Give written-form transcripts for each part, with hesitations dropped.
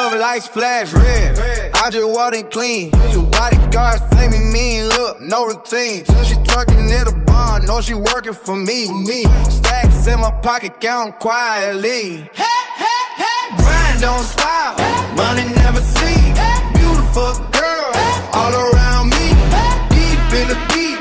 love like splash red. I just walked in clean. 2 bodyguards flaming mean. Look, no routine. She twerking in the bar, know she working for me. Stacks in my pocket, count quietly. Grind don't stop, money never sleep. Beautiful girl, all around me. Deep in the beat,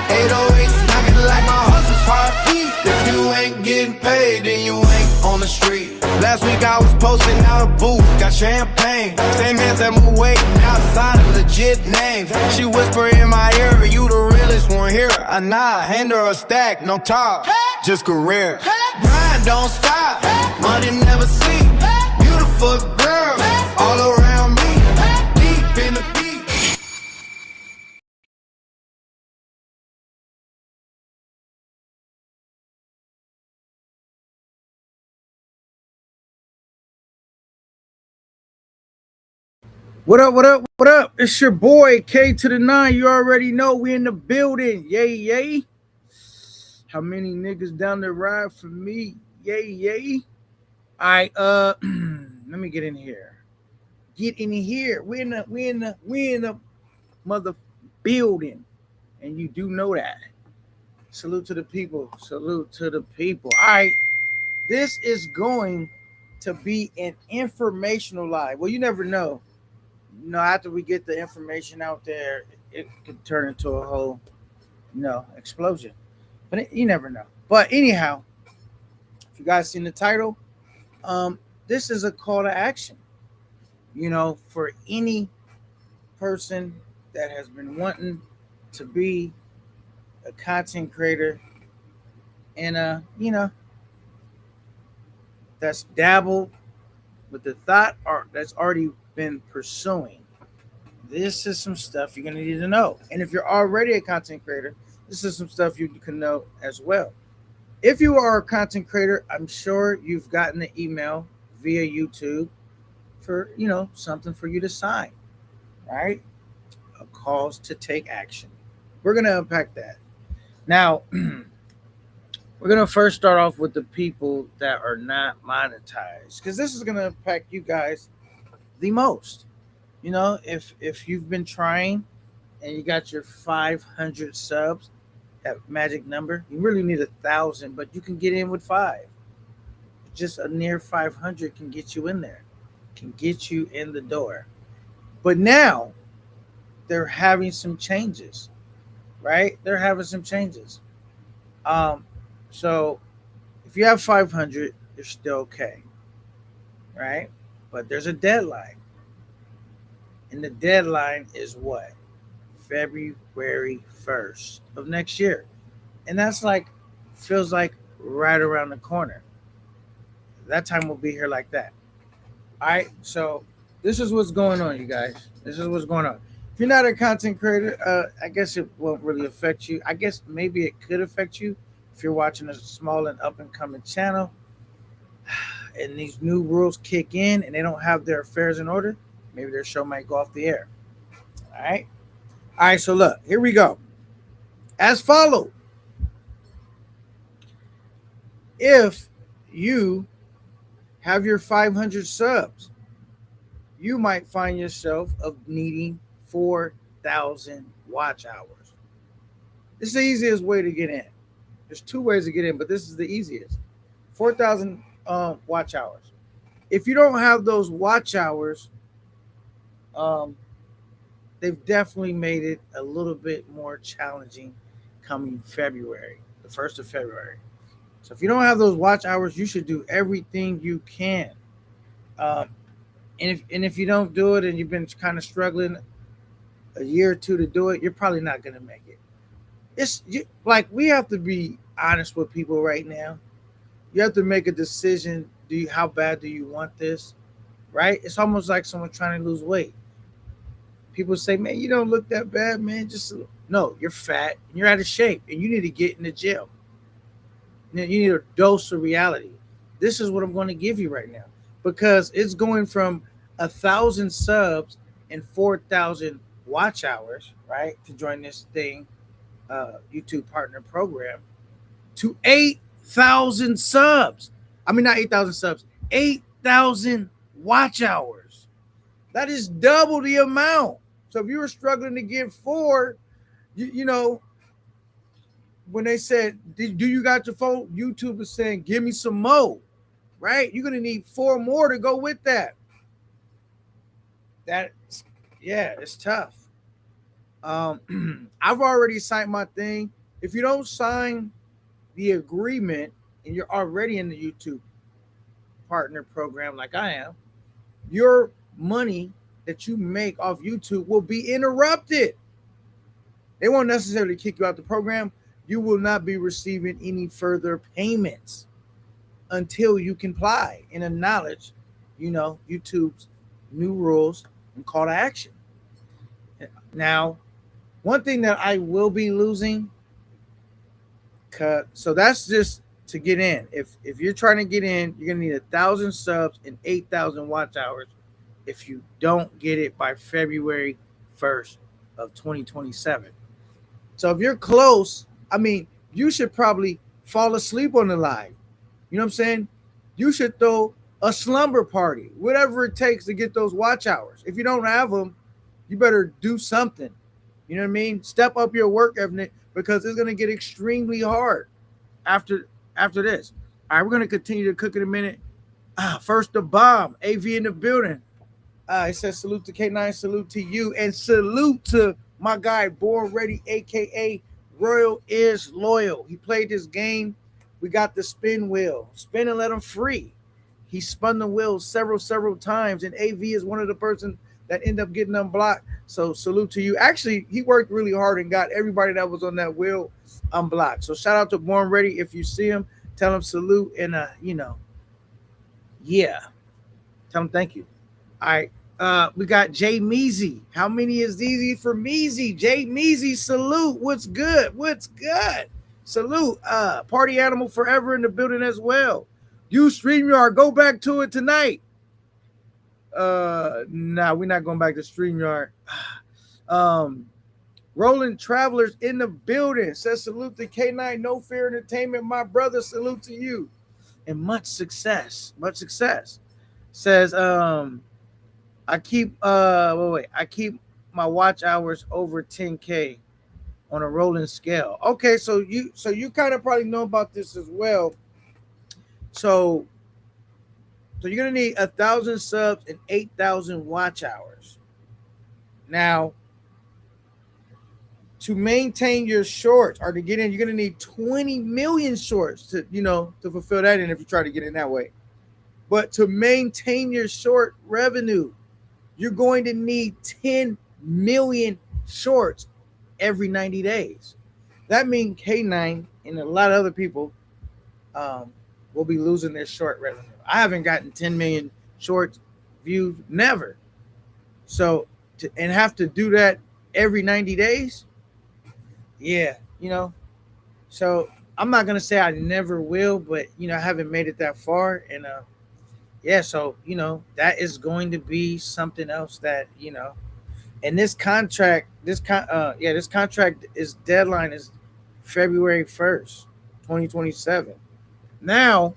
808s knocking like my hustle's heartbeat. If you ain't getting paid, then you ain't on the street. Last week I was posting out a booth, got champagne. Same man said move weight, now sign a legit name. She whisper in my ear, you the realest one here. I nod, hand her a stack, no talk, just career. Grind don't stop, money never sleep. Beautiful girl, all around me. Deep in the beat. What up, what up, what up? It's your boy, K to the 9. You already know we in the building. Yay, yay. How many niggas down the ride for me? Yay, yay. All right, let me get in here. Get in here. We in the mother building. And you do know that. Salute to the people. Salute to the people. All right. This is going to be an informational live. Well, you never know. You know, after we get the information out there, it could turn into a whole, explosion. But you never know. But anyhow, if you guys seen the title, this is a call to action. For any person that has been wanting to be a content creator and that's dabbled with the thought or that's already been pursuing. This is some stuff you're going to need to know. And if you're already a content creator, this is some stuff you can know as well. If you are a content creator, I'm sure you've gotten an email via YouTube for, something for you to sign, right? A calls to take action. We're going to unpack that. Now, we're going to first start off with the people that are not monetized, because this is going to impact you guys the most. If you've been trying and you got your 500 subs, that magic number, you really need 1,000, but you can get in with 5. Just a near 500 can get you in there, can get you in the door. But now they're having some changes, right? They're having some changes. So if you have 500, you're still okay, right? But there's a deadline. And the deadline is what? February 1st of next year. And that's feels like right around the corner. That time will be here like that. All right. So this is what's going on, you guys. This is what's going on. If you're not a content creator, I guess it won't really affect you. I guess maybe it could affect you if you're watching a small and up and coming channel and these new rules kick in and they don't have their affairs in order. Maybe their show might go off the air. All right. All right. So look, here we go. As follows. If you have your 500 subs, you might find yourself of needing 4,000 watch hours. This is the easiest way to get in. There's 2 ways to get in, but this is the easiest. 4,000 watch hours. If you don't have those watch hours, they've definitely made it a little bit more challenging coming February, the 1st of February. So if you don't have those watch hours, you should do everything you can. And if you don't do it and you've been kind of struggling a year or 2 to do it, you're probably not going to make it. We have to be honest with people right now. You have to make a decision. How bad do you want this? Right? It's almost like someone trying to lose weight. People say, man, you don't look that bad, man. No, you're fat and you're out of shape and you need to get in the gym. You need a dose of reality. This is what I'm going to give you right now, because it's going from 1,000 subs and 4,000 watch hours, right, to join this thing, YouTube partner program, to 8,000 subs. I mean, not 8,000 subs, 8,000 watch hours. That is double the amount. So if you were struggling to get 4, you know, when they said, do you got your phone? YouTube is saying, give me some more, right? You're going to need 4 more to go with that. Yeah, it's tough. I've already signed my thing. If you don't sign the agreement and you're already in the YouTube partner program like I am, your money that you make off YouTube will be interrupted. They won't necessarily kick you out the program. You will not be receiving any further payments until you comply and acknowledge, YouTube's new rules and call to action. Now, one thing that I will be losing, so that's just to get in. If you're trying to get in, you're gonna need 1,000 subs and 8,000 watch hours. If you don't get it by February 1st of 2027. So if you're close, I mean, you should probably fall asleep on the live. You know what I'm saying? You should throw a slumber party, whatever it takes to get those watch hours. If you don't have them, you better do something. You know what I mean? Step up your work ethic because it's going to get extremely hard after this. All right, we're going to continue to cook in a minute. First, the bomb. AV in the building. It says salute to K9, salute to you, and salute to my guy, Born Ready, a.k.a. Royal is Loyal. He played this game. We got the spin wheel. Spin and let him free. He spun the wheel several times, and AV is one of the person that end up getting unblocked. So salute to you. Actually, he worked really hard and got everybody that was on that wheel unblocked. So shout out to Born Ready. If you see him, tell him salute and yeah. Tell him thank you. All right. We got Jay Meezy. How many is easy for Meezy? Jay Meezy, salute. What's good? Salute. Party Animal Forever in the building as well. You StreamYard, go back to it tonight. Nah, we're not going back to StreamYard. Rolling Travelers in the building. Says salute to K9 No Fear Entertainment. My brother, salute to you. And much success. Says I keep I keep my watch hours over 10K on a rolling scale. Okay, so you kind of probably know about this as well. So you're gonna need 1,000 subs and 8,000 watch hours. Now, to maintain your shorts or to get in, you're gonna need 20 million shorts to fulfill that in if you try to get in that way. But to maintain your short revenue, you're going to need 10 million shorts every 90 days. That means K9 and a lot of other people will be losing their short revenue. I haven't gotten 10 million short views, never. So, and have to do that every 90 days? Yeah, So I'm not going to say I never will, but, I haven't made it that far. And, so, that is going to be something else that, and this contract is deadline is February 1st, 2027. Now,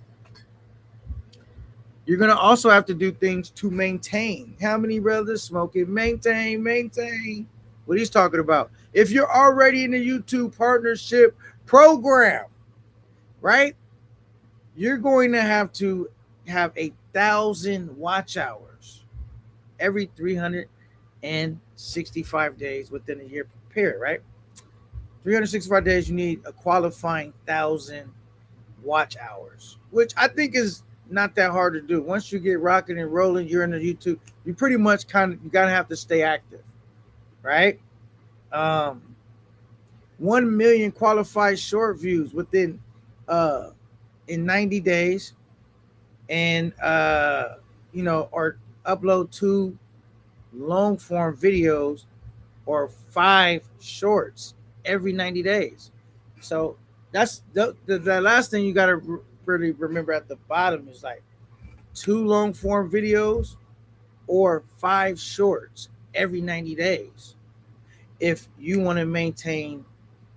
you're going to also have to do things to maintain. How many brothers smoking? Maintain. What he's talking about. If you're already in the YouTube partnership program, right? You're going to have 1,000 watch hours every 365 days within a year period, right? 365 days, you need a qualifying 1,000 watch hours, which I think is not that hard to do. Once you get rocking and rolling, you're in the YouTube, you pretty much you gotta have to stay active, right? 1 million qualified short views within in 90 days, and or upload 2 long form videos or 5 shorts every 90 days. So that's the last thing you got to really remember at the bottom is like 2 long form videos or 5 shorts every 90 days. If you want to maintain,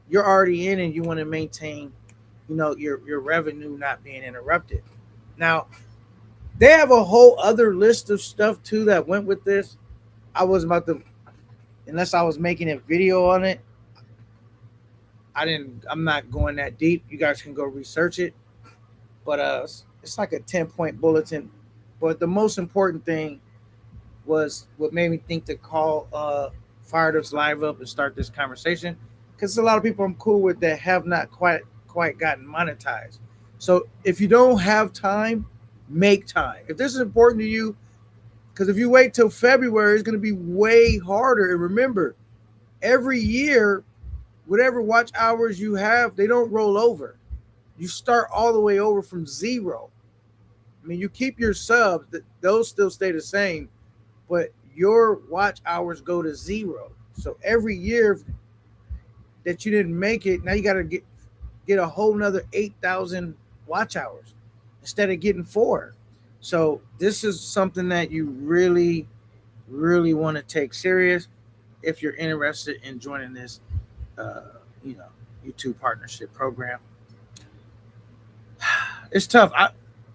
you're already in and you want to maintain, your revenue not being interrupted. Now, they have a whole other list of stuff too that went with this. I was about to, unless I was making a video on it, I'm not going that deep. You guys can go research it. But it's like a 10-point bulletin. But the most important thing was what made me think to call Fire This Live up and start this conversation. Because a lot of people I'm cool with that have not quite gotten monetized. So if you don't have time, make time. If this is important to you, because if you wait till February, it's going to be way harder. And remember, every year, whatever watch hours you have, they don't roll over. You start all the way over from zero. I mean, you keep your subs, those still stay the same, but your watch hours go to zero. So every year that you didn't make it, now you got to get a whole nother 8,000 watch hours instead of getting 4. So this is something that you really, really want to take serious if you're interested in joining this, uh, you know, YouTube partnership program. It's tough.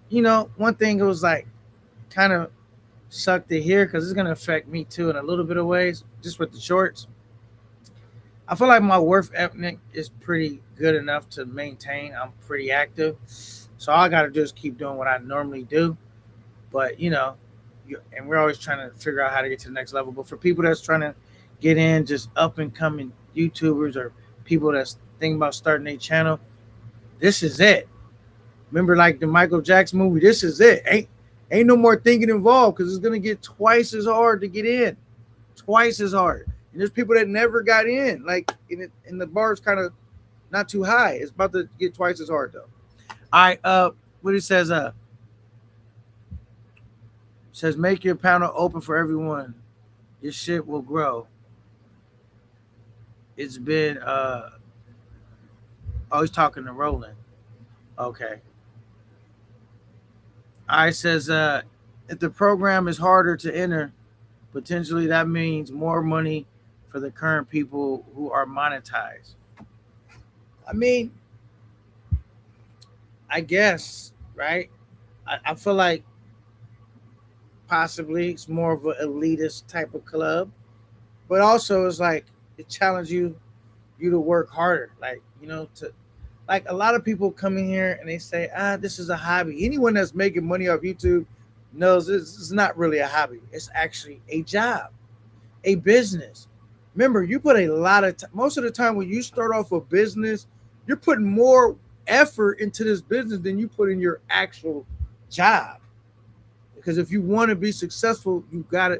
One thing it was like kind of sucked to hear because it's gonna affect me too in a little bit of ways, just with the shorts. I feel like my work ethic is pretty good enough to maintain. I'm pretty active, so I got to just keep doing what I normally do. But and we're always trying to figure out how to get to the next level. But for people that's trying to get in, just up and coming YouTubers or people that's thinking about starting a channel, this is it. Remember, like the Michael Jackson movie, this is it. Ain't no more thinking involved because it's gonna get twice as hard to get in, twice as hard. And there's people that never got in, like and the bar's kind of not too high. It's about to get twice as hard though. All right, what it says, says make your panel open for everyone. Your shit will grow. It's been oh, he's talking to Roland. Okay. I says if the program is harder to enter, potentially that means more money for the current people who are monetized. I mean, I guess, right? I feel like possibly it's more of an elitist type of club, but also it's like it challenges you to work harder, like to like a lot of people come in here and they say, this is a hobby. Anyone that's making money off YouTube knows this is not really a hobby. It's actually a job, a business. Remember, you put a lot of most of the time when you start off a business, you're putting more effort into this business than you put in your actual job. Because if you want to be successful, you got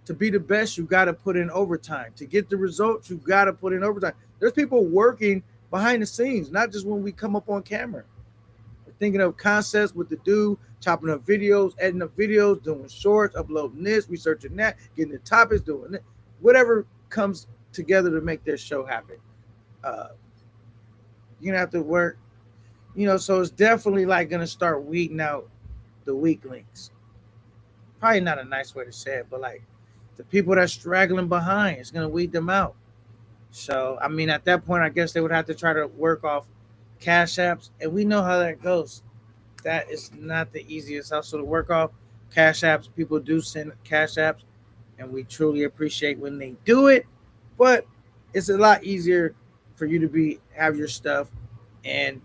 to be the best, you got to put in overtime. To get the results, you got to put in overtime. There's people working behind the scenes, not just when we come up on camera. We're thinking of concepts with the dude, chopping up videos, editing up videos, doing shorts, uploading this, researching that, getting the topics, doing it. Whatever comes together to make this show happen. You're gonna have to work, so it's definitely like gonna start weeding out the weak links. Probably not a nice way to say it, but like the people that's straggling behind, it's gonna weed them out. So, I mean, at that point, I guess they would have to try to work off cash apps. And we know how that goes. That is not the easiest hustle to work off. Cash apps, people do send cash apps, and we truly appreciate when they do it. But it's a lot easier for you to have your stuff and,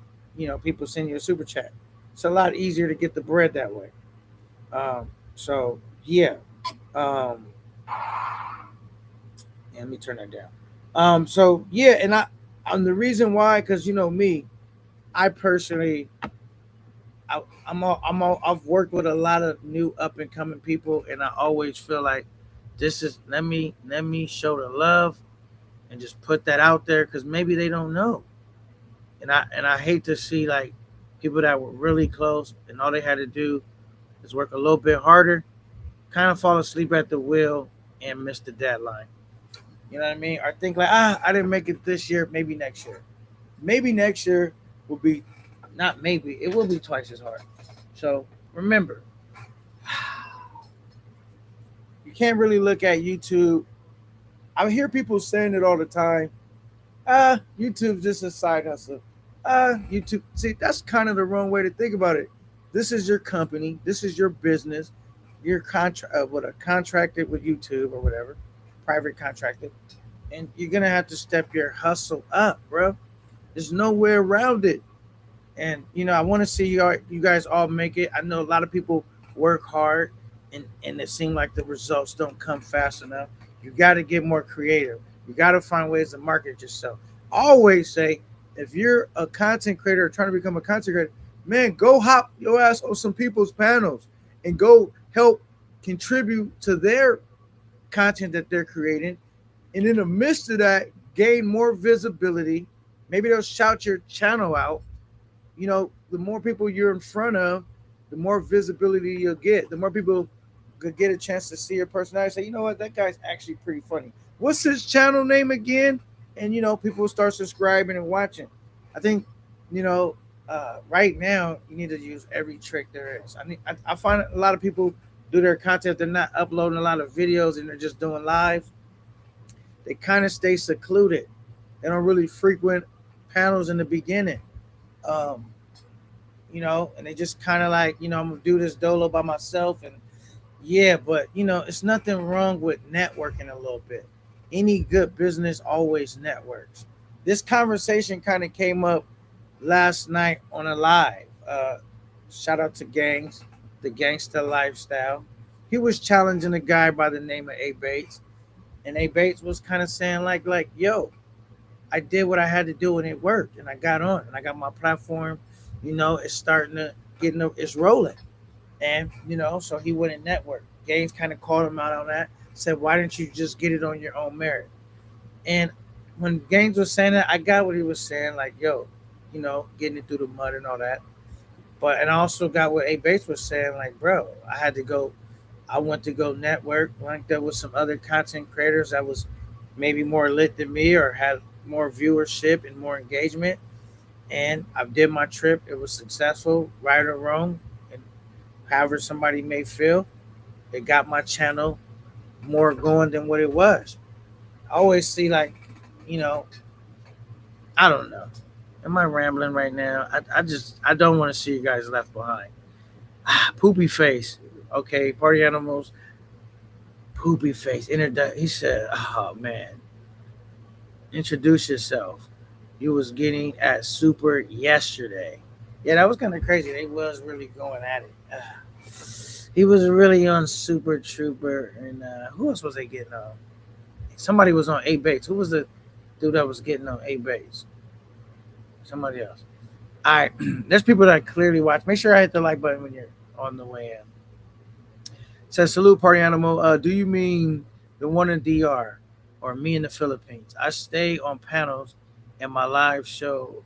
people send you a super chat. It's a lot easier to get the bread that way. So, yeah. Let me turn that down. So yeah, and I'm the reason why, because me, I personally, I've worked with a lot of new up and coming people, and I always feel like this is let me show the love and just put that out there because maybe they don't know, and I hate to see like people that were really close and all they had to do is work a little bit harder, kind of fall asleep at the wheel and miss the deadline. You know what I mean? Or think like, I didn't make it this year, maybe next year. Maybe next year will be, not maybe, it will be twice as hard. So remember, you can't really look at YouTube. I hear people saying it all the time. YouTube's just a side hustle. See, that's kind of the wrong way to think about it. This is your company. This is your business. you're contracted with YouTube or whatever, private contracted, and you're gonna have to step your hustle up, bro. There's no way around it. And I want to see you guys all make it. I know a lot of people work hard, and it seems like the results don't come fast enough. You got to get more creative. You got to find ways to market yourself. I always say, if you're a content creator or trying to become a content creator, man, go hop your ass on some people's panels and go help contribute to their content that they're creating. And in the midst of that, gain more visibility. Maybe they'll shout your channel out. The more people you're in front of, the more visibility you'll get. The more people could get a chance to see your personality. Say, you know what, that guy's actually pretty funny. What's his channel name again? And people will start subscribing and watching. I think, right now you need to use every trick there is. I find a lot of people do their content. They're not uploading a lot of videos and they're just doing live. They kind of stay secluded. They don't really frequent panels in the beginning. Um, and they just kind of like, I'm gonna do this dolo by myself, and yeah, but it's nothing wrong with networking a little bit. Any good business always networks. This conversation kind of came up last night on a live. Shout out to Gangs, the Gangsta Lifestyle. He was challenging a guy by the name of A Bates, and A Bates was kind of saying like, yo, I did what I had to do and it worked, and I got on and I got my platform. It's starting to it's rolling, and so he went in network. Gaines kind of called him out on that. Said, why didn't you just get it on your own merit? And when Gaines was saying that, I got what he was saying. Like, yo, getting it through the mud and all that. And I also got what A Bates was saying. Like, bro, I had to go. I went to go network, linked up with some other content creators that was maybe more lit than me or had more viewership and more engagement. And I did my trip. It was successful, right or wrong, and however somebody may feel. It got my channel more going than what it was. I always see like, you know, I don't know. Am I rambling right now? I don't want to see you guys left behind. Poopy face. Okay, party animals. Poopy face. He said, "Oh man, introduce yourself. You was getting at Super yesterday." Yeah, that was kind of crazy. They was really going at it. He was really on Super Trooper, and who else was they getting on? Somebody was on 8 Bates. Who was the dude that was getting on 8 Bates? Somebody else. All right, there's people that clearly watch. Make sure I hit the like button when you're on the way in. It says, salute party animal. Do you mean the one in DR or me in the Philippines? I stay on panels, and my live show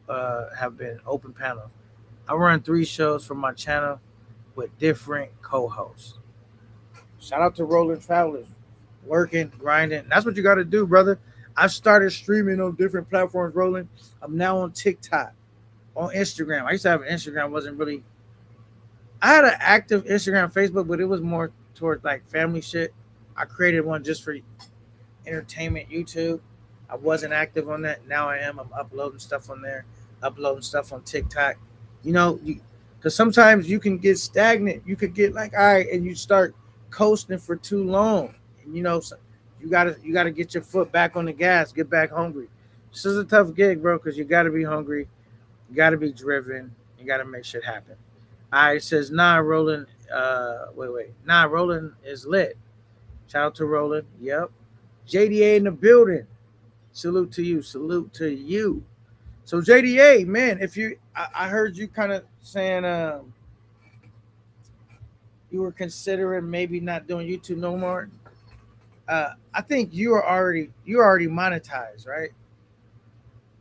have been open panels. I run 3 shows for my channel with different co-hosts. Shout out to Rolling Travelers, working, grinding. That's what you got to do, brother. I've started streaming on different platforms, Rolling. I'm now on TikTok, on Instagram. I used to have an Instagram, wasn't really. I had an active Instagram, Facebook, but it was more towards like family shit. I created one just for entertainment, YouTube. I wasn't active on that. Now I am. I'm uploading stuff on there, uploading stuff on TikTok. Because sometimes you can get stagnant. You could get like, all right, and you start coasting for too long. And you gotta get your foot back on the gas, get back hungry. This is a tough gig, bro, because you gotta be hungry, you gotta be driven, you gotta make shit happen. All right, it says Roland. Wait. Roland is lit. Shout out to Roland. Yep. JDA in the building. Salute to you. Salute to you. So JDA, man, I heard you kind of saying you were considering maybe not doing YouTube no more. I think you're already monetized, right?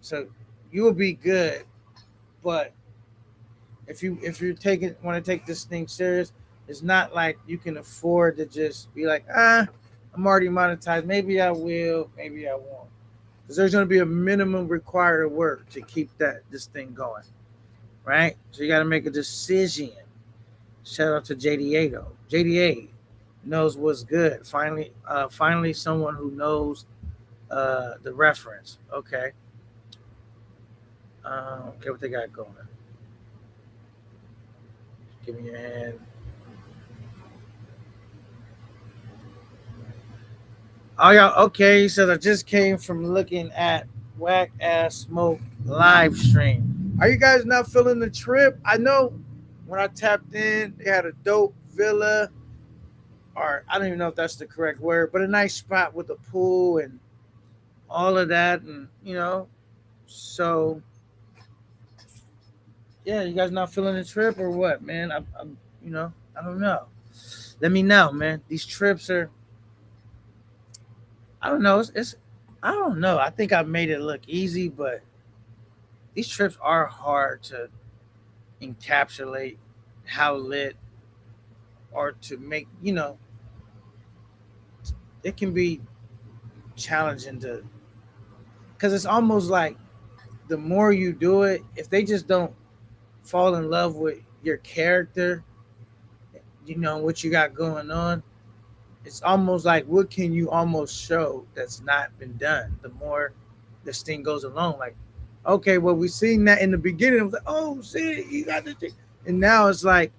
So you will be good. But if you want to take this thing serious, it's not like you can afford to just be like, I'm already monetized. Maybe I will, maybe I won't. Because there's going to be a minimum required of work to keep this thing going, right? So you got to make a decision. Shout out to JDA though. JDA knows what's good. Finally, someone who knows the reference. Okay. Okay, what they got going? Give me your hand. Oh yeah, okay. He says I just came from looking at Whack Ass Smoke live stream. Are you guys not feeling the trip? I know when I tapped in, they had a dope villa, or I don't even know if that's the correct word, but a nice spot with a pool and all of that, and so yeah, you guys not feeling the trip or what, man? I don't know. Let me know, man. These trips are, I don't know. It's I don't know. I think I made it look easy, but these trips are hard to encapsulate how lit or to make, it can be challenging to, because it's almost like the more you do it, if they just don't fall in love with your character, what you got going on, it's almost like what can you almost show that's not been done the more this thing goes along. Like, okay, well, we seen that in the beginning. It was like, oh shit, you got this thing. And now it's like,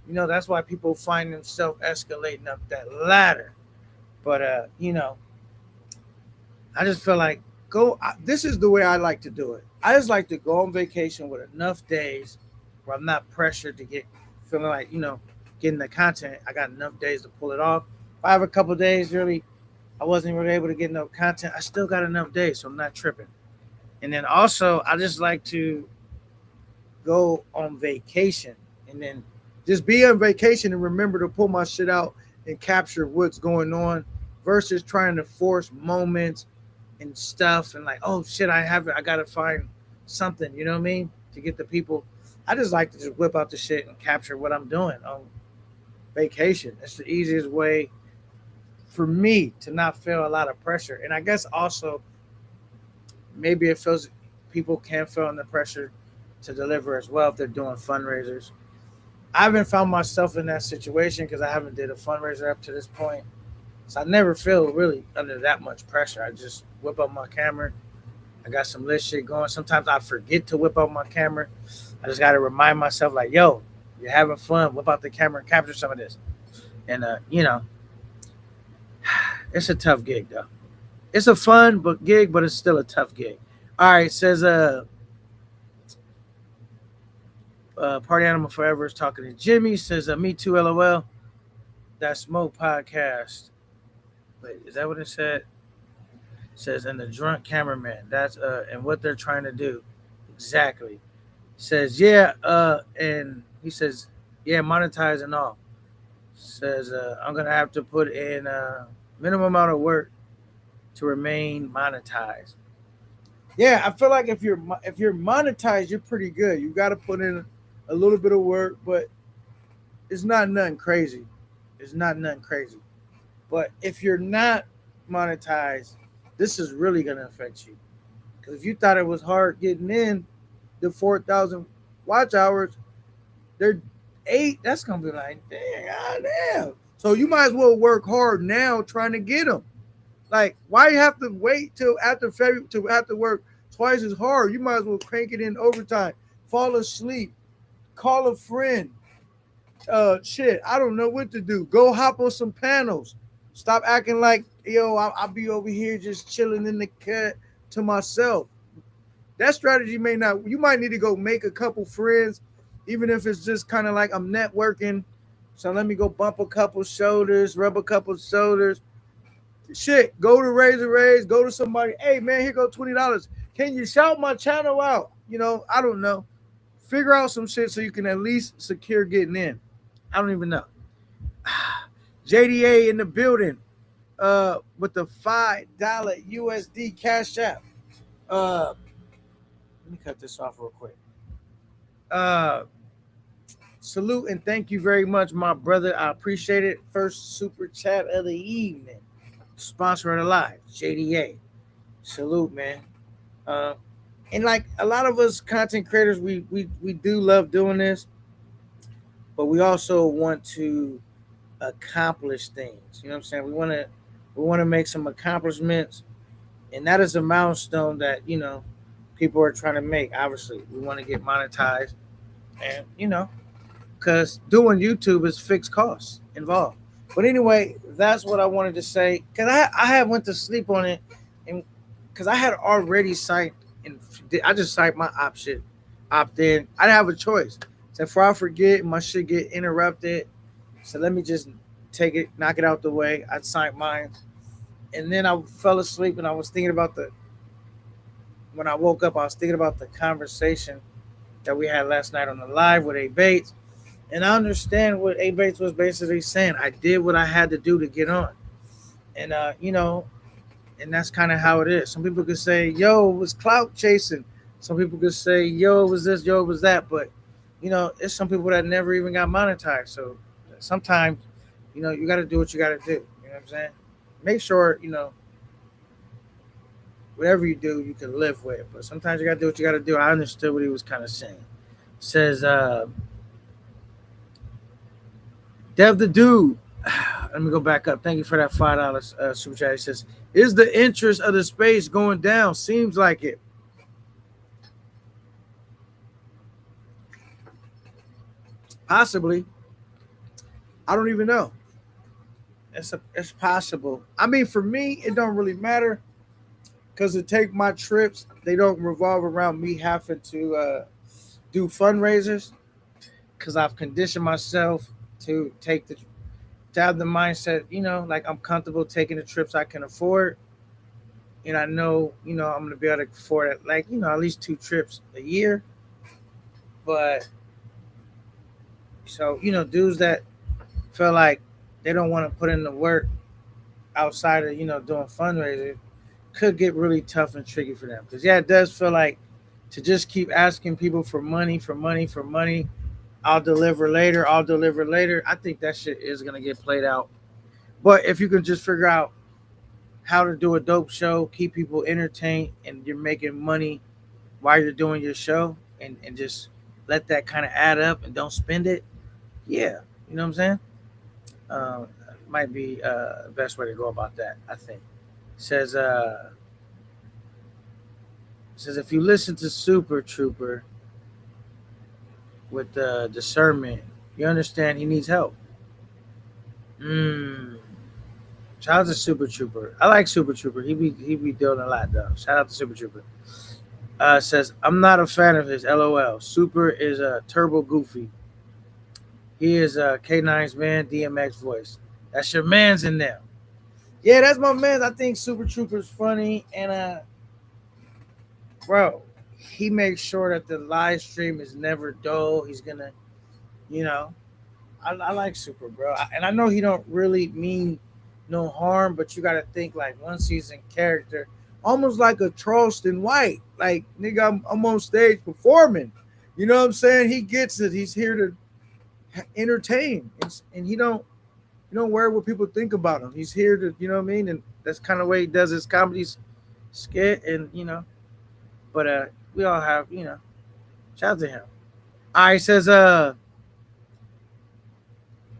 that's why people find themselves escalating up that ladder. But I just feel like this is the way I like to do it. I just like to go on vacation with enough days where I'm not pressured to get feeling like, getting the content. I got enough days to pull it off. If I have a couple days really I wasn't really able to get enough content, I still got enough days, so I'm not tripping. And then also I just like to go on vacation and then just be on vacation and remember to pull my shit out and capture what's going on versus trying to force moments and stuff and like, oh shit, I gotta find something, you know what I mean? To get the people. I just like to just whip out the shit and capture what I'm doing on vacation. It's the easiest way for me to not feel a lot of pressure. And I guess also maybe it feels people can feel under pressure to deliver as well if they're doing fundraisers. I haven't found myself in that situation because I haven't did a fundraiser up to this point. So I never feel really under that much pressure. I just whip up my camera. I got some lit shit going. Sometimes I forget to whip up my camera. I just got to remind myself, like, yo, you're having fun. Whip out the camera and capture some of this. And, it's a tough gig, though. It's a fun gig, but it's still a tough gig. All right, says Party Animal Forever is talking to Jimmy. Says me too, LOL. That Smoke podcast. Wait, is that what it said? It says and the drunk cameraman. That's and what they're trying to do. Exactly. Says yeah, and he says, yeah, monetize and all. Says I'm gonna have to put in a minimum amount of work to remain monetized. Yeah, I feel like if you're monetized, you're pretty good. You got to put in a little bit of work, but it's not nothing crazy. It's not nothing crazy. But if you're not monetized, this is really gonna affect you. Because if you thought it was hard getting in the 4,000 watch hours, they're 8. That's gonna be like, damn, goddamn. So you might as well work hard now trying to get them. Like, why you have to wait till after February to have to work twice as hard? You might as well crank it in overtime, fall asleep, call a friend. Shit, I don't know what to do. Go hop on some panels. Stop acting like, yo, I'll be over here just chilling in the cut to myself. That strategy may not, you might need to go make a couple friends, even if it's just kind of like I'm networking. So let me go bump a couple shoulders, rub a couple shoulders. Shit, go to Raise, go to somebody. Hey man, here go $20. Can you shout my channel out? I don't know. Figure out some shit so you can at least secure getting in. I don't even know. JDA in the building. With the $5 USD cash app. Let me cut this off real quick. Salute and thank you very much, my brother. I appreciate it. First super chat of the evening. Sponsor of the live, JDA. Salute, man. And like a lot of us content creators, we do love doing this, but we also want to accomplish things. You know what I'm saying? We want to make some accomplishments, and that is a milestone that people are trying to make. Obviously, we want to get monetized, and because doing YouTube is fixed costs involved. But anyway, that's what I wanted to say because I had went to sleep on it, and because I had already signed and I just signed my opt in. I didn't have a choice. So before I forget, my shit get interrupted. So let me just take it, knock it out the way. I signed mine, and then I fell asleep, and I was thinking about the. When I woke up, I was thinking about the conversation that we had last night on the live with A Bates, and I understand what A Bates was basically saying. I did what I had to do to get on, and and that's kind of how it is. Some people could say, "Yo, it was clout chasing." Some people could say, "Yo, it was this. Yo, it was that." But it's some people that never even got monetized. So sometimes, you got to do what you got to do. You know what I'm saying? Make sure whatever you do, you can live with. But sometimes you got to do what you got to do. I understood what he was kind of saying. Says, Dev the dude. Let me go back up. Thank you for that $5 super chat. He says, "Is the interest of the space going down? Seems like it." Possibly. I don't even know. It's possible. I mean, for me, it don't really matter because to take my trips, they don't revolve around me having to do fundraisers because I've conditioned myself to to have the mindset, like I'm comfortable taking the trips I can afford. And I know, I'm going to be able to afford it, like, at least 2 trips a year. But so, dudes that feel like they don't want to put in the work outside of, doing fundraisers could get really tough and tricky for them. Because, yeah, it does feel like to just keep asking people for money, for money, for money. I'll deliver later. I'll deliver later. I think that shit is going to get played out. But if you can just figure out how to do a dope show, keep people entertained, and you're making money while you're doing your show, and just let that kind of add up and don't spend it, yeah, you know what I'm saying? Might be the best way to go about that, I think. Says, if you listen to Super Trooper with discernment, you understand he needs help. Shout out to Super Trooper. I like Super Trooper. He be doing a lot though. Shout out to Super Trooper. Says, "I'm not a fan of his LOL. Super is a turbo goofy. He is K9's man, DMX voice. That's your man's in there." Yeah, that's my man. I think Super Trooper's funny, and bro, he makes sure that the live stream is never dull. He's gonna, you know, I like Super, bro, and I know he don't really mean no harm, but you got to think like once he's in character, almost like a Charleston White. Like, nigga, I'm on stage performing. You know what I'm saying? He gets it. He's here to entertain, and he don't worry what people think about him. He's here to, you know what I mean? And that's kind of the way he does his comedy skit, and but we all have, shout out to him. All right, says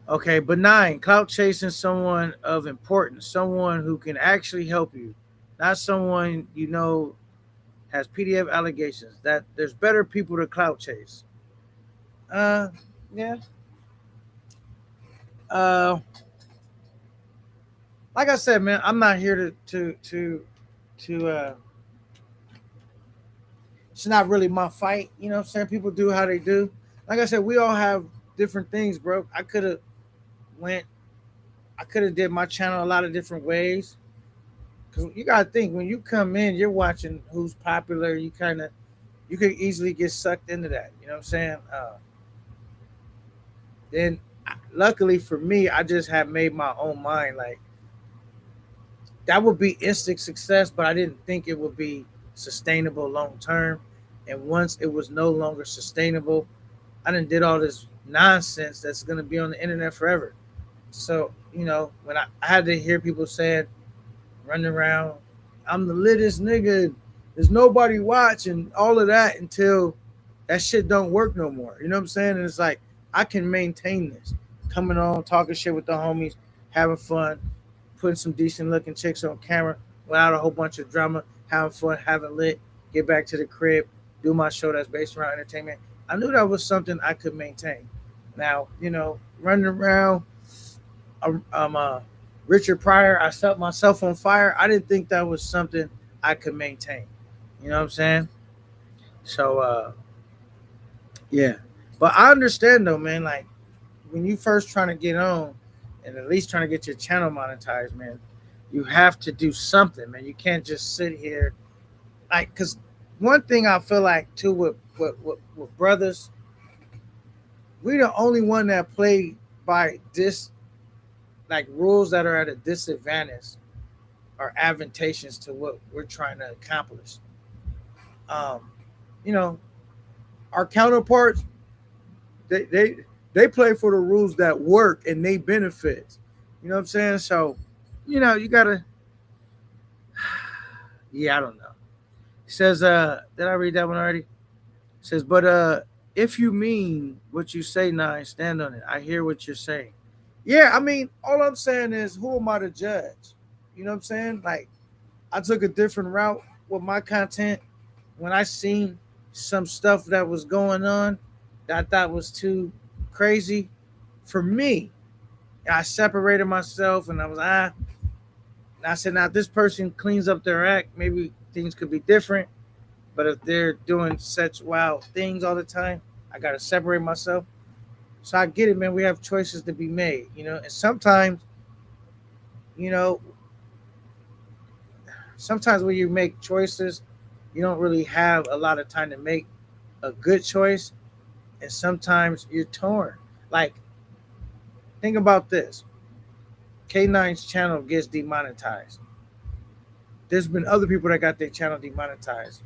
okay, benign, clout chasing someone of importance, someone who can actually help you, not someone has PDF allegations. That there's better people to clout chase. Yeah. Uh, like I said, man, I'm not here to it's not really my fight. You know what I'm saying? People do how they do. Like I said, we all have different things, bro. Went I could have did my channel a lot of different ways. Cause you gotta think when you come in, you're watching who's popular. You could easily get sucked into that. You know what I'm saying? Then luckily for me, I just have made my own mind. Like that would be instant success, but I didn't think it would be sustainable long term. And once it was no longer sustainable, I done did all this nonsense that's gonna be on the internet forever. So, when I had to hear people saying, running around, I'm the littest nigga, there's nobody watching, all of that until that shit don't work no more. You know what I'm saying? And it's like, I can maintain this. Coming on, talking shit with the homies, having fun, putting some decent looking chicks on camera without a whole bunch of drama, having fun, having lit, get back to the crib, do my show that's based around entertainment. I knew that was something I could maintain. Now, running around Richard Pryor, I set myself on fire. I didn't think that was something I could maintain. You know what I'm saying? So yeah. But I understand though, man, like when you first trying to get on and at least trying to get your channel monetized, man, you have to do something, man. You can't just sit here like because one thing I feel like too with brothers, we the only one that play by this like rules that are at a disadvantage or advantageous to what we're trying to accomplish. Um, you know, our counterparts they they they play for the rules that work and they benefit. You know what I'm saying? So, you gotta yeah, I don't know. It says, did I read that one already? It says, but if you mean what you say now, I stand on it. I hear what you're saying. Yeah, I mean, all I'm saying is who am I to judge? You know what I'm saying? Like I took a different route with my content when I seen some stuff that was going on that I thought was too crazy for me. I separated myself and I was and I said, now if this person cleans up their act, maybe things could be different. But if they're doing such wild things all the time, I gotta separate myself. So I get it, man. We have choices to be made, and you know, sometimes when you make choices, you don't really have a lot of time to make a good choice, and sometimes you're torn. Like, think about this: K9's channel gets demonetized. There's been other people that got their channel demonetized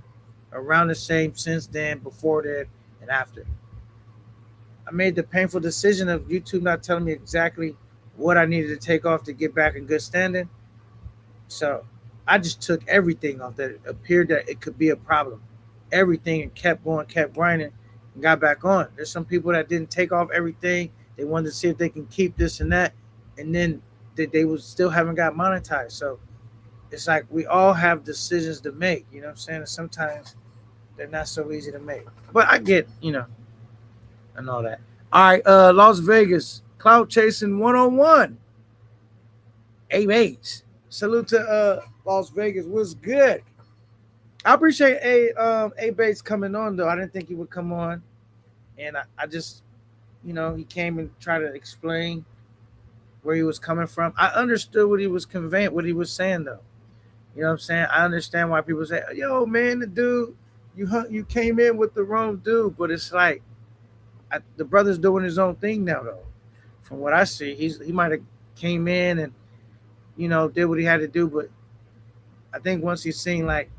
around the same since then, before that, and after. I made the painful decision of YouTube not telling me exactly what I needed to take off to get back in good standing. So I just took everything off that appeared that it could be a problem. Everything, and kept going, kept grinding, and got back on. There's some people that didn't take off everything. They wanted to see if they can keep this and that, and then they was still haven't got monetized. So it's like we all have decisions to make. You know what I'm saying? And sometimes they're not so easy to make. But I get, and all that. All right, Las Vegas, cloud chasing 101. A-Bates. Salute to Las Vegas. What's good? I appreciate A-Bates coming on, though. I didn't think he would come on. And I just, he came and tried to explain where he was coming from. I understood what he was conveying, what he was saying, though. You know what I'm saying? I understand why people say, yo, man, the dude, you came in with the wrong dude. But it's like, the brother's doing his own thing now, though. From what I see, he might have came in and, did what he had to do. But I think once he's seen, like,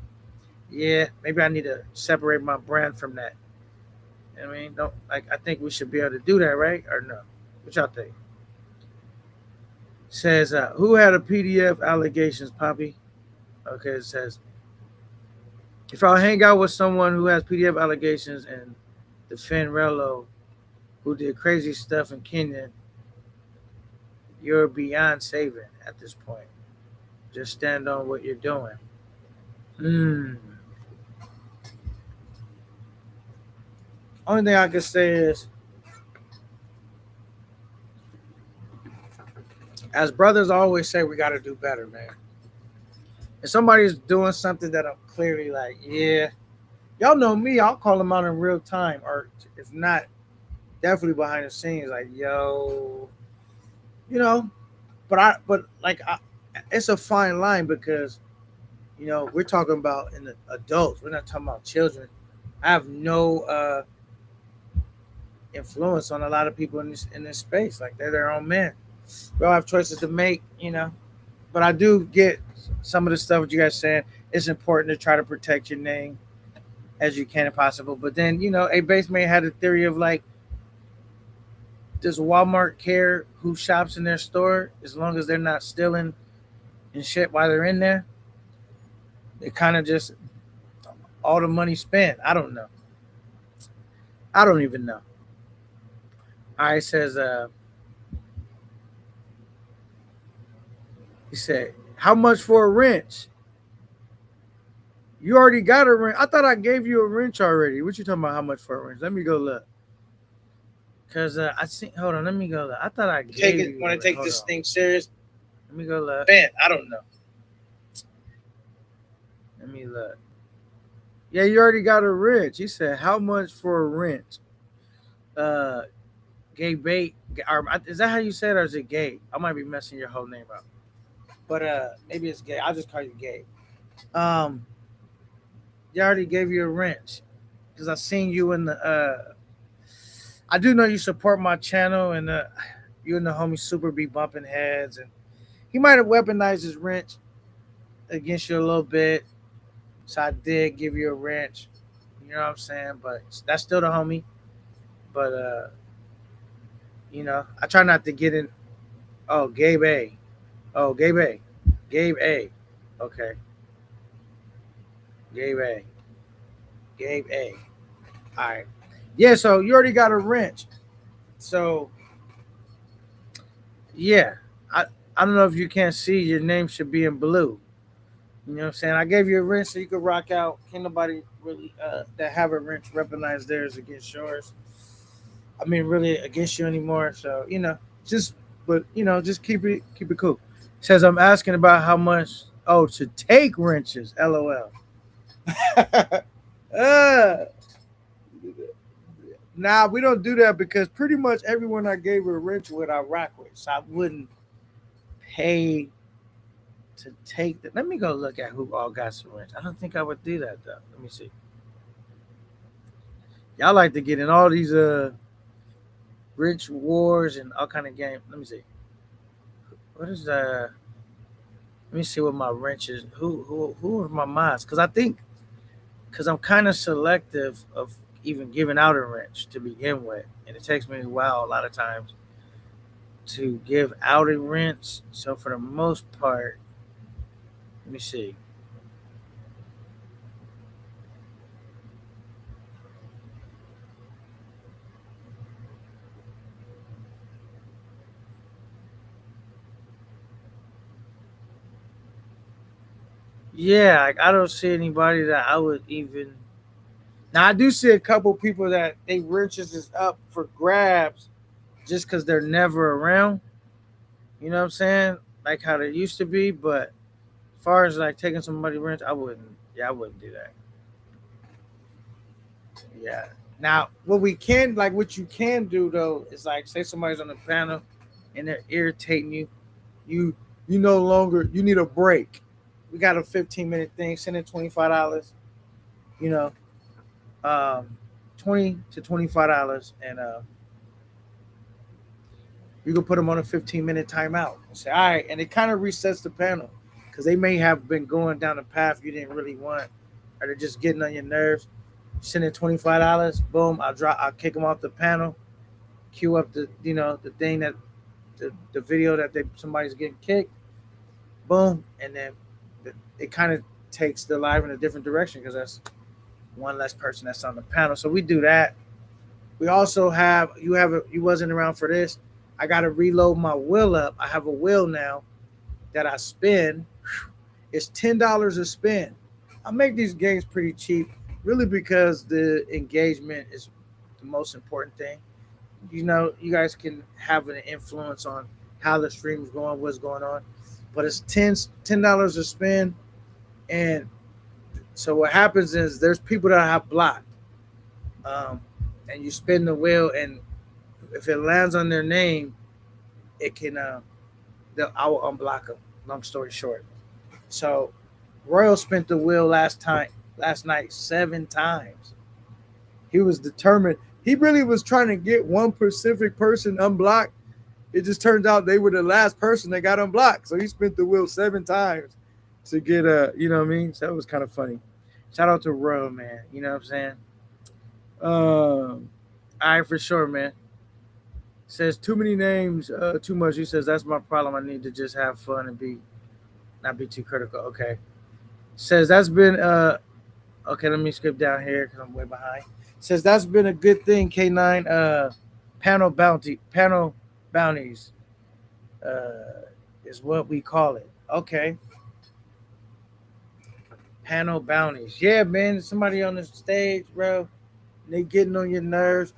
yeah, maybe I need to separate my brand from that. I mean, I think we should be able to do that, right? Or no? What y'all think? Says, who had a PDF allegations, Poppy? Okay, it says, if I hang out with someone who has PDF allegations and defend Rello, who did crazy stuff in Kenya, you're beyond saving at this point. Just stand on what you're doing. Only thing I can say is, as brothers always say, we got to do better, man. If somebody's doing something that I'm clearly like, yeah, y'all know me, I'll call them out in real time, or if not, definitely behind the scenes, like, yo, but it's a fine line because, we're talking about in the adults. We're not talking about children. I have no influence on a lot of people in this space. Like, they're their own men. We all have choices to make, But I do get some of the stuff that you guys saying. It's important to try to protect your name as you can if possible. But then, A-Base may had a theory of like, does Walmart care who shops in their store as long as they're not stealing and shit while they're in there? They kind of just all the money spent. I don't know. I don't even know. All right, says, he said, how much for a wrench? You already got a wrench. I thought I gave you a wrench already. What you talking about? How much for a wrench? Let me go look. Cause I see. Hold on, let me go. I thought I gave Take you. it. Want to take hold this on. thing serious? Let me go look. Man, I don't know. Let me look. Yeah, you already got a wrench. He said, "How much for a wrench?" Uh, Gabe Bait. Or, is that how you said, it, or is it Gabe? I might be messing your whole name up, but maybe it's Gabe. I'll just call you Gabe. Um, you already gave you a wrench because I seen you in the. I do know you support my channel, and you and the homie Super be bumping heads, and he might have weaponized his wrench against you a little bit. So I did give you a wrench. You know what I'm saying? But that's still the homie. But I try not to get in. Oh, Gabe A. Oh, Gabe A. Gabe A. Okay. Gabe A. Gabe A. All right. Yeah, so you already got a wrench. So yeah. I don't know if you can't see, your name should be in blue. You know what I'm saying? I gave you a wrench so you could rock out. Can't nobody really that have a wrench weaponize theirs against yours. I mean, really against you anymore. So just just keep it cool. Says I'm asking about how much. Oh, to take wrenches. LOL. uh, nah, we don't do that because pretty much everyone I gave a wrench with, I rock with. So I wouldn't pay to take that. Let me go look at who all got some wrench. I don't think I would do that though. Let me see. Y'all like to get in all these wrench wars and all kind of games. Let me see. What is Let me see what my wrench is. Who are my mods? Because I'm kind of selective of even giving out a wrench to begin with, and it takes me a while a lot of times to give out a wrench. So for the most part, let me see. Yeah, like, I don't see anybody that I would even. Now I do see a couple people that they wrenches is up for grabs just because they're never around. You know what I'm saying? Like how they used to be. But as far as like taking somebody wrench, I wouldn't. Yeah, I wouldn't do that. Yeah. Now, what you can do though is like, say somebody's on the panel and they're irritating you. You you no longer you need a break. We got a 15-minute thing. Send in $25. You know, 20 to $25, and you can put them on a 15-minute timeout. And say, all right, and it kind of resets the panel because they may have been going down a path you didn't really want, or they're just getting on your nerves. Send in $25. Boom, I'll kick them off the panel. Cue up the thing that the video that somebody's getting kicked. Boom, and then it kind of takes the live in a different direction because that's one less person that's on the panel. So we do that. We also you wasn't around for this. I got to reload my wheel up. I have a wheel now that I spin. It's $10 a spin. I make these games pretty cheap, really, because the engagement is the most important thing. You guys can have an influence on how the stream's going, what's going on. But it's $10 a spin, and so what happens is there's people that have blocked, and you spin the wheel, and if it lands on their name, it can I will unblock them. Long story short, so Royal spent the wheel last night 7 times. He was determined. He really was trying to get one specific person unblocked. It just turns out they were the last person that got unblocked. So he spent the wheel 7 times to get you know what I mean? So that was kind of funny. Shout out to Royal, man. You know what I'm saying? All right, for sure, man. Says too many names, too much. He says that's my problem. I need to just have fun and not be too critical. Okay. Says that's been okay. Let me skip down here because I'm way behind. Says that's been a good thing. K9 panel bounties is what we call it. Okay. Panel bounties. Yeah, man. Somebody on the stage, bro. They getting on your nerves.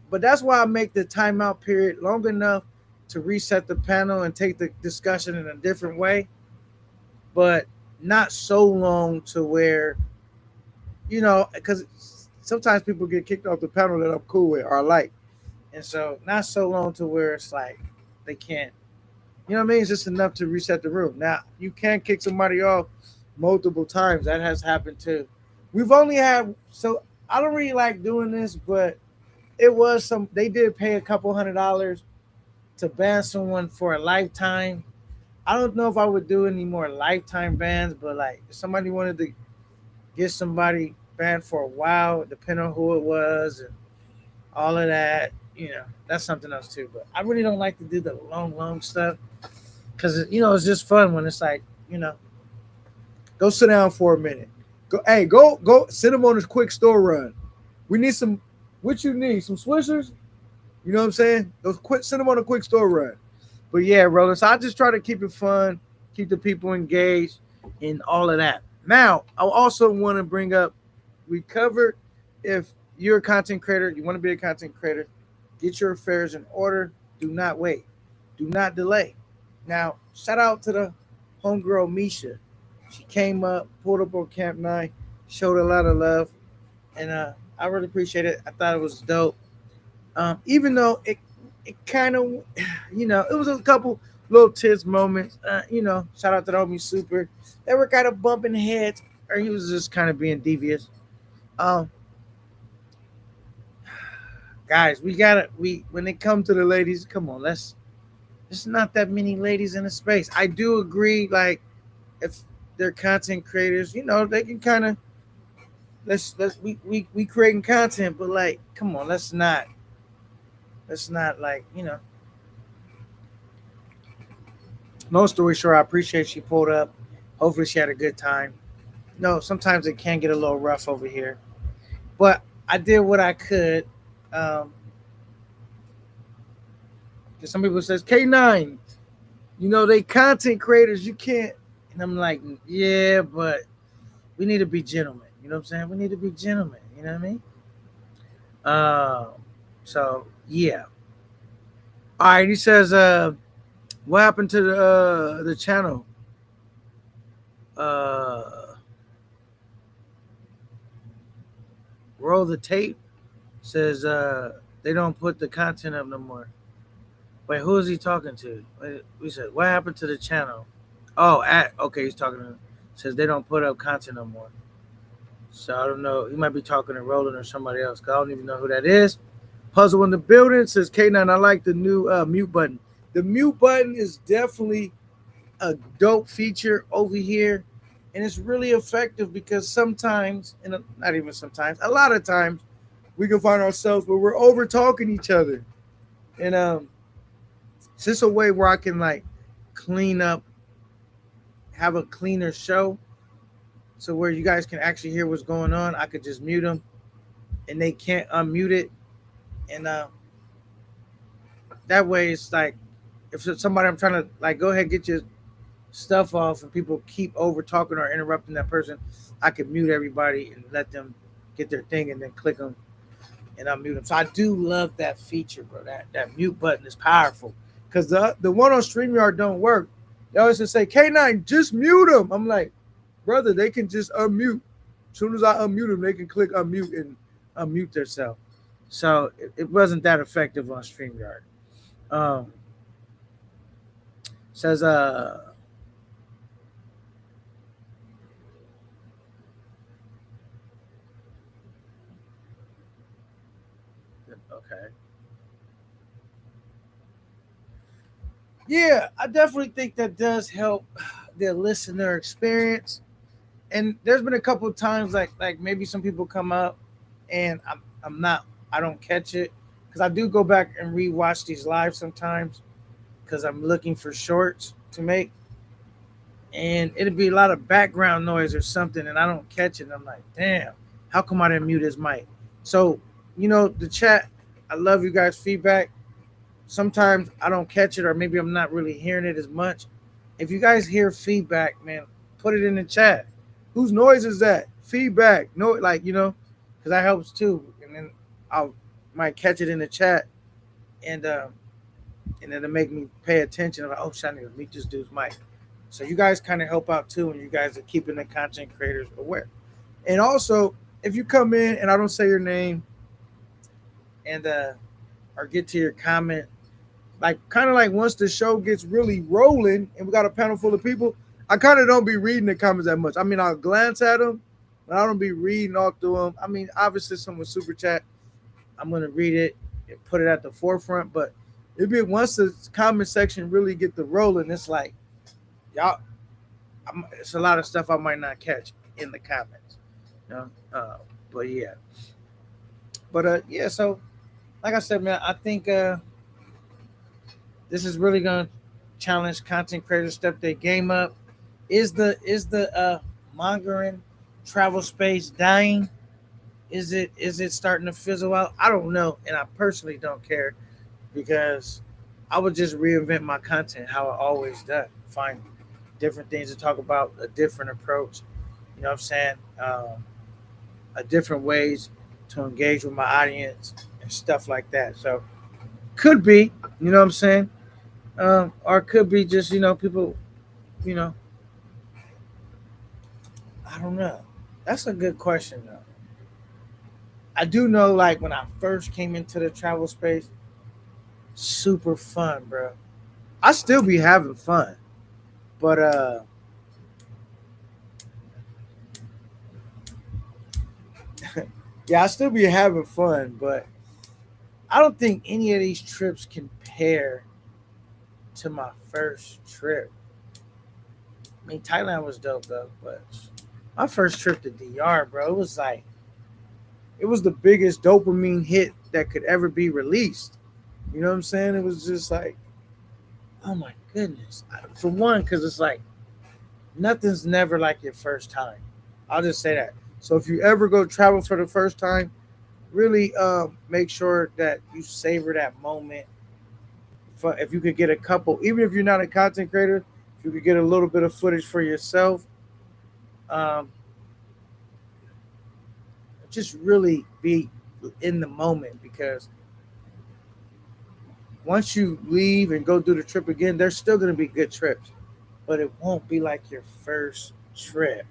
But that's why I make the timeout period long enough to reset the panel and take the discussion in a different way, but not so long to where, because sometimes people get kicked off the panel that I'm cool with or I like. And so not so long to where it's like they can't, what I mean? It's just enough to reset the room. Now, you can kick somebody off multiple times. That has happened too. We've only had, so I don't really like doing this, but they did pay a couple $100 to ban someone for a lifetime. I don't know if I would do any more lifetime bans, but like if somebody wanted to get somebody banned for a while, depending on who it was and all of that, that's something else too. But I really don't like to do the long stuff because it's just fun when it's like, go sit down for a minute. Go send them on a quick store run. We need some. What you need? Some Swishers? You know what I'm saying? Send them on a quick store run. But yeah, Roland. So I just try to keep it fun, keep the people engaged, and all of that. Now, I also want to bring up. We covered if you're a content creator, you want to be a content creator, get your affairs in order. Do not wait. Do not delay. Now, shout out to the homegirl Misha. She came up, pulled up on Camp 9, showed a lot of love, and I really appreciate it. I thought it was dope. Even though it kind of, it was a couple little tits moments. Shout out to the homie Super. They were kind of bumping heads, or he was just kind of being devious. Guys, when it comes to the ladies, come on, there's not that many ladies in the space. I do agree, like if they're content creators, they can kind of we creating content, but like, come on, let's not like, long story short, I appreciate she pulled up. Hopefully she had a good time. No, sometimes it can get a little rough over here, but I did what I could. Some people says K9, they content creators, you can't, and I'm like, yeah, but we need to be gentlemen. You know what I'm saying? We need to be gentlemen. You know what I mean? So yeah. All right. He says, what happened to the channel? Roll the tape. Says they don't put the content up no more. Wait, who is he talking to? We said, what happened to the channel? Oh, okay, he's talking to. Says they don't put up content no more. So I don't know. He might be talking to Roland or somebody else. Cause I don't even know who that is. Puzzle in the building says K9. I like the new mute button. The mute button is definitely a dope feature over here, and it's really effective because sometimes, and not even sometimes, a lot of times, we can find ourselves where we're over talking each other, and it's just a way where I can like clean up, have a cleaner show. So where you guys can actually hear what's going on, I could just mute them, and they can't unmute it. And that way, it's like if it's somebody I'm trying to like go ahead get your stuff off, and people keep over talking or interrupting that person, I could mute everybody and let them get their thing, and then click them and unmute them. So I do love that feature, bro. That mute button is powerful because the one on StreamYard don't work. They always just say K9, just mute them. I'm like, brother, they can just unmute. As soon as I unmute them, they can click unmute and unmute themselves. So it wasn't that effective on StreamYard. Says okay. Yeah, I definitely think that does help the listener experience. And there's been a couple of times like maybe some people come up and I don't catch it because I do go back and rewatch these live sometimes because I'm looking for shorts to make, and it'd be a lot of background noise or something, and I don't catch it. And I'm like, damn, how come I didn't mute his mic? So the chat, I love you guys' feedback. Sometimes I don't catch it, or maybe I'm not really hearing it as much. If you guys hear feedback, man, put it in the chat. Whose noise is that? Feedback. No, because that helps too. And then I'll might catch it in the chat, and it'll make me pay attention. I'm like, oh, shit, I need to meet this dude's mic. So you guys kind of help out too when you guys are keeping the content creators aware. And also, if you come in and I don't say your name and or get to your comment, like kind of like once the show gets really rolling and we got a panel full of people, I kind of don't be reading the comments that much. I mean, I'll glance at them, but I don't be reading all through them. I mean, obviously, someone super chat, I'm gonna read it and put it at the forefront. But it'd be once the comment section really get the rolling, it's like y'all. It's a lot of stuff I might not catch in the comments, you know. But yeah, yeah. So, like I said, man, I think this is really gonna challenge content creators, step their game up. Is the mongering travel space dying? Is it starting to fizzle out? I don't know, and I personally don't care because I would just reinvent my content how I always done. Find different things to talk about, a different approach. You know what I'm saying? A different ways to engage with my audience and stuff like that. So could be, you know what I'm saying? Or it could be just, people, you know, I don't know. That's a good question though. I do know, like when I first came into the travel space, super fun, bro. I still be having fun, but yeah, I still be having fun, but I don't think any of these trips compare to my first trip. I mean, Thailand was dope though, but my first trip to DR, bro, it was the biggest dopamine hit that could ever be released. You know what I'm saying? It was just like, oh my goodness. For one, because it's like nothing's never like your first time. I'll just say that. So if you ever go travel for the first time, really make sure that you savor that moment. If you could get a couple, even if you're not a content creator, if you could get a little bit of footage for yourself, just really be in the moment, because once you leave and go do the trip again, there's still going to be good trips, but it won't be like your first trip,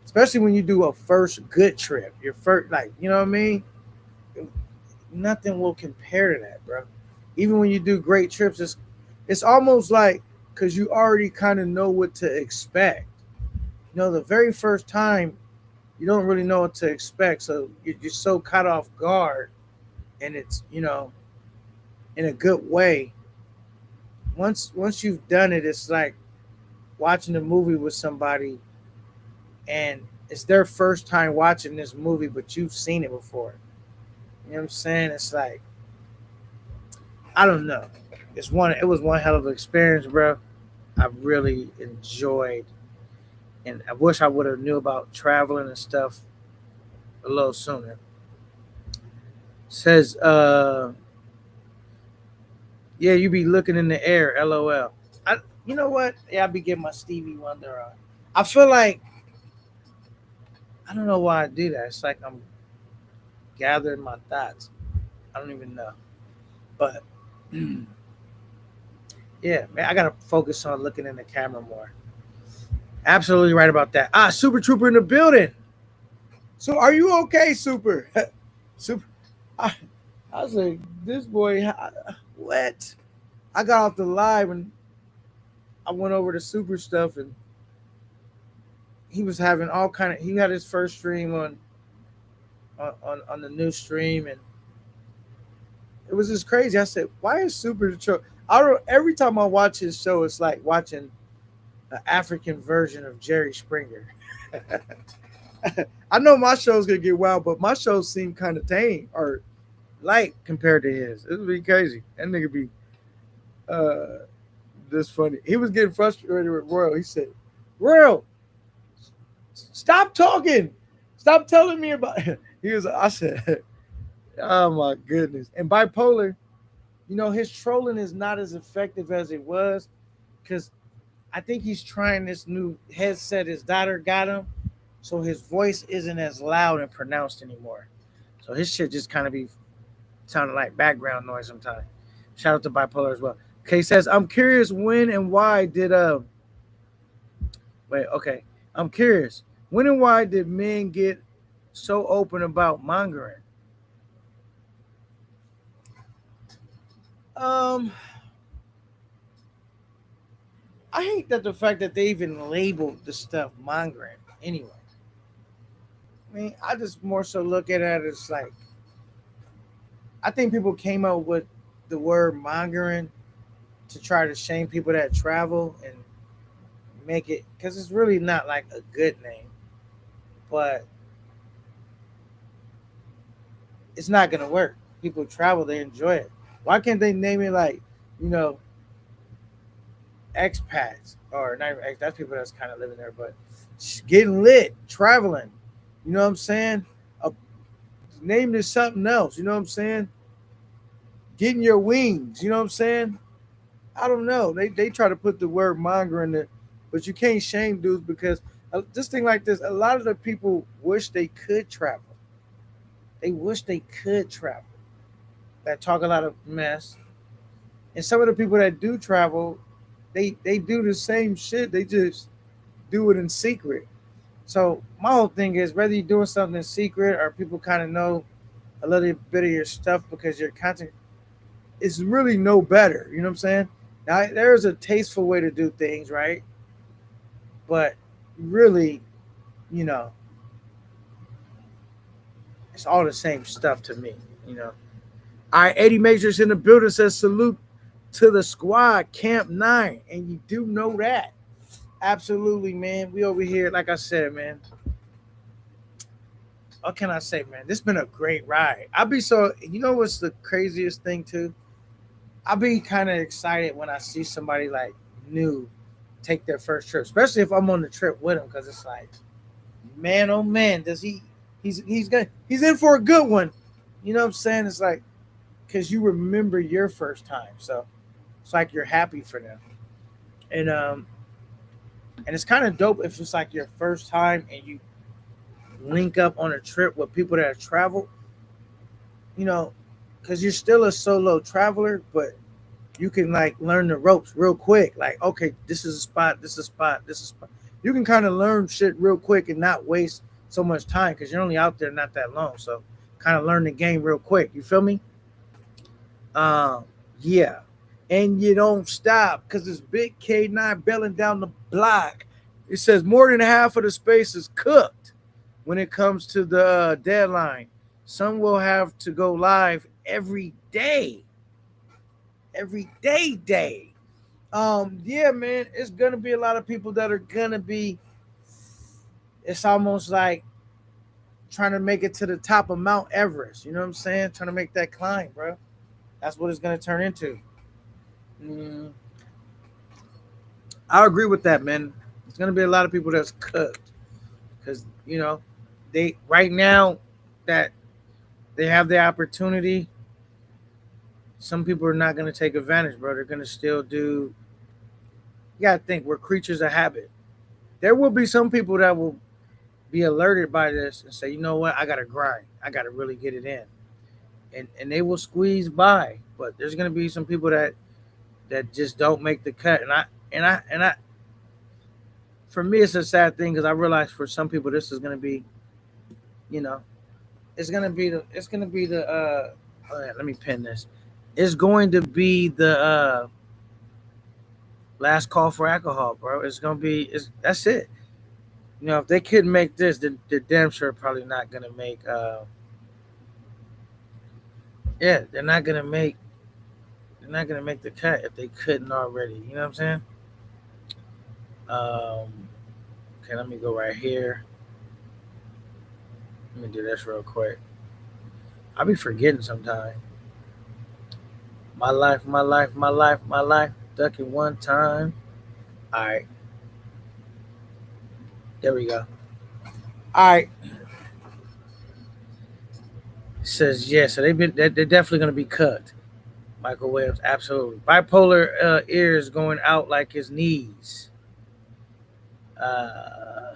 especially when you do a first good trip. Your first, like, you know what I mean? Nothing will compare to that, bro. Even when you do great trips, it's almost like, because you already kind of know what to expect. You know, the very first time, you don't really know what to expect, so you're so caught off guard, and it's, in a good way. Once you've done it, it's like watching a movie with somebody, and it's their first time watching this movie, but you've seen it before. You know what I'm saying? It's like, I don't know. It was one hell of an experience, bro. I really enjoyed, and I wish I would have knew about traveling and stuff a little sooner. Says, yeah, you be looking in the air, LOL. You know what? Yeah, I be getting my Stevie Wonder on. I feel like, I don't know why I do that. It's like I'm gathering my thoughts. I don't even know. But yeah, man, I gotta focus on looking in the camera more. Absolutely right about that. Super Trooper in the building. So are you okay, Super? Super. I was like, this boy, what? I got off the live and I went over to Super stuff, and he was having all kind of. He had his first stream on the new stream, and it was just crazy. I said, "Why is Super the show?" I don't. Every time I watch his show, it's like watching an African version of Jerry Springer. I know my show's gonna get wild, but my shows seem kind of tame or light compared to his. It would be crazy. That nigga be this funny. He was getting frustrated with Royal. He said, "Royal, stop talking. Stop telling me about it." I said, oh my goodness. And Bipolar, his trolling is not as effective as it was, because I think he's trying this new headset his daughter got him, so his voice isn't as loud and pronounced anymore. So his shit just kind of be Sounded like background noise sometimes. Shout out to Bipolar as well. Okay, says, I'm curious when and why did wait, okay. I'm curious. When and why did men get so open about mongering? Um I hate that the fact that they even labeled the stuff mongering anyway. I mean, I just more so look at it as like I think people came up with the word mongering to try to shame people that travel and make it because it's really not like a good name, but it's not gonna work. People travel, they enjoy it. Why can't they name it like, you know, expats or not even ex? That's people that's kind of living there, but getting lit, traveling. You know what I'm saying? A, name this something else. You know what I'm saying? Getting your wings. You know what I'm saying? I don't know. They try to put the word monger in there, but you can't shame dudes because this thing like this. A lot of the people wish they could travel. They wish they could travel. That talk a lot of mess, and some of the people that do travel, they do the same shit. They just do it in secret. So my whole thing is whether you're doing something in secret or people kind of know a little bit of your stuff because your content is really no better. You know what I'm saying? Now there's a tasteful way to do things, right? But really, you know, it's all the same stuff to me. You know. All right, Eddie Majors in the building says salute to the squad, Camp 9. And you do know that. Absolutely, man. We over here, like I said, man. What can I say, man? This been a great ride. I'll be so, you know what's the craziest thing, too? I'll be kind of excited when I see somebody like new take their first trip, especially if I'm on the trip with him, because it's like, man, oh man, does he's in for a good one. You know what I'm saying? It's like, because you remember your first time. So it's like you're happy for them. And it's kind of dope if it's like your first time and you link up on a trip with people that have traveled, you know, because you're still a solo traveler, but you can like learn the ropes real quick. Like, okay, this is a spot, this is a spot, this is a spot. You can kind of learn shit real quick and not waste so much time because you're only out there not that long. So kind of learn the game real quick. You feel me? Um, yeah. And you don't stop because it's Big K9 belling down the block. It says more than half of the space is cooked when it comes to the deadline. Some will have to go live every day. Every day. Yeah, man, it's gonna be a lot of people that are gonna be. It's almost like trying to make it to the top of Mount Everest. You know what I'm saying? Trying to make that climb, bro. That's what it's gonna turn into. Mm, I agree with that, man. It's gonna be a lot of people that's cooked because you know they right now that they have the opportunity. Some people are not gonna take advantage, bro. They're gonna still do. You gotta think we're creatures of habit. There will be some people that will be alerted by this and say, you know what, I gotta grind. I gotta really get it in, and they will squeeze by. But there's gonna be some people that just don't make the cut, and I for me, it's a sad thing because I realize for some people this is gonna be, you know, it's gonna be the oh yeah, let me pin this. It's going to be the last call for alcohol, bro. It's gonna be it's that's it. You know, if they couldn't make this, then they're damn sure probably not gonna make yeah, they're not gonna make the cut if they couldn't already. You know what I'm saying? Um okay, let me go right here. Let me do this real quick. I be forgetting sometimes. My life. Ducking one time. All right, there we go. All right, says yeah. So they're definitely gonna be cut. Michael Williams, absolutely. Bipolar ears going out like his knees. Uh,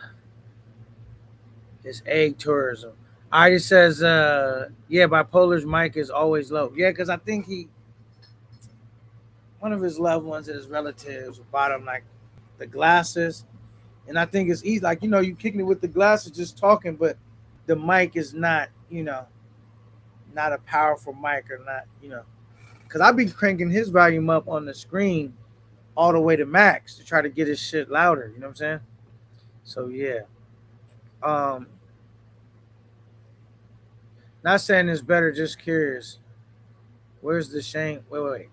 his egg tourism. I just says, yeah, bipolar's mic is always low. Yeah, because I think one of his loved ones and his relatives bought him like the glasses, and I think it's easy. Like you kicking it with the glasses, just talking, but the mic is not, not a powerful mic or not, because I've been cranking his volume up on the screen all the way to max to try to get his shit louder. You know what I'm saying? So yeah. Um, Not saying it's better, just curious. Where's the shame? Wait.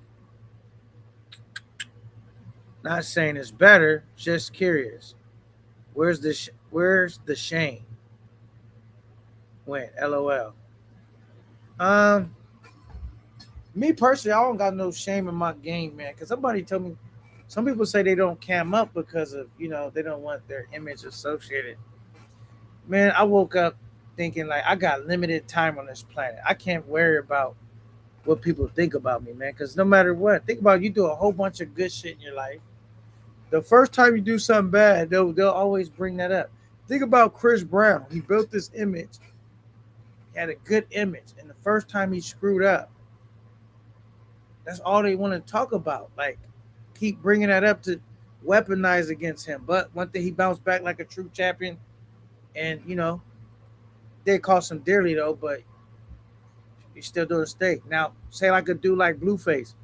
Not saying it's better, just curious. Where's the shame? Went. LOL. Um, Me personally, I don't got no shame in my game, man. Cause somebody told me, some people say they don't cam up because of they don't want their image associated. Man, I woke up thinking like I got limited time on this planet. I can't worry about what people think about me, man. Cause no matter what, think about it, you do a whole bunch of good shit in your life. The first time you do something bad, they'll always bring that up. Think about Chris Brown. He built this image. He had a good image, and the first time he screwed up, that's all they want to talk about. Like, keep bringing that up to weaponize against him. But one thing, he bounced back like a true champion, and they cost him dearly though. But he's still doing stake. Now, say like a dude like Blueface,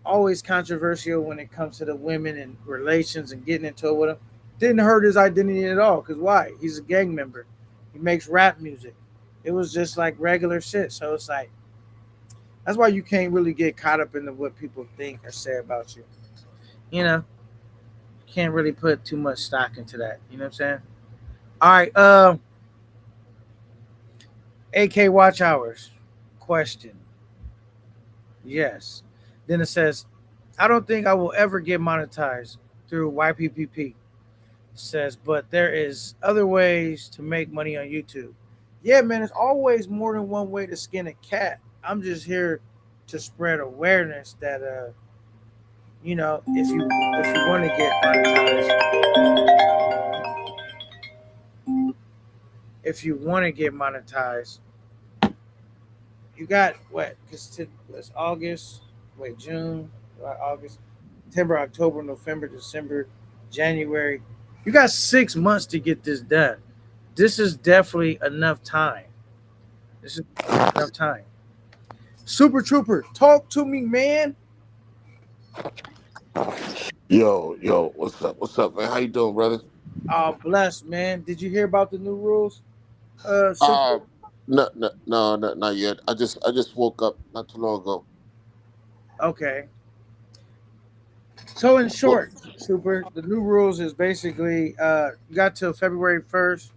always controversial when it comes to the women and relations and getting into it with him. Didn't hurt his identity at all. Cause why? He's a gang member. He makes rap music. It was just like regular shit. So it's like that's why you can't really get caught up into what people think or say about you. You know, can't really put too much stock into that. You know what I'm saying? All right. AK watch hours. Question. Yes. Then it says, I don't think I will ever get monetized through YPPP. Says, but there is other ways to make money on YouTube. Yeah, man, there's always more than one way to skin a cat. I'm just here to spread awareness that if you want to get monetized, if you want to get monetized, you got what? Because it's August, June, July, August, September, October, November, December, January. You got 6 months to get this done. This is definitely enough time. This is enough time. Super Trooper, talk to me, man. What's up, man? How you doing, brother? Oh, bless, man. Did you hear about the new rules? Uh, Super. no, not yet. I just woke up not too long ago. Okay. So in Well, short, Super, the new rules is basically you got till February 1st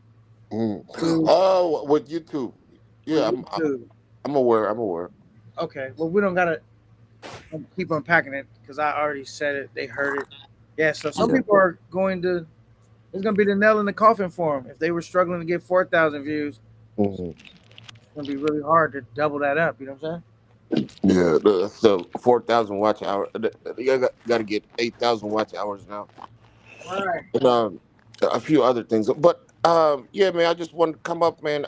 mm. to Oh, with YouTube. with Yeah, YouTube. I'm aware. I'm aware. Okay. Well, we don't gotta keep unpacking it because I already said it. They heard it. Yeah. So some Yeah. people are going to. It's gonna be the nail in the coffin for them. If they were struggling to get 4,000 views, Hmm. it's gonna be really hard to double that up. You know what I'm saying? Yeah, that's 4,000 watch hour. You got to get 8,000 watch hours now, Right. and a few other things. But yeah, man, I just wanted to come up, man.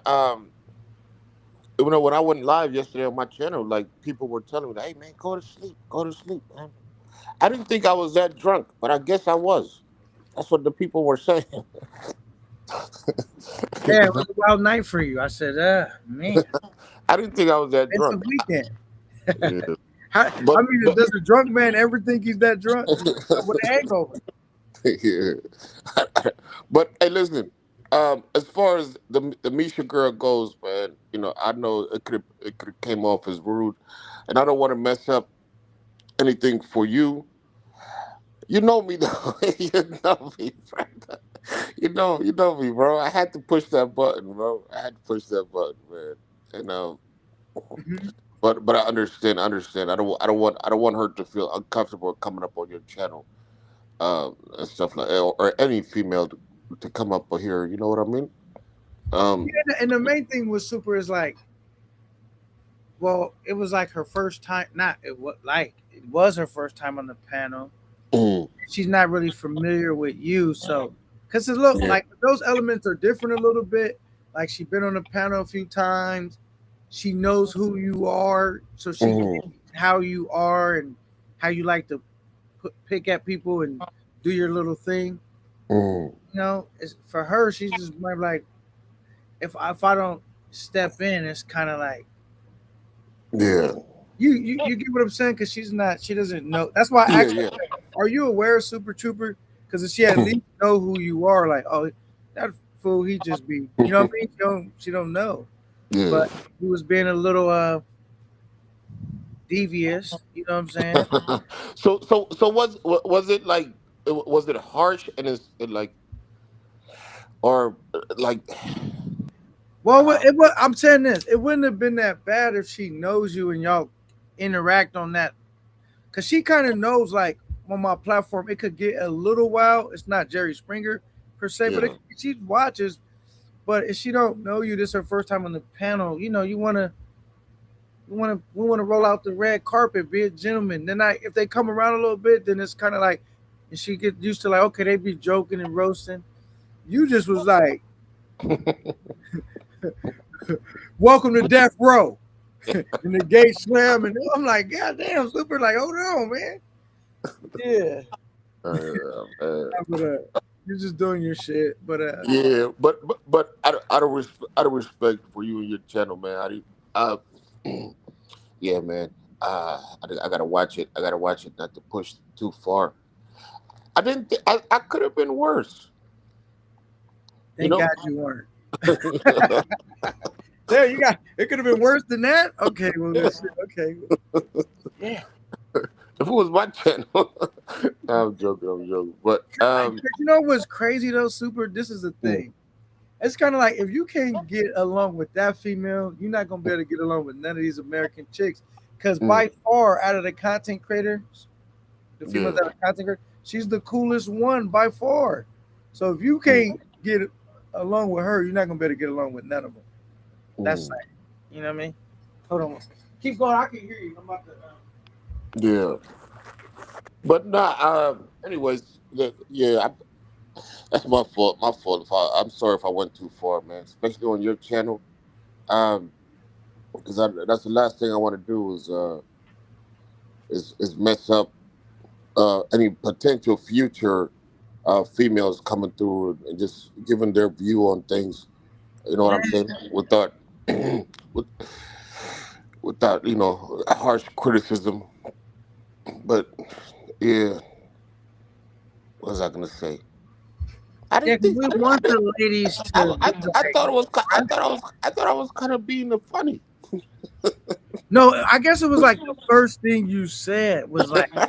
When I went live yesterday on my channel, like people were telling me, "Hey, man, go to sleep, man." I didn't think I was that drunk, but I guess I was. That's what the people were saying. Yeah, it was a wild night for you. I said, man, I didn't think I was that it's a drunk. weekend. Yeah. I But mean, but does a drunk man ever think he's that drunk? He's with a hangover. yeah. But hey, listen. As far as the Misha girl goes, man, I know it could came off as rude, and I don't want to mess up anything for you. You know me though. You know me, brother. You know me, bro. I had to push that button, bro. I had to push that button, man. And Mhm. but I understand. I understand. I don't want her to feel uncomfortable coming up on your channel, and stuff like or any female to come up here. You know what I mean? Um, Yeah, and the main thing with Super is like, well, it was like her first time. Not it was her first time on the panel. mm, She's not really familiar with you, so because it look yeah. like those elements are different a little bit. like she been on the panel a few times. She knows who you are, so she gets Mm, how you are and how you like to pick at people and do your little thing. mm, You know, it's, for her, she's just might be like, if I don't step in, it's kind of like yeah. you get what I'm saying? Because she doesn't know. That's why I Yeah, asked her, yeah. are you aware of Super Trooper? Because if she at least know who you are, like, oh, that fool, he just be, you know what I mean? She don't know, Yeah. but he was being a little devious. You know what I'm saying? So was it like was it harsh and it's like or like Well, I'm saying this. It wouldn't have been that bad if she knows you and y'all interact on that. Cause she kind of knows, like on my platform, it could get a little wild. It's not Jerry Springer per se, but yeah. she watches. But if she don't know you, this is her first time on the panel. You know, we want to roll out the red carpet, be a gentleman. Then if they come around a little bit, then it's kind of like, and she get used to like, okay, they be joking and roasting. You just was like, welcome to death row. And the gate slam, and I'm like, God damn, super, like, hold on, man. Yeah. But you're just doing your shit. But Yeah, but out of respect for you and your channel, man. Yeah, man. I gotta watch it. I gotta watch it not to push too far. I didn't. I could have been worse. You thank know. God you weren't. There, you got it could have been worse than that. Okay, well this okay. Yeah. If it was my channel, no, I'm joking. I'm joking. But You know what's crazy though, super? This is the mm, thing. It's kind of like if you can't get along with that female, you're not gonna be able to get along with none of these American chicks. Because mm, by far, out of the content creators, the females yeah. that are content creators, she's the coolest one by far. So if you Mm, can't get along with her, you're not gonna be able to get along with none of them. That's mm, like, you know what I mean? Hold on, keep going. I can hear you. I'm about to. yeah. But nah. Anyways, yeah. That's my fault. My fault. I'm sorry if I went too far, man. Especially on your channel. Um, because that's the last thing I want to do is mess up any potential future females coming through and just giving their view on things. You know what I'm saying? Without with, without harsh criticism. But yeah, what was I gonna say? I Yeah, didn't 'cause think. we want the ladies to be I like, thought it was. I thought I was kind of being funny. no, I guess it was like the first thing you said was like, you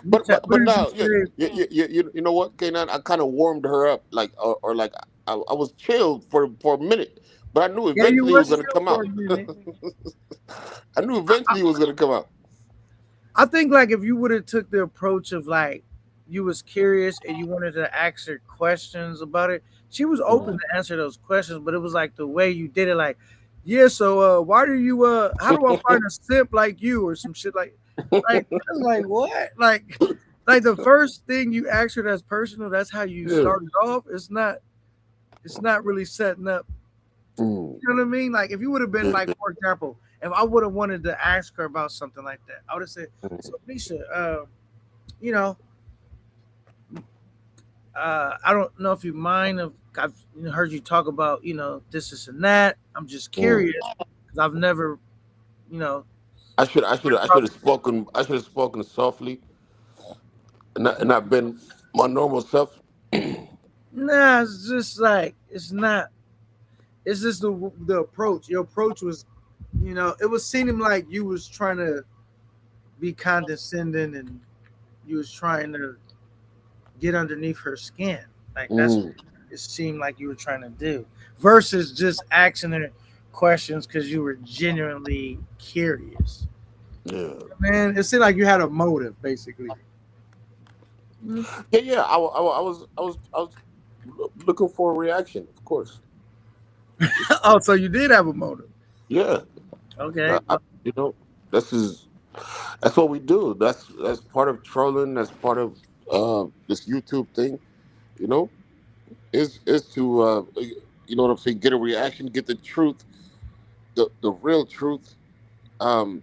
but said, but what but did you now, yeah, say? you know what, Kanan? I kind of warmed her up, like or like I was chilled for a minute, but I knew Yeah, you eventually it was was gonna chill come for out. a minute. I knew eventually it was gonna come out. I think like if you would have took the approach of like you was curious and you wanted to ask her questions about it, she was open Mm. to answer those questions, but it was like the way you did it, like, yeah, so why do you how do I find a simp like you or some shit like I was like what? Like the first thing you asked her that's personal, that's how you Yeah. started off. It's not really setting up. Mm. You know what I mean? Like if you would have been like, Yeah. for example, if I would have wanted to ask her about something like that, I would have said, Mm. "So, Nisha, you know, I don't know if you mind if I've heard you talk about, this and that. I'm just Mm. curious because I've never, you know, I should have spoken. I should have spoken softly and not been my normal self. nah, it's just like it's not. It's just the approach. Your approach was, it was seeming like you was trying to be condescending and you was trying to get underneath her skin. Like that's what Mm. it seemed like you were trying to do, versus just asking her questions because you were genuinely curious. Yeah. Man, it seemed like you had a motive, basically. Yeah. I was looking for a reaction, of course. Oh, so you did have a motive. Yeah. Okay. You know, this is that's what we do. That's part of trolling. That's part of this YouTube thing. You know, is to you know what I'm saying, get a reaction, get the truth, the real truth. Um,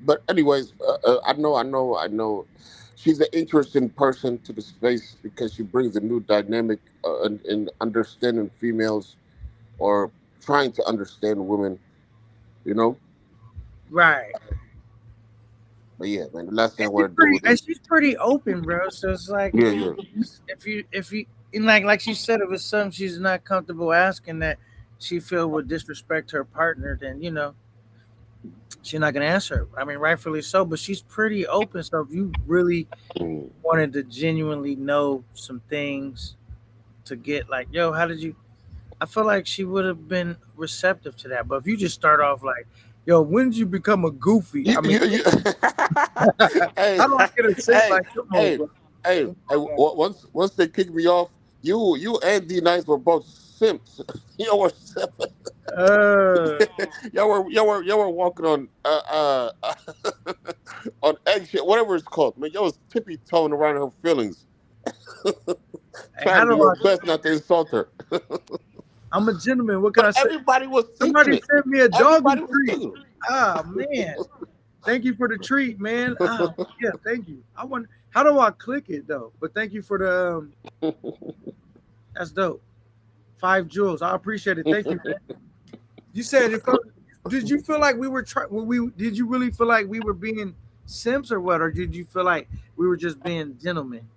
but anyways, I know. She's an interesting person to the space because she brings a new dynamic in understanding females or trying to understand women. You know. Right. But yeah, man, the last thing I want to do is She's pretty open, bro. So it's like yeah, yeah. if you and like she said, if it's something she's not comfortable asking that she feel would disrespect her partner, then she's not gonna answer. I mean, rightfully so, but she's pretty open. So if you really Mm. wanted to genuinely know some things to get like, yo, how did you? I feel like she would have been receptive to that. But if you just start off like, yo, when did you become a goofy? I mean, You hey, how do I get a sense hey, like, come on, hey, bro? hey. Once they kicked me off, you and D Nice were both simps. Y'all were simp. Uh, y'all were walking on on eggshell, whatever it's called. Man, y'all was tippy toeing around her feelings, hey, how trying to do do your I? best not to insult her. I'm a gentleman. What can I But say? everybody was Somebody thinking it. sent me a doggy Everybody was treat. thinking Ah, man. Thank you for the treat, man. Oh, yeah, thank you. I want. How do I click it though? But thank you for the. That's dope. 5 jewels. I appreciate it. Thank you, man. You said it felt. Did you feel like we were trying? We did you really feel like we were being simps or what, or did you feel like we were just being gentlemen?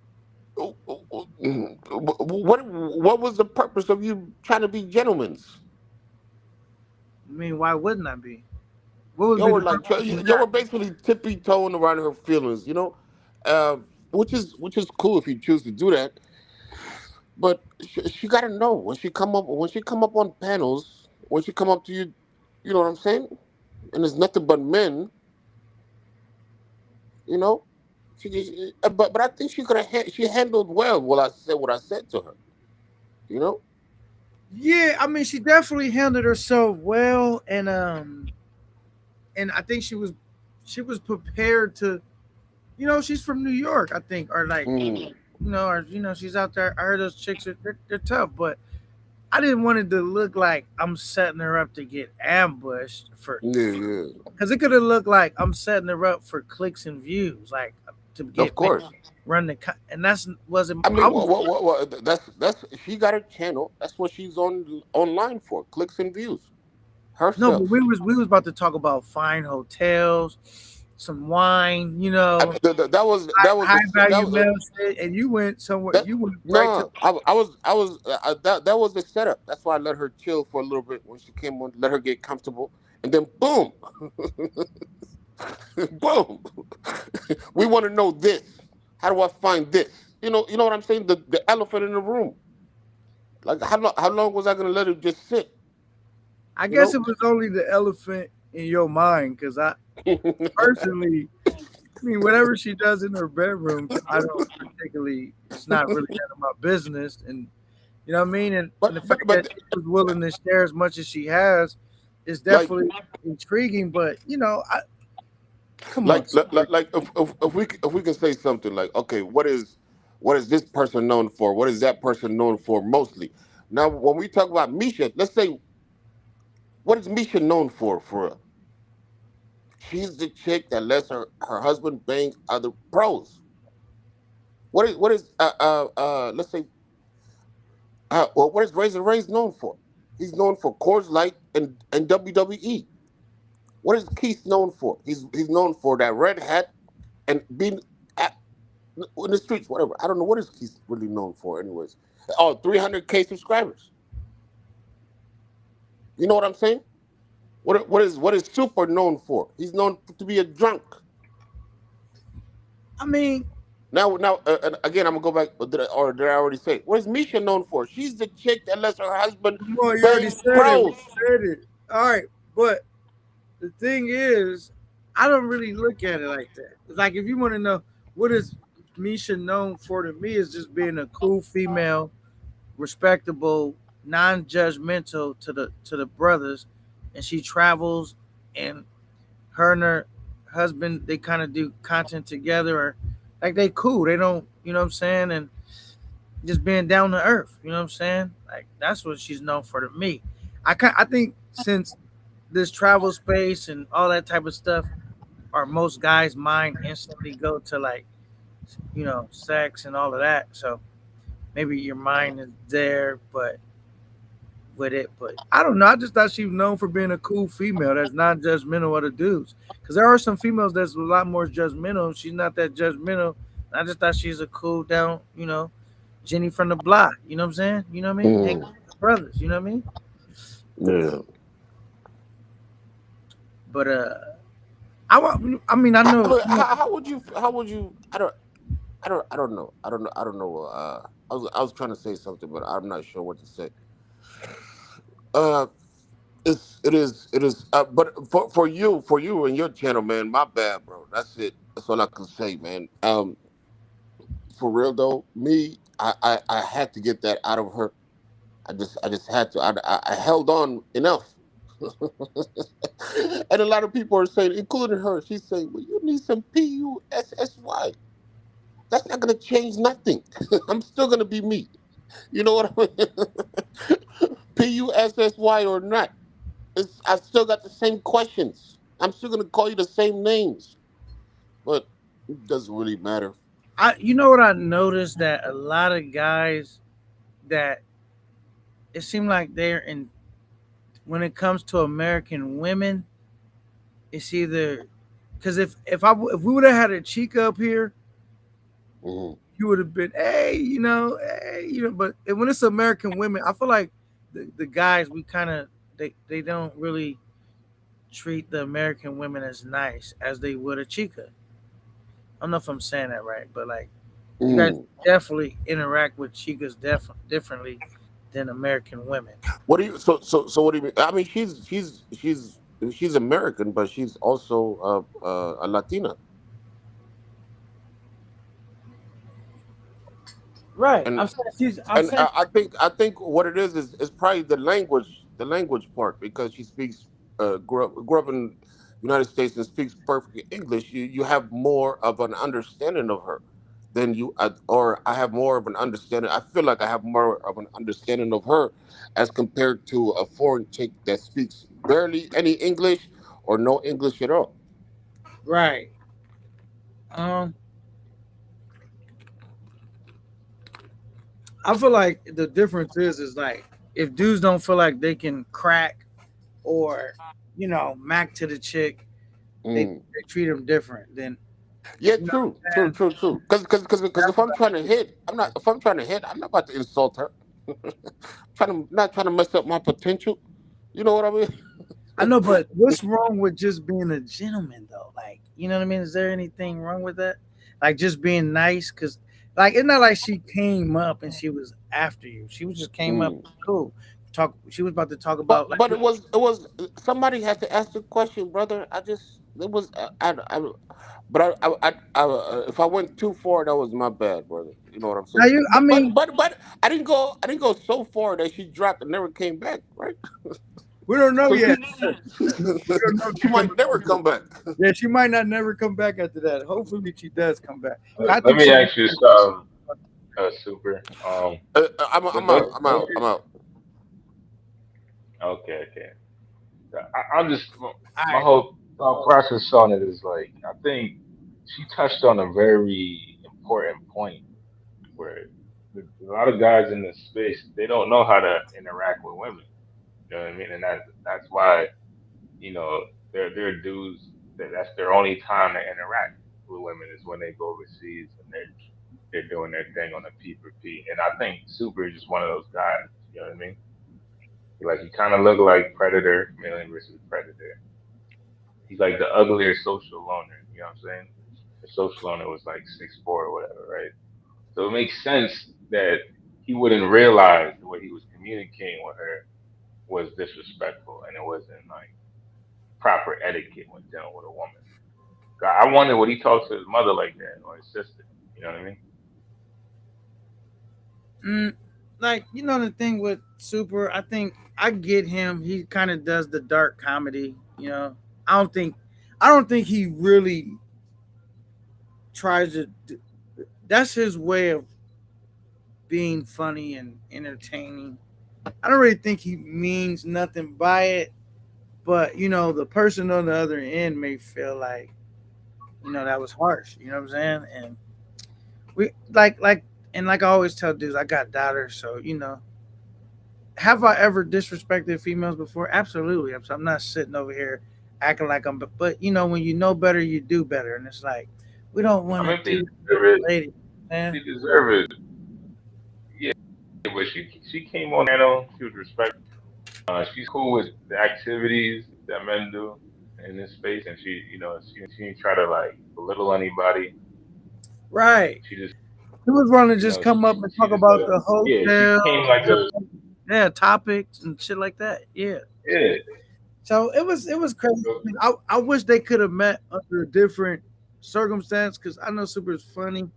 what was the purpose of you trying to be gentlemen? I mean, why wouldn't I be? What would Y'all be were the like purpose of y'all were that? basically tippy toeing around her feelings, which is cool if you choose to do that. But she got to know when she come up on panels, when she come up to you, you know what I'm saying? And it's nothing but men, you know. But I think she handled well what I said to her, you know. Yeah, I mean, she definitely handled herself well, and I think she was prepared to. She's from New York, I think, or like, Mm. she's out there. I heard those chicks they're tough, but I didn't want it to look like I'm setting her up to get ambushed Yeah, yeah. because it could have looked like I'm setting her up for clicks and views, like to Of get maybe course. run and that's wasn't I I mean, was that's she got a channel. That's what she's online for, clicks and views no, but herself. we was about to talk about fine hotels, some wine, That was high that value was, male shit, and you went somewhere. that You went right to no. I was that was the setup. That's why I let her chill for a little bit when she came on. Let her get comfortable, and then boom, boom. We want to know this. How do I find this? You know what I'm saying? The elephant in the room. Like how long was I gonna let it just sit? I You guess know? it was only the elephant in your mind because I personally, I mean, whatever she does in her bedroom, I don't particularly. It's not really none of my business, and you know what I mean. And but the but fact that but she was willing to share as much as she has is like definitely intriguing. But come on, like if we can say something like, okay, what is this person known for? What is that person known for mostly? Now when we talk about Misha, let's say, what is Misha known for real? She's the chick that lets her husband bang other pros. What is let's say, what is Razor Ray's known for? He's known for Coors Light and WWE. What is Keith known for? He's known for that red hat and being at, in the streets, whatever. I don't know what is Keith really known for, anyways. Oh, 300K subscribers. You know what I'm saying? What is Super known for? He's known to be a drunk. I mean, Now, and again, I'm gonna go back. Or did I already say? What is Misha known for? She's the chick that lets her husband come on, you already bang said it. We pros. said it. All right, but the thing is, I don't really look at it like that. It's like if you want to know what is Misha known for to me is just being a cool female, respectable, non-judgmental to the brothers, and she travels, and her and her husband they kind of do content together, or like they cool. They don't, you know what I'm saying, and just being down to earth. You know what I'm saying? Like that's what she's known for to me. I think since this travel space and all that type of stuff, or most guys' mind instantly go to like sex and all of that. So maybe your mind is there, but with it. But I don't know. I just thought she was known for being a cool female that's not judgmental of the dudes. Because there are some females that's a lot more judgmental. She's not that judgmental. I just thought she's a cool down, Jenny from the block. You know what I'm saying? You know what I mean? Hang Mm, with brothers. You know what I mean? yeah. But I mean, I know. How would you? I don't know. I don't know. I was trying to say something, but I'm not sure what to say. Uh, it is. But for you and your channel, man, my bad, bro. That's it. That's all I can say, man. For real though, me, I had to get that out of her. I just had to. I held on enough. And a lot of people are saying, including her, she's saying, "Well, you need some PUSSY. That's not gonna change nothing. I'm still gonna be me. You know what I mean? PUSSY or not, I still got the same questions. I'm still gonna call you the same names, but it doesn't really matter. You know what I noticed that a lot of guys that it seemed like they're in when it comes to American women, it's either because if we would have had a Chica up here, Hmm. you would have been hey. But when it's American women, I feel like the guys we kind of they don't really treat the American women as nice as they would a Chica. I don't know if I'm saying that right, but like you guys Mm. definitely interact with Chicas differently than American women. What do you? So what do you mean? I mean, she's American, but she's also a Latina, Right. and I'm saying I think what it is probably the language part because she speaks grew up in United States and speaks perfect English. You have more of an understanding of her than or I have more of an understanding. I feel like I have more of an understanding of her as compared to a foreign chick that speaks barely any English or no English at all. right. Um I feel like the difference is like if dudes don't feel like they can crack or mac to the chick, Mm. they treat them different than Yeah, you know true, what I'm true, saying? true, true. Because if I'm trying to hit, I'm not. If I'm trying to hit, I'm not about to insult her. Not trying to mess up my potential. You know what I mean? I know, but what's wrong with just being a gentleman though? Like, you know what I mean? Is there anything wrong with that? Like just being nice, cause like it's not like she came up and she was after you. She was just came up, Mm. cool. Talk. She was about to talk about like, But it was somebody had to ask the question, brother. I just it was but if I went too far, that was my bad, brother. You know what I'm now saying? you. I mean, But I didn't go so far that she dropped and never came back, right? we don't know So yet. she We don't know if she she come might back never after that. come back. Yeah, she might not never come back after that. Hopefully, she does come back. I Let think me she. ask you some, super. I'm Don't, out. I'm don't out. you? I'm out. Okay, okay. I'm just All my right. whole thought process on it is like I think she touched on a very important point where a lot of guys in this space they don't know how to interact with women. You know what I mean? And that's why they're dudes that's their only time to interact with women is when they go overseas and they're doing their thing on a P for P. And I think Super is just one of those guys. You know what I mean? Like he kind of look like Predator, Alien versus Predator. He's like the uglier social loner. You know what I'm saying? The social loner was like 6'4" or whatever, right? So it makes sense that he wouldn't realize the way he was communicating with her was disrespectful and it wasn't like proper etiquette when dealing with a woman. I wonder would he talk to his mother like that or his sister? You know what I mean? Mm, like the thing with Super, I think I get him. He kind of does the dark comedy. I don't think, I don't think he really tries to. That's his way of being funny and entertaining. I don't really think he means nothing by it, but the person on the other end may feel like that was harsh. You know what I'm saying? And we like I always tell dudes, I got daughters, so have I ever disrespected females before? Absolutely. I'm not sitting over here acting like but when you know better, you do better, and it's like we don't I want to mean, if they do deserve it, lady, man. they deserve it. Yeah, but she came on panel. She was respectful. She's cool with the activities that men do in this space, and she didn't try to like belittle anybody. Right. She just, He was going to you just know, come up and she talk just about the yeah, she hotel, came like a yeah, topics and shit like that. Yeah. yeah. So it was crazy. I wish they could have met under a different circumstance because I know Super is funny,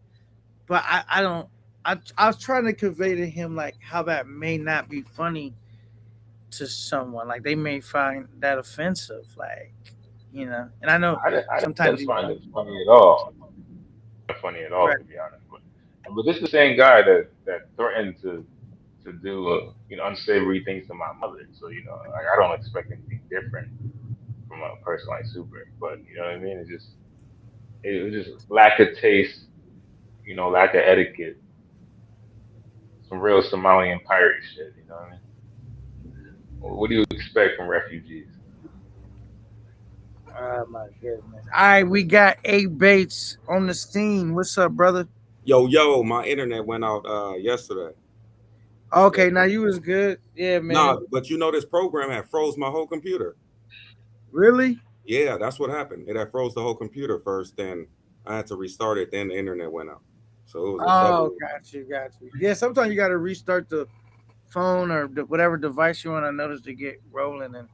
but I don't. I was trying to convey to him like how that may not be funny to someone. Like they may find that offensive. And I know I sometimes didn't you find it funny at all. Not funny at all, right. to be honest. But this is the same guy that threatened to do unsavory things to my mother. So like, I don't expect anything different from a person like Super. But you know what I mean? It was just lack of taste, lack of etiquette, some real Somalian pirate shit. You know what I mean? What do you expect from refugees? Oh my goodness. All right, we got A Bates on the scene. What's up, brother? Yo, my internet went out yesterday. Okay, now you was good. Yeah, man. Nah, but this program had froze my whole computer. Really? Yeah, that's what happened. It had froze the whole computer first, then I had to restart it, then the internet went out. So it was a Oh, double. got you. Yeah, sometimes you got to restart the phone or whatever device you're on. I noticed to get rolling, and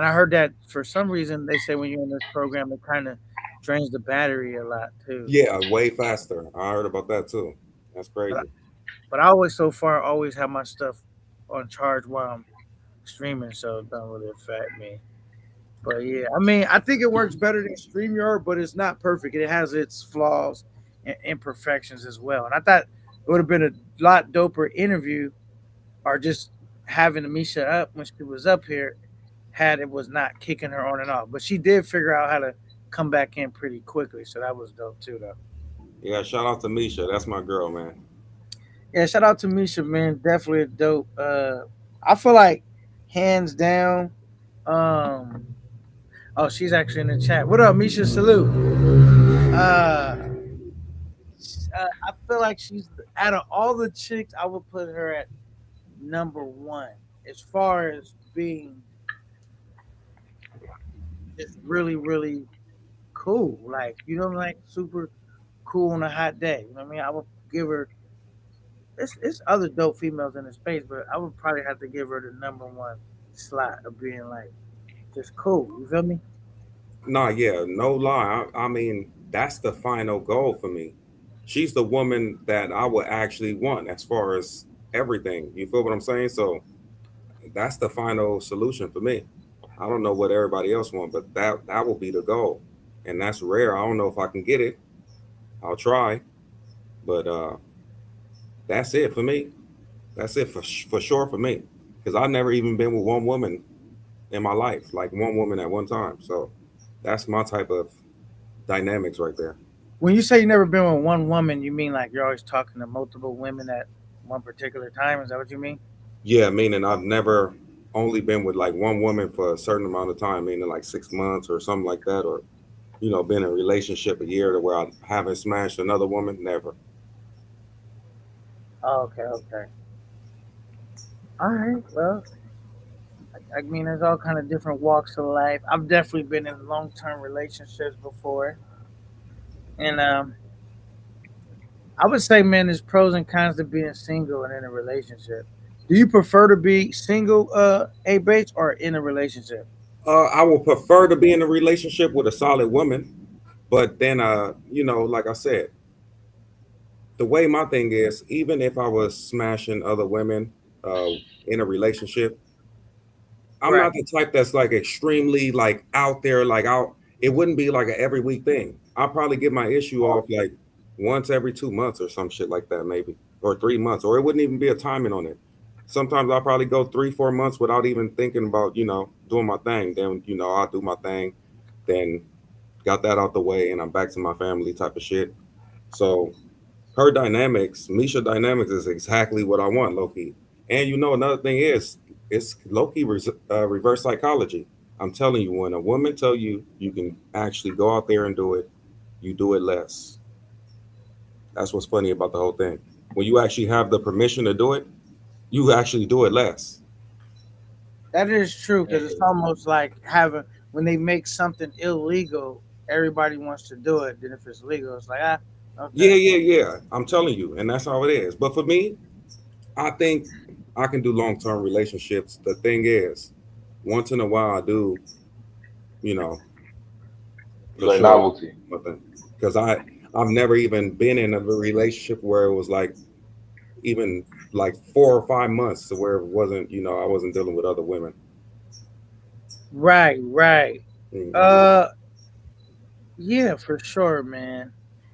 I heard that for some reason they say when you're in this program, it kind of drains the battery a lot too. Yeah, way faster. I heard about that too. That's But crazy. but I always so far always have my stuff on charge while I'm streaming, so it don't really affect me. But yeah, I mean, I think it works better than StreamYard, but it's not perfect. It has its flaws and imperfections as well. And I thought it would have been a lot doper interview or just having Amisha up when she was up here had it was not kicking her on and off. But she did figure out how to come back in pretty quickly. So that was dope too, though. Yeah, shout out to Misha. That's my girl, man. Yeah, shout out to Misha, man. Definitely a dope. I feel like hands down. Um, oh, she's actually in the chat. What up, Misha? Salute. I feel like she's out of all the chicks, I would put her at number one as far as being just really, really cool. Like like super cool on a hot day. You know what I mean? I would give her. It's other dope females in the space, but I would probably have to give her the number one slot of being like just cool. You feel me? Nah, yeah, no lie. I mean, that's the final goal for me. She's the woman that I would actually want as far as everything. You feel what I'm saying? So that's the final solution for me. I don't know what everybody else wants, but that will be the goal, and that's rare. I don't know if I can get it. I'll try, but that's it for me. That's it for sure for me, because I've never even been with one woman in my life, like one woman at one time. So that's my type of dynamics right there. When you say you never been with one woman, you mean like you're always talking to multiple women at one particular time? Is that what you mean? Yeah, meaning I've never only been with like one woman for a certain amount of time, meaning like 6 months or something like that, or been in a relationship a year to where I haven't smashed another woman. Never. Oh, okay. All right. Well, I mean, there's all kind of different walks of life. I've definitely been in long-term relationships before, and I would say, man, there's pros and cons to being single and in a relationship. Do you prefer to be single, A Bates, or in a relationship? I would prefer to be in a relationship with a solid woman, but then, like I said, the way my thing is, even if I was smashing other women uh, in a relationship, I'm Right. not the type that's like extremely like out there. Like out, it wouldn't be like an every week thing. I'll probably get my issue off like once every 2 months or some shit like that, maybe. or 3 months, or it wouldn't even be a timing on it. Sometimes I'll probably go 3, 4 months without even thinking about, doing my thing. Then, I'll do my thing, then got that out the way, and I'm back to my family type of shit. So her dynamics, Misha dynamics, is exactly what I want, Loki. And another thing is, it's Loki reverse psychology. I'm telling you, when a woman tell you you can actually go out there and do it, you do it less. That's what's funny about the whole thing. When you actually have the permission to do it, you actually do it less. That is true because it's And almost like having when they make something illegal, everybody wants to do it. Then if it's legal, it's like okay. Yeah, yeah, yeah. I'm telling you, and that's how it is. But for me, I think I can do long term relationships. The thing is, once in a while, I do, you know, you for like sure, novelty. because I've never even been in a relationship where it was like even like 4 or 5 months to where it wasn't, I wasn't dealing with other women. Right, right. Hmm. Uh, yeah, for sure, man.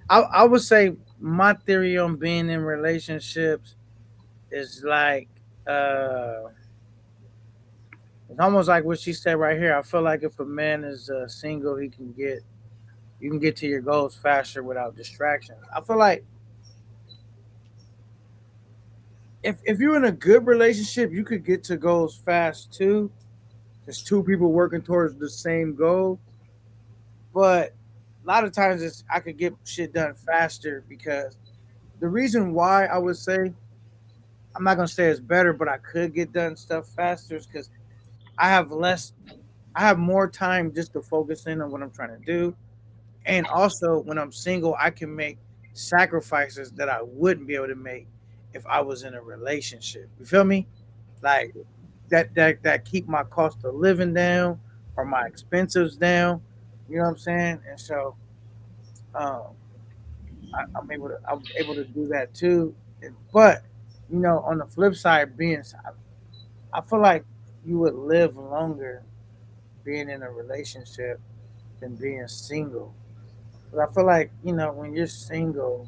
I would say my theory on being in relationships is like uh, it's almost like what she said right here. I feel like if a man is single, you can get to your goals faster without distractions. I feel like if you're in a good relationship, you could get to goals fast too. There's two people working towards the same goal, but a lot of times I could get shit done faster because the reason why I would say I'm not gonna say it's better, but I could get done stuff faster is because I have less, I have more time just to focus in on what I'm trying to do, and also when I'm single, I can make sacrifices that I wouldn't be able to make if I was in a relationship. You feel me? Like that keep my cost of living down or my expenses down. You know what I'm saying? And so um, I'm able to do that too. But on the flip side, I feel like you would live longer being in a relationship than being single. But I feel like when you're single,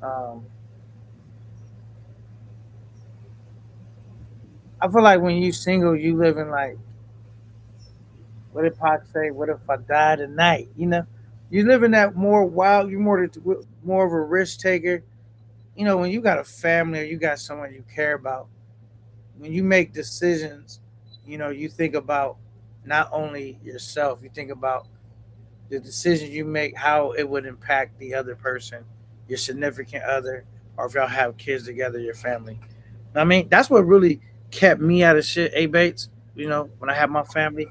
um, I feel like when you single, you live in like what did Pac say? What if I die tonight? You live in that more wild. You're more of a risk taker. When you got a family or you got someone you care about, when you make decisions, you think about not only yourself, you think about the decisions you make, how it would impact the other person, your significant other, or if y'all have kids together, your family. I mean, that's what really kept me out of shit, A Bates. When I had my family,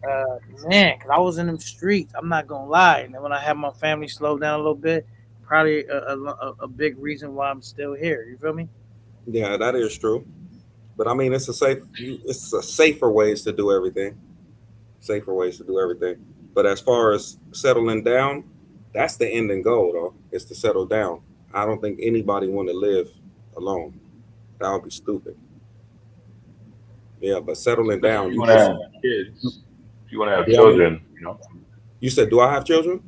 uh, man, because I was in them streets. I'm not gonna lie. And then when I had my family slow down a little bit, probably a big reason why I'm still here. You feel me? Yeah, that is true. But I mean, it's a safer ways to do everything. Safer ways to do everything. But as far as settling down, that's the end and goal, though. Is to settle down. I don't think anybody want to live alone. That would be stupid. Yeah, but settling Especially if down, you you want to just have kids, if you want to have do I want? children, You said, do I have children?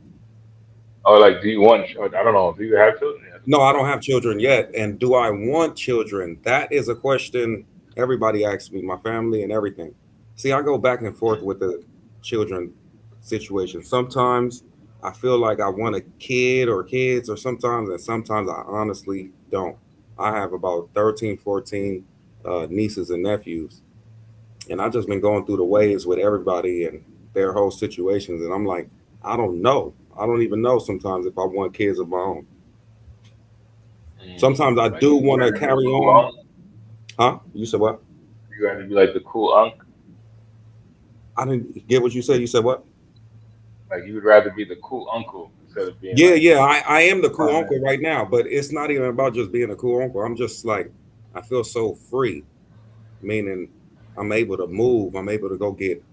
or like, do you want? Or I don't know. Do you have children? Yeah, that's a No, good I don't question. have children yet. And do I want children? That is a question everybody asks me, my family and everything. See, I go back and forth with the children situation. Sometimes I feel like I want a kid or kids, or sometimes I honestly don't. I have about 13, 14 nieces and nephews. And I've just been going through the waves with everybody and their whole situations. And I'm like, I don't know. I don't even know sometimes if I want kids of my own. Sometimes I Like, do you want to rather be the carry cool on. uncle? Huh? You said what? You rather be like the cool uncle? I didn't get what you said. You said what? Like you would rather be the cool uncle instead of being Yeah, like yeah. I am the the cool primary. uncle right now, but it's not even about just being a cool uncle. I'm just like, I feel so free, meaning I'm able to move. I'm able to go get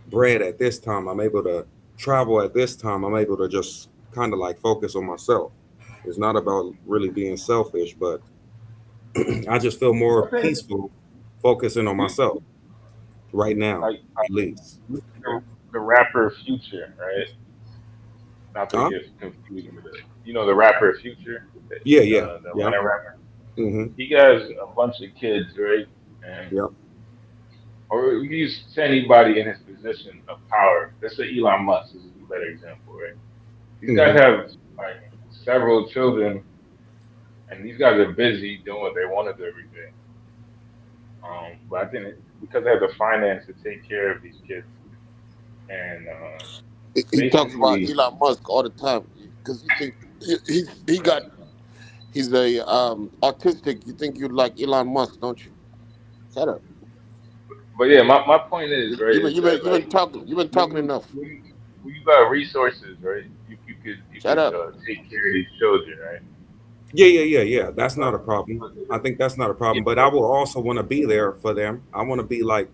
bread at this time. I'm able to travel at this time. I'm able to just kind of like focus on myself. It's not about really being selfish, but I just feel more Okay. peaceful focusing on You myself right now, like at least. the rapper Future, right? Not to Huh? get confused with it. You know the rapper Future, Yeah, yeah, the yeah. Atlanta rapper. Mm-hmm. He has a bunch of kids, right? And Yep. or we can use anybody in his position of power. Let's say Elon Musk is a better example, right? These guys Mm-hmm. have like several children, and these guys are busy doing what they want to do every day. But I think because they have the finance to take care of these kids, and He talks about basically, Elon Musk all the time because you think he got he's a autistic. You think you like Elon Musk, don't you? Shut up. but yeah, my point is right is that like You've been when talking you enough. when you when you got resources, right, you Shut could up. take care of these children, right? Yeah, yeah, yeah, yeah. That's not But, a problem. but I think that's not a yeah, problem. But I will also want to be there for them. I want to be like,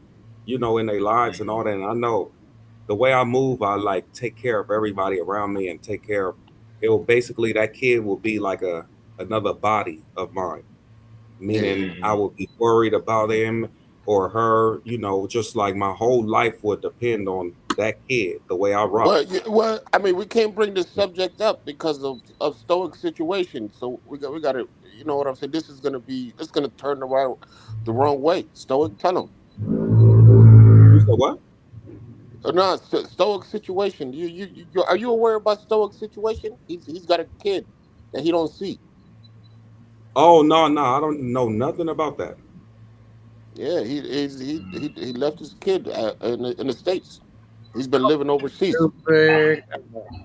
in their lives and all that. And I know the way I move, I like take care of everybody around me and take care of. It will basically that kid will be like another body of mine. Yeah. Meaning I mm-mm. will be worried about him or her. Just like my whole life would depend on that kid. The way I rock. Well, I mean, we can't bring this subject up because of Stoic situation. So we got to, you know what I'm saying. This is gonna turn around the wrong way. Stoic, tell him. You said what? No, Stoic situation. Are you aware about Stoic situation? He's got a kid that he don't see. Oh no, no, I don't know nothing about that. Yeah, he left his kid in the States. He's been living overseas. Stupid.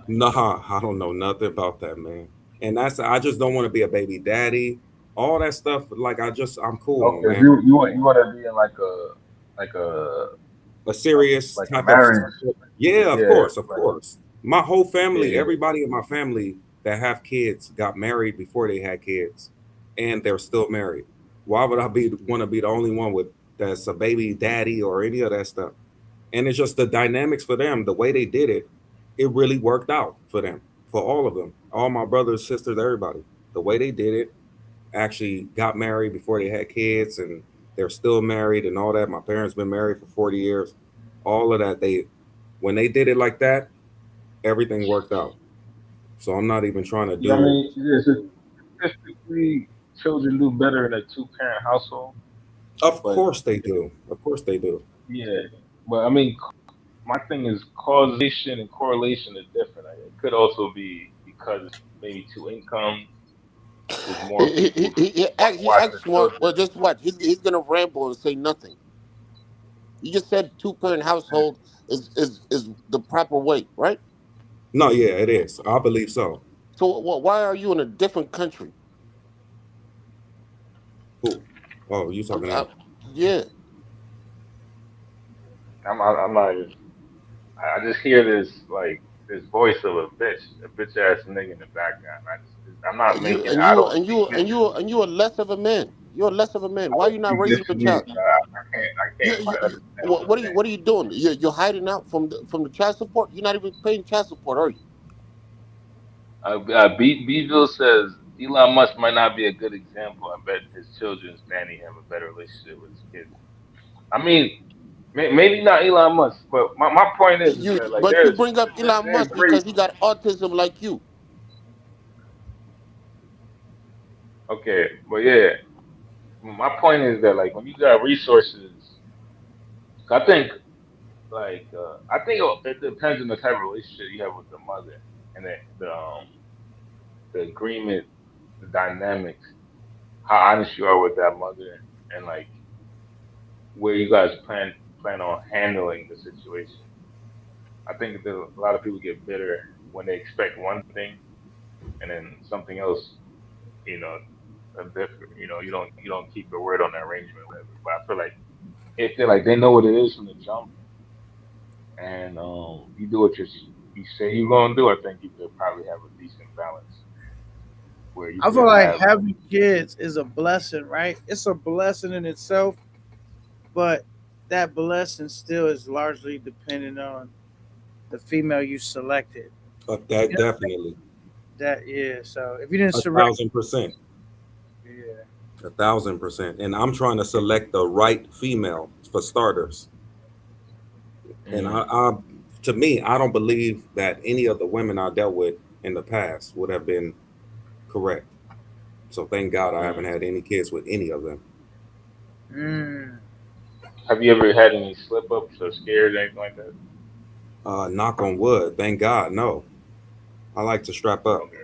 Nah, I don't know nothing about that, man. And I just don't want to be a baby daddy. All that stuff, like I'm cool on, Okay, man. you want to be in like a A serious like a type of marriage, yeah, yeah, of like course. My whole family, yeah. everybody in my family that have kids got married before they had kids, and they're still married. Why would I be want to be the only one with that's a baby daddy or any of that stuff? And it's just the dynamics for them, the way they did it, it really worked out for them, for all of them, all my brothers, sisters, everybody. The way they did it, actually got married before they had kids, and they're still married and all that. My parents been married for 40 years. All of that, when they did it like that, everything worked out. So I'm not even trying to Yeah, I do. mean, yeah, so statistically, children do better in a two-parent household, Of but course they do. Of course they do. yeah, but I mean, my thing is causation and correlation is different. It could also be because maybe two incomes, there's more people He watching the actually want, children. well, just what he's gonna ramble and say nothing. You just said two parent household is the proper way, right? No, yeah, it is. I believe so. So why are you in a different country? Who? Oh, you I'm, talking I, to yeah, I'm not even. I just hear this voice of a bitch ass nigga in the background. I'm not you making. and I you don't and speak you and this. you and you are less of a man. You're less of a man. I Why are don't you not speak raising your child? Japanese. So I can't quite understand what you're saying. What are you doing? You're hiding out from the child support. You're not even paying child support, are you? Beeville says Elon Musk might not be a good example. I bet his children's nanny have a better relationship with his kids. I mean, maybe not Elon Musk, but my point is that like But you bring up Elon there's Musk great. because he got autism like you. Okay, but yeah, my point is that like when you got resources, I think I think it depends on the type of relationship you have with the mother and the agreement, the dynamics, how honest you are with that mother, and like where you guys plan on handling the situation. I think that a lot of people get bitter when they expect one thing and then something else, you know, a different, you don't keep your word on the arrangement, whatever. But I feel like if they know what it is from the jump, and you do what you say you're gonna do, I think you could probably have a decent balance where you I feel could like have. having kids is a blessing, right? It's a blessing in itself, but that blessing still is largely dependent on the female you selected. that You know definitely that, yeah. So if you didn't a select, thousand percent, yeah, 1,000%. And I'm trying to select the right female for starters. And Mm, to me, I don't believe that any of the women I dealt with in the past would have been correct. So thank God I haven't had any kids with any of them. Mm. Have you ever had any slip ups or scares or anything like that? Knock on wood. Thank God. No, I like to strap up. Okay.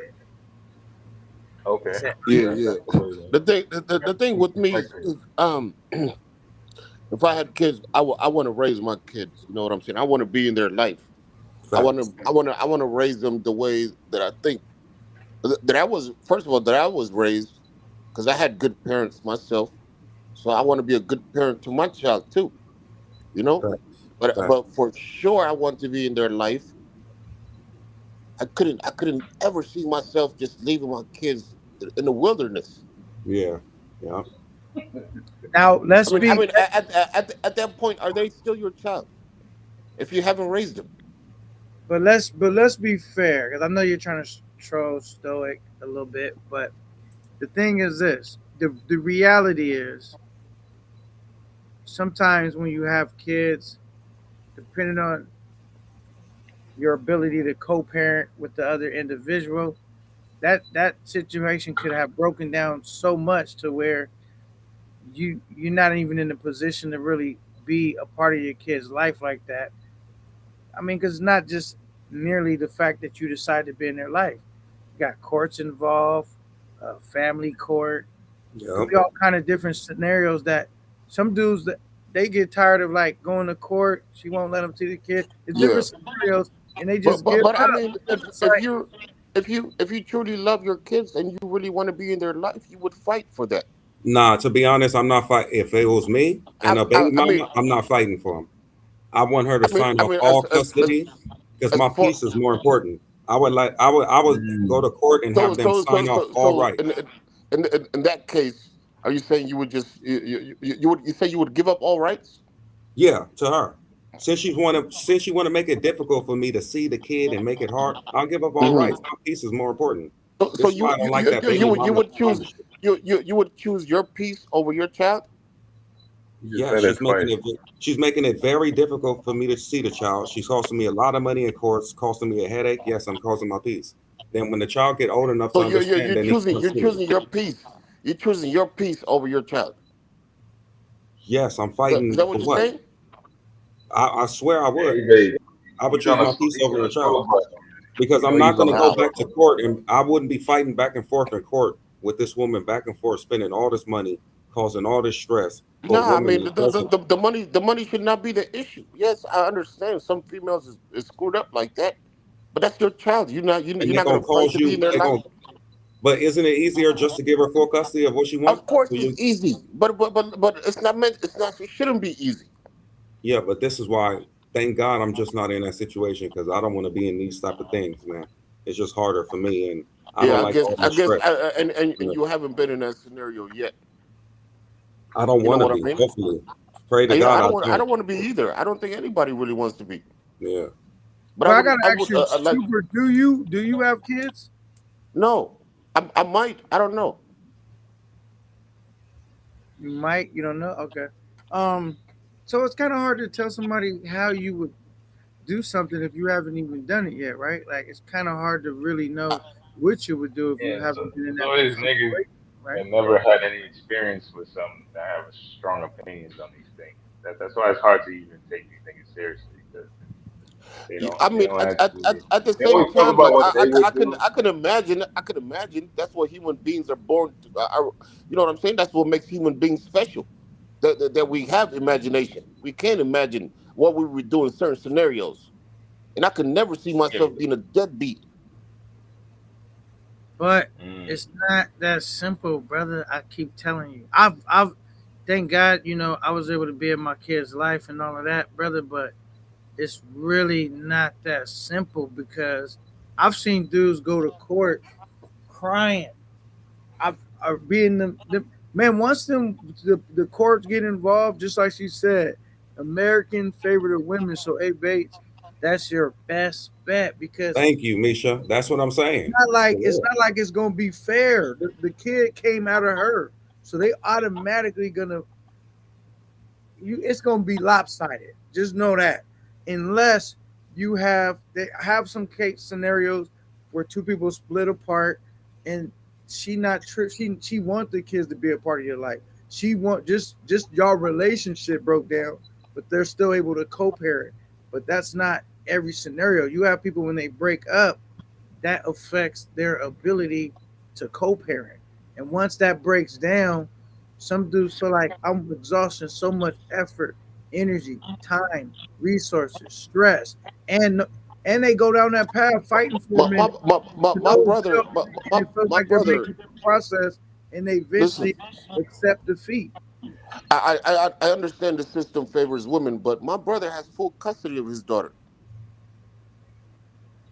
Okay. Said, Yeah, That's yeah. that's cool. Man. The thing with me Protect her. is, if I had kids, I want to raise my kids. You know what I'm saying? I want to be in their life. Facts. I want to raise them the way that I think that I was. First of all, that I was raised, because I had good parents myself. So I want to be a good parent to my child too. You know, Facts. Facts. but for sure, I want to be in their life. I couldn't ever see myself just leaving my kids in the wilderness. Yeah. Yeah. now let's I be, mean, at that point, are they still your child if you haven't raised them? but let's be fair because I know you're trying to troll stoic a little bit, but the thing is this: the reality is sometimes when you have kids, depending on your ability to co-parent with the other individual, that situation could have broken down so much to where you're not even in a position to really be a part of your kid's life like that. I mean, because it's not just merely the fact that you decide to be in their life. You got courts involved, family court. Could Yep. be all kind of different scenarios that some dudes that they get tired of like going to court. She won't let them see the kid. It's Yeah, different scenarios, and they just give but I up. mean, It's if like, you if you truly love your kids and you really want to be in their life, you would fight for that. Nah, to be honest, I'm not fighting. If it was me and a baby I mean, mama, I'm not fighting for him. I want her to sign I off mean, all custody because as my far peace is more important. I would go to court and have them sign off all so rights. in that case, are you saying you would just you say you would give up all rights? Yeah, to her. Since she wanna make it difficult for me to see the kid and make it hard, I'll give up all rights. Hmm. My peace is more important. So This is why I don't like that baby you mama would choose shit. you would choose your peace over your child? You just Yeah, said it twice. she's making it very difficult for me to see the child. She's costing me a lot of money in courts, costing me a headache. Yes, I'm causing my peace. Then when the child get old enough So to understand, then he can you're see me. choosing your peace. You're choosing your peace over your child. Yes, I'm Is fighting that for what you're what? saying? I swear I would. Hey, babe, I would choose my peace he's over on the a child struggle bus. because You I'm know not he's going on to a go Wow. back to struggle. court, and I wouldn't be fighting back and forth in court with this woman back and forth, spending all this money, causing all this stress for a Nah, I woman mean that doesn't. the money should not be the issue. Yes, I understand some females is screwed up like that, but that's your child. And You're they're not gonna gonna fight cause to be in you. their They're life. gonna. But isn't it easier just to give her full custody of what she wants? Of course, So it's you, easy, but it's not meant. It's not. It shouldn't be easy. yeah, but this is why. Thank God I'm just not in that situation because I don't want to be in these type of things, man. It's just harder for me, and I don't Yeah, like all I this guess, stress. and You know, you haven't been in that scenario yet. I don't You know want to what I be. mean? Hopefully, pray to God I I don't. don't want to be either. I don't think anybody really wants to be. Yeah. But well, I gotta I ask would you, like Super. Do you have kids? no. I might. I don't know. You might. You don't know. Okay. Um. So it's kind of hard to tell somebody how you would do something if you haven't even done it yet, right? Like it's kind of hard to really know what you would do if you Yeah, so haven't been in so that is niggas situation, right? that never had any experience with some that have strong opinions on these things. That's why it's hard to even take these niggas seriously because I they mean, don't actually at the they same always talk time, about like what they would do. I can imagine that's what human beings are born. You know what I'm saying? That's what makes human beings special. That we have imagination. We can imagine what we would do in certain scenarios. And I could never see Yeah, myself being a deadbeat. But mm, it's not that simple, brother. I keep telling you. I've thank God, I was able to be in my kid's life and all of that, brother, but it's really not that simple because I've seen dudes go to court crying. I've been the man once the courts get involved, just like she said, American favorite of women. So hey Bates, that's your best bet because Thank you, Misha. That's what I'm saying. For it's real. not like it's gonna be fair. The kid came out of her, so they automatically gonna it's gonna be lopsided. Just know that, unless they have some case scenarios where two people split apart, and she not she want the kids to be a part of your life. She want just your relationship broke down, but they're still able to co-parent. But that's not every scenario. You have people when they break up, that affects their ability to co-parent. And once that breaks down, some dudes feel like I'm exhausting so much effort, energy, time, resources, stress, and and they go down that path fighting for a minute to My no brother, avail, and it feels my like they're brother. making the process, and they Listen, eventually accept defeat. I understand the system favors women, but my brother has full custody of his daughter.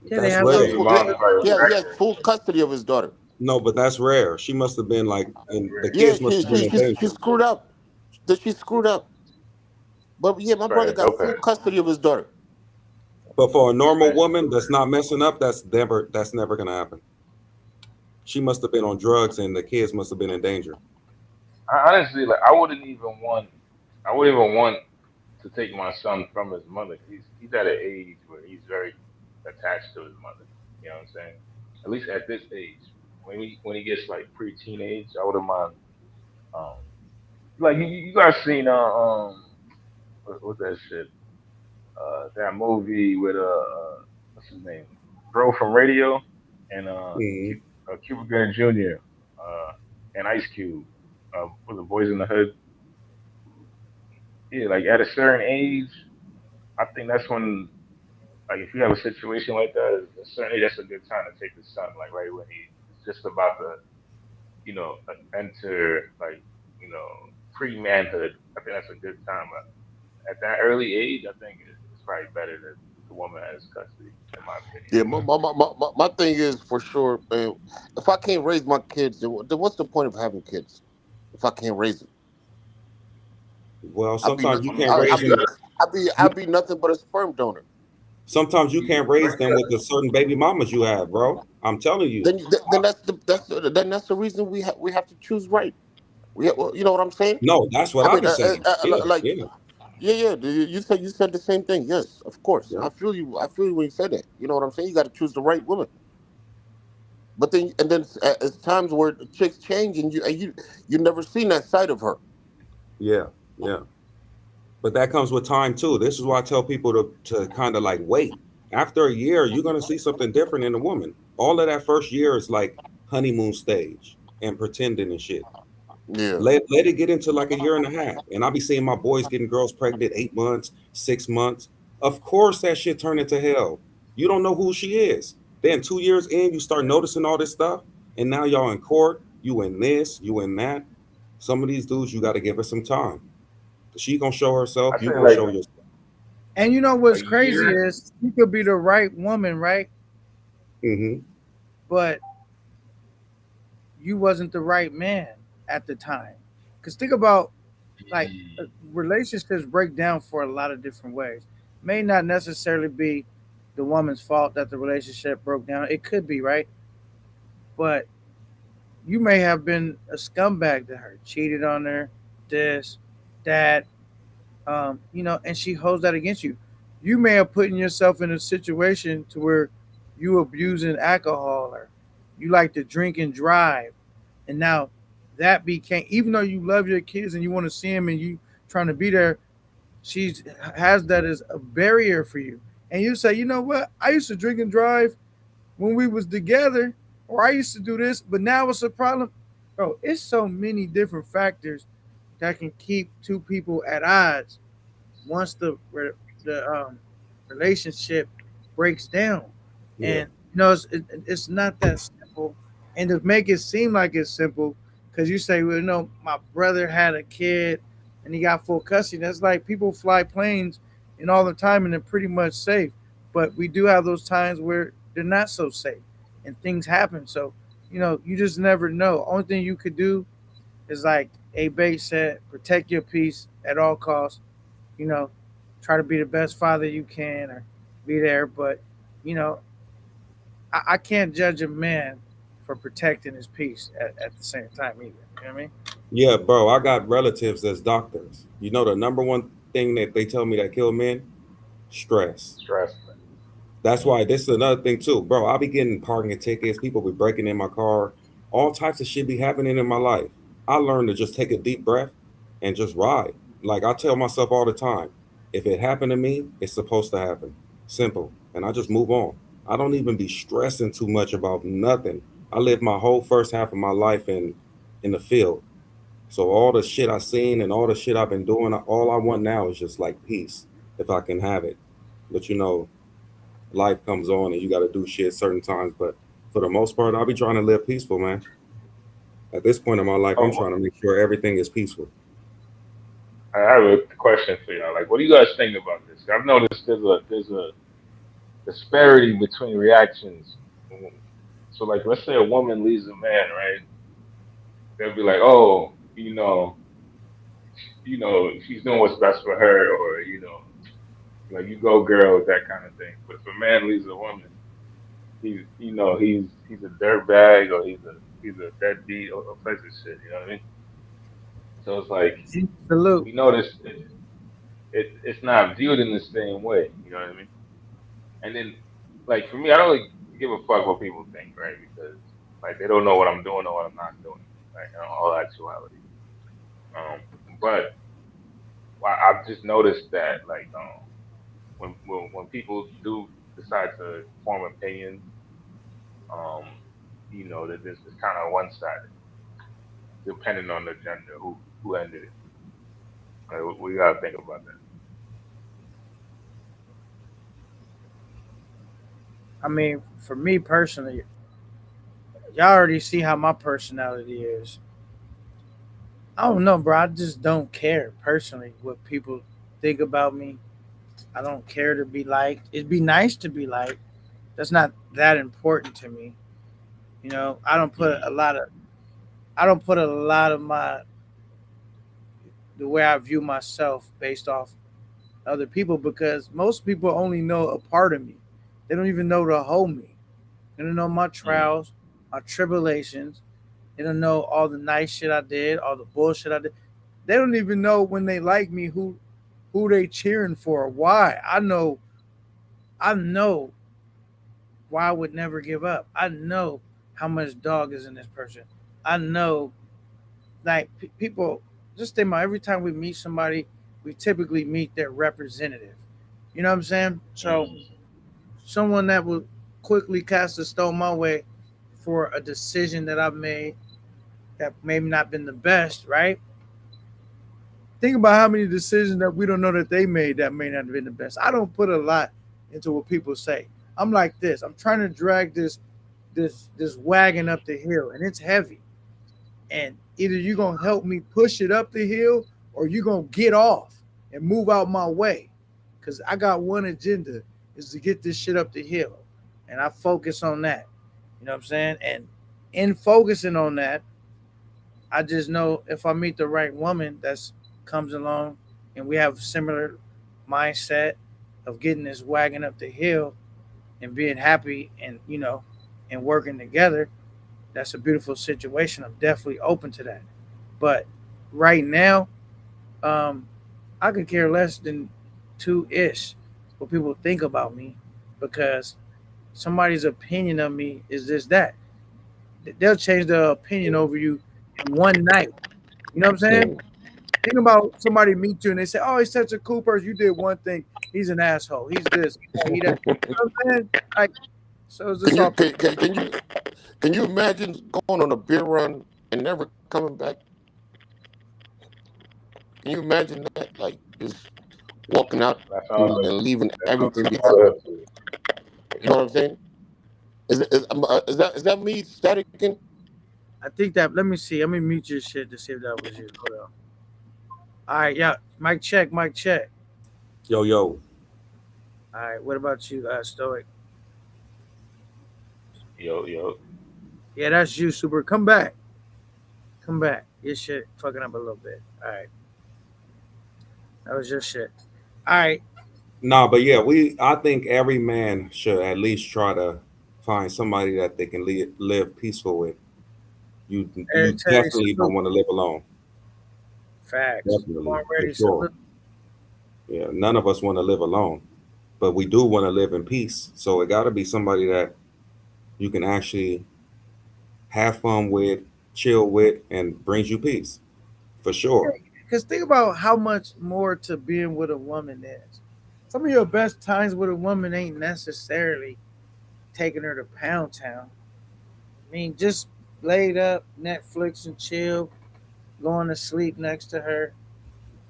Yeah, they That's have He has those rare. Baby full, mom's probably he has protected. full custody of his daughter. No, but that's rare. She must have been like, and the Yeah, kids must have been in she danger. screwed up. That she screwed up. But yeah, my brother Right. got full Okay. custody of his daughter. But for a normal That's woman that's not messing up, that's never gonna happen. She must have been on drugs, and the kids must have been in danger. I honestly like. I wouldn't even want. I wouldn't even want to take my son from his mother. He's at an age where he's very attached to his mother. You know what I'm saying? At least at this age, when he gets like pre-teenage, I wouldn't mind. Um, like you guys seen what's that shit? That movie with what's his name? Bro from Radio and Mhm. Cuba Gooding Jr. And Ice Cube. Was the Boys in the Hood? Yeah, like at a certain age, I think that's when, like, if you have a situation like that, at a certain age, that's a good time to take the son, like, right when he's just about to, enter, like, you know, pre manhood. I think that's a good time. At that early age, I think it's probably better that the woman has custody, in my opinion. Yeah, my thing is for sure, man. If I can't raise my kids, then what's the point of having kids? If I can't raise them, Well, I'll be sometimes you nothing. can't raise them. I'll You, be nothing but a sperm donor. sometimes you can't raise them with the certain baby mamas you have, bro. I'm telling you. Then that's the reason we have to choose right. Well, you know what I'm saying? No, that's what I I mean, be saying. Yeah, like yeah, yeah. You said the same thing. Yes, of course. yeah. I feel you when you said that. You know what I'm saying? You got to choose the right woman. But then it's times where the chicks change and you never seen that side of her. Yeah, yeah. But that comes with time too. This is why I tell people to kind of like wait. After a year, you're gonna see something different in a woman. All of that first year is like honeymoon stage and pretending and shit. Yeah. Let it get into like a year and a half. And I'll be seeing my boys getting girls pregnant 8 months, 6 months. Of course that shit turn into hell. You don't know who she is. Then 2 years in, you start noticing all this stuff, and now y'all in court, you in this, you in that. Some of these dudes, you gotta give her some time. She gonna show herself, I you think gonna like show yourself. And you know a what's crazy year. is you could be the right woman, right? Hmm. But you wasn't the right man at the time. Because think about like relationships break down for a lot of different ways. May not necessarily be the woman's fault that the relationship broke down. It could be, right? But you may have been a scumbag to her, cheated on her, this, that, and she holds that against you. You may have put yourself in a situation to where you abusing alcohol or you like to drink and drive, and now that became, even though you love your kids and you want to see them and you trying to be there, she has that as a barrier for you. And you say, you know what? I used to drink and drive when we was together, or I used to do this, but now it's a problem. Bro, it's so many different factors that can keep two people at odds once the relationship breaks down. Yeah. And it's not that simple. And to make it seem like it's simple, because you say, well, my brother had a kid and he got full custody. That's like people fly planes and all the time and they're pretty much safe. But we do have those times where they're not so safe and things happen. So, you just never know. Only thing you could do is like a base said, protect your peace at all costs. You know, try to be the best father you can or be there. But, you know, I can't judge a man for protecting his peace at the same time either. You know what I mean? Yeah, bro. I got relatives as doctors. You know the number one thing that they tell me that kill men? Stress. Stress. That's why this is another thing too, bro. I'll be getting parking tickets. People be breaking in my car all types of shit be happening in my life. I learned to just take a deep breath and just ride. Like I tell myself all the time, if it happened to me, it's supposed to happen. Simple. And I just move on. I don't even be stressing too much about nothing. I lived my whole first half of my life in the field. So all the shit I seen and all the shit I've been doing, all I want now is just like peace, if I can have it. But life comes on and you got to do shit certain times. But for the most part, I'll be trying to live peaceful, man. At this point in my life, I'm Oh, trying to make sure everything is peaceful. I have a question for y'all. Like, what do you guys think about this? I've noticed there's a disparity between reactions. So, like, let's say a woman leaves a man, right? They'll be like, oh, she's doing what's best for her, or like you go, girl, that kind of thing. But if a man leaves a woman, he's a dirtbag, or he's a deadbeat, or a piece of shit. You know what I mean? So it's like Salute. we notice it's not viewed in the same way. You know what I mean? And then, like for me, I don't really give a fuck what people think, right? Because like they don't know what I'm doing or what I'm not doing, like in all actuality. Um, but I've just noticed that like when people do decide to form opinions, um, that this is kind of one sided, depending on the gender who ended it. Like, we gotta think about that. I mean, for me personally, y'all already see how my personality is. I don't know, bro. I just don't care personally what people think about me. I don't care to be liked. It'd be nice to be liked. That's not that important to me. You know, Mm. I don't put a lot of my the way I view myself based off other people because most people only know a part of me. They don't even know the whole me. They don't know my Mm. trials, my tribulations. They don't know all the nice shit I did, all the bullshit I did. They don't even know when they like me who they cheering for, why. I know why I would never give up. I know how much dog is in this person. I know like people just think about every time we meet somebody, we typically meet their representative. You know what I'm saying? So Mm. someone that will quickly cast a stone my way for a decision that I've made that maybe not been the best, right? Think about how many decisions that we don't know that they made that may not have been the best. I don't put a lot into what people say. I'm like this. I'm trying to drag this wagon up the hill, and it's heavy. And either you're gonna help me push it up the hill, or you're gonna get off and move out my way. Cause I got one agenda is to get this shit up the hill, and I focus on that. You know what I'm saying? And in focusing on that, I just know if I meet the right woman that's comes along and we have similar mindset of getting this wagon up the hill and being happy and and working together, that's a beautiful situation. I'm definitely open to that. But right now, um, I could care less than two ish what people think about me because somebody's opinion of me is just that. They'll change their opinion over you in one night. You know what I'm saying? Mm. Think about somebody meet you and they say, "Oh, he's such a cool person. You did one thing. He's an asshole. He's this. He that." You know what I'm saying? Like, so it's Can just you all can you imagine going on a beer run and never coming back? Can you imagine that? Like just walking out That sounds and leaving that sounds everything behind. good to you. You know what I'm saying? Is that me staticing? I think that. Let me see. Let me mute your shit to see if that was you. Hold on. All right, yeah. Mic check. Mic check. Yo, yo. All right. What about you, Stoic? Yo, yo. Yeah, that's you, Super. Come back. Come back. Your shit fucking up a little bit. All right. That was your shit. All right. Nah, but yeah, I think every man should at least try to find somebody that they can live peaceful with. You Eric Terry, definitely don't salute. want to live alone. Facts. Definitely, Born for ready, sure. salute. Yeah, none of us want to live alone, but we do want to live in peace. So it got to be somebody that you can actually have fun with, chill with, and brings you peace for sure. Because think about how much more to being with a woman is. Some of your best times with a woman ain't necessarily taking her to Pound Town. I mean, just laid up, Netflix and chill, going to sleep next to her.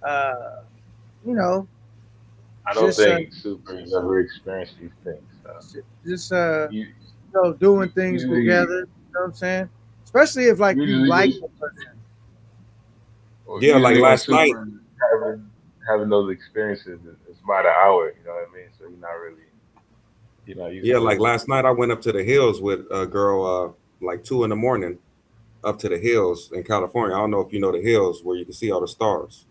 Uh, you know, I don't just think Super has ever experienced these things. just You, doing things usually, together. You know what I'm saying? Especially if like you like usually, the person. well, Yeah, like usually when last night. Super is having those experiences, it's by the hour. You know what I mean? So you're not really, you're not used Yeah, to like it. last night I went up to the hills with a girl, like 2 in the morning, up to the hills in California. I don't know if you know the hills where you can see all the stars.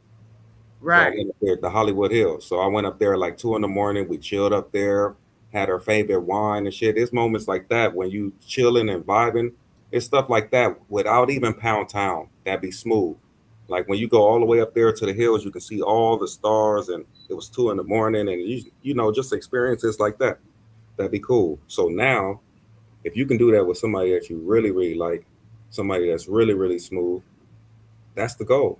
So I Right. went up there at the Hollywood Hills. So I went up there like 2 in the morning. We chilled up there, had our favorite wine and shit. There's moments like that when you chilling and vibing. It's stuff like that without even Pound Town. That'd be smooth. Like when you go all the way up there to the hills, you can see all the stars, and it was 2 in the morning, and just experiences like that. That'd be cool. So now, if you can do that with somebody that you really, really like, somebody that's really, really smooth, that's the goal.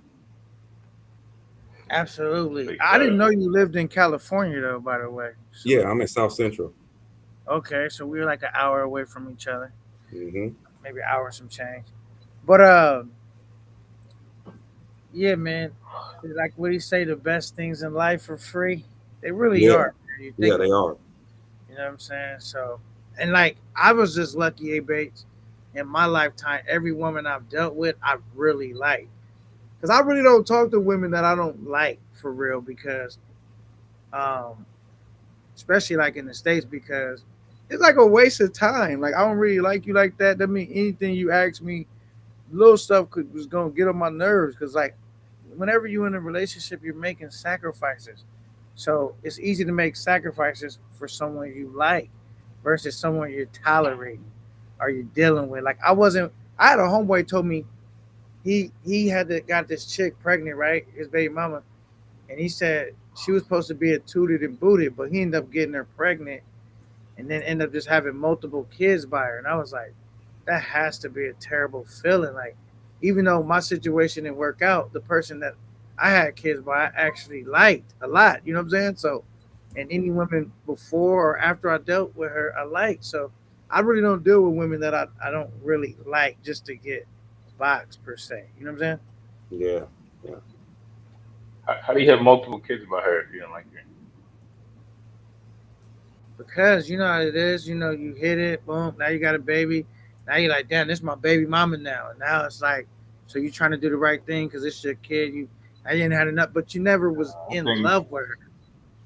Absolutely. But you I didn't gotta, know you lived in California though, by the way. So Yeah, I'm in South Central. okay, so we were like an hour away from each other, Hmm. maybe an hour some change. But yeah, man, like what do you say? The best things in life are free. They really Yeah, are. Man. You yeah, think they about are. it, you know what I'm saying? So, and like I was just lucky, A Bates, in my lifetime. Every woman I've dealt with, I really like. Because I really don't talk to women that I don't like for real. Because, um, especially like in the states, because it's like a waste of time. Like I don't really like you like that. That mean anything you ask me, little stuff was gonna get on my nerves. Because like whenever you're in a relationship, you're making sacrifices. So it's easy to make sacrifices for someone you like versus someone you're tolerating or you're dealing with. Like I wasn't. I had a homeboy told me he had got this chick pregnant, right? His baby mama, and he said she was supposed to be a tooted and booted, but he ended up getting her pregnant, and then ended up just having multiple kids by her. And I was like, that has to be a terrible feeling. Like, even though my situation didn't work out, the person that I had kids by, I actually liked a lot. You know what I'm saying? So, and any women before or after I dealt with her, I liked. So, I really don't deal with women that I don't really like just to get boxed per se. You know what I'm saying? Yeah, yeah. how do you have multiple kids by her if you don't like her? Because you know how it is. You know, you hit it, boom. Now you got a baby. Now you're like, damn, this is my baby mama now. And now it's like, so you're trying to do the right thing because it's your kid. I didn't had enough, but you never was I in think love with her.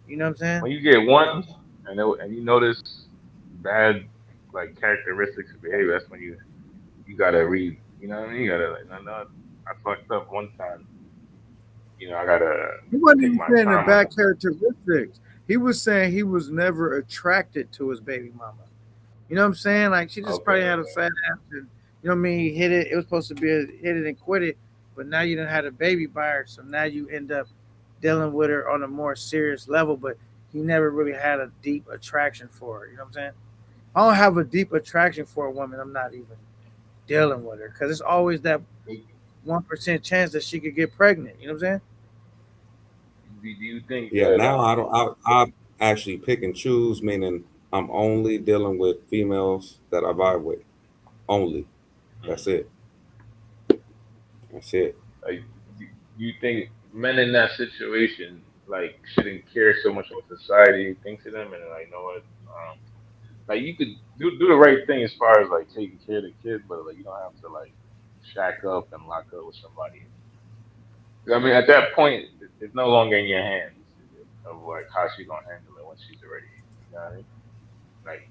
You know what I'm saying? when you get one and you notice bad like characteristics of behavior, that's when you gotta read. You know what I mean? You gotta like, no, no, I fucked up one time. I gotta He wasn't take even my saying the time on bad this. characteristics. He was saying he was never attracted to his baby mama. You know what I'm saying? Like she just Okay. probably had a fat ass, and you know what I mean. He hit it. It was supposed to be a hit it and quit it, but now you done had a baby by her, so now you end up dealing with her on a more serious level. But he never really had a deep attraction for her. You know what I'm saying? I don't have a deep attraction for a woman. I'm not even dealing with her because it's always that 1% chance that she could get pregnant. You know what I'm saying? Do you think Yeah, that now I don't. I actually pick and choose, meaning I'm only dealing with females that I vibe with. Only. That's mm, it. That's it. like do you think men in that situation like shouldn't care so much what society thinks of them and like you know what like you could do the right thing as far as like taking care of the kids, but like you don't have to like shack up and lock up with somebody. I mean, at that point, it's no longer in your hands of like how she's gonna handle it when she's already, you know what I mean? Like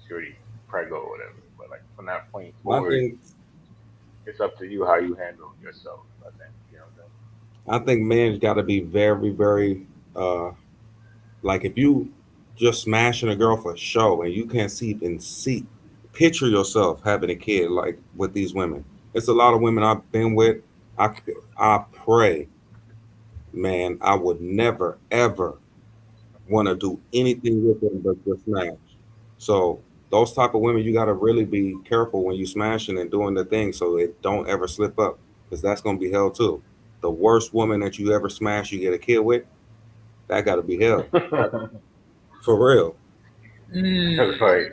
she's already pregnant or whatever. But like from that point I forward, think it's up to you how you handle yourself. I think you know what I think men's got to be very, very uh like if you just smashing a girl for show and you can't see and see picture yourself having a kid like with these women. It's a lot of women I've been with. I I pray, man, I would never ever want to do anything with them but just smash. So those type of women, you got to really be careful when you smashing and doing the thing so it don't ever slip up, because that's gonna be hell too. The worst woman that you ever smash, you get a kid with, that got to be hell for real. That's Mm. right.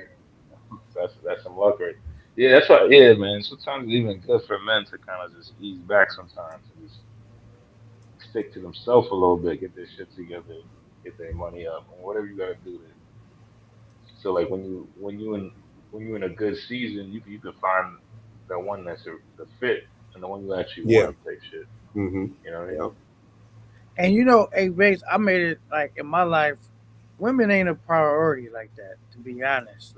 That's some luck right. Yeah, that's why. Yeah, man. Sometimes it's even good for men to kind of just ease back sometimes and just stick to themselves a little bit, get their shit together, get their money up, and whatever you gotta do to. So like when you in a good season, you can find the one that's the fit and the one you actually Yeah. want type shit. Mm-hmm. You know what I mean? Yep. And hey, Bates, I made it like in my life, women ain't a priority like that. To be honest,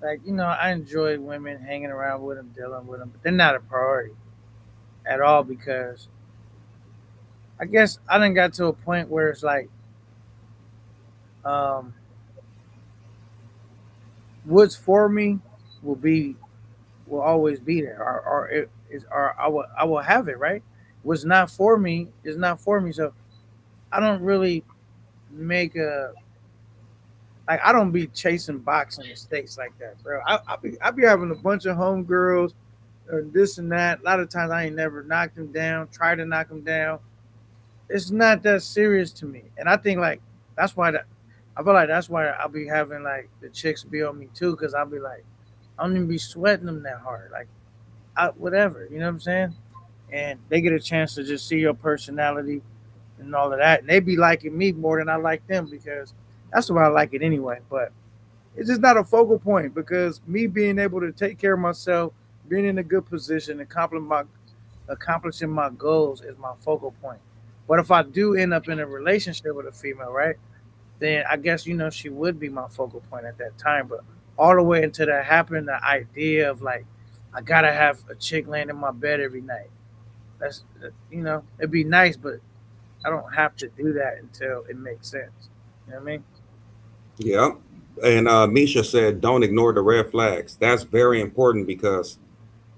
I enjoy women hanging around with them, dealing with them, but they're not a priority at all because I guess I done got to a point where it's like, um, what's for me will be will always be there, or it is, or I will have it right. What's not for me is not for me. So I don't really make a I don't be chasing boxing the states like that, bro. I be having a bunch of homegirls or this and that. A lot of times I ain't never knocked them down, try to knock them down. It's not that serious to me, and I think like that's why I feel like that's why I'll be having like the chicks be on me too, because I'll be like I don't even be sweating them that hard, like whatever, you know what I'm saying? And they get a chance to just see your personality and all of that, and they be liking me more than I like them because that's why I like it anyway. But it's just not a focal point because me being able to take care of myself, being in a good position, and accomplishing my goals is my focal point. But if I do end up in a relationship with a female, right, then I guess she would be my focal point at that time. But all the way until that happened, the idea of like I gotta have a chick laying in my bed every night. It'd be nice, but I don't have to do that until it makes sense. You know what I mean? Yeah. And Misha said, don't ignore the red flags. That's very important because,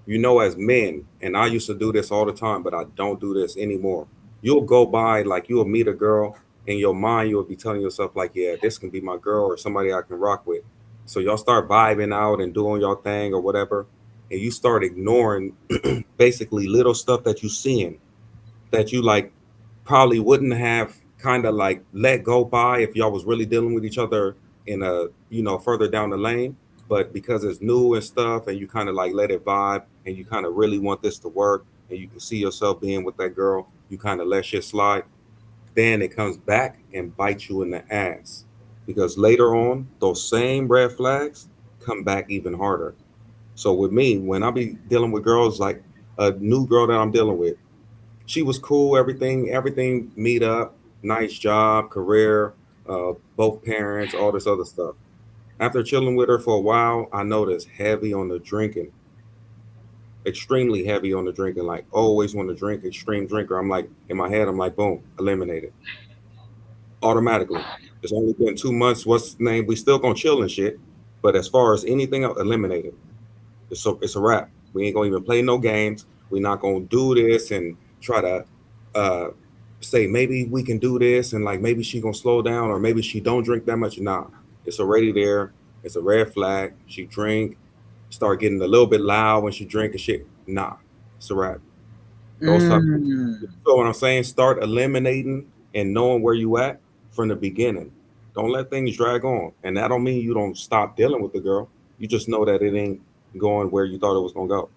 as men, and I used to do this all the time, but I don't do this anymore. You'll go by, like, you'll meet a girl in your mind, you'll be telling yourself, like, yeah, this can be my girl or somebody I can rock with. So y'all start vibing out and doing your thing or whatever. And you start ignoring basically little stuff that you seeing that you like probably wouldn't have kind of like let go by if y'all was really dealing with each other in a further down the lane, but because it's new and stuff and you kind of like let it vibe and you kind of really want this to work and you can see yourself being with that girl, you kind of let shit slide, then it comes back and bites you in the ass because later on those same red flags come back even harder. So with me, when I be dealing with girls, like a new girl that I'm dealing with, she was cool, everything meet up, nice job, career, both parents, all this other stuff. After chilling with her for a while, I noticed heavy on the drinking, extremely heavy on the drinking, like always want to drink, extreme drinker. I'm like, in my head, I'm like, boom, eliminated automatically. It's only been 2 months. What's the name? We still gonna chill and shit. But as far as anything else, eliminated. It's a wrap. We ain't gonna even play no games. We're not gonna do this and try to uh, say maybe we can do this and like maybe she gonna slow down or maybe she don't drink that much. Nah, it's already there. It's a red flag. She drink, start getting a little bit loud when she drink and shit. Nah, it's a wrap. Those type. Mm. You feel what I'm saying? Start eliminating and knowing where you at from the beginning. Don't let things drag on, and that don't mean you don't stop dealing with the girl. You just know that it ain't going where you thought it was gonna go.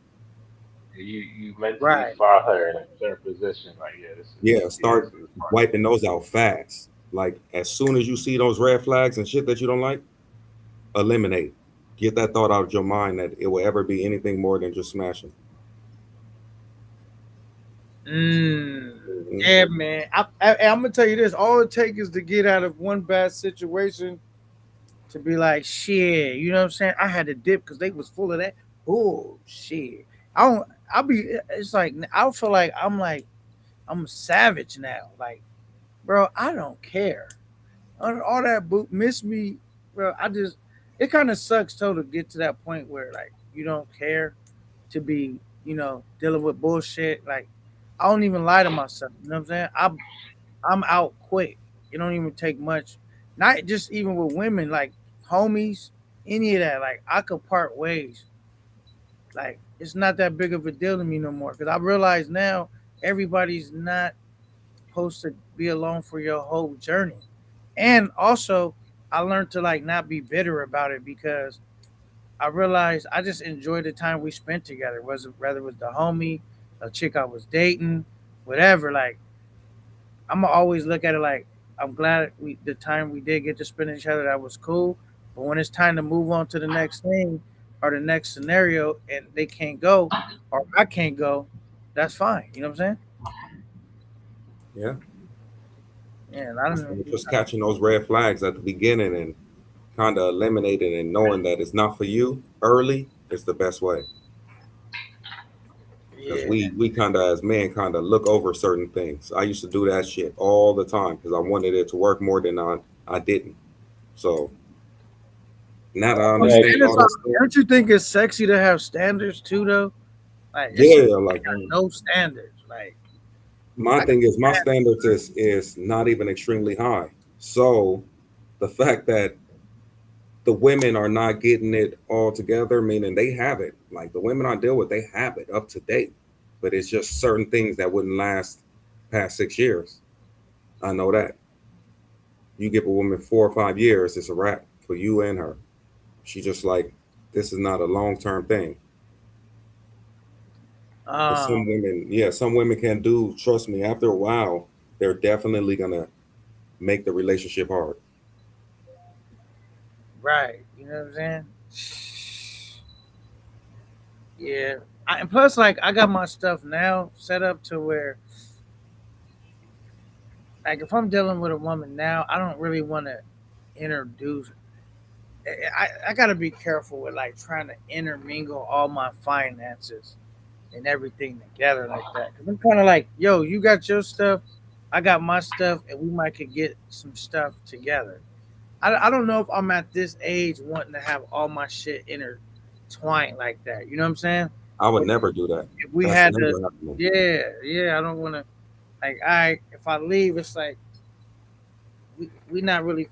You mentally Right. file her in a certain position. Like, Yeah, this start is part. wiping those out fast. Like as soon as you see those red flags and shit that you don't like, eliminate. Get that thought out of your mind that it will ever be anything more than just smashing. Mm. Mhm. Yeah, man. I'm gonna tell you this. All it takes is to get out of one bad situation to be like, shit. You know what I'm saying? I had to dip because they was full of that. Oh shit. I don't. I'll be. It's like I feel like I'm a savage now. Like, bro, I don't care. All that boot miss me, bro. It kind of sucks though to get to that point where like you don't care to be, dealing with bullshit. Like, I don't even lie to myself. You know what I'm saying? I'm out quick. It don't even take much. Not just even with women, like homies. any of that. Like I could part ways. Like it's not that big of a deal to me no more because I realize now everybody's not supposed to be alone for your whole journey. And also, I learned to like not be bitter about it because I realized I just enjoyed the time we spent together. Was whether it was the homie, a chick I was dating, whatever. Like I'm gonna always look at it like I'm glad we the time we did get to spend each other that was cool. But when it's time to move on to the next thing or the next scenario and they can't go or I can't go, that's fine. You know what I'm saying? Yeah. Yeah, and I don't So know. just catching those red flags at the beginning and kind of eliminating and knowing that it's not for you early is the best way. Because Yeah. we kind of as men kind of look over certain things. I used to do that shit all the time because I wanted it to work more than I didn't. So now that I And Yeah, understand it's all like, this stuff, don't you think it's sexy to have standards too, though? Like, it's some yeah, like no standards. Like, my I can thing is my stand. standards is not even extremely high. So the fact that the women are not getting it all together, meaning they have it. Like the women I deal with, they have it up to date, but it's just certain things that wouldn't last past 6 years. I know that. You give a woman 4 or 5 years, it's a wrap for you and her. She just like, this is not a long term thing. But Um, some women, yeah, some women can do. Trust me, after a while, they're definitely gonna make the relationship hard. right. You know what I'm saying? Yeah. And plus, like, I got my stuff now set up to where, like, if I'm dealing with a woman now, I don't really want to introduce. I got to be careful with like trying to intermingle all my finances and everything together like that. Cause I'm kind of like, yo, you got your stuff, I got my stuff, and we might could get some stuff together. I don't know if I'm at this age wanting to have all my shit intertwined like that. You know what I'm saying? I would But never do that. if we That's had to, never happening. yeah, I don't want to. Like, I if I leave, it's like we not really,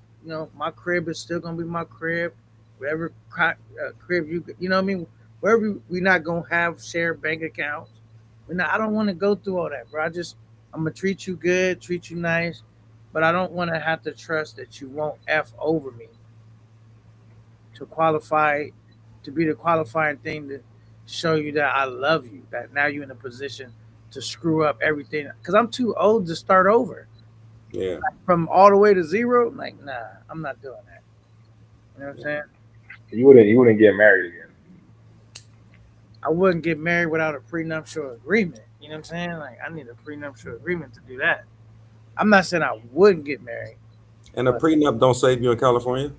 my crib is still gonna be my crib. Whatever crib you know what I mean. Wherever we not gonna have shared bank accounts. I don't want to go through all that, bro. I'm gonna treat you good, treat you nice, but I don't want to have to trust that you won't f over me to qualify, to be the qualifying thing to show you that I love you. That now you're in a position to screw up everything because I'm too old to start over Yeah. from all the way to zero. Like, nah, I'm not doing that. You know what I'm saying? you wouldn't get married again. I wouldn't get married without a prenuptial agreement. You know what I'm saying? Like, I need a prenuptial agreement to do that. I'm not saying I wouldn't get married, And a but prenup don't save you in California.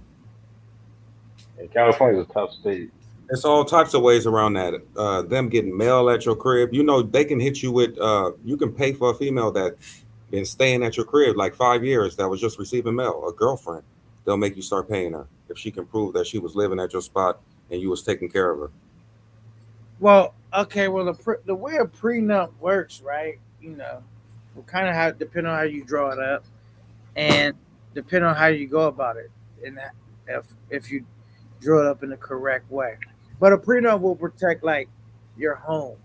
And California's a tough state. It's all types of ways around that. Them getting mail at your crib. You know, they can hit you with. You can pay for a female that been staying at your crib like 5 years that was just receiving mail. A girlfriend. They'll make you start paying her if she can prove that she was living at your spot and you was taking care of her. well, okay, well the way a prenup works, right? Will kind of have depend on how you draw it up, and depend on how you go about it, and if you draw it up in the correct way. But a prenup will protect like your home.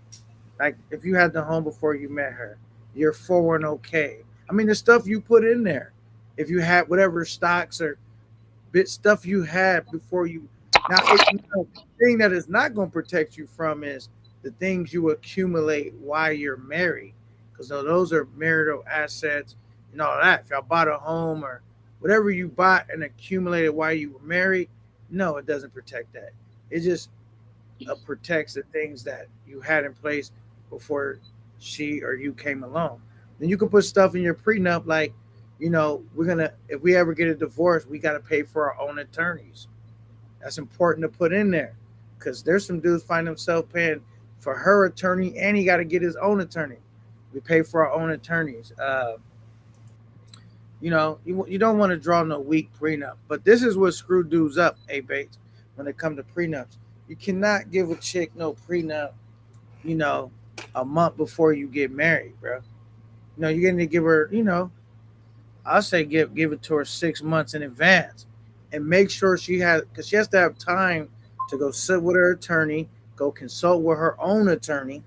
Like if you had the home before you met her, your 401k. I mean, the stuff you put in there. If you had whatever stocks or bit stuff you had before you. Now, the thing that is not going to protect you from is the things you accumulate while you're married, because those are marital assets and all that. If y'all bought a home or whatever you bought and accumulated while you were married, no, it doesn't protect that. It just protects the things that you had in place before she or you came along. Then you can put stuff in your prenup like, we're gonna if we ever get a divorce, we got to pay for our own attorneys. That's important to put in there because there's some dudes find themselves paying for her attorney and he got to get his own attorney. We pay for our own attorneys. You don't want to draw no weak prenup, but this is what screw dudes up, A Bates, when it comes to prenups. You cannot give a chick no prenup, you know, a month before you get married, bro. You're going to give her, I'll say give it to her 6 months in advance. and make sure she has, because she has to have time to go sit with her attorney, go consult with her own attorney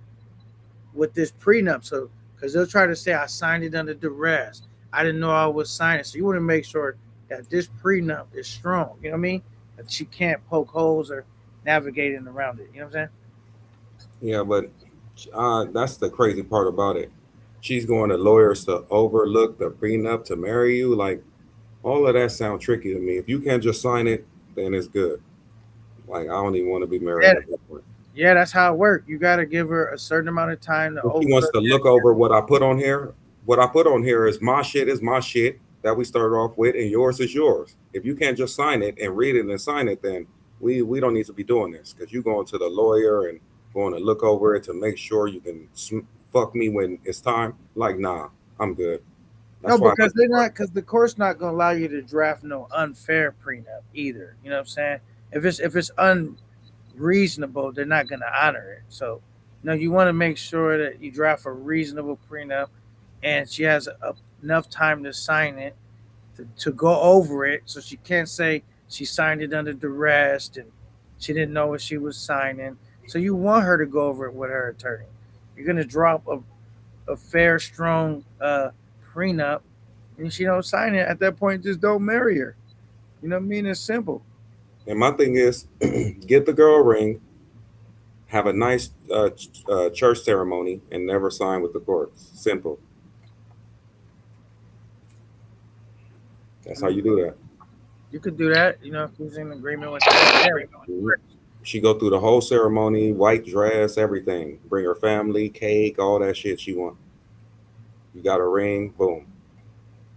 with this prenup. So, because they'll try to say I signed it under duress, I didn't know I was signing. So you want to make sure that this prenup is strong. You know what I mean? That she can't poke holes or navigating around it. You know what I'm saying? Yeah, but that's the crazy part about it. She's going to lawyers to overlook the prenup to marry you. Like, all of that sounds tricky to me. If you can't just sign it, then it's good. Like, I don't even want to be married Yeah, at that point. yeah, that's how it works. You got to give her a certain amount of time to If she wants overlook. to look over what I put on here, what I put on here is my shit that we started off with, and yours is yours. If you can't just sign it and read it and sign it, then we don't need to be doing this because you going to the lawyer and going to look over it to make sure you can fuck me when it's time. Like, nah, I'm good. No, That's why. because they're not. Because the court's not going to allow you to draft no unfair prenup either. You know what I'm saying? If it's unreasonable, they're not going to honor it. So, no, you want to make sure that you draft a reasonable prenup, and she has enough time to sign it to go over it, so she can't say she signed it under duress and she didn't know what she was signing. So you want her to go over it with her attorney. You're going to drop a fair, strong prenup, and she don't sign it at that point. Just don't marry her. You know what I mean? It's simple. And my thing is, get the girl a ring, have a nice church ceremony, and never sign with the courts. Simple. That's how you do that. You could do that. You know, if he's in agreement with that. Yeah, Mhm. She go through the whole ceremony, white dress, everything. Bring her family, cake, all that shit she want. You got a ring, boom.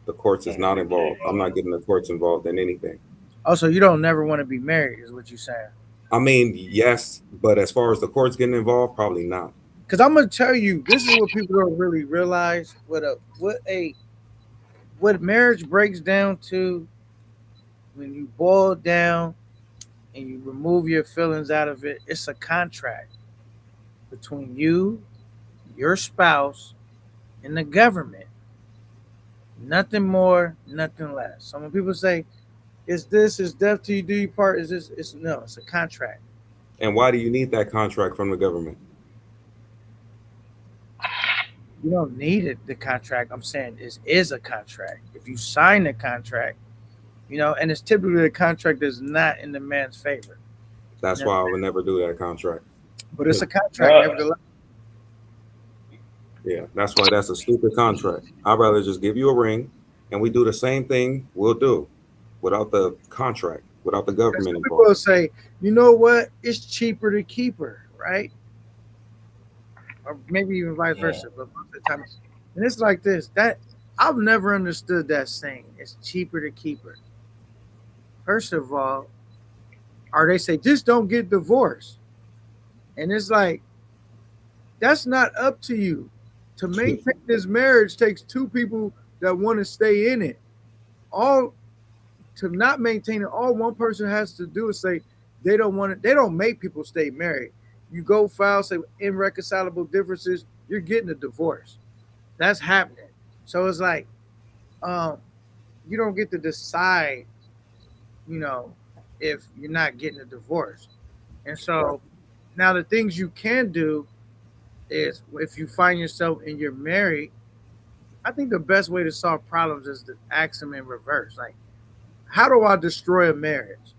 The courts is not involved. I'm not getting the courts involved in anything. also, you don't never want to be married, is what you're saying. I mean, yes, but as far as the courts getting involved, probably not. Because I'm gonna tell you, this is what people don't really realize. What marriage breaks down to, when you boil down and you remove your feelings out of it, it's a contract between you, your spouse, and the government. Nothing more, nothing less. So when people say, "Is this is death till you do your part?" Is this? It's no. It's a contract. And why do you need that contract from the government? You don't need it. The contract. I'm saying is a contract. If you sign the contract, and it's typically a contract that's not in the man's favor. That's You know, why I would never do that contract. but it's a contract, Uh, nevertheless. Yeah, that's why that's a stupid contract. I'd rather just give you a ring and we do the same thing we'll do without the contract, without the Because government some people will involved. say, you know what? It's cheaper to keep her, right? Or maybe even vice yeah. versa. But most of the time, and it's like this. That I've never understood that saying. It's cheaper to keep her. First of all, or they say just don't get divorced, and it's like that's not up to you. To maintain this marriage takes two people that want to stay in it. All to not maintain it, all one person has to do is say they don't want it. They don't make people stay married. You go file, say irreconcilable differences, you're getting a divorce. That's happening. So it's like, um, you don't get to decide, you know, if you're not getting a divorce. And Right. so now the things you can do is, if you find yourself and you're married, I think the best way to solve problems is to ask them in reverse. Like, how do I destroy a marriage?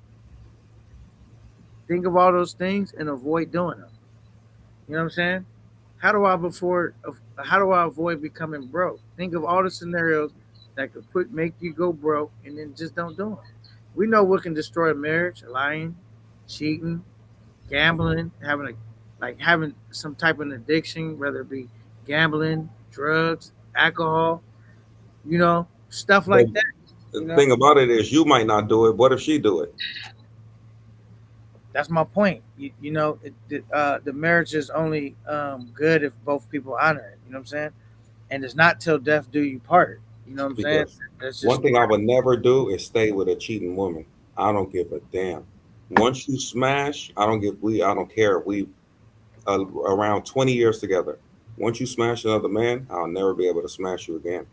Think of all those things and avoid doing them. You know what I'm saying? How do I before? How do I avoid becoming broke? Think of all the scenarios that could make you go broke, and then just don't do them. We know what can destroy a marriage: lying, cheating, gambling, having some type of addiction, whether it be gambling, drugs, alcohol. Stuff But like that. the You know, thing about it is you might not do it. What if she do it? that's my point. The marriage is only good if both people honor it. You know what I'm saying? And it's not till death do you part. You know what I'm saying? Because That's one just thing I would never do is stay with a cheating woman. I don't give a damn. Once you smash, I don't care if we around 20 years together. Once you smash another man, I'll never be able to smash you again.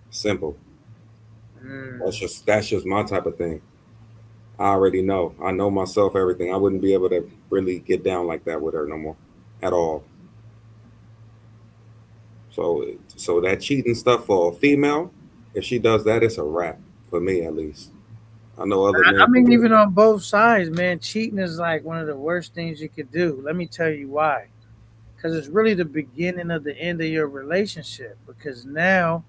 Simple. mm, That's just my type of thing. I already know. I know myself everything. I wouldn't be able to really get down like that with her no more, at all. So so that cheating stuff for a female, if she does that, it's a wrap for me at least. I know other I men can mean, do it. even on both sides, man, cheating is like one of the worst things you could do. Let me tell you why. Because it's really the beginning of the end of your relationship. Because now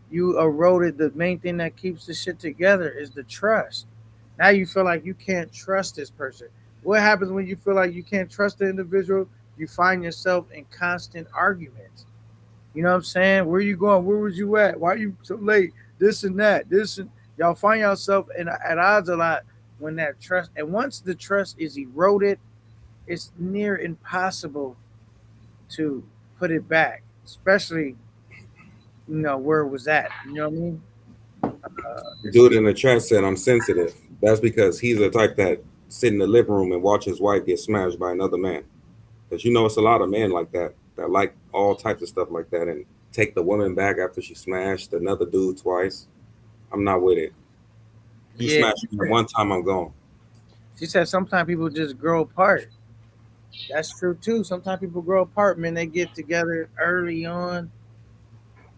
you eroded the main thing that keeps the shit together is the trust. Now you feel like you can't trust this person. What happens when you feel like you can't trust the individual? You find yourself in constant arguments. You know what I'm saying? Where you going? Where was you at? Why are you so late? This and that. This and y'all find yourself at odds a lot when that trust. And once the trust is eroded, it's near impossible to put it back, especially where it was at. You know what I mean? It's Dude in the chat said I'm sensitive. That's because he's the type that sit in the living room and watch his wife get smashed by another man. Because it's a lot of men like that that like all types of stuff like that and take the woman back after she smashed another dude twice. I'm not with it. You yeah. smash me one time, I'm gone. She said sometimes people just grow apart. That's true too. Sometimes people grow apart, man. They get together early on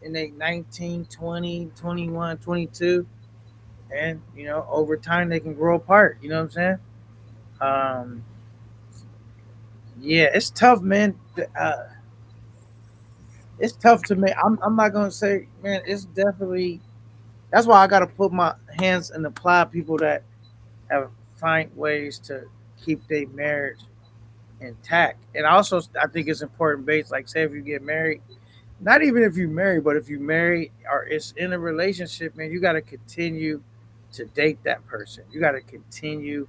in they 19, 20, 21, 22, and over time they can grow apart. You know what I'm saying? Um, yeah, it's tough, man. It's tough to me. I'm not gonna say, man. It's definitely that's why I gotta put my hands and apply people that have find ways to keep their marriage intact. And also, I think it's important, based like say if you get married, not even if you marry, but if you marry or it's in a relationship, man, you got to continue to date that person. You got to continue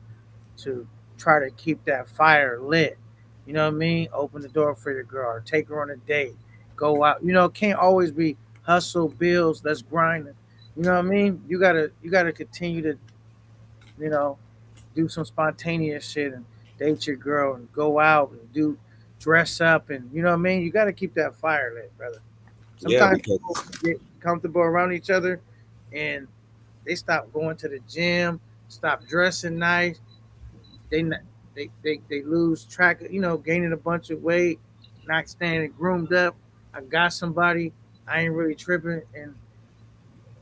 to try to keep that fire lit. You know what I mean? Open the door for your girl, or take her on a date, go out. It can't always be hustle, bills, let's grind. You know what I mean? You gotta continue to you know do some spontaneous shit and date your girl and go out and do dress up and you know what I mean. You got to keep that fire lit, brother. Yeah, Sometimes because people get comfortable around each other and they stop going to the gym, stop dressing nice. They not, they lose track of, gaining a bunch of weight, not staying groomed up. I got somebody, I ain't really tripping. And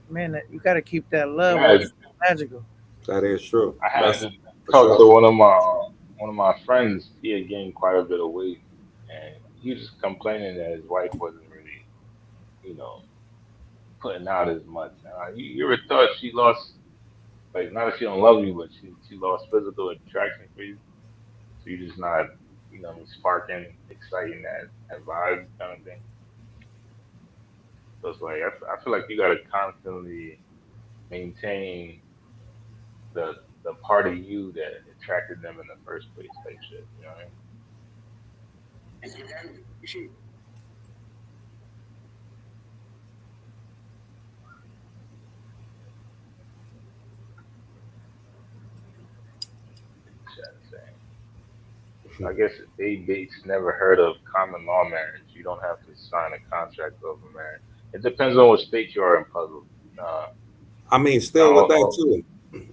man, you got to keep that love I or had it's magical. that is true. I had That's to for talk sure. to one of my friends. He had gained quite a bit of weight, and he was just complaining that his wife wasn't really, you know, putting out as much. You ever thought she lost, like, not that she don't love you, but she lost physical attraction for you? So you're just not, sparking, exciting that vibe kind of thing. So it's like I feel like you gotta constantly maintain the the part of you that attracted them in the first place, type shit. You know what I mean? Shit, I'm saying. I guess they Bates never heard of common law marriage. You don't have to sign a contract over marriage. It depends on what state you are in puzzle. Uh, I mean, now, still with that too,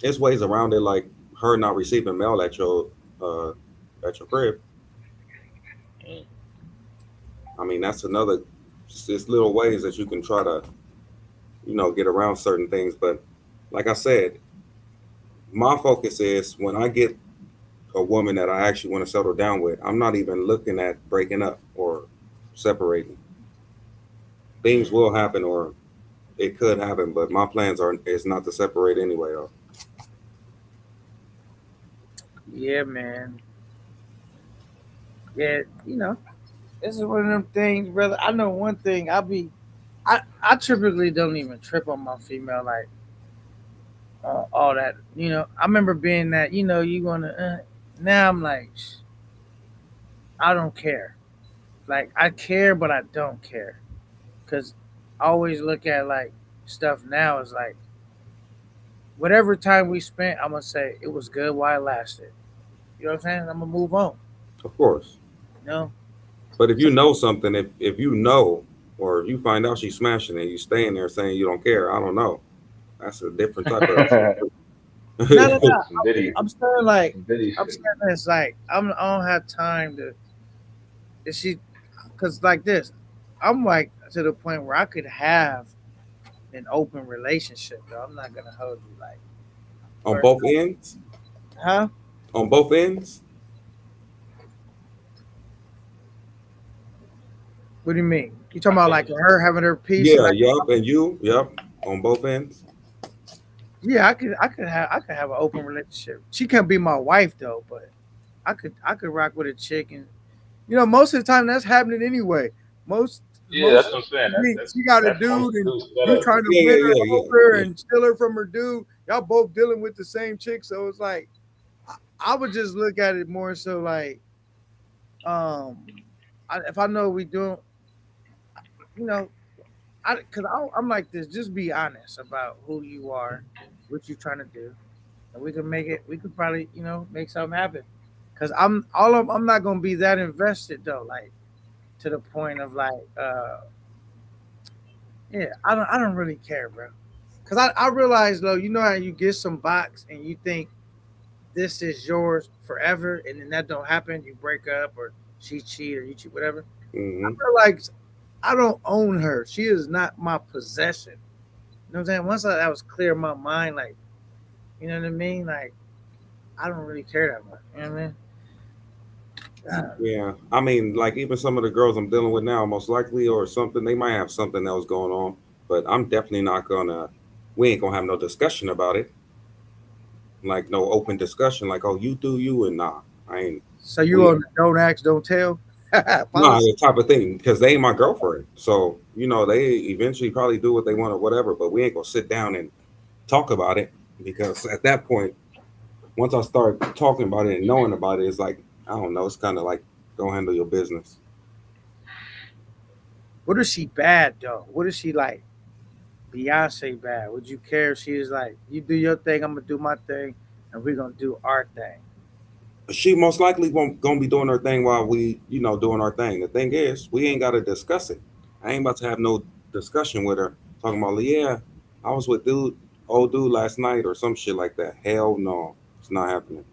there's ways around it, like her not receiving mail uh at your crib. mm, I mean, that's another. It's little ways that you can try to get around certain things. But like I said, my focus is when I get a woman that I actually want to settle down with, I'm not even looking at breaking up or separating. Things mm. will happen, or it could happen, but my plans are is not to separate anyway. Though. Yeah, man. Yeah, this is one of them things, brother. I know one thing. I typically don't even trip on my female like all that. I remember being that. You gonna. Now I'm like, I don't care. Like I care, but I don't care, cause I always look at like stuff now is like whatever time we spent, I'm gonna say it was good while it lasted. You know what I'm saying? I'm gonna move on. Of course, You know. but if So, you know something, if you know, or if you find out she's smashing it, you staying there saying you don't care. I don't know. That's a different type of. No, no, no. some Diddy, I'm saying like some Diddy I'm shit. saying this like I don't have time to. Is she? Because like this, I'm like to the point where I could have an open relationship. Though I'm not gonna hold you like, On or both ends. huh? On both ends. What do you mean? You talking I about said, like her having her piece and Yeah, I? yup, and you, yup, on both ends. Yeah, I could have an open relationship. She can't be my wife though, but I could rock with a chick and most of the time that's happening anyway. Most yeah, that's most what I'm saying. she got a That's most dude and dudes you setup. trying to Yeah, win yeah, her yeah, yeah, over yeah. and steal her from her dude. Y'all both dealing with the same chick, so it's like I would just look at it more so like um if I know we doing you know I'm like this. Just be honest about who you are, what you're trying to do, and we can make it. We could probably make something happen. Cause I'm not gonna be that invested though, like to the point of like yeah I don't really care, bro. Cause I realize though, you know how you get some box and you think this is yours forever, and then that don't happen, you break up or she cheat or you cheat, whatever. I Hmm. feel like I don't own her. She is not my possession. You know what I'm saying? Once that was clear in my mind, like, you know what I mean? Like, I don't really care that much. You know what I mean? Yeah, I mean, like even some of the girls I'm dealing with now, most likely or something, they might have something else going on, but I'm definitely not gonna. We ain't gonna have no discussion about it, like no open discussion, like oh you do you and nah, I ain't. So you We on the don't ask, don't tell nah, policy? the type of thing because they ain't my girlfriend, so they eventually probably do what they want or whatever, but we ain't gonna sit down and talk about it because at that point, once I start talking about it and knowing about it, it's like I don't know, it's kind of like go handle your business. What is she bad though? What is she like? Beyonce bad? Would you care if she is like, you do your thing, I'm gonna do my thing, and we're gonna do our thing? She most likely won't gonna be doing her thing while we, doing our thing. The thing is, we ain't gotta discuss it. I ain't about to have no discussion with her talking about, yeah, I was with old dude last night or some shit like that. Hell no, it's not happening.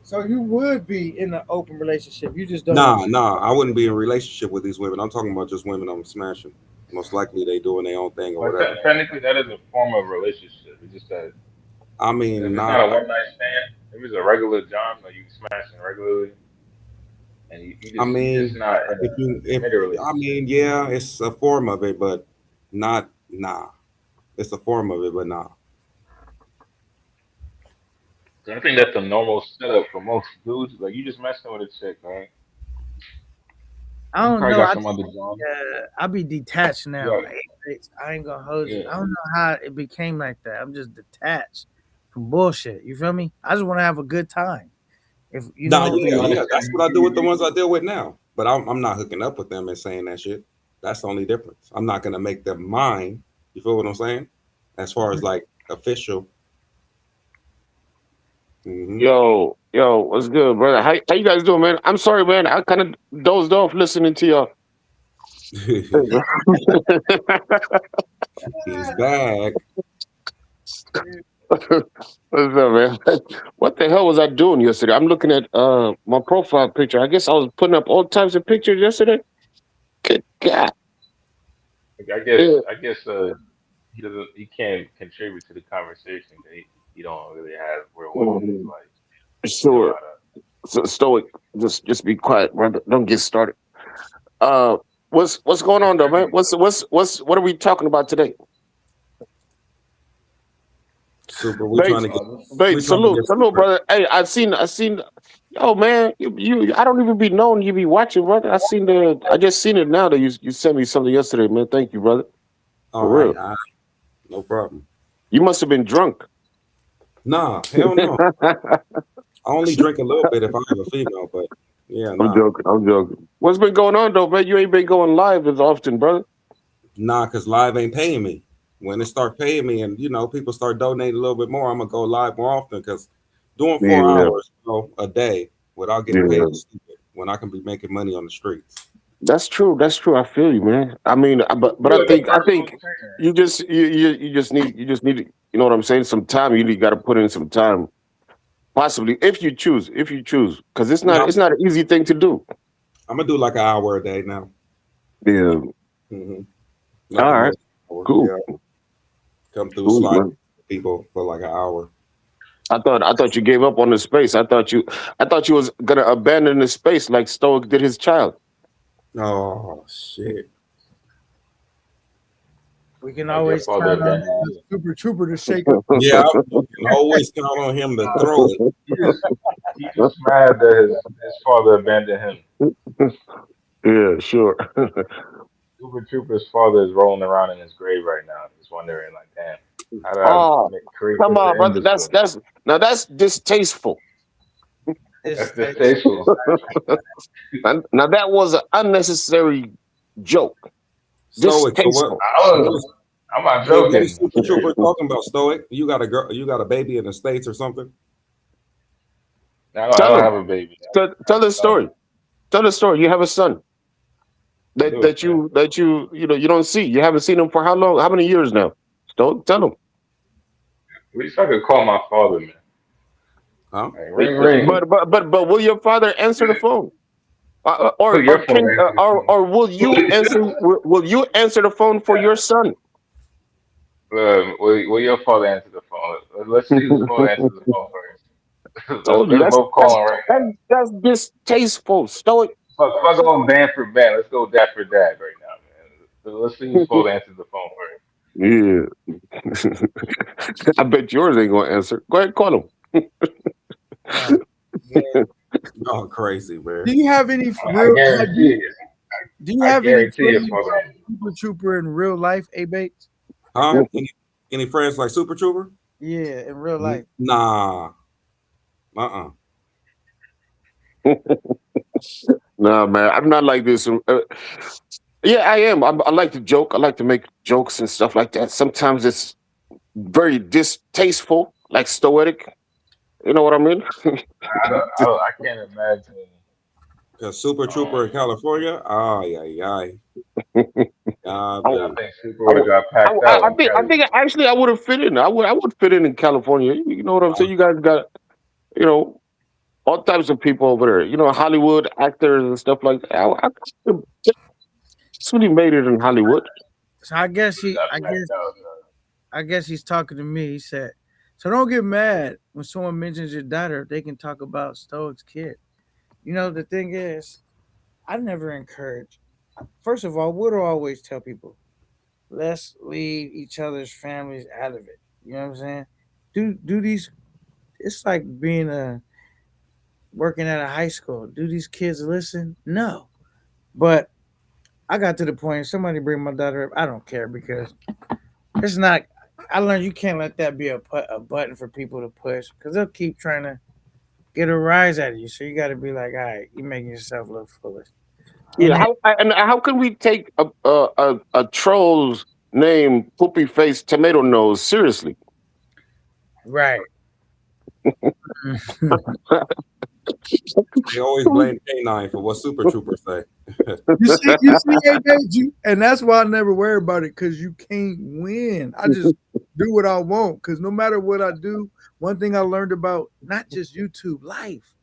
So you would be in an open relationship. You just don't want Nah, nah, I wouldn't be in a relationship with these women. I'm talking about just women I'm smashing. Most likely they doing their own thing or But whatever. technically, that is a form of relationship. It's just that I if mean, it's not. not a one night stand, if it's a regular John, like you smashing regularly, and I you just mean, not in if you, a if committed I relationship. mean, yeah, it's a form of it, but not. Nah, it's a form of it, but nah. So I think that's the normal setup for most dudes. Like you just messing with a chick, right? I You don't probably know. got some other John. I be detached now. Yeah, I ain't gonna hold you. yeah. I don't know how it became like that. I'm just detached from bullshit. You feel me? I just want to have a good time. If you Nah, I know, think yeah, you yeah. understand. That's what I do with the ones I deal with now. But I'm not hooking up with them and saying that shit. That's the only difference. I'm not gonna make them mine. You feel what I'm saying? As far as like official. Hmm. Yo, what's good, brother? How you guys doing, man? I'm sorry, man. I kind of dozed off listening to y'all. He's back. What's up, man? What the hell was I doing yesterday? I'm looking at my profile picture. I guess I was putting up all types of pictures yesterday. Good God. Like, Yeah. I guess he can't contribute to the conversation. 'Cause he don't really have real women in his Mhm. life. He know Sure. how to. So stoic. Just be quiet, brother. Don't get started. Uh, what's going He's on though, trying to man? be What are we talking about today? Super. Bates, father. We Bates, trying to salute, get salute, super. brother. Hey, I seen. Yo, man, I don't even be knowing you be watching, brother. I just seen it now that you sent me something yesterday, man. Thank you, brother. All For right, real. no problem. You must have been drunk. Nah, hell no. I only drink a little bit if I have a female, but yeah, I'm nah. joking. I'm joking. What's been going on though, man? You ain't been going live as often, brother. Nah, cause live ain't paying me. When it start paying me, and people start donating a little bit more, I'm gonna go live more often. Cause doing four Yeah, hours, a day without getting paid yeah. is stupid. When I can be making money on the streets. That's true. That's true. I feel you, man. I mean, but You're like a I personal think trainer. you just need you know what I'm saying. Some time. You need got to put in some time. Possibly, if you choose, because Yeah, it's not an easy thing to do. I'm gonna do like an hour a day now. Yeah. Hmm. All Nothing more right. than an hour. Cool. Yeah, come through Cool, slide man. people for like an hour. I thought you gave up on the space. I thought you was gonna abandon the space like Stoic did his child. Oh shit! We can Like your always father count on abandoned the you. Super Trooper to shake up. Yeah, you can always count on him to throw it. He just he just mad that his father abandoned him. Yeah, sure. Super Trooper's father is rolling around in his grave right now. He's wondering, like, damn, how did I Oh, create come such on, an brother. imbecile? That's now that's distasteful. It's That's distasteful. Now that was an unnecessary joke. Stoic. So what? Distasteful. I What was, is? I'm not Hey, what is joking. Super Trooper talking about? Stoic? You got a girl? You got a baby in the States or something? I Tell don't him. have a baby. I Tell have a the son. story. Tell the story. You have a son I do. Yeah. you know you don't see. You haven't seen him for how long? How many years now? Don't tell him. At least I could call my father, man. Huh? Like, ring, ring. But will your father answer the phone? Oh, your Or phone can answer the phone. or will you answer the phone for your son? Will your father answer the phone? Let's see who's phone answers the phone first. Told you Let's both call him right now. that's distasteful. Stoic. Fuck on band for band. Let's go dad for dad right now, man. So let's see who's phone answers the phone first. Yeah. I bet yours ain't gonna answer. Go ahead, call uh, yeah. him. Oh, crazy, Do man. you have any I real? guarantee it. Do you I have any guarantee it, friends father. like Super Trooper in real life? A Bates? Huh? Any friends like Super Trooper? Yeah, in real life. Nah. Uh-uh. Nah, man, I'm not like this. Yeah, I am. I like to joke. I like to make jokes and stuff like that. Sometimes it's very distasteful, like stoic. You know what I mean? I can't imagine. Cause Super Trooper in Um, California. Ah, yeah, yeah. God, I, I baby. think Super would have got I, packed out in I Cali. think actually I would have fit in. I would fit in California. You know what I'm saying? You guys got you know all types of people over there. You know, Hollywood actors and stuff like that. I could have really made it in Hollywood. So I guess Would have got I packed guess out. I guess he's talking to me. He said, "So don't get mad when someone mentions your daughter. They can talk about Stoic's kid." You know, the thing is, I never encourage. First of all, what do I always tell people? Let's leave each other's families out of it. You know what I'm saying? Do these? It's like being working at a high school. Do these kids listen? No. But I got to the point. Somebody bring my daughter up. I don't care because it's not. I learned you can't let that be a button for people to push because they'll keep trying to get a rise out of you. So you got to be like, all right, you're making yourself look foolish. And Yeah, then, and how can we take a troll's name, Poopy Face Tomato Nose, seriously? right. They always blame K9 for what Super Trooper say. Hey, babe, and that's why I never worry about it because you can't win. I just do what I want because no matter what I do, one thing I learned about not just YouTube, life,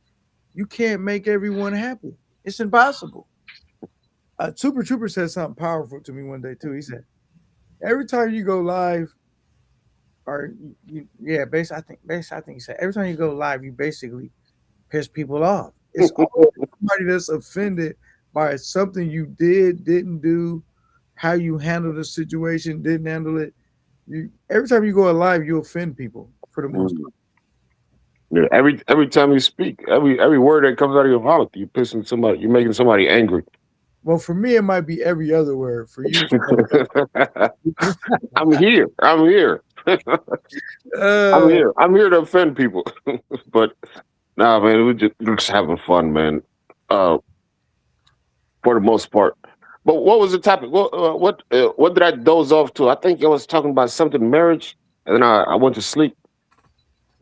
you can't make everyone happy. It's impossible. Super Trooper said something powerful to me one day too. He said, "Every time you go live, or yeah, I think he said every time you go live, you basically piss people off. It's always somebody that's offended by something you didn't do, how you handled the situation, didn't handle it. You every time you go live, you offend people for the most Mm. Yeah, every time you speak, every word that comes out of your mouth, you're pissing somebody, you're making somebody angry. Well, for me, it might be every other word. For you, I'm here. I'm here. uh, I'm here to offend people. But nah, man, we're just having fun, man. Uh, for the most part. But what was the topic? What did I doze off to? I think I was talking about something marriage, and then I went to sleep.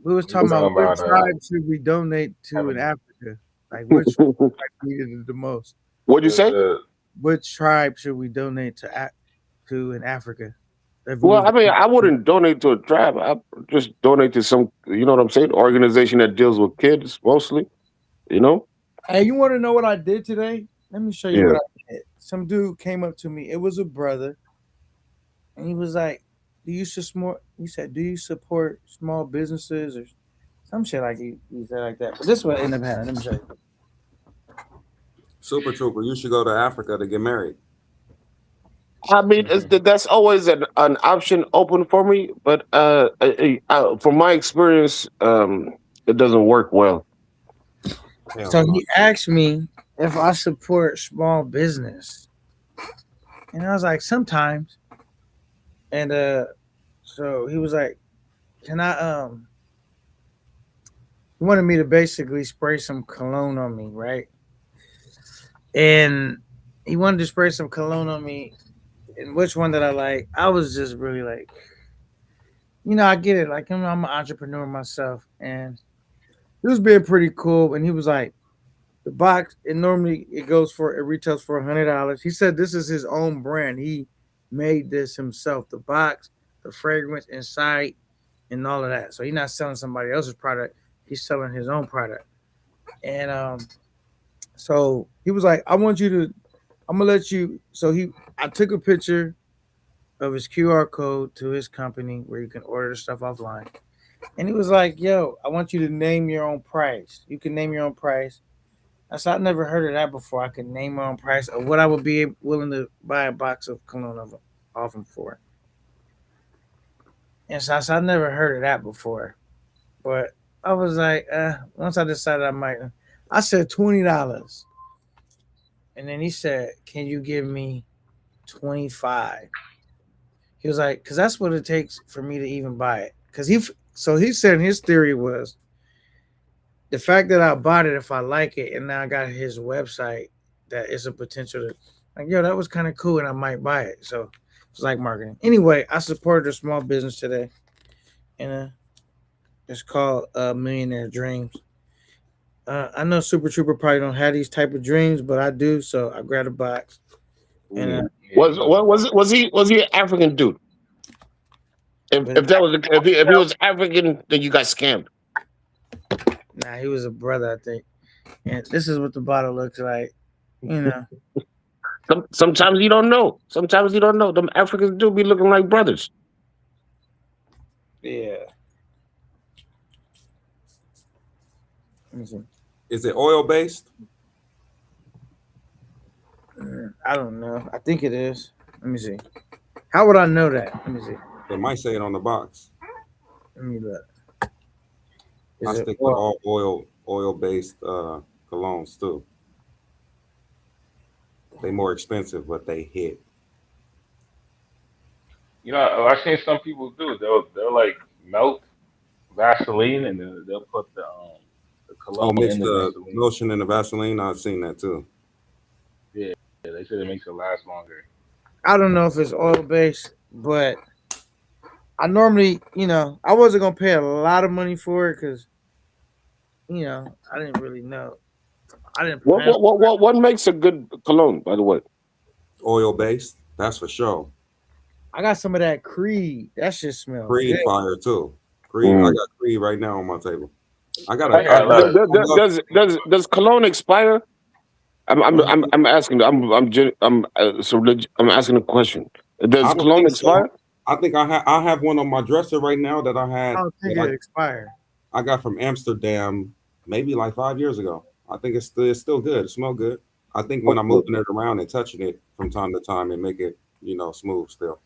we was You talking about talking what about tribe should we donate to in having Africa? Like which tribe needed it the most? What'd you say? the Which tribe should we donate to in Africa? If we Well, was I mean, I wouldn't donate to a tribe. I just donate to some, you know what I'm saying, organization that deals with kids mostly. You know? Hey, you want to know what I did today? Let me show you what Yeah. I did. Some dude came up to me. It was a brother, and he was like, "Do you support?" He said, "Do you support small businesses or some shit like he said like that?" But this one ended up happening. Let me show you. Super Trooper, you should go to Africa to get married. I mean, that's always an option open for me, but from my experience, it doesn't work well. Hell So no. he asked me if I support small business, and I was like, sometimes. And so he was like, "Can I?" He wanted me to basically spray some cologne on me, right? And he wanted to spray some cologne on me. And which one that I like? I was just really like, I get it. Like, I'm an entrepreneur myself, and he was being pretty cool. And he was like, the box, it retails for $100. He said this is his own brand. He made this himself. The box, the fragrance inside, and all of that. So he's not selling somebody else's product. He's selling his own product. And so he was like, I'm gonna let you. I took a picture of his QR code to his company where you can order the stuff offline. And he was like, "Yo, I want you to name your own price. You can name your own price." I said, "I never heard of that before. I can name my own price of what I would be willing to buy a box of cologne off him for." And so I said, "I never heard of that before." But I was like, once I decided I said $20. And then he said, "Can you give me 25?" He was like, "Cause that's what it takes for me to even buy it." So he said his theory was the fact that I bought it, if I like it, and now I got his website, that is a potential to, like, yo, that was kind of cool, and I might buy it. So it's like marketing. Anyway, I supported a small business today, and it's called Millionaire Dreams. I know Super Trooper probably don't have these type of dreams, but I do. So I grabbed a box, and Yeah, he knows Was about it was he an African dude? but If that was if he was African, then you got scammed. nah, he was a brother, I think. And this is what the bottle looks like. You know, Sometimes you don't know. Sometimes you don't know. Them Africans do be looking like brothers. yeah. Let me see. Is it oil based? I don't know. I think it is. Let me see. How would I know that? Let me see. It might say it on the box. Let me look. I Is it stick with oil? all oil based colognes too. They more expensive, but they hit. You know, I've seen some people do. They'll like melt Vaseline and then they'll put the Oh, cologne mix in the the Vaseline. lotion and the Vaseline. I've seen that too. Yeah, they said it makes it last longer. I don't know if it's oil based, but I normally, I wasn't gonna pay a lot of money for it because, I didn't really know. I didn't plan. What makes a good cologne? By the way, Oil based, that's for sure. I got some of that Creed. That shit smells good. Creed fire too. Creed, I mm. got Creed right now on my table. I got I a. got a lot of I love. Does cologne expire? Mhm. I'm asking. I'm asking a question. I Does don't cologne think so. expire? I think I have one on my dresser right now that I I had don't think that it expired. I got from Amsterdam maybe like 5 years ago. I think it's still good. It smells good. I think when I'm moving it around and touching it from time to time and make it smooth still.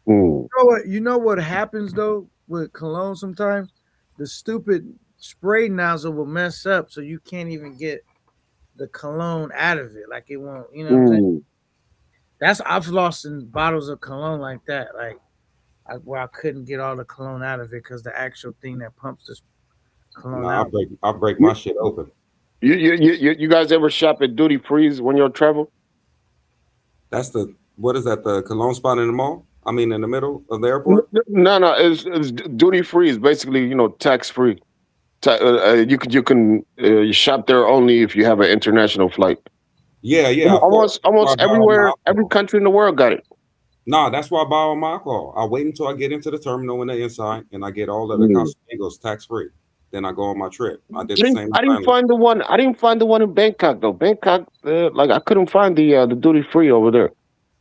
Mm. You know what happens though with cologne sometimes? The stupid spray nozzle will mess up so you can't even get the cologne out of it. Like it won't, you know what I'm saying? Mm. I've lost in bottles of cologne like that. Like where I couldn't get all the cologne out of it because the actual thing that pumps this No, cologne I out. break I break You, my shit open. you guys ever shop at duty frees when you're travel? That's the what is that? The cologne spot in the mall? I mean, in the middle of the airport. No. It's duty free is basically tax free. You can shop there only if you have an international flight. Yeah, yeah. That's why I Almost buy all my everywhere, every alcohol. country in the world got it. Nah, that's why I buy all my alcohol. I wait until I get into the terminal when they're inside, and I get all of the Mm. Casamigos tax free. Then I go on my trip. I did the same in I didn't Thailand. find the one. I didn't find the one in Bangkok though. Bangkok, like I couldn't find the duty free over there.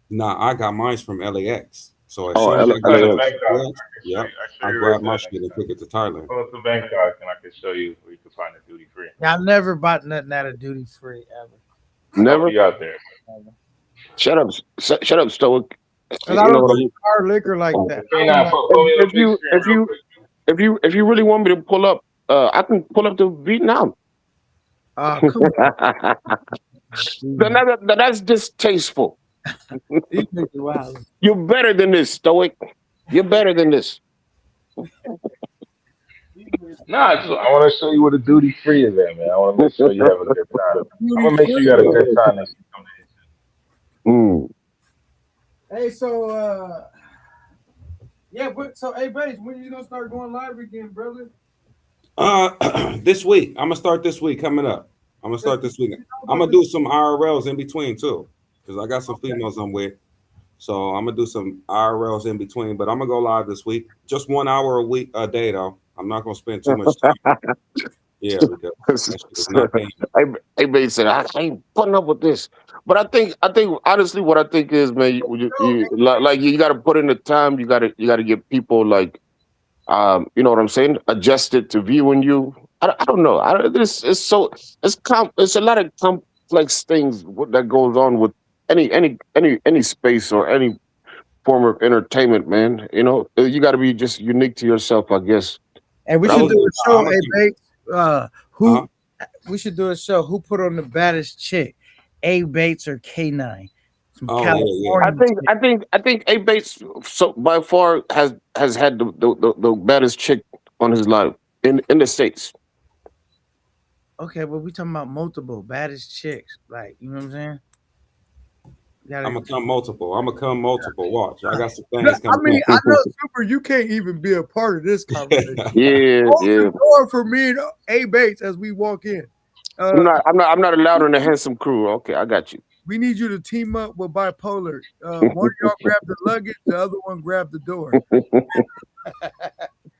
Nah, I got mine from LAX. So as Oh, soon as I Go got to into LAX. Bangkok. LAX, I can show yep, you. I show I you right grabbed my there shit next and time. took it to Thailand. Pull up to Bangkok and I can show you where you can find it duty free. I never bought nothing out of duty free ever. Help Never. you out there. Ever. Shut up, shut up, Stoic. Cause I You don't know what I drink mean. hard liquor like that. I Okay, don't now like. pull me up If big you screen if real you quick. if you really want me to pull up, I can pull up to Vietnam. Come Then on, that's distasteful. these niggas wild. You're better than this, Stoic. You're better than this. Nah, I want to show you where the duty free is at, man. I want to make sure you have a good time. I'm Duty gonna make sure you free. got a good time next time you come Mm. Hey, so yeah, but so hey, Bass, when you gonna start going live again, brother? This week. I'm gonna start this week coming up. I'm gonna start this week. I'm gonna do some IRLs in between too, because I got some females I'm with. So I'm gonna do some IRLs in between, but I'm gonna go live this week. Just 1 hour a day though. I'm not gonna spend too much time. Yeah, because that shit is not paying. Hey, man said I ain't putting up with this. But I think honestly, what I think is, man, like you got to put in the time. You got to get people like, you know what I'm saying, adjusted to viewing you. I don't know. This is so it's a lot of complex things that goes on with any space or any form of entertainment, man. You know, you got to be just unique to yourself, I guess. And we But I should was, do a show, I'm gonna hey, keep. Bass. Uh-huh. Who we should do a show? Who put on the baddest chick? A Bates or K9? Some Oh yeah, yeah. I California think chick. I think I think A Bates so by far has had the baddest chick on his life in the states. Okay, but we talking about multiple baddest chicks. Like, you know what I'm saying? You I'm gotta. gonna come multiple. I'm gonna come multiple. Watch, I got some No, things I coming mean, up. I know Super. You can't even be a part of this conversation. Yeah, Hold the yeah. door for me and A Bates as we walk in. I'm not allowed on the handsome crew. Okay, I got you. We need you to team up with bipolar. One of y'all grab the luggage, the other one grab the door.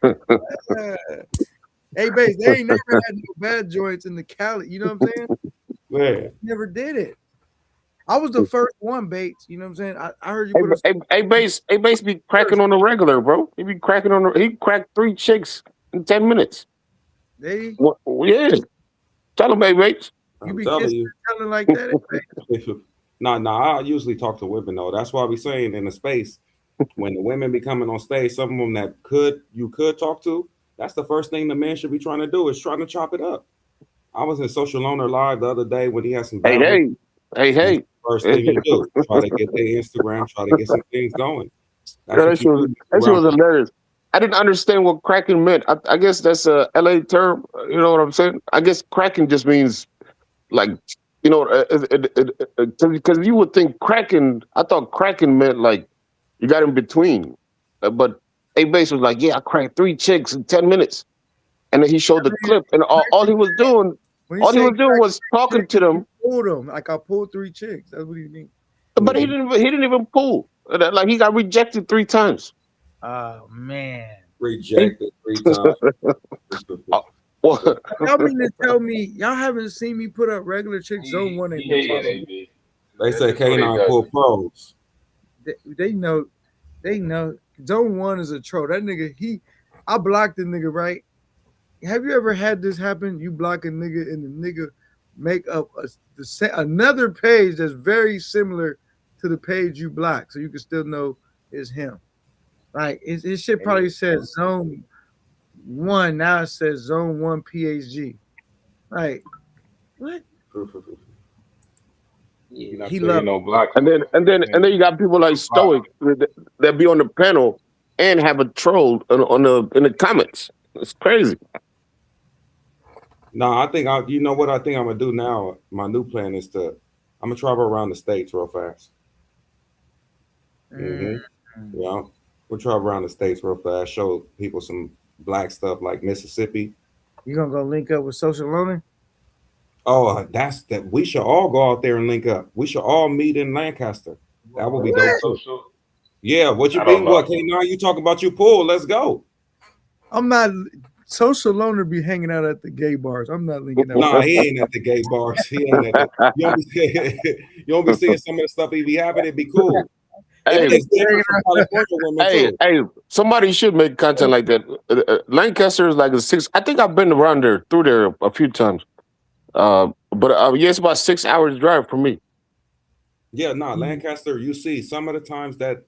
Uh, hey, Bates, they ain't never had no bad joints in the Cali. You know what I'm saying? Man, Never did it. I was the first one, Bates. You know what I'm saying? I heard you put a A Bates be cracking first. on the regular, bro. He be cracking on the. He cracked 3 chicks in 10 minutes. They Yeah, tell him, A Bates. you I'm be telling kissing you. and telling like that. No, no, I usually talk to women though. That's why we saying in the space when the women be coming on stage, some of them that you could talk to. That's the first thing the man should be trying to do is trying to chop it up. I was in Social Loner Live the other day when he had some Hey, battles. hey. That's the first thing you do. Try to get their Instagram, try to get some things going. That's Yeah, what you do that shit around was hilarious. I didn't understand what cracking meant. I guess that's a LA term. You know what I'm saying? I guess cracking just means like, you know, because you would think cracking. I thought cracking meant like you got in between. But A Base was like, yeah, I cracked 3 chicks in 10 minutes, and then he showed the clip, and When you all he say was doing was chick, talking to you them, pulled them. Like I pulled 3 chicks. That's what you mean. but Mhm. he didn't even pull. Like he got rejected 3 times. Oh man. He, Rejected 3 times. well, Y'all mean to tell me y'all haven't seen me put up regular chicks zone one He ain't never hating, seen. AB. They That's say just what he K9 does. pull pros. They know zone one is a troll. That nigga I blocked the nigga, right? Have you ever had this happen? You block a nigga and the nigga make up another page that's very similar to the page you blocked, so you can still know it's him. Like his shit probably said zone one. Now it says zone one PhD. Like what? You're not He taking loved no blocks and no then more. and then and then you got people like Block. Stoic that be on the panel and have a troll on the in the comments. It's crazy. No, I think you know what I think I'm gonna do now. My new plan is I'm gonna travel around the states real fast. it. Yeah, we'll travel around the states real fast. Show people some black stuff like Mississippi. You gonna go link up with Social Loaner? Oh, that's that. We should all go out there and link up. We should all meet in Lancaster. That would be Like dope What? too. social. Yeah, what you I don't mean? What? know. K now you talking about your pool? Let's go. I'm not social loner be hanging out at the gay bars. I'm not linking up. Nah, he ain't at the gay bars. He ain't at the. You don't be seeing, you don't be seeing some of the stuff he be having. It'd be cool. Hey, It's different from California women hey, too. hey! Somebody should make content like that. Lancaster is like a six. I think I've been around there, through there a few times. But yeah, it's about 6 hours drive for me. Yeah, nah, Mm. Lancaster. You see, some of the times that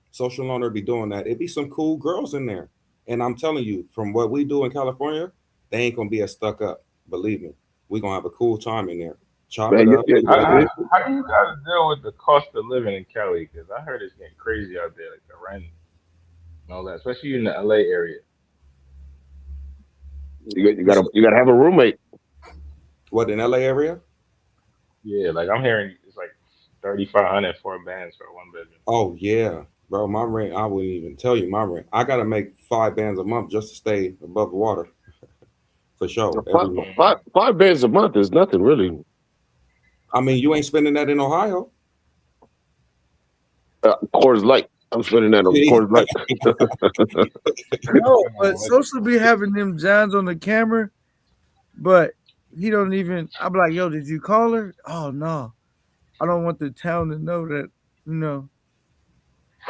social loaner be doing that, it be some cool girls in there. And I'm telling you, from what we do in California, they ain't gonna be as stuck up. Believe me, we gonna have a cool time in there. Chop Man, it up. We gonna How, do. you- how do you guys deal with the cost of living in Cali? Because I heard it's getting crazy out there, like the rent and all that, especially in the LA area. you gotta have a roommate. What in LA area? Yeah, like I'm hearing it's like 3,500 for bands for one bedroom. Oh yeah, bro. My rent, I wouldn't even tell you my rent. I gotta make 5 bands a month just to stay above the water for sure Five, every month. five, 5 bands a month is nothing really. I mean, you ain't spending that in Ohio. Coors Light. I'm spending that on See? Coors Light. No, Come but on, what? social be having them Johns on the camera, but he don't even. I'm like, yo, did you call her? Oh no, I don't want the town to know that. You know,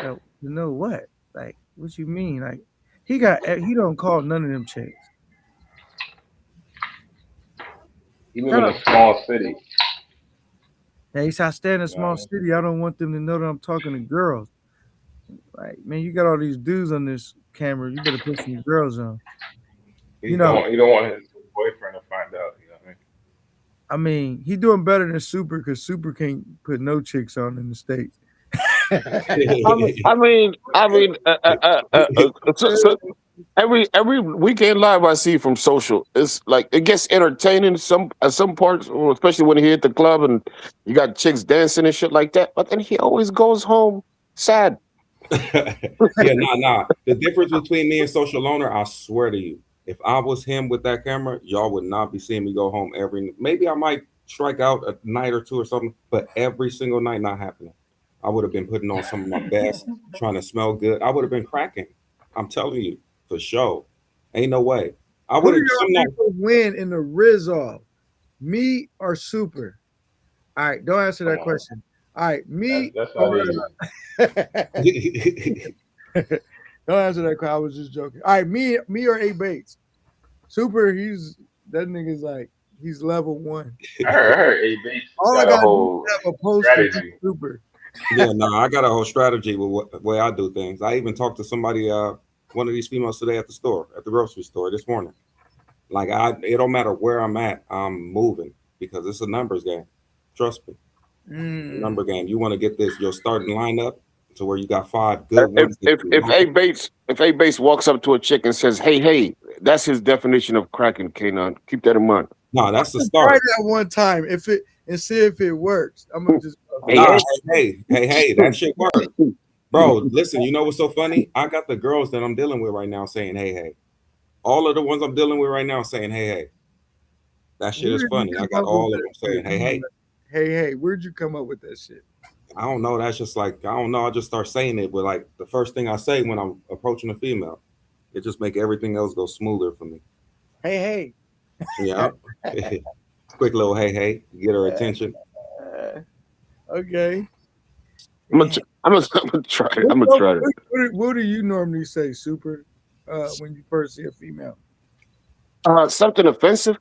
that, to know what? Like, what you mean? Like, he don't call none of them chicks. You live Shut in up. a small city, Hey, he said, I stay in a you know what I small mean? city. I don't want them to know that I'm talking to girls. Like, man, you got all these dudes on this camera. You better put some girls on. You know, You don't want his boyfriend to find out. You know what I mean? I mean, he doing better than Super because Super can't put no chicks on in the States. So every weekend live I see from social, it's like it gets entertaining some at some parts, especially when he hit the club and you got chicks dancing and shit like that. But then he always goes home sad. Yeah, nah. The difference between me and social loner, I swear to you, if I was him with that camera, y'all would not be seeing me go home every. Maybe I might strike out a night or two or something, but every single night not happening. I would have been putting on some of my best, trying to smell good. I would have been cracking. I'm telling you, for sure. Ain't no way. I Who would do have y'all some night. think will win in the Riz off? Me or Super? All right, don't answer Come that on, question. All right, me that's not or easy. don't answer that question. I was just joking. All right, me or A Bates. Super, that nigga's like he's level one. I heard A Bates All I got a gotta do is whole have a poster for strategy. Super. Yeah, no, I got a whole strategy with what way I do things. I even talked to somebody, one of these females today at the store, at the grocery store this morning. Like it don't matter where I'm at, I'm moving because it's a numbers game. Trust me, it's a Mm. number game. You want to get your starting lineup to where you got 5 good If ones. That if you if like. A Bates walks up to a chick and says, "Hey," that's his definition of cracking. Kanon, keep that in mind. Nah, that's the Try start. that one time and see if it works. I'm gonna just Hey, Nah, hey. hey, that shit work, bro. Listen, you know what's so funny? I got the girls that I'm dealing with right now saying, hey. All of the ones I'm dealing with right now saying, hey. That shit where is did you funny. I come got up with all of that them shit? saying, hey. Hey, where'd you come up with that shit? I don't know. That's just like I don't know. I just start saying it, but like the first thing I say when I'm approaching a female, it just make everything else go smoother for me. Hey. Yeah. Quick little hey, get her attention. Okay. I'm gonna try it. I'm gonna try it. What do you normally say, Super, when you first see a female? Something offensive.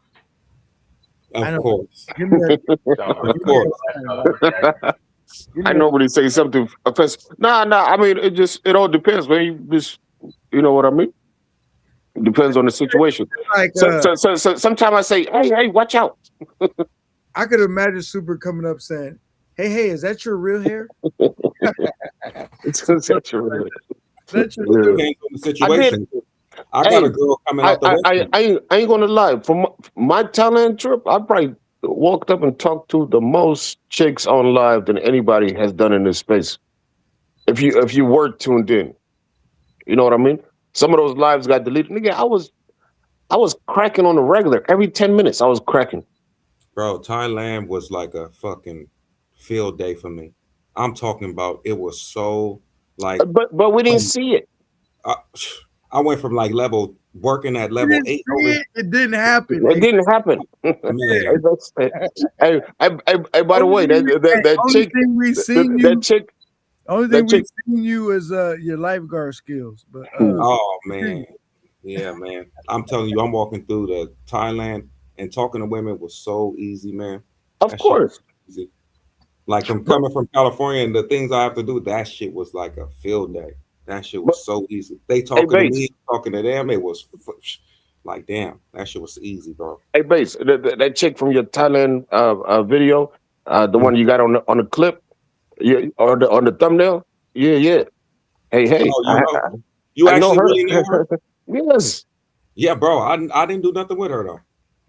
I Of know. course. Give me a, Sound Of give me course. a sign. Give I me a normally say something offensive. Nah. I mean, it all depends, man. You know what I mean. It depends on the situation. like So sometimes I say, hey, watch out. I could imagine Super coming up saying, Hey, is that your real hair? It's such a really- That's your It yeah. depends on the I did. situation. I got Hey, a girl coming out the restroom. I ain't gonna lie. From my talent trip, I probably walked up and talked to the most chicks on live than anybody has done in this space. If you were tuned in, you know what I mean. Some of those lives got deleted. Nigga, I was cracking on the regular every 10 minutes. I was cracking. Bro, Thailand was like a fucking field day for me. I'm talking about it was so like But we didn't from see it. I, I went from like level working at You level didn't 8 see over it. It didn't happen. It Hey, didn't happen. Hey, man. by the way, that only chick, thing we seen that you, chick, only thing that we chick. seen you is your lifeguard skills. But Oh man. continue. Yeah, man. I'm telling you, I'm walking through the Thailand and talking to women was so easy, man. Of That shit was course. easy. Like from But coming from California and the things I have to do, that shit was like a field day. That shit but was so easy. They hey, talking to base. me, talking to them. It was like, damn, that shit was easy, bro. Hey, base. That chick from your Thailand video, the Mhm. one you got on the clip, yeah, or the on the thumbnail. Yeah, yeah. Hey, Oh, you know, you I know actually her. really know her? Yes. Yeah, bro. I didn't do nothing with her though.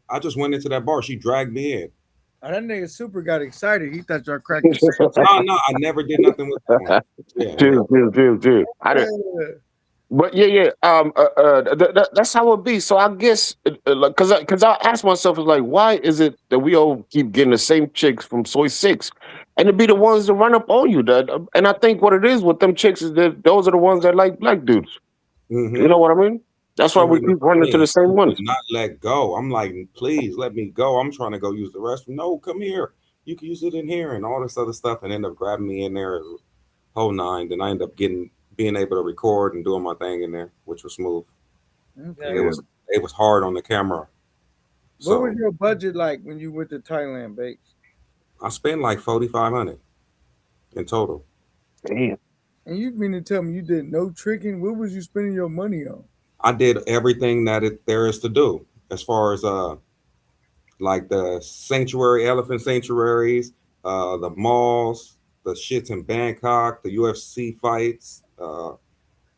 I just went into that bar. She dragged me in. Oh, that nigga super got excited. He thought y'all cracked the same. No, no, I never did nothing with that one. Yeah, yeah. Chill. I didn't. But yeah. That's how it be. So I guess, like, cause I ask myself, is like, why is it that we all keep getting the same chicks from Soy Six, and it be the ones that run up on you? That, and I think what it is with them chicks is that those are the ones that like black dudes. You Mm-hmm. know what I mean? That's why And we when keep running to man, the same she would ones. not let go. I'm like, please let me go. I'm trying to go use the restroom. No, come here. You can use it in here and all this other stuff, and end up grabbing me in there, whole nine. Then I end up being able to record and doing my thing in there, which was smooth. Okay. It Yeah. was hard on the camera, What was so your budget like when you went to Thailand, Bakes? I spent like 4,500 in total. Damn. And you mean to tell me you did no tricking? What was you spending your money on? I did everything that there is to do as far as like the sanctuary, elephant sanctuaries, the malls, the shits in Bangkok, the UFC fights.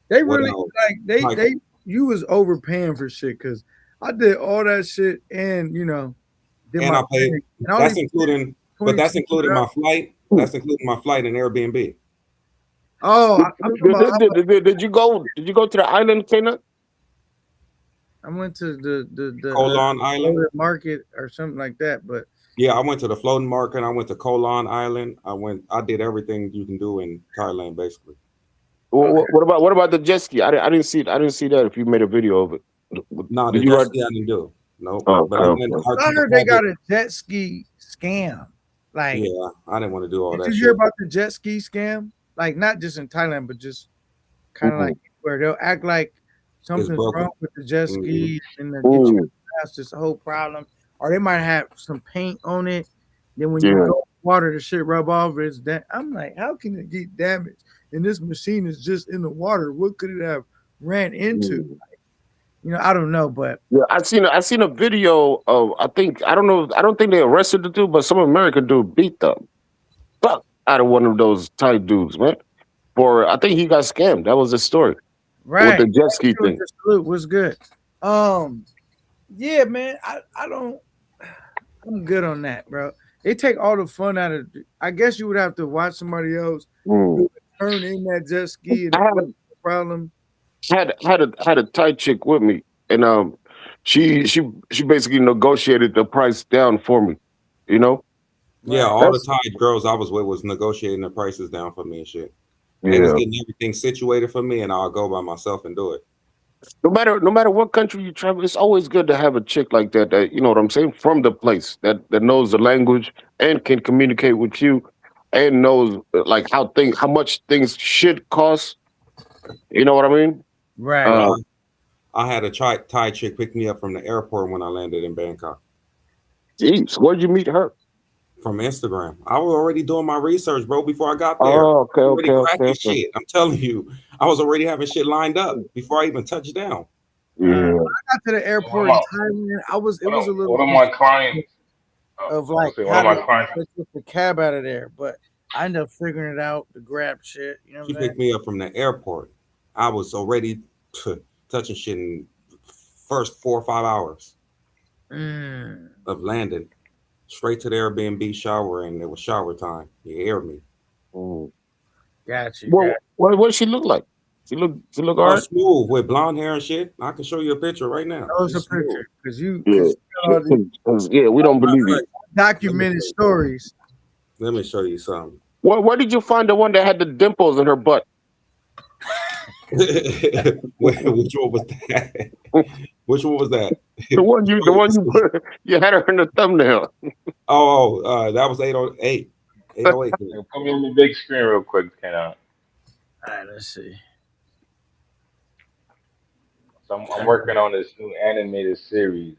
They What really else? like they Like, they you was overpaying for shit because I did all that shit and did and my I paid. thing and I only That's paid including, but that's including 22. my flight. That's including my flight and Airbnb. Oh, I'm talking about Did you go? Did you go to the island, Kena? I went to the Kolan Island. floating market or something like that, but Yeah, I went to the floating market. I went to Kolan Island. I did everything you can do in Thailand, basically. okay. What about the jet ski? I didn't see it. I didn't see that. If you made a video of it, No, did the you jet ride? ski I didn't do. Nope. Oh, But okay, I went. okay. I heard they got a jet ski scam. Like, Yeah, I didn't want to do all did that you hear shit. about the jet ski scam? Like, not just in Thailand, but just kind of Mm, like where they'll act like It's something's broken. wrong with the jet Hmm. ski and they'll get you mm, past this whole problem. Or they might have some paint on it. Then when you yeah. go in water, the shit rub off. It's that I'm like, how can it get damaged? And this machine is just in the water. What could it have ran into? Mm. I don't know, but Yeah, I seen a video of I don't know, I don't think they arrested the dude, but some American dude beat the fuck out of one of those Thai dudes, man. For I think he got scammed. That was the story with right. the jet ski thing. Just salute. What's good? Um, yeah, man. I don't. I'm good on that, bro. They take all the fun out of. I guess you would have to watch somebody else Mm. do a turn in that jet ski, and I it had was no problem. had a Thai chick with me, and she basically negotiated the price down for me. You know, Yeah, Right. all the that's Thai girls I was with was negotiating the prices down for me and shit. They was yeah. getting everything situated for me, and I'll go by myself and do it. No matter what country you travel, it's always good to have a chick like that. That you know what I'm saying, from the place that knows the language and can communicate with you, and knows like how much things should cost. You know what I mean? Right. Uh, Bro, I had a Thai chick pick me up from the airport when I landed in Bangkok Jeez, where'd you meet her? from Instagram. I was already doing my research, bro, before I got there. Oh, okay, Already cracking okay. shit. I'm telling you, I was already having shit lined up before I even touched down. Yeah. When I got to the So airport in Thailand, it was a little one of my confusing clients, oh, of I like was saying one how of my to clients. get the cab out of there, but I ended up figuring it out to grab shit. You know what She I'm saying? picked me up from the airport. I was already touching shit in first 4 or 5 hours Mm, of landing. Straight to the Airbnb shower, and it was shower time. You hear me? Mm. got you. Well, what does she look like? She look all Oh, right. smooth with blonde hair and shit. I can show you a picture right now. That was a She's smooth. picture because you Yeah, because yeah, we don't believe you. documented stories. Let me show you something. Where did you find the one that had the dimples in her butt? Which one was that? Which one was that? The one you put, you had her in the thumbnail. That was 808. 808. Put me on the big screen real quick, can I? All right, let's see. So I'm working on this new animated series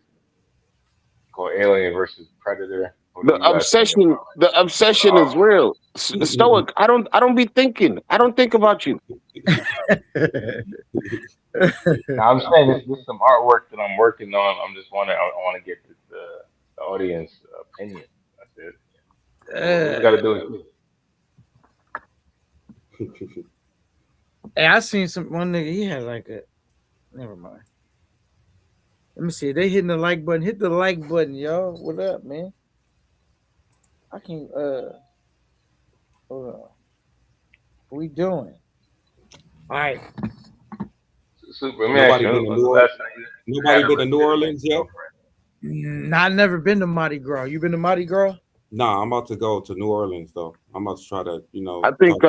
called Alien versus Predator. What do you guys think about it? The obsession is real. Stoic. I don't be thinking. I don't think about you. Now, I'm saying this is some artwork that I'm working on. I'm just wondering. I want to get the audience opinion. That's it. What we got to do it. Hey, I seen one nigga. He had like a. Never mind. Let me see. They hitting the like button. Hit the like button, y'all. What up, man? I can. Hold on. What we doing? All right. Super. Let me ask you, Nobody been to New Orleans yet? I never been to Mardi Gras. You been to Mardi Gras? Nah, I'm about to go to New Orleans though. I'm about to try to, I think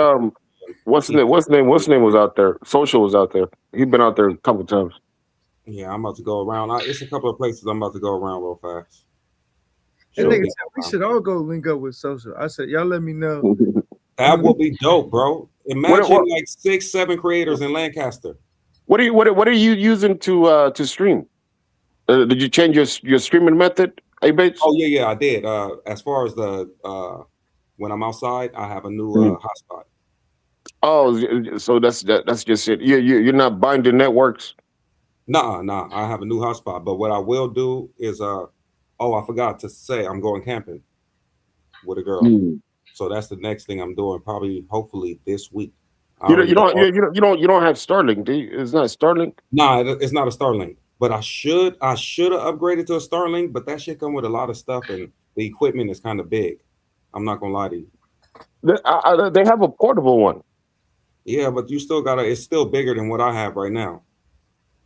what's the name was out there. Social was out there. He's been out there a couple times. Yeah, I'm about to go around. It's a couple of places I'm about to go around real fast. That nigga said we should all go link up with Social. I said, y'all let me know. That would be dope, bro. Imagine like 6-7 creators in Lancaster. What are you using to stream? Did you change your streaming method, Bates? Oh yeah, I did. As far as the when I'm outside, I have a new hotspot. Oh, so that's just it. You're not binding networks. Nah. I have a new hotspot. But what I will do is I forgot to say I'm going camping with a girl. So that's the next thing I'm doing. Probably, hopefully this week. You don't have Starlink, do you? It's not Starlink. Nah, it's not a Starlink. But I should have upgraded to a Starlink. But that shit come with a lot of stuff, and the equipment is kind of big. I'm not gonna lie to you. They have a portable one. Yeah, but you still gotta. It's still bigger than what I have right now.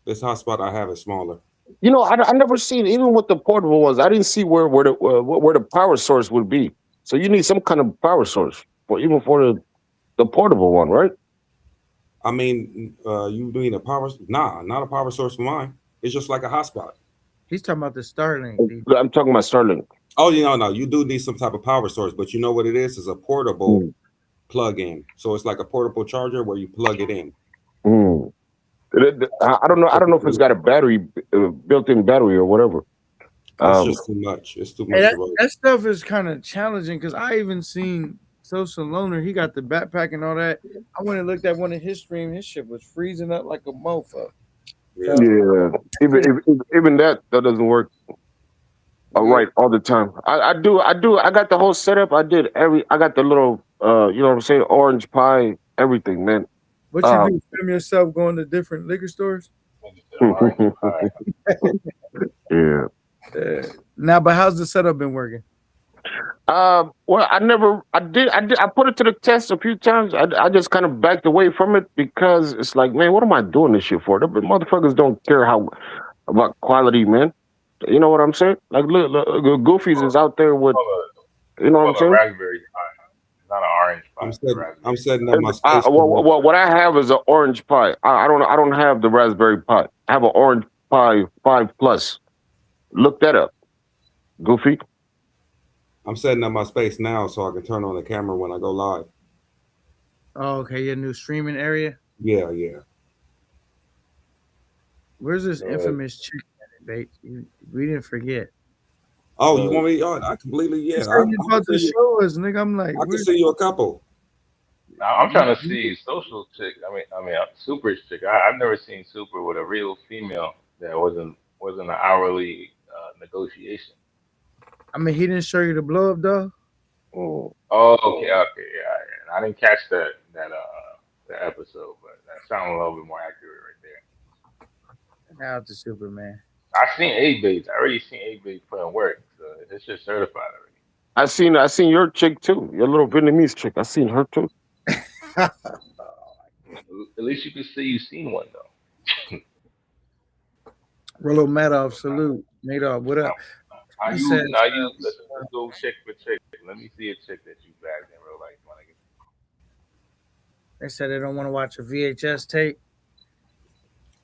This hotspot I have is smaller. I never seen, even with the portable ones. I didn't see where the power source would be. So you need some kind of power source for the portable one, right? I mean, you need a power. Nah, not a power source for mine. It's just like a hotspot. He's talking about the Starlink. I'm talking about Starlink. Oh, no. You do need some type of power source, but you know what it is? It's a portable plug-in. So it's like a portable charger where you plug it in. I don't know if it's got a battery, built-in battery or whatever. That's just too much. It's too much. That stuff is kind of challenging because I even seen Social Loner. He got the backpack and all that. I went and looked at one of his streams. His shit was freezing up like a mofo. Yeah. Even that doesn't work. All right, all the time. I got the whole setup. I got the little you know what I'm saying, orange pie, everything, man. What you do? Film yourself going to different liquor stores? Yeah. Now, but how's the setup been working? Well, I put it to the test a few times. I just kind of backed away from it because it's like, man, what am I doing this shit for? The motherfuckers don't care about quality, man. You know what I'm saying? Like, look Goofies is out there with, you know what I'm saying? Raspberry pie, not an orange pie. I'm setting up my space. What I have is an orange pie. I don't have the raspberry pie. I have an orange pie 5+. Look that up, Goofy. I'm setting up my space now so I can turn on the camera when I go live. Oh, okay. Your new streaming area? Yeah. Where's this infamous chick, Bates? We didn't forget. Oh, you want me? Oh, I completely, yeah. I'm about to show us, nigga. I'm like, I can see you a couple. Now, I'm trying to see Social chick. I mean, Super chick. I've never seen Super with a real female that wasn't an hourly negotiation. I mean, he didn't show you the blow up though. Oh, okay, yeah. I didn't catch that episode, but that sounded a little bit more accurate right there. Now to Superman. I've seen A-Bates. I already seen A-Bates put in work, so it's just certified already. I seen your chick too, your little Vietnamese chick. I seen her too. At least you can say you've seen one though. Rollo Madoff, salute. Madoff, what up? Are He you says, now you let's go chick for chick. Let me see a chick that you bagged in real life, my nigga. they said they don't want to watch a VHS tape.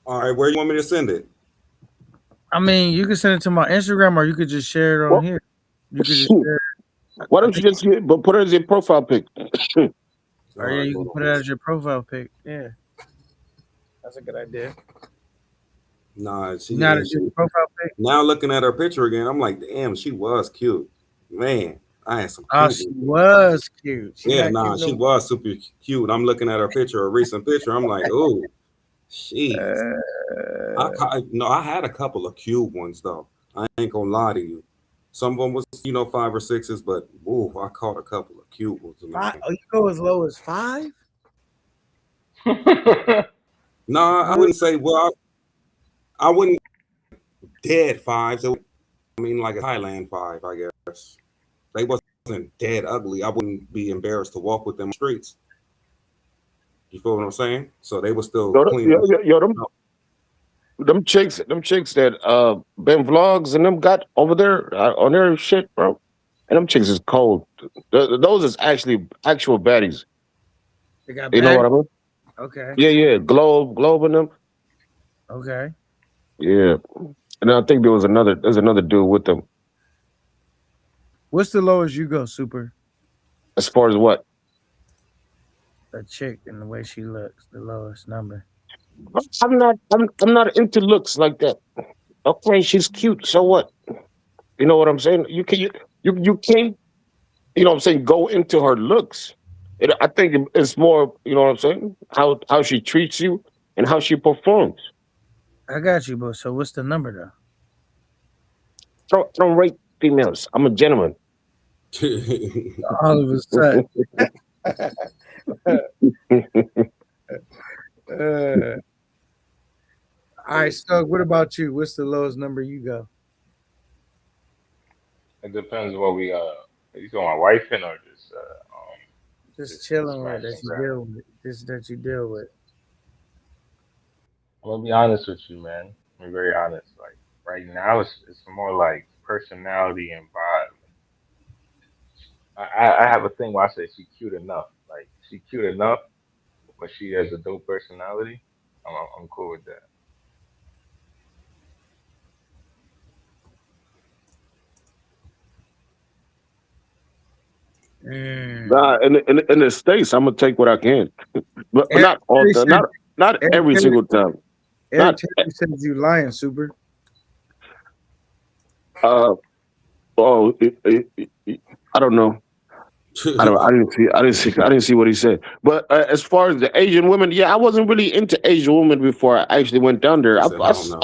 All right, where you want me to send it? I mean, you can send it to my Instagram or you could just share it on Well, here. You could just shoot. share. Why I don't you think. just but put it as your profile pic? Or All yeah, right, you hold can on. put it as your profile pic. Yeah, that's a good idea. Nah, You know how to do she the profile pic? now looking at her picture again, I'm like, damn, she was cute. Man, I had some Oh, cute she ones. was cute. She Yeah, not nah, cute she no was super cute. I'm looking at her picture, a recent picture. I'm like, oh, jeez. more. No, I had a couple of cute ones though. I ain't gonna lie to you. Some of them was, five or sixes, but ooh, I caught a couple of cute ones, Five? man. Oh, you go as low as 5? Nah, I Really? wouldn't say. Well, I wouldn't dead fives. I mean, like a Thailand five, I guess. They wasn't dead ugly. I wouldn't be embarrassed to walk with them on the streets. You feel what I'm saying? So they were still clean. Them chicks that Ben Vlogs and them got over there on their shit, bro. And them chicks is cold. Those is actually actual baddies. They got You know bad? what I mean? Okay. Yeah, yeah. Globe and them. Okay. Yeah. And I think there's another dude with them. What's the lowest you go, Super? As far as what? A chick and the way she looks, the lowest number. I'm not into looks like that. Okay, she's cute. So what? You know what I'm saying? You can't, you know what I'm saying, go into her looks. I think it's more, you know what I'm saying, how she treats you and how she performs. I got you, but so what's the number though? I don't rate females. I'm a gentleman. All of a sudden. uh, all right, Stug, what about you? What's the lowest number you go? It depends what we you talking about wifing or Just just chilling with that smashing you ground. deal with. This that you deal with. I'm gonna be honest with you, man. I'm very honest. Like right now, it's more like personality and vibe. I have a thing where I say she cute enough. Like she cute enough, but she has a dope personality. I'm cool with that. Mm. Nah, in the states, I'm gonna take what I can, but Eric not all Terry the said, not Eric every Terry, single time. Eric Not Terry says you lying, Super. uh oh, I don't know. I didn't see what he said. But as far as the Asian women, yeah, I wasn't really into Asian women before I actually went down there. He said, I don't know.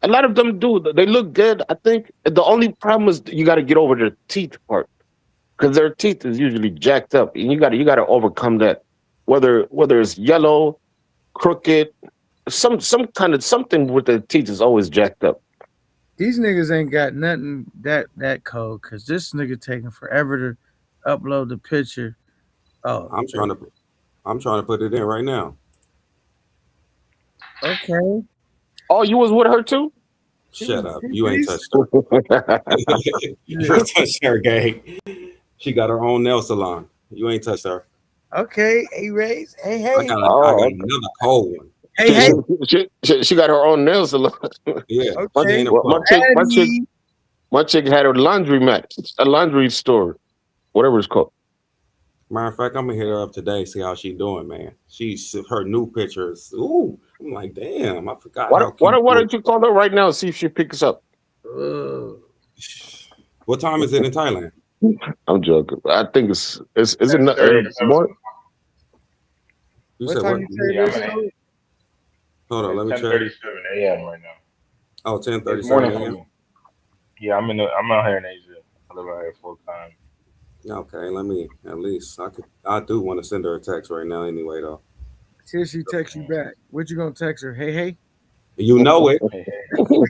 A lot of them do. They look good. I think the only problem is you got to get over their teeth part because their teeth is usually jacked up, and you got to overcome that. Whether it's yellow, crooked, some kind of something with the teeth is always jacked up. These niggas ain't got nothing that cold because this nigga taking forever to upload the picture. Oh, I'm trying to I'm trying to put it in right now. okay. Oh, you was with her too? Shut up. You ain't He's- touched her. You ain't touched her, gay. She got her own nail salon. You ain't touched her. Okay, hey Rays. Hey, I hey. got Oh, another cold one. Hey, hey. she got her own nails salon. Yeah. She Okay. ain't a Well, pro. Eddie. my chick had a laundromat, a laundry store, whatever it's called. Matter of fact, I'm gonna hit her up today, see how she doing, man. She's her new pictures. Ooh, I'm like, damn, I forgot how cute Why you don't you call her right now and see if she picks up? Ugh. is. What time is it in Thailand? I'm joking. I think it's is it not, 10:37. more? You What said time what? you say Yeah, this? Is? Hold on, it's let me check. 10:37 a.m. right now. Oh, It's 10:37 morning for a.m. me. Yeah, I'm out here in Asia. I live out here full time. Okay, let me at least I do want to send her a text right now anyway though. See if she texts you back. What you gonna text her? Hey, hey. You know it. Hey, hey.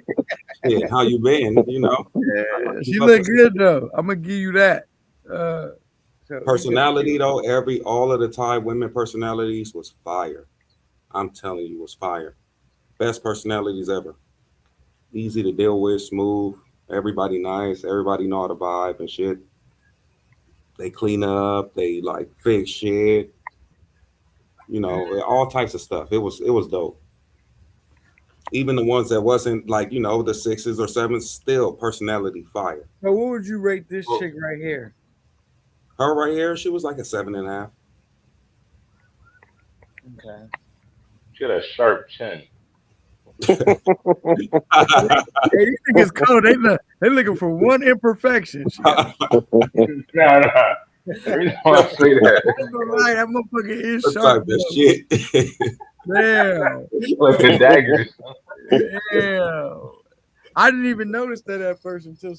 Yeah, how you been? I Yeah, she keep up look with good though. I'm gonna give you that. So we can. personality though. All of the Thai women personalities was fire. I'm telling you, was fire. Best personalities ever. Easy to deal with, smooth. Everybody nice. Everybody know how to vibe and shit. They clean up. They like fix shit. You know, all types of stuff. It was dope. Even the ones that wasn't like the sixes or sevens, still personality fire. So what would you rate this Well, chick right here? Her right here, she was like a 7.5. Okay. she had a sharp chin. Hey, these niggas cold. They looking for one imperfection. She got Nah. The reason why I say that, right. That motherfucker is That sharp. type of shit. Damn. like the daggers. Damn. I didn't even notice that at first until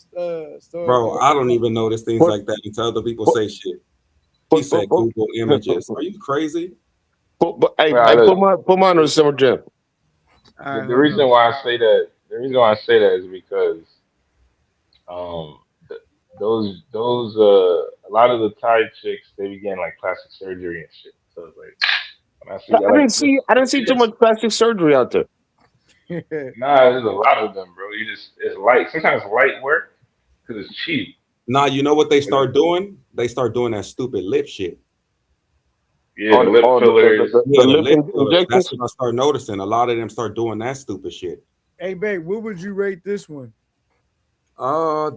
Bro, I don't even notice things But- like that until other people but- say shit. He but- said but- Google images. Are you crazy? Hey, Well, hey, look. put mine on the summer jam. All right, The reason why I say that, is because th- those a lot of the Thai chicks, they be getting like plastic surgery and shit. So it's like when I see that, like, I didn't see too much plastic surgery out there. nah, there's a lot of them, bro. It's light. Sometimes light work because it's cheap. Nah, you know what they start doing? They start doing that stupid lip shit. Yeah, the lip fillers. Yeah, the lip lip fillers. injections? That's what I start noticing. A lot of them start doing that stupid shit. Hey, babe, what would you rate this one?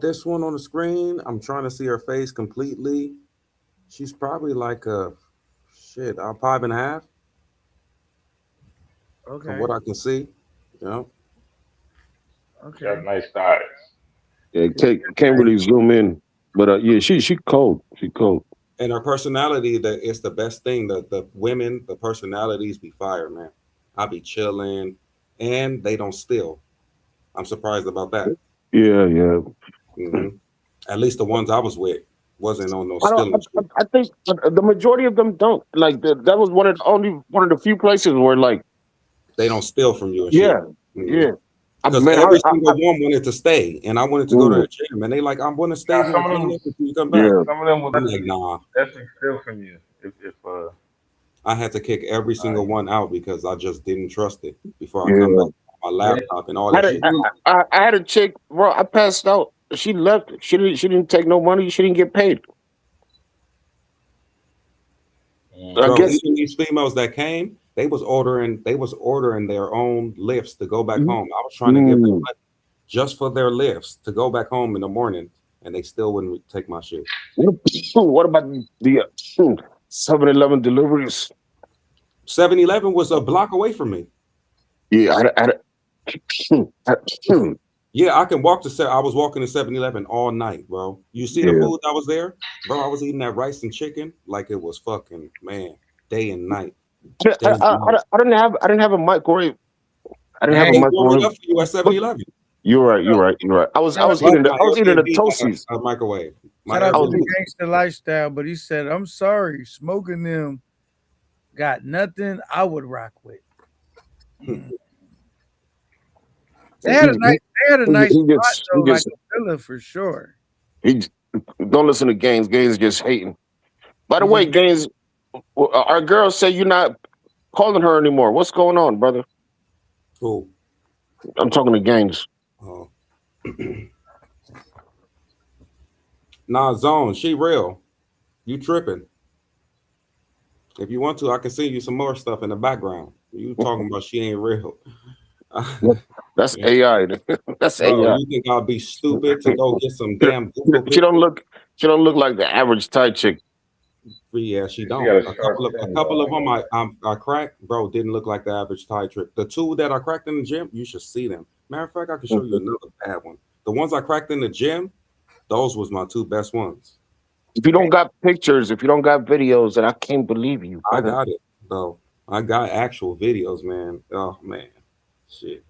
This one on the screen, I'm trying to see her face completely. She's probably like a 5.5 Okay. from what I can see. You know, She got Okay. nice thighs. Yeah, can't really zoom in, but yeah, she cold. She cold. and her personality, that is the best thing. The women, the personalities be fire, man. I be chilling, and they don't steal. I'm surprised about that. Yeah, yeah. hmm At least the ones I was with wasn't on no I don't. stealing shit. I think the majority of them don't. Like that was one of the few places where like They don't steal from you and yeah, shit. yeah. Because Man, every single one wanted to stay, and I wanted to go to Mhm. the gym, and they like, I'm going to stay Nah, here some and of them, clean up until you come back. Yeah. some of them will I'm like, nah. definitely steal from you if I had to kick every single one out because I just didn't trust it before I Yeah. come back. My laptop and all I that had shit. I had a chick, bro. I passed out. She left. She didn't take no money. She didn't get paid. I Bro, guess. even these females that came, they was ordering their own lifts to go back Mhm. home. I was trying to give them Mm. money just for their lifts to go back home in the morning, and they still wouldn't take my shit. What about the 7-Eleven deliveries? 7-Eleven was a block away from me. Yeah, Yeah, I can walk to I was walking to 7-Eleven all night, bro. You see the Yeah. food that was there? Bro, I was eating that rice and chicken like it was fucking, man, day and night. I didn't have a microwave. I didn't have a They warm it microwave. up for you at 7-Eleven. You're right. You're right. You're right. I was eating the toasties. A microwave. Shout out to was- the gangster lifestyle, but he said, "I'm sorry, smoking them got nothing I would rock with." They had a nice He spot just- though, he like just- a villa for sure. He don't listen to Gaines. Gaines is just hating. By the way, Gaines, our girl said you're not calling her anymore. What's going on, brother? Cool. I'm talking to Gaines. Oh. Nah, Zone, she real. You tripping. If you want to, I can send you some more stuff in the background. You talking about she ain't real. That's Yeah. AI. That's Bro, AI. you think I'll be stupid to go get some damn Google She don't look like the average Thai chick. Yeah, she don't. got a A sharp couple of chin, them I cracked, bro, didn't look like the average Thai trick. The two that I cracked in the gym, you should see them. Matter of fact, I can show you another bad one. The ones I cracked in the gym, those was my two best ones. If you don't got pictures, if you don't got videos, then I can't believe you. I got it, though. I got actual videos, man. Oh man. Shit.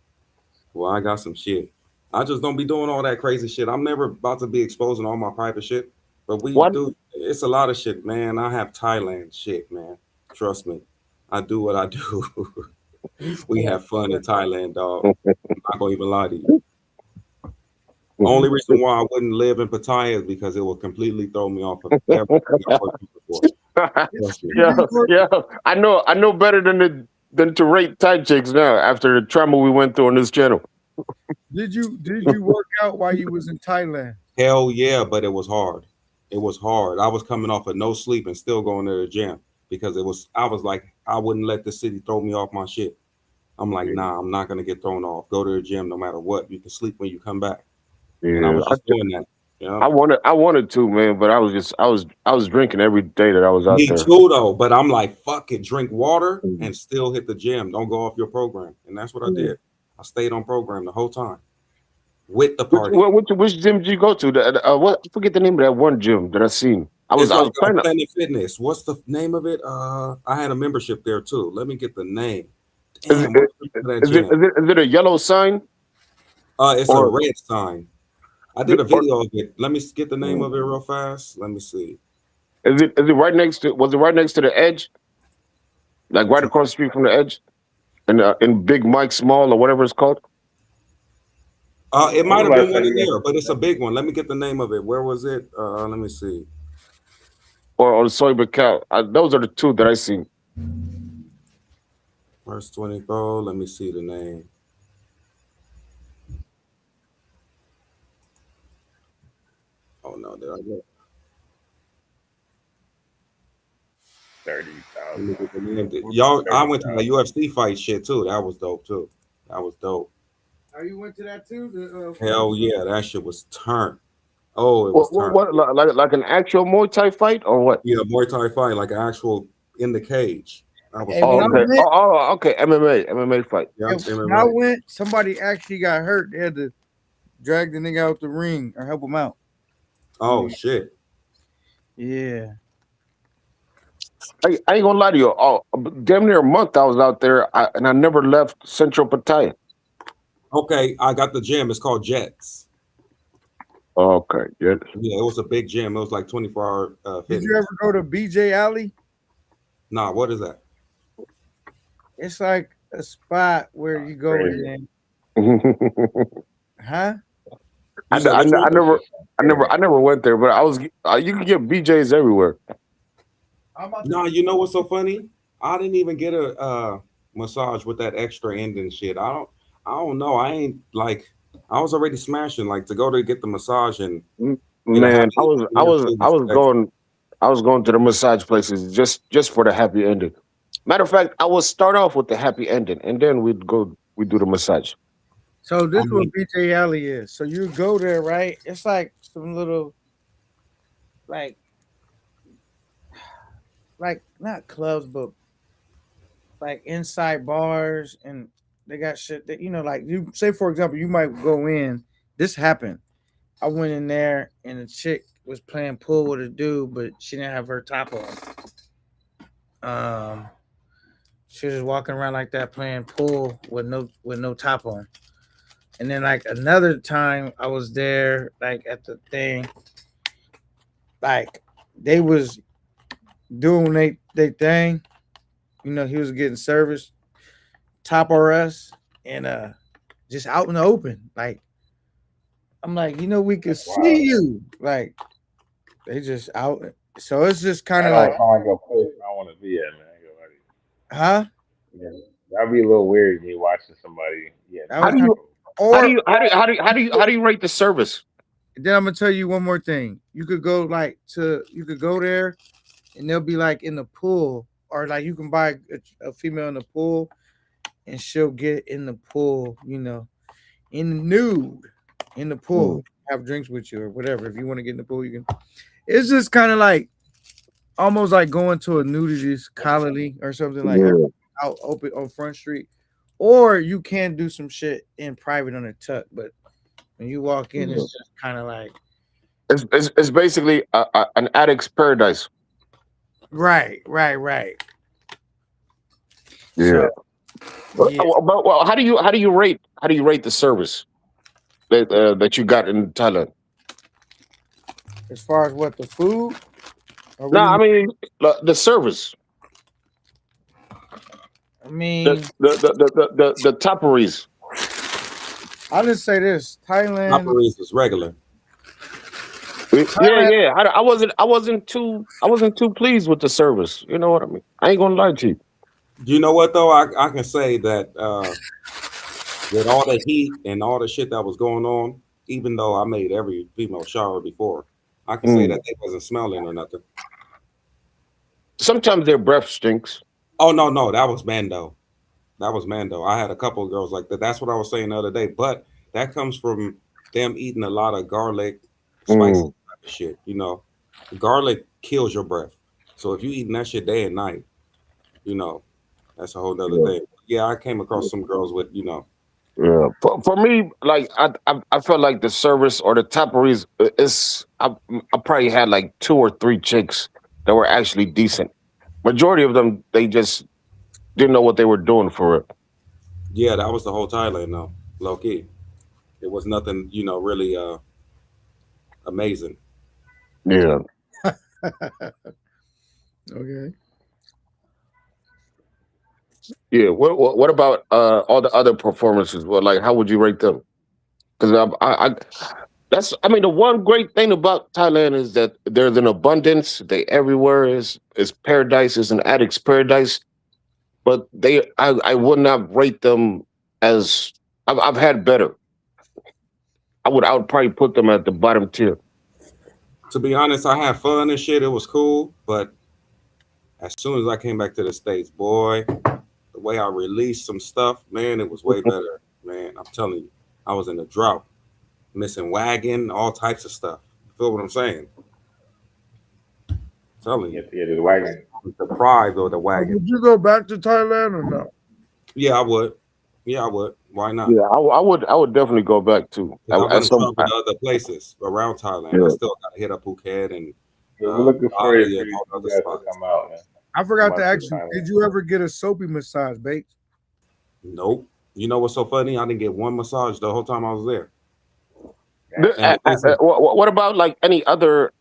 Well, I got some shit. I just don't be doing all that crazy shit. I'm never about to be exposing all my private shit. But we What? do. It's a lot of shit, man. I have Thailand shit, man. Trust me. I do what I do. We have fun in Thailand, dog. I'm not gonna even lie to you. Only reason why I wouldn't live in Pattaya is because it will completely throw me off of everything I worked before. Trust me. yeah. I know better than to rate Thai chicks now after the trauma we went through on this channel. Did you work out while you was in Thailand? Hell yeah, but it was hard. It was hard. I was coming off of no sleep and still going to the gym because I was like, I wouldn't let the city throw me off my shit. I'm like, nah, I'm not gonna get thrown off. Go to the gym no matter what. You can sleep when you come back. And I Yeah, was just doing that. You know? I wanted to, man, but I was drinking every day that I was out Me there. too though, but I'm like, fuck it, drink water Mhm. and still hit the gym. Don't go off your program. And that's what I did. I stayed on program the whole time with the party. Which gym did you go to? What? I forget the name of that one gym that I seen. It's I like was planning. Planet Fitness. What's the name of it? I had a membership there too. Let me get the name. Is it, Damn, what's the name of that gym? is it a yellow sign It's a or red sign. I did a or video of it. Let me get the name of it real fast. Let me see. is it right next to? Was it right next to the Edge? Like right across the street from the Edge, in Big Mike's Mall or whatever it's called, It might have Nobody been one said in it. there, but it's a big one. Let me get the name of it. Where was it? Let me see. or the Soy Cal. Those are the two that I seen. First 24. Let me see the name. Oh no, did I get? Let me 30,000. get the name. Y'all, I went to the UFC fight shit too. That was dope too. That was dope. Oh, you went to that too? Hell yeah, that shit was turned. Oh, it was turned. What like an actual Muay Thai fight or what? Yeah, Muay Thai fight, like an actual in the cage. That was Hey, when Oh, I crazy. okay. went, Okay. MMA fight. Yeah, hey, when I MMA. went, somebody actually got hurt. They had to drag the nigga out the ring or help him out. Oh shit. Yeah. I ain't gonna lie to you. Oh, damn near a month I was out there, and I never left Central Pattaya. Okay, I got the gym. It's called Jets. Okay, yeah. Yeah, it was a big gym. It was like 24-hour Did you fitness. ever go to BJ Alley? Nah, what is that? It's like a spot where you go in Crazy. there. Huh? You said which one? I never went there, but I was. You can get BJ's everywhere. I'm about to Nah, you know what's so funny? I didn't even get a massage with that extra end and shit. I don't know. I ain't like I was already smashing like to go to get the massage and get a Man, happy ending or two was extra. I was going to the massage places just for the happy ending. Matter of fact, I would start off with the happy ending, and then we do the massage. So this I is what mean, BJ Alley is. So you go there, right? It's like some little, like not clubs, but like inside bars, and they got shit that like you say for example, you might go in. This happened. I went in there and the chick was playing pool with a dude, but she didn't have her top on. She was just walking around like that playing pool with no top on. And then like another time I was there, like at the thing, like they was doing they thing. He was getting service, top RS, and just out in the open. Like I'm like, we could That's see wild. you. Like they just out. So it's just kind That of don't like, sound like a place I want to be at, man. I ain't gonna lie to huh? you. Yeah, that'd be a little weird me watching somebody. Yeah, That How was do kind you of, or how do you rate the service? then I'm gonna tell you one more thing. You could go you could go there, and they'll be like in the pool, or like you can buy a female in the pool, and she'll get in the pool, in the nude, in the pool, have drinks with you or whatever. If you want to get in the pool, you can. It's just kind of like almost like going to a nudist colony or something like Yeah. out open on Front Street, or you can do some shit in private on a tuck. But when you walk in, it's just kind of like It's basically an addict's paradise. right. Yeah. So yeah, But how do you rate the service that you got in Thailand? as far as what the food, or what No, do you I mean? mean the service, I mean, the topperies. I'll just say this: Operations is regular. Yeah, Thailand. yeah. I wasn't too pleased with the service. You know what I mean? I ain't gonna lie to you. You know what though? I can say that with all the heat and all the shit that was going on, even though I made every female shower before, I can say Mm. that they wasn't smelling or nothing. Sometimes their breath stinks. Oh no, no, that was Mando. That was Mando. I had a couple of girls like that. That's what I was saying the other day. But that comes from them eating a lot of garlic, spicy Mm. type of shit. You know, garlic kills your breath. So if you eating that shit day and night, you know, that's a whole other Yeah. thing. Yeah, I came across some girls with, you know, Yeah. For me, like I felt like the service or the taparis is I probably had like two or three chicks that were actually decent. Majority of them they just didn't know what they were doing for it. yeah, that was the whole Thailand though, low key. It was nothing, you know, really amazing. Yeah. Okay. Yeah. What about all the other performances? Well, like how would you rate them? Because I that's I mean the one great thing about Thailand is that there's an abundance. They everywhere is paradise, is an addict's paradise. But I would not rate them as I've had better. I would probably put them at the bottom tier. To be honest, I had fun and shit. It was cool, but as soon as I came back to the States, boy, the way I released some stuff, man, it was way better. Man, I'm telling you, I was in a drought, missing wagon, all types of stuff. You feel what I'm saying? Telling Yeah, you, yeah, the wagon. I'm deprived of the wagon. Would you go back to Thailand or no? Yeah, I would. Yeah, I would. Why not? Yeah, I would definitely go back too Because I'm at gonna some. travel to other places around Thailand. I Yeah. still gotta hit up Phuket and Yeah, we're looking for Bali and all you other guys to spots. come out, man. I Come forgot to out to ask you. Thailand. Did you ever get a soapy massage, Bates? Nope. You know what's so funny? I didn't get one massage the whole time I was there. The- And the place is what about like any other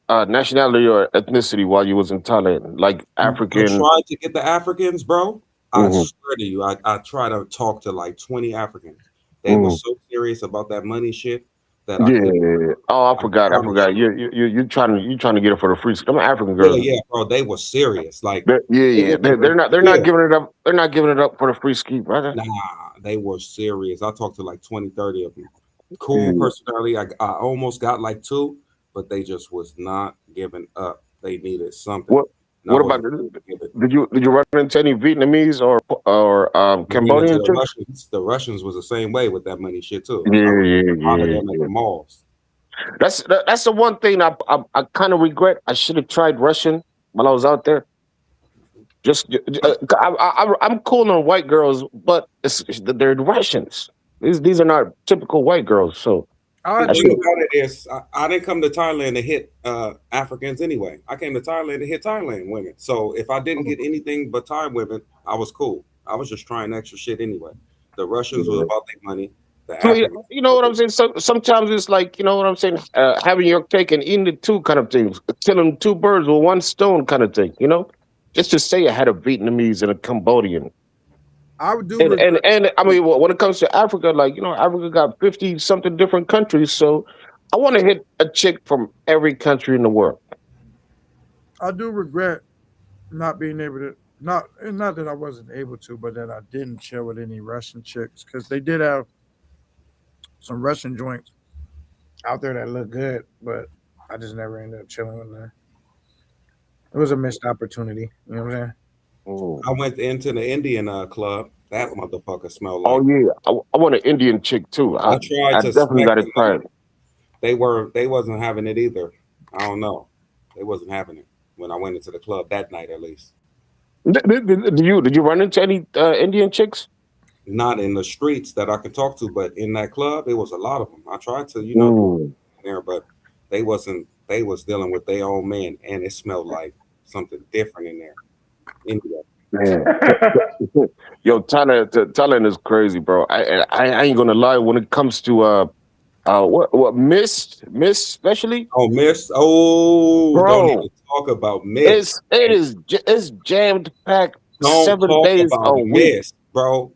nationality or ethnicity while you was in Thailand, like I African? tried to get the Africans, bro. I Hmm. swear to you, I tried to talk to like 20 Africans. They were Hmm. so serious about that money shit that I Yeah, couldn't. yeah, yeah. Oh, I I forgot. I promise forgot. you. You trying to get it for the free. I'm African Yeah, girls. yeah, bro. They were serious. Like Yeah, it yeah. wasn't They're just not. They're not yeah. giving it up. They're not giving it up for the free ski, brother. Nah, they were serious. I talked to like 20, 30 of them. Cool Yeah. personality. I almost got like two, but they just was not giving up. They needed something. What And I What about wasn't willing to give it. did you run into any Vietnamese or Ran into Cambodian the chicks? Russians. The Russians was the same way with that money shit too. Yeah, I ran yeah, into a lot of yeah, them at yeah. the malls. That's the one thing I kind of regret. I should have tried Russian while I was out there. I'm cool on white girls, but they're Russians. These are not typical white girls. So I The I thing should. do. about it is, I didn't come to Thailand to hit Africans anyway. I came to Thailand to hit Thailand women. So if I didn't get anything but Thai women, I was cool. I was just trying extra shit anyway. The Russians was about their money. The So Africans, you know was what I'm saying. Sometimes it's like you know what I'm saying. Having your cake and eating it too, kind of thing. Killing two birds with one stone, kind of thing. You know, just to say I had a Vietnamese and a Cambodian. I would do regret. And I mean, when it comes to Africa, like you know, Africa got 50 something different countries. So I want to hit a chick from every country in the world. I do regret not being able to. Not that I wasn't able to, but that I didn't chill with any Russian chicks because they did have some Russian joints out there that look good, but I just never ended up chilling with them. It was a missed opportunity. You know what I'm saying? Mm. I went into the Indian club. That motherfucker smelled Oh like. yeah, I want an Indian chick too. I tried I to definitely smack got to them. try it. They wasn't having it either. I don't know. They wasn't having it when I went into the club that night at least. Did you run into any Indian chicks? Not in the streets that I could talk to, but in that club, it was a lot of them. I tried to, do Mm. there, but they wasn't. They was dealing with their own men, and it smelled like something different in there. India. Man. Yo, Thailand is crazy, bro. I ain't gonna lie. When it comes to what Miss especially, Oh, Miss. Oh, don't bro, even talk about Miss. it's jammed packed Don't 7 days about a week. Miss, bro.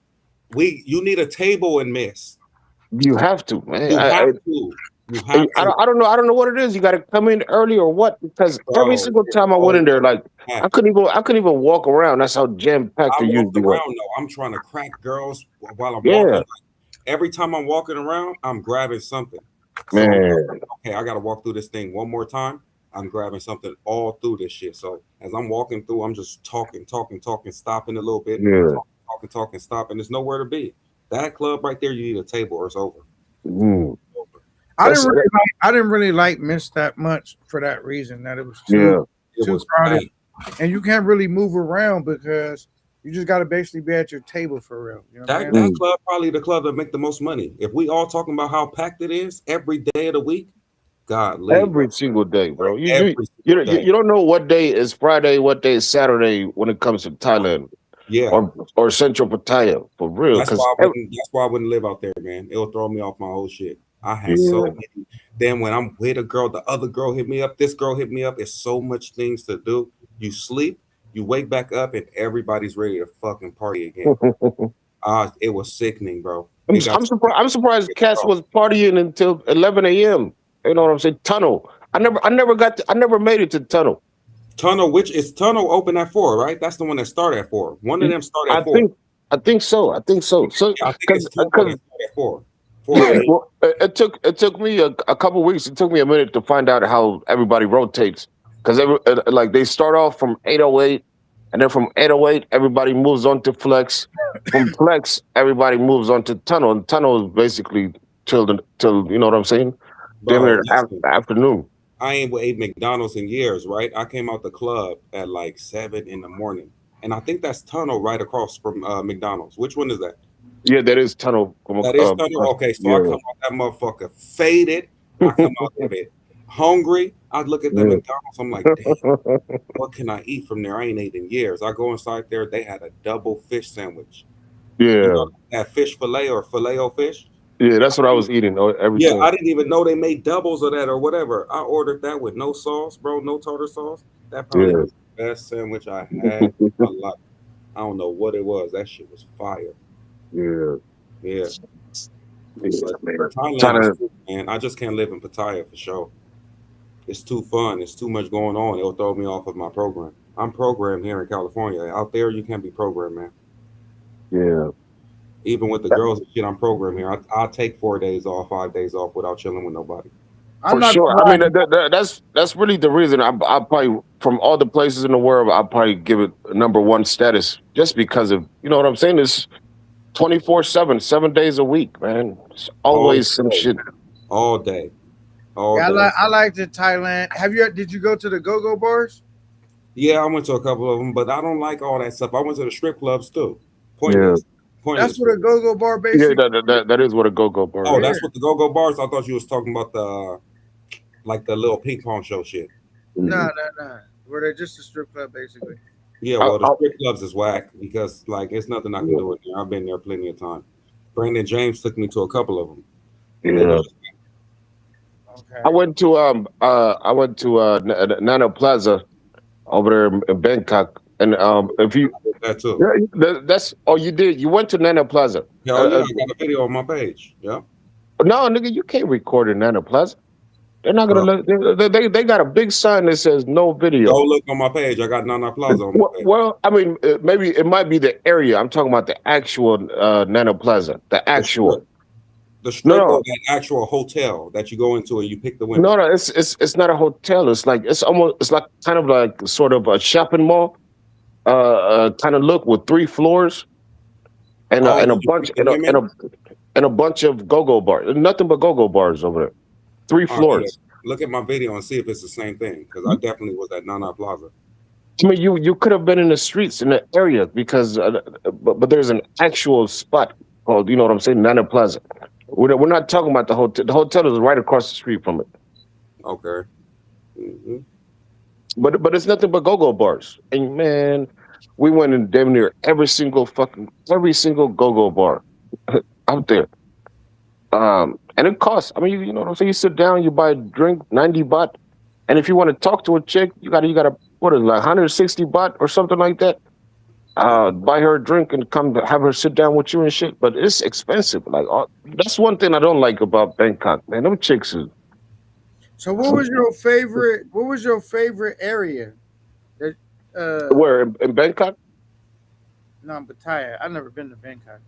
You need a table in Miss. You have to, man. You have to. You have to, I don't know what it is. You got to come in early or what? Because every bro. single It's time I went in always there, like packed. I couldn't even walk around. That's how jam packed I it walked usually was. around though. I'm trying to crack girls while I'm walking. Yeah, Like, Every time I'm walking around, I'm grabbing something. So I'm Man, like, okay, I gotta walk through this thing one more time. I'm grabbing something all through this shit. So as I'm walking through, I'm just talking, stopping a little bit, yeah. talking, stopping. There's nowhere to be. That club right there, you need a table or it's over. Mm. Over. That's I didn't really like Miss that much for that reason that it was yeah. It too was crowded, packed. and you can't really move around because you just got to basically be at your table for real. You know what I'm That saying? that Mm. club probably the club that make the most money. If we all talking about how packed it is every day of the week, God leave, bro. Every single day, bro. Every single day. You don't know what day is Friday, what day is Saturday when it comes to Thailand Yeah. or Central Pattaya for real. That's Because why I wouldn't. That's why I wouldn't live out there, man. It'll throw me off my whole shit. I had so yeah. many. Then when I'm with a girl, the other girl hit me up. This girl hit me up. It's so much things to do. You sleep, you wake back up, and everybody's ready to fucking party again. It was sickening, bro. It got I'm surprised. I'm surprised Cass bro. was partying until 11 a.m. You know what I'm saying? Tunnel. I never made it to tunnel. Tunnel, which is tunnel open at 4, right? That's the one that started at 4. One of them started I at 4. think I think so. I think so. So Yeah, I think because it's tunnel that started at 4. 4 yeah, a.m. well, it took me a couple weeks. It took me a minute to find out how everybody rotates because like they start off from 808, and then from 808 everybody moves on to flex. From flex, everybody moves on to tunnel, and tunnel is basically till you know what I'm saying. Damn Bro, near listen. afternoon. I ain't ate McDonald's in years, right? I came out the club at like 7 in the morning. And I think that's tunnel right across from McDonald's. Which one is that? Yeah, that is tunnel. That is tunnel. Okay, so I Yeah, come out that motherfucker faded. I come out of it hungry. I look at the yeah, McDonald's. I'm like, damn, what can I eat from there? I ain't ate in years. I go inside there. They had a double fish sandwich. You yeah, know that fish fillet or filet o fish? yeah. That's what I was eating every Yeah, time. I didn't even know they made doubles of that or whatever. I ordered that with no sauce, bro, no tartar sauce. That probably Yeah, was the best sandwich I had in my life. I don't know what it was. That shit was fire. yeah, Yeah, yeah, but man. Thailand is Trying cool, man. I just can't live in Pattaya for sure. It's too fun. It's too much going on. It'll throw me off of my program. I'm programmed here in California. Out there, you can't be programmed, man. yeah. Even with the girls and shit, I'm programmed here. I'll take 4 days off, 5 days off without chilling with nobody. I'm For not sure. gonna I lie. mean, that's really the reason. I probably from all the places in the world, I probably give it number one status just because of you know what I'm saying. It's 24/7, 7 days a week, man. It's All always some day, shit. all day, all Yeah, day. I like the Thailand. Did you go to the go-go bars? Yeah, I went to a couple of them, but I don't like all that stuff. I went to the strip clubs too. Yeah, Pointless, That's pointless what for a me. go-go bar yeah. basically. That is what a go-go bar Oh, is. Yeah. that's what the go-go bars. I thought you was talking about the like the little ping pong show shit. No, Mhm. no, no. Where they're just a strip club basically. Yeah, I, well, the I, strip clubs is whack because like it's nothing I can yeah, do in there. I've been there plenty of time. Brandon James took me to a couple of them, and they were yeah. just Okay. I went to Nana Plaza over there in Bangkok, and if you that too. yeah, that's oh you did you went to Nana Plaza. Hell yeah, I got a video on my page. Yeah, No, nigga, you can't record in Nana Plaza. They're not gonna bro, let. They got a big sign that says no go video. look on my page. I got Nana Plaza on my page. Well, I mean, maybe it might be the area. I'm talking about the actual Nana Plaza, the The actual. strip, the No, strip, or no, that actual hotel that you go into and you pick the women. no, no. It's not a hotel. It's like it's like kind of like sort of a shopping mall, kind of look with 3 floors Oh, and a you bunch pick the women. and a bunch of go-go bars. Nothing but go-go bars over there. Three Oh yeah, floors. look at my video and see if it's the same thing because I definitely was at Nana Plaza. I mean, you could have been in the streets in the area because, but there's an actual spot called, you know what I'm saying, Nana Plaza. We're not talking about the hotel. The hotel is right across the street from it. Okay. Hmm. But it's nothing but go-go bars. And man, we went in damn near every single go-go bar out there. And it costs. I mean, you know what I'm saying. You sit down, you buy a drink, 90 baht, and if you want to talk to a chick, you gotta what is it, like 160 baht or something like that. Buy her a drink and come to have her sit down with you and shit. But it's expensive. Like that's one thing I don't like about Bangkok, man. Them chicks is So what was your favorite? What was your favorite area? That where in Bangkok. no, Pattaya. I've never been to Bangkok.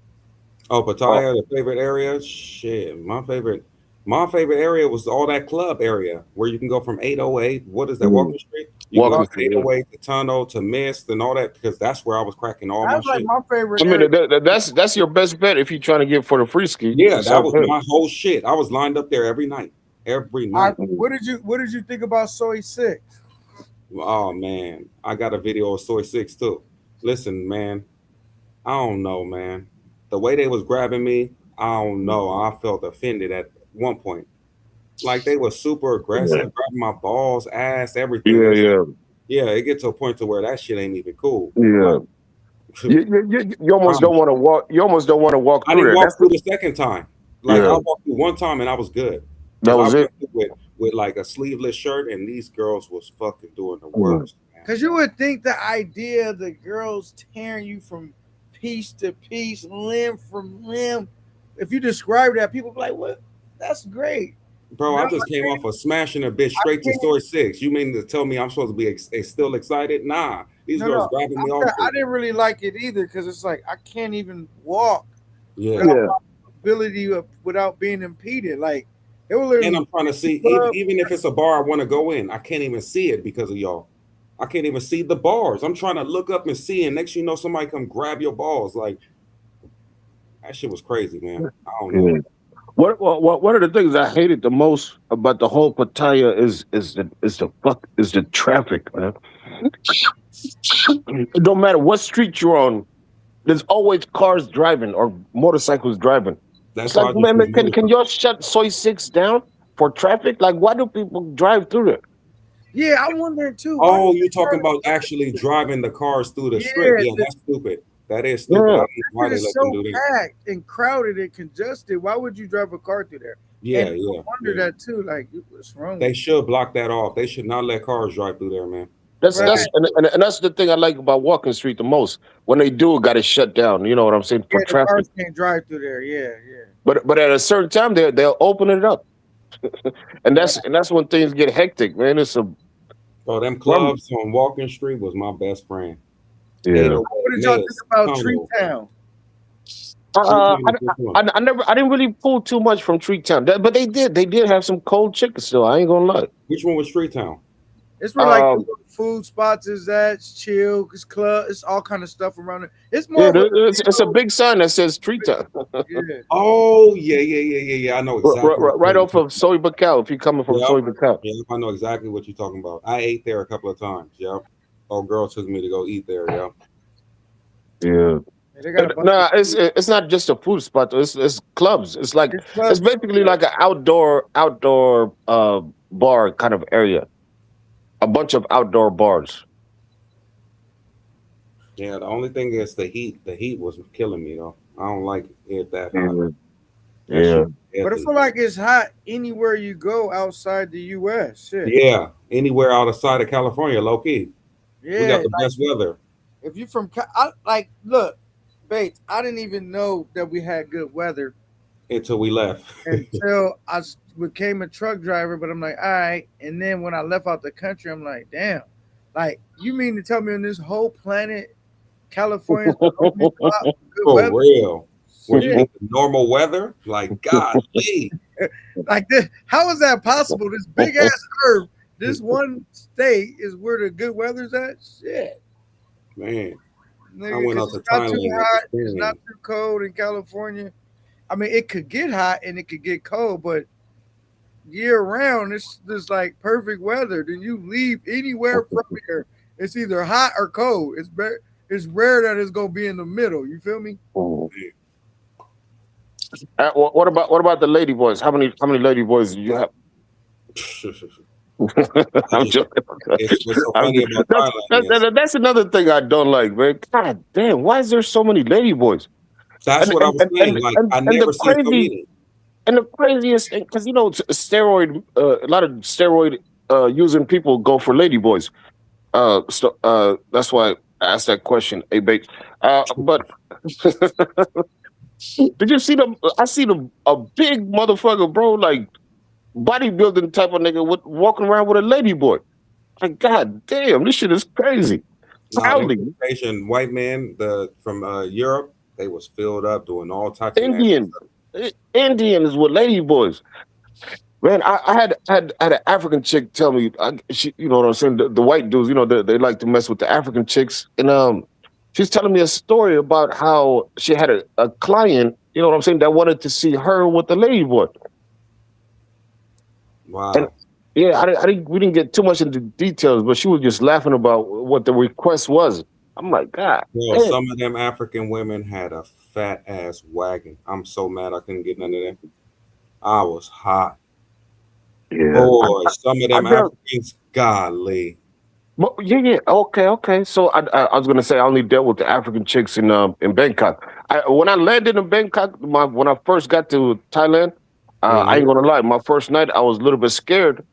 Oh, Oh, Pattaya, the favorite area. Shit, my favorite area was all that club area where you can go from 808. What is that? mm, Walking Street. You can go Well, Walking from Street. 808 to Tunnel to Mist and all that because that's where I was cracking all my that's like shit. my favorite I mean, area. that's your best bet if you're trying to get for the free ski. Yeah, It's that South was Bend. my whole shit. I was lined up there every night, every I night. Mm. what did you think about Soy Six? Oh man, I got a video of Soy Six too. Listen, man, I don't know, man. The way they was grabbing me, I don't know. I felt offended at one point. Like they were super Yeah, aggressive, grabbing my balls, ass, everything. yeah, It's yeah, yeah, it get to a point to where that shit ain't even cool. yeah. Like You almost um, don't want to walk. You almost don't want to walk I through didn't there. walk That's through the second time. Like I yeah. walked through one time and I was good That because I was it. went through with like a sleeveless shirt and these girls was fucking doing the Mm. worst, man. Because you would think the idea of the girls tearing you from piece to piece, limb from limb, if you describe that, people be like, "What? That's great." Bro, No, I just came off of smashing a bitch I straight to can't. story six. You mean to tell me I'm supposed to be still excited? Nah, these No, girls no. grabbing me all I through. didn't really like it either because it's like I can't even walk Yeah. without Yeah, ability of, without being impeded. Like it will And literally I'm trying to see, club. even if it's a bar I want to go in, I can't even see it because of y'all. I can't even see the bars. I'm trying to look up and see, and next you know, somebody come grab your balls. Like that shit was crazy, man. I don't know. yeah. What one of the things I hated the most about the whole Pattaya is the traffic, man. It don't matter what street you're on, there's always cars driving or motorcycles driving. That's It's why like, I just man, removed can them. y'all shut Soy Six down for traffic? Like, why do people drive through there? Yeah, I'm wondering too. Why do Oh, you they talking try about actually driving the cars through the to? strip? Yeah, Yeah, the that's stupid. That is stupid. I Yeah, don't know why shit they is let them so do that. packed and crowded and congested. Why would you drive a car through there? And Yeah, I yeah, wonder yeah. that too. Like, what's wrong They with should block that off. They should not let cars drive through there, man. you? Right. and that's the thing I like about Walking Street the most. When they do, got it shut down. You know what I'm saying Yeah, for the traffic. cars can't drive through there. Yeah, yeah. But at a certain time, they'll open it up, and Right. that's when things get hectic, man. It's a Bro, them rum. clubs on Walking Street was my best friend. Yeah. 808, What did y'all think Miss, about Tree Tunnel. Town? Tree Uh, Town I, is which one? I never I didn't really pull too much from Treat Town, but they did have some cold chicken still. I ain't gonna lie. Which one was Street Town? It's where like the Um, little food spots is at. It's chill. It's club. It's all kind of stuff around it. It's more yeah, of a it's a big sign that says Treat Town. yeah. Oh, yeah, yeah, yeah, yeah, yeah. I know exactly what Right you're off talking of about. Soy Bacal. If you're coming from Yep. Soy Bacal. Yep. I know exactly what you're talking about. I ate there a couple of times. Yep. Oh, girl took me to go eat there. Yep. Yeah. Yeah, they got a bunch of Nah, it's not just a food spot though. It's clubs. it's It's clubs. basically like an outdoor bar kind of area. A bunch of outdoor bars. Yeah. The only thing is the heat. The heat was killing me, though. I don't like it that hot. Yeah. That Yeah. shit But I deadly. feel like it's hot anywhere you go outside the U.S. Shit. Yeah. Anywhere outside of California, low key. We got Yeah, the best weather if you from like look, Bates, I didn't even know that we had good weather until we left. until became a truck driver. But I'm like, all right. And then when I left out the country, I'm like, damn. Like, you mean to tell me on this whole planet, California's the only spot with good For weather? real. Where you Shit. get the normal weather, like golly, Like this, how is that possible? This big ass earth, this one state is where the good weather's at. Shit, man. I nigga, went because out to it's not too Thailand with hot, the it's not spring. too cold in California. I mean, it could get hot and it could get cold, but year round, it's just like perfect weather. Then you leave anywhere from here, it's either hot or cold. It's rare that it's gonna be in the middle. You feel me? Mhm. What about the lady boys? How many lady boys do you have? I I'm just, joking. what's so I'm funny just, about Thailand is that's another thing I don't like, man. God damn, why is there so many lady boys? that's what I was saying. Like I And the never seen so crazy many. and the craziest thing, because you know, steroid, a lot of steroid using people go for lady boys. That's why I asked that question, a bait. But did you see them? I see them a big motherfucker, bro, like bodybuilding type of nigga with walking around with a lady boy. Like, god damn, this shit is crazy. Nah, them Proudly. Caucasian white men, the from Europe. They was filled up doing all types of nasty Indian, stuff. Indians with lady boys. Man, I had an African chick tell me, you know what I'm saying? The white dudes, you know, they like to mess with the African chicks, and she's telling me a story about how she had a client, you know what I'm saying, that wanted to see her with the lady boy, and Wow. yeah, we didn't get too much into details, but she was just laughing about what the request was. I'm like, God, Well, damn. some of them African women had a fat ass wagon. I'm so mad I couldn't get none of them. I was hot. Yeah, Boy, some of I them dealt. Africans, golly. Yeah, yeah. Okay, okay. So I was gonna say I only dealt with the African chicks in Bangkok. When I landed in Bangkok, when I first got to Thailand, I Hmm. ain't gonna lie. My first night, I was a little bit scared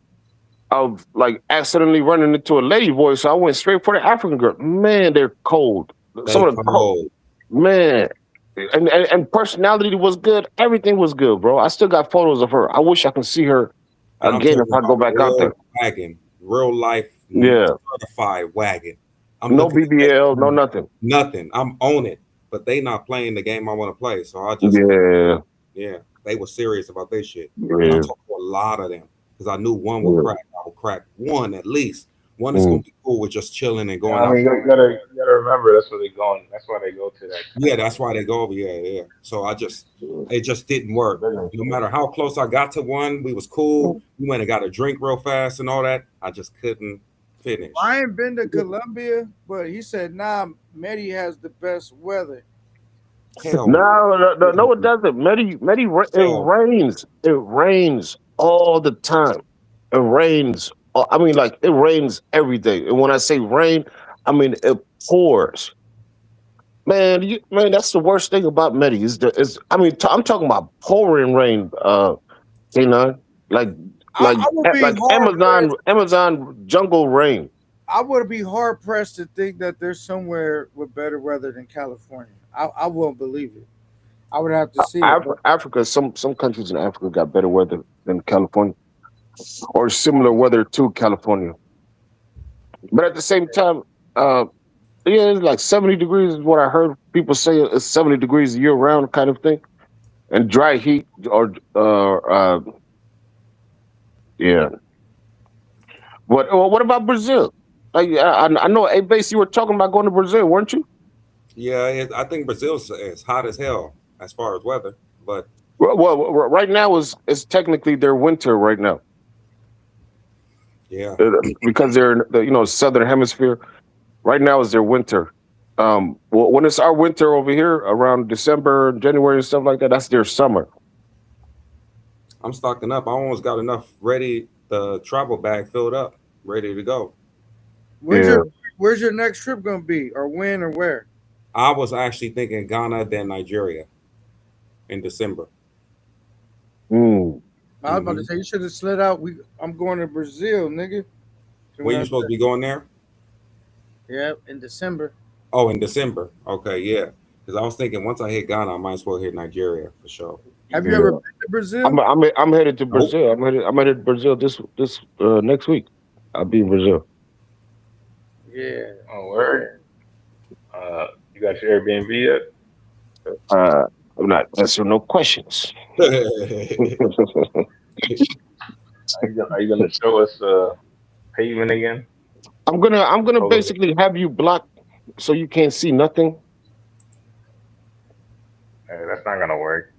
of like accidentally running into a lady boy. So I went straight for the African girl. Man, they're cold. Some They of the cold. cold. Man, and personality was good. Everything was good, bro. I still got photos of her. I wish I could see her And I'm again if talking I go about back out real there. wagon, real life Yeah, certified wagon. I'm no looking at that BBL, no thing, nothing. nothing. I'm on it, but they not playing the game I want to play. So I just couldn't. Yeah, Yeah, they were serious about their shit. And I yeah. talked to a lot of them because I knew one would Yeah. crack. I would crack one at least. One is Mm. gonna be cool with just chilling and Yeah, going I out. mean, you gotta remember that's where they going. That's why they go to that Yeah, country. that's why they go over. Yeah, yeah. So it just didn't work. Business No trip. matter how close I got to one, we was cool. We went and got a drink real fast and all that. I just couldn't finish. I ain't been to Colombia, but he said, nah, Medi has the best weather. Hell no. No, no, no, no, it doesn't. It Hell, rains. It rains all the time. It rains. I mean, like it rains every day. And when I say rain, I mean it pours. Man, man, that's the worst thing about Medi is I mean, I'm talking about pouring rain. You know, like I would be like hard pressed. Amazon jungle rain. I would be hard pressed to think that there's somewhere with better weather than California. I won't believe it. I would have to see it. But Africa, some countries in Africa got better weather than California, or similar weather to California. But at the same time, uh, yeah, it's like 70 degrees is what I heard people say. It's 70 degrees year round kind of thing, and dry heat or yeah. What about Brazil? Like I know, A base, you were talking about going to Brazil, weren't you? yeah, I think Brazil's is hot as hell as far as weather, but Right now is technically their winter right now yeah, because they're in the southern hemisphere. Right now is their winter. When it's our winter over here around December, January, and stuff like that, that's their summer. I'm stocking up. I almost got enough ready. The travel bag filled up, ready to go. when's Yeah. your where's your next trip gonna be, or when, or where? I was actually thinking Ghana, then Nigeria in December. Mm. I was about to Hmm. say you should have slid out. I'm going to Brazil, nigga. So When when you supposed to be going there? yeah, in December. Oh, in December. Okay, yeah. Because I was thinking once I hit Ghana, I might as well hit Nigeria for sure. Have you ever Yeah. been to Brazil? I'm headed to Nope. Brazil. I'm headed to Brazil this next week. I'll be in Brazil. Yeah. Oh, word. You got your Airbnb yet? I'm not answering no questions. Are you gonna show us pavement again? I'm gonna Hold up. basically have you blocked so you can't see nothing. That's not gonna work.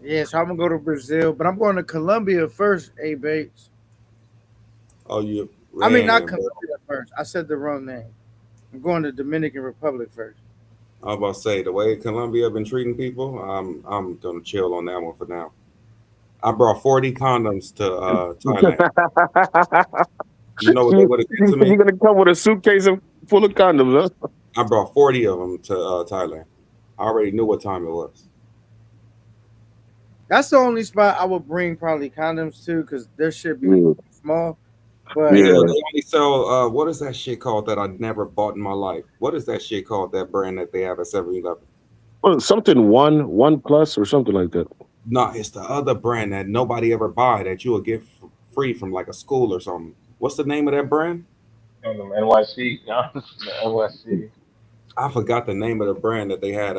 Yeah, so I'm gonna go to Brazil, but I'm going to Colombia first, A Bates. Oh, you I mean not man, bro. Colombia first. I said the wrong name. I'm going to Dominican Republic first. I was about to say the way Colombia been treating people, I'm gonna chill on that one for now. I brought 40 condoms to Thailand. You know what they would have did to me? You're gonna come with a suitcase full of condoms, huh? I brought 40 of them to Thailand. I already knew what time it was. That's the only spot I would bring probably condoms to because their shit be Yeah. small. But And you know Yeah. they only sell what is that shit called that I never bought in my life? What is that shit called? That brand that they have at 7-Eleven? Well, something one plus or something like that. No, it's the other brand that nobody ever buy that you will get free from like a school or something. What's the name of that brand? On the NYC, the NYC. I forgot the name of the brand that they had.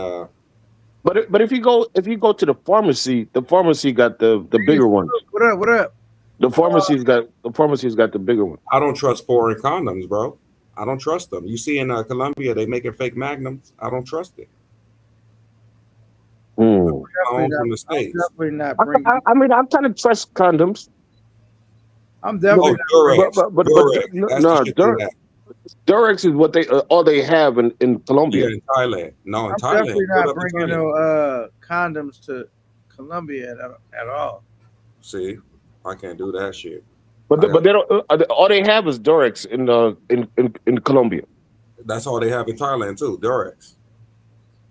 But if you go to the pharmacy got the Hey, bigger ones. what up? What up? The pharmacy's got the bigger one. I don't trust foreign condoms, bro. I don't trust them. You see in Colombia, they making fake magnums. I don't trust it. Mm. I Definitely own not. from the I'm States. definitely not bringing. I mean, I kind of trust condoms, I'm but definitely Oh, not bringing. Durex. Durex. That's the no, shit they have. Durex is what they all they have in Yeah, Colombia. in Thailand. No, in I'm Thailand. definitely Put not up in bringing Thailand. no condoms to Colombia at all. See, I can't do that shit. But I got. but they don't. All they have is Durex in Colombia. That's all they have in Thailand too. Durex.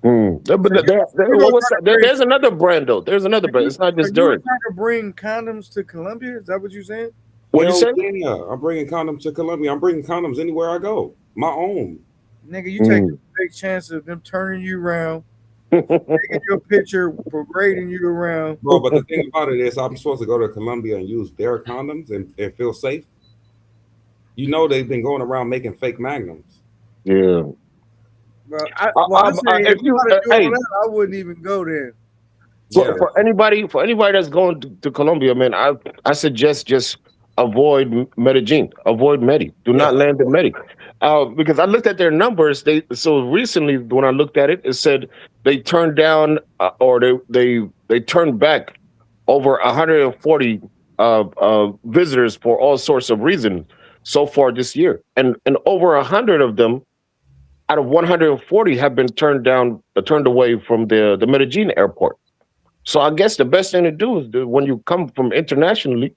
But You gonna try to bring? there's another brand though. There's another brand. It's not Are just you Durex. trying to bring condoms to Colombia? Is that what you saying? What you Hell say? yeah! I'm bringing condoms to Colombia. I'm bringing condoms anywhere I go. My own. Nigga, you take Mm. a big chance of them turning you around, taking your picture, parading you around. Bro, but the thing about it is, I'm supposed to go to Colombia and use their condoms and feel safe. You know, they've been going around making fake magnums. Yeah. Bro, I say if If you you gotta do all hey, that, I wouldn't even go there. Yeah, for anybody that's going to Colombia, man, I suggest just avoid Medellin, avoid Medi. Do yeah. not land in Medi, because I looked at their numbers. They so recently when I looked at it, it said they turned down or they turned back over 140 visitors for all sorts of reasons so far this year, and over 100 of them out of 140 have been turned away from the Medellin airport. So I guess the best thing to do is when you come from internationally,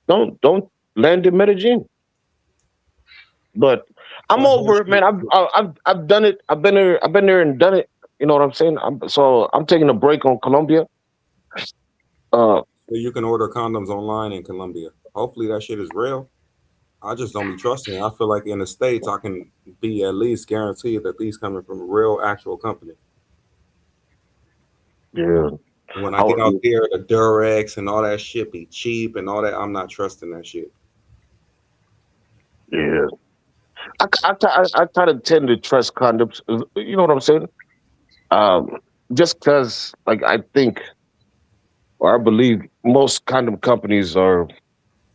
don't land in Medellin. But I'm That's over it, bullshit. man. I've done it. I've been there and done it. You know what I'm saying? I'm taking a break on Colombia. Uh, So you can order condoms online in Colombia. Hopefully that shit is real. I just don't be trusting it. I feel like in the States, I can be at least guaranteed that these coming from a real, actual company. yeah. When I I, get out there, the Durex and all that shit be cheap and all that. I'm not trusting that shit. yeah. I kind of tend to trust condoms. You know what I'm saying? Um, just because, like, I think or I believe most condom companies are,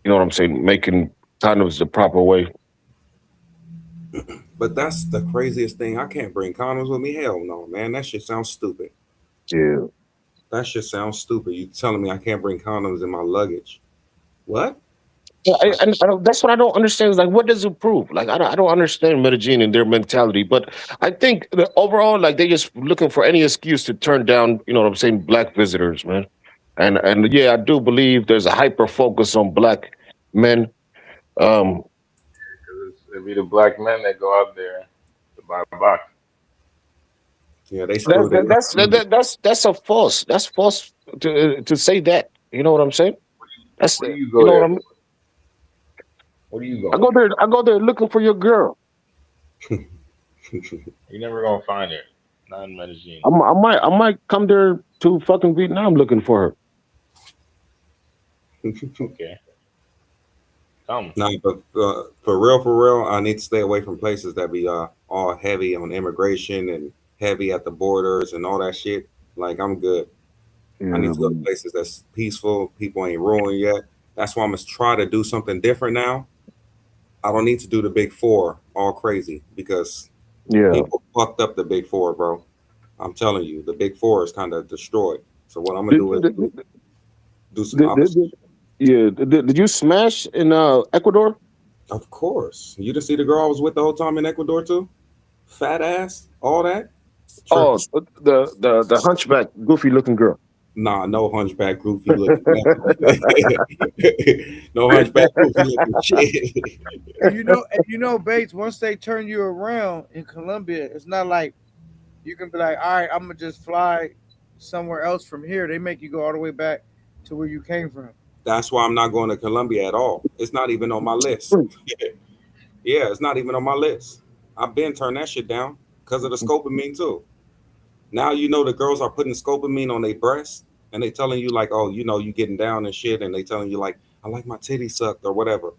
you know what I'm saying, making condoms the proper way. But that's the craziest thing. I can't bring condoms with me. Hell no, man. That shit sounds stupid. Yeah. That shit sounds stupid. You telling me I can't bring condoms in my luggage? What? Yeah, Like, that's what I don't understand. Is like, what does it prove? Like, I don't understand Medellin and their mentality. But I think that overall, like, they just looking for any excuse to turn down, you know what I'm saying, black visitors, man. And yeah, I do believe there's a hyper focus on black men. Um, It be the black men that go out there to buy box. yeah, they that, screwed it. that, that's that's a false. That's false to say that. You know what I'm saying? That's What do you you go know what there I mean. for? What are you going I go there looking for your girl. for? You never gonna find her. Not in Medellin. I might come there to fucking Vietnam looking for her. Okay, come. No, but for real, I need to stay away from places that be all heavy on immigration and heavy at the borders and all that shit. Like I'm good. I need Yeah, to go to places that's peaceful. People ain't ruined yet. That's why I'm gonna try to do something different now. I don't need to do the big four all crazy because yeah. people fucked up the big four, bro. I'm telling you, the big four is kind of destroyed. So what I'm gonna Did, do is did, do some did, did, opposite. did- yeah. Did you smash in Ecuador? Of course, you didn't see the girl I was with the whole time in Ecuador too. Fat ass, all that. Tripping. Oh, the hunchback, goofy looking girl. Nah, no hunchback goofy looking nothing. No hunchback goofy looking shit. And you know, Bates. Once they turn you around in Colombia, it's not like you can be like, all right, I'm gonna just fly somewhere else from here. They make you go all the way back to where you came from. That's why I'm not going to Colombia at all. It's not even on my list. Yeah, it's not even on my list. I've been turned that shit down because of the scopamine too. Now you know the girls are putting scopamine on their breasts and they telling you like, oh, you know, you getting down and shit, and they telling you like, I like my titty sucked or whatever.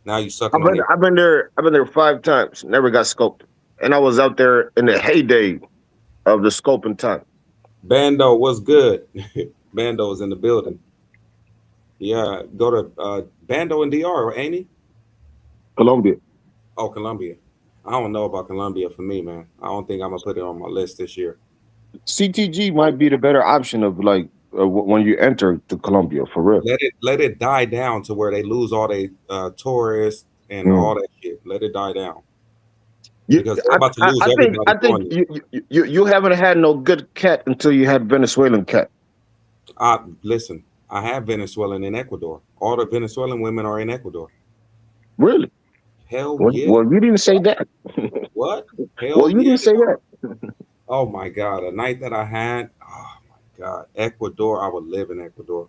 Now you sucking on it. I've been there 5 times. Never got scoped. and I was out there in the heyday of the scoping time. Bando was good. Bando is in the building. Yeah, go to Bando in DR, ain't he? Colombia. Oh, Colombia. I don't know about Colombia for me, man. I don't think I'm gonna put it on my list this year. CTG might be the better option of like when you enter to Colombia for real. Let it die down to where they lose all they tourists and Mm. all that shit. Let it die down You, because they're about to lose everybody I think going there. you haven't had no good cat until you had Venezuelan cat. Listen, I have Venezuelan in Ecuador. All the Venezuelan women are in Ecuador. Really? Hell yeah. Well, you didn't say that. What? Well, Hell you yeah. didn't say that. Oh my God. A night that I had, oh my God. Ecuador, I would live in Ecuador.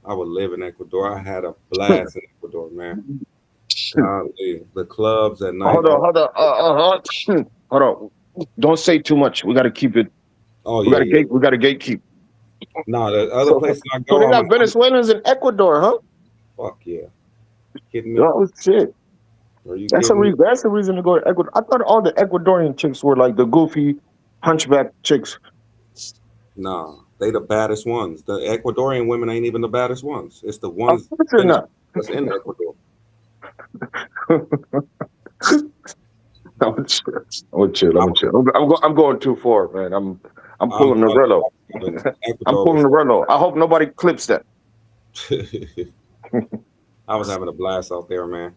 I would live in Ecuador. I had a blast in Ecuador, man. Golly, the clubs at night. Hold on, hold on, hold on. Don't say too much. We got to keep it. Oh yeah, yeah. We got to gatekeep. No, the other So, places I so go, they got Venezuelans in Ecuador, huh? fuck yeah. Kidding me? Oh shit. Are you kidding me? That's the reason to go to Ecuador. I thought all the Ecuadorian chicks were like the goofy hunchback chicks. Nah, they the baddest ones. The Ecuadorian women ain't even the baddest ones. It's the Of ones course they're not. that's in Ecuador. I'm chill. I'm chill. I I'm would, chill. I'm going too far, man. I'm I'm pulling the telling Rello. you, I'm Ecuador pulling was. the Rello. I hope nobody clips that. I was having a blast out there, man.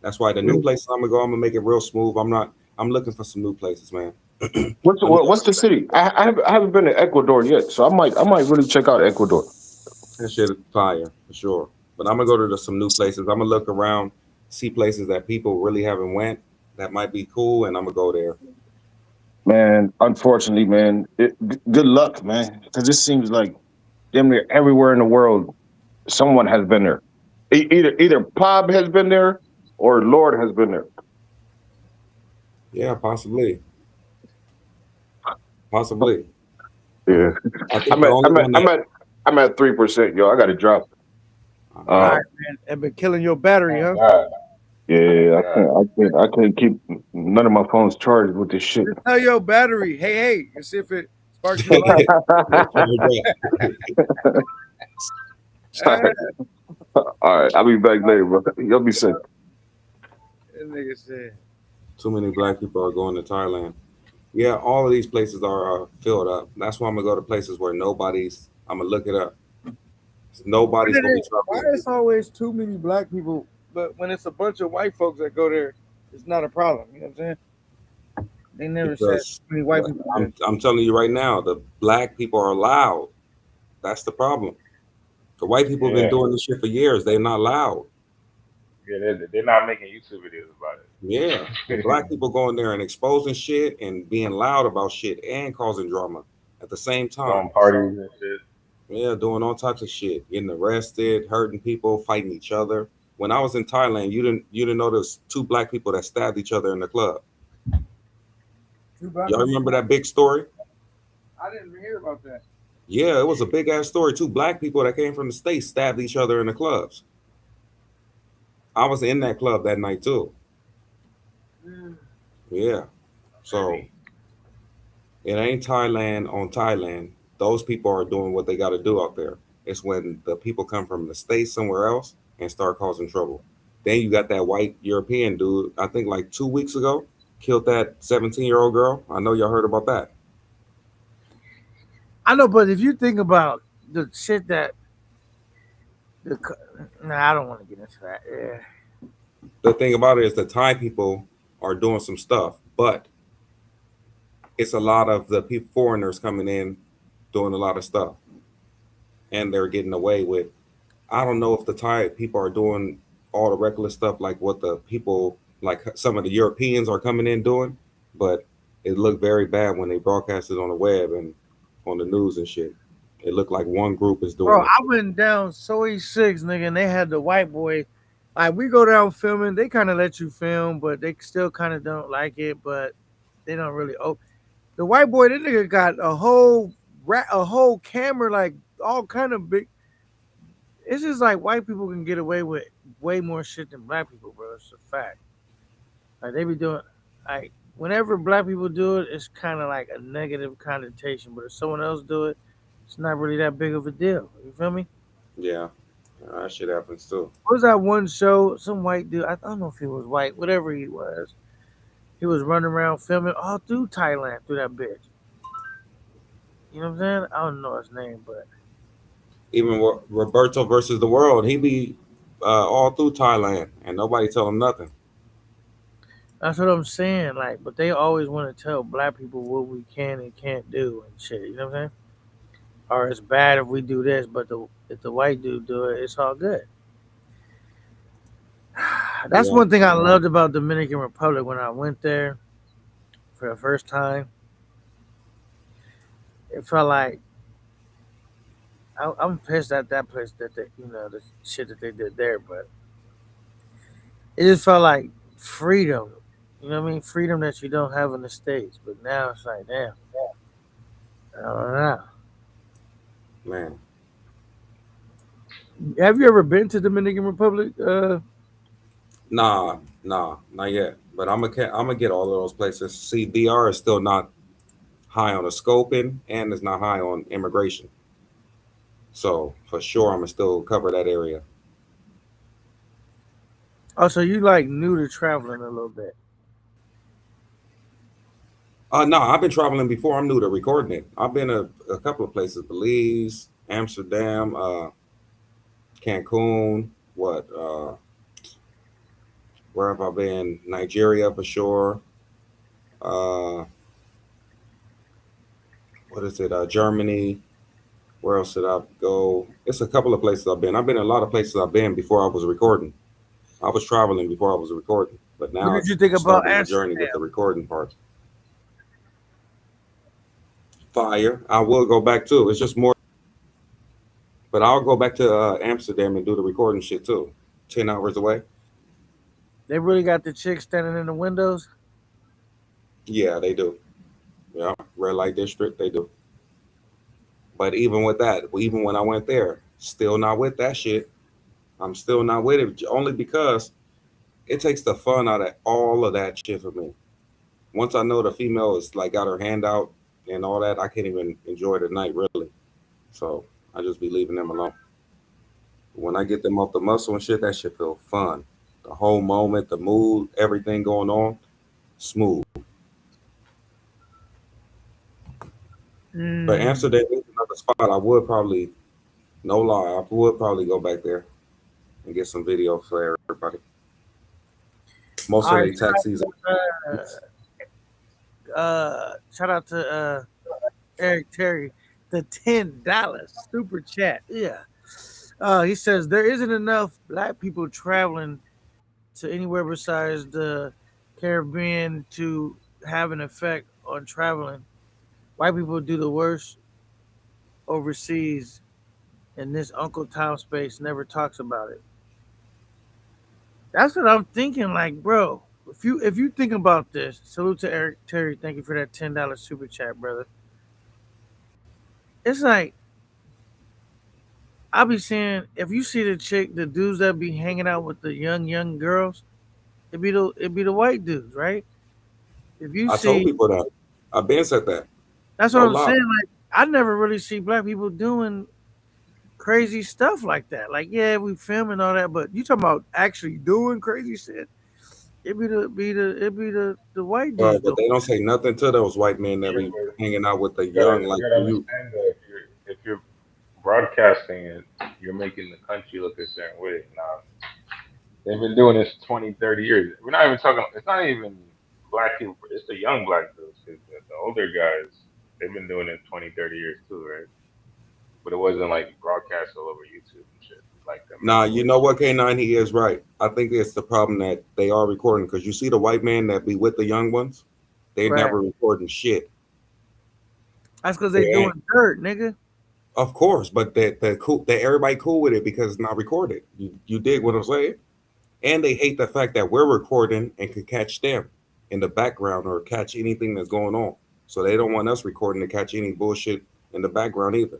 That's why the new places I'm gonna go, I'm gonna make it real smooth. I'm not. I'm looking for some new places, man. I know What's the city? I haven't been to Ecuador yet, so I might really check out Ecuador. that shit is fire for sure. But I'm gonna go to some new places. I'm gonna look around, see places that people really haven't went that might be cool, and I'm gonna go there. Man, unfortunately, man, good luck, man, because it seems like damn near everywhere in the world, someone has been there. Either Pob has been there or Lord has been there. Yeah, possibly, possibly. Yeah, I think the only one that I'm at 3%, yo. I got to drop. All uh, right, Uh, man. I've been killing your battery, Oh huh? God. Oh yeah, God. I can't keep none of my phones charged with this shit. Just tell your battery, hey, and see if it sparks your light. All Ah, right, I'll be back later, bro. You'll be safe. that nigga said. too many black people are going to Thailand. Yeah, all of these places are filled up. That's why I'm gonna go to places where nobody's. I'm gonna look it up. Nobody's gonna be Why traveling is always too many black people, but when it's a bunch of white folks that go there, it's not a problem. You know what I'm saying? They never said because too many white people there. I'm telling you right now, the black people are loud. That's the problem. The white people have been Yeah. doing this shit for years. They're not loud. Yeah. They're not making YouTube videos about Yeah, the it. black people going there and exposing shit and being loud about shit and causing drama at the same time. Throwing parties and shit. Yeah, doing all types of shit, getting arrested, hurting people, fighting each other. When I was in Thailand, you didn't notice two black people that stabbed each other in the club. Two black Y'all people. remember that big story? I didn't hear about that. Yeah, it was a big ass story. Two black people that came from the States stabbed each other in the clubs. I was in that club that night too. Mm. Yeah. So Heavy. it ain't Thailand on Thailand. Those people are doing what they got to do out there. It's when the people come from the States somewhere else and start causing trouble. Then you got that white European dude, I think like 2 weeks ago, killed that 17-year-old girl. I know y'all heard about that. I know, but if you think about the shit that nah, I don't want to get into that. Yeah. The thing about it is the Thai people are doing some stuff, but it's a lot of the people, foreigners coming in doing a lot of stuff and they're getting away with. I don't know if the Thai people are doing all the reckless stuff like what the people, like some of the Europeans are coming in doing, but it looked very bad when they broadcast it on the web and on the news and shit. It looked like one group is Bro, doing it. I went down Soy 6, nigga, and they had the white boy. Like, we go down filming, they kind of let you film, but they still kind of don't like it, but they don't really. Oh, the white boy, that nigga got a whole camera, like, all kind of big. It's just like white people can get away with way more shit than black people, bro. It's a fact. Like, they be doing, like, whenever black people do it, it's kind of like a negative connotation. But if someone else do it, it's not really that big of a deal. You feel me? Yeah, that shit happens too. What was that one show? Some white dude. I don't know if he was white, whatever he was. He was running around filming all through Thailand through that bitch. You know what I'm saying? I don't know his name, but Even Roberto versus the world, he be all through Thailand, and nobody tell him nothing. that's what I'm saying. Like, but they always want to tell black people what we can and can't do and shit. You know what I'm saying? Or it's bad if we do this, but if the white dude do it, it's all good. That's Yeah, one thing I loved about Dominican Republic when I went there for the first time. It felt like I'm pissed at that place that they, the shit that they did there, but it just felt like freedom. You know what I mean? Freedom that you don't have in the States. But now it's like, damn, I don't know. man. Have you ever been to Dominican Republic? Nah, not yet. But I'm gonna get all of those places. See, DR is still not high on the scoping, and it's not high on immigration. So for sure, I'm gonna still cover that area. Oh, so you like new to traveling a little bit? No, I've been traveling before. I'm new to recording it. I've been a couple of places: Belize, Amsterdam, Cancun. Where have I been? Nigeria for sure. Uh, what is it? Germany. Where else did I go? It's a couple of places I've been. I've been in a lot of places I've been before I was recording. I was traveling before I was recording, but What now did it's you think about starting my journey with Amsterdam? the recording part. Fire. I will go back too. It's just more, but I'll go back to Amsterdam and do the recording shit too. 10 hours away. They really got the chicks standing in the windows. Yeah, they do. Yeah, red light district, they do. But even with that, even when I went there, still not with that shit. I'm still not with it only because it takes the fun out of all of that shit for me. Once I know the female is like got her hand out and all that, I can't even enjoy the night really. So I just be leaving them alone. When I get them off the muscle and shit, that shit feel fun. The whole moment, the mood, everything going on, smooth. But Mm. Amsterdam is another spot I would probably, no lie, I would probably go back there and get some video for everybody. Most All of right, the taxis. shout out to Eric Terry, the $10 super chat. Yeah. He says there isn't enough black people traveling to anywhere besides the Caribbean to have an effect on traveling. White people do the worst overseas, and this Uncle Tom space never talks about it. That's what I'm thinking. Like, bro, if you think about this, salute to Eric Terry. Thank you for that $10 super chat, brother. It's like I be seeing if you see the dudes that be hanging out with the young girls, it be the white dudes, right? If you I told see, people that. I've been said that. that's what No I'm lie. saying. Like, I never really see black people doing crazy stuff like that. Like, yeah, we film and all that, but you talking about actually doing crazy shit? It be the white dudes But doing. they don't say nothing to those white men that Yeah, be but hanging out with the you gotta young you like gotta you. understand that if you're broadcasting it, you're making the country look a certain way. Now they've been doing this 20, 30 years. We're not even talking. It's not even black people. It's the young black dudes. 'Cause the older guys, they've been doing it 20, 30 years too, right? But it wasn't like broadcast all over YouTube and shit like the Nah, American you way. know what, K9, he is right. I think it's the problem that they are recording because you see the white man that be with the young ones, they Right. never recording shit. That's because they They ain't. doing dirt, nigga. Of course, but that everybody cool with it because it's not recorded. You dig what I'm saying? And they hate the fact that we're recording and can catch them in the background or catch anything that's going on. So they don't want us recording to catch any bullshit in the background either.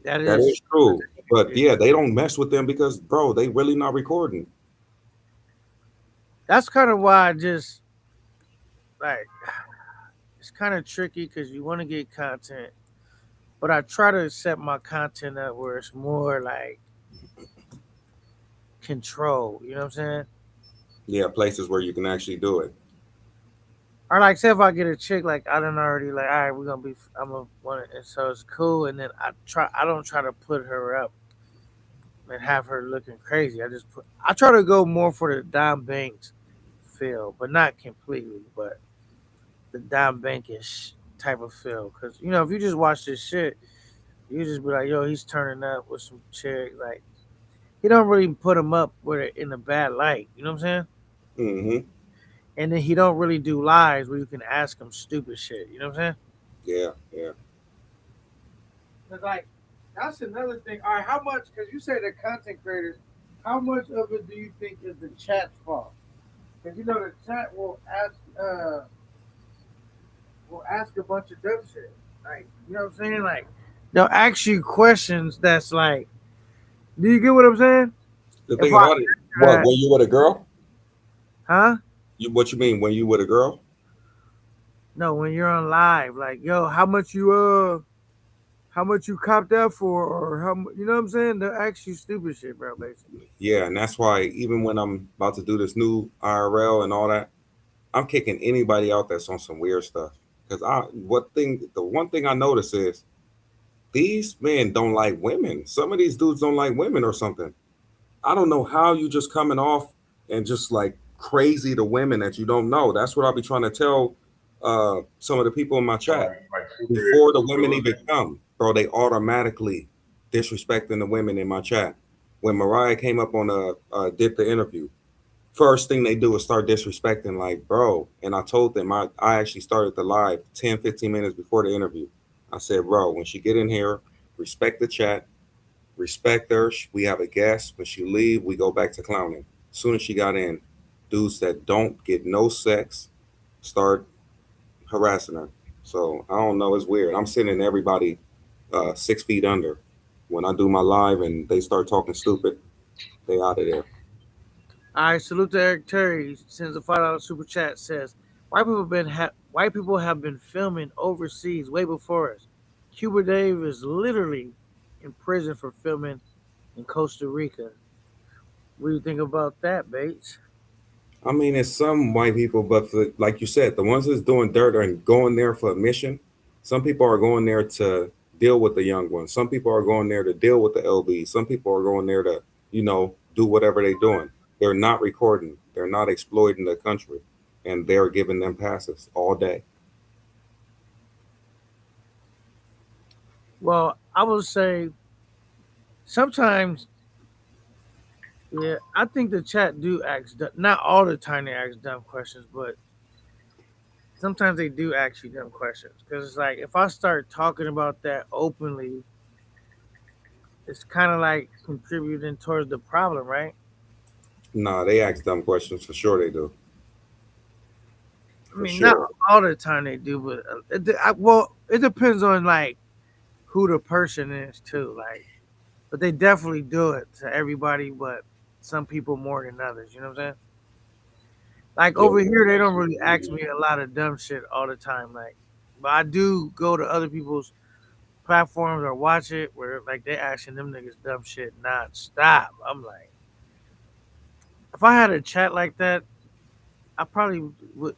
That That is is true. But yeah, they don't mess with them because bro, they really not recording. that's kind of why I just like it's kind of tricky because you want to get content, but I try to set my content up where it's more like control. You know what I'm saying? Yeah, places where you can actually do it. Or like, say if I get a chick, like I don't already like, all right, we're gonna be, I'm gonna want it, and so it's cool. And then I don't try to put her up and have her looking crazy. I try to go more for the Don Banks feel, but not completely, but the Don Bankish type of feel. Because if you just watch this shit, you just be like, yo, he's turning up with some chick. Like he don't really put him up with it in a bad light. You know what I'm saying? Hmm. And then he don't really do lives where you can ask him stupid shit. You know what I'm saying? Yeah, yeah. Cause like that's another thing. All right, how much? Because you say the content creators, how much of it do you think is the chat's fault? Because the chat will ask a bunch of dumb shit. Like what I'm saying? Like they'll ask you questions that's like, do you get what I'm saying? The If thing I about it, what that, when you with a girl? huh? You what you mean when you with a girl? No, when you're on live, like yo, how much you copped that for, or you know what I'm saying? They'll ask you stupid shit, bro. Basically. Yeah, and that's why even when I'm about to do this new IRL and all that, I'm kicking anybody out that's on some weird stuff. Because the one thing I notice is these men don't like women. Some of these dudes don't like women or something. I don't know how you just coming off and just like crazy to women that you don't know. That's what I'll be trying to tell some of the people in my So chat. like Before the super women even looking. come, bro, they automatically disrespecting the women in my chat. When Mariah came up on did the interview, first thing they do is start disrespecting, like, bro. And I told them I actually started the live 10, 15 minutes before the interview. I said, bro, when she get in here, respect the chat, respect her. We have a guest. When she leave, we go back to clowning. As soon as she got in, dudes that don't get no sex start harassing her. So I don't know. It's weird. I'm sending everybody 6 feet under. When I do my live and they start talking stupid, they out of there. All right, salute to Eric Terry. He sends a $5 super chat. Says white people have been filming overseas way before us. Cuba Dave is literally in prison for filming in Costa Rica. What do you think about that, Bates? I mean, it's some white people, but like you said, the ones that's doing dirt and going there for a mission. Some people are going there to deal with the young ones. Some people are going there to deal with the LB. Some people are going there to, do whatever they're doing. They're not recording. They're not exploiting the country, and they're giving them passes all day. Well, I would say sometimes, yeah, I think the chat do ask, not all the time they ask dumb questions, but sometimes they do ask you dumb questions. Because it's like, if I start talking about that openly, it's kind of like contributing towards the problem, right? Nah, they ask dumb questions for sure. They do I for mean, not sure. all the time they do, but well, it depends on like who the person is too. Like, but they definitely do it to everybody, but some people more than others. You know what I'm saying? Like Yeah, over here, they Like don't really super ask weird. me a lot of dumb shit all the time. Like, but I do go to other people's platforms or watch it where like they asking them niggas dumb shit non-stop. I'm like, if I had a chat like that, I probably would.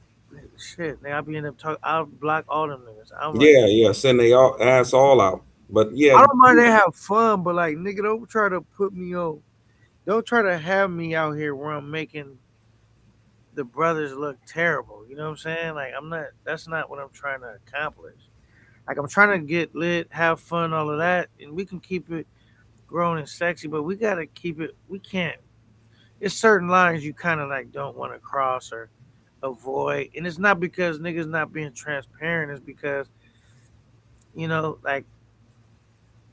Shit, nigga, I'll be in up talk. I'll block all them niggas. I'm like. yeah, yeah. Send they all ass all out. But yeah, I don't mind they have fun, but like nigga, don't try to put me on. Don't try to have me out here where I'm making the brothers look terrible. You know what I'm saying? Like I'm not. That's not what I'm trying to accomplish. Like I'm trying to get lit, have fun, all of that, and we can keep it grown and sexy, but we gotta keep it. We can't. It's certain lines you kind of like don't want to cross or avoid, and it's not because niggas not being transparent. It's because like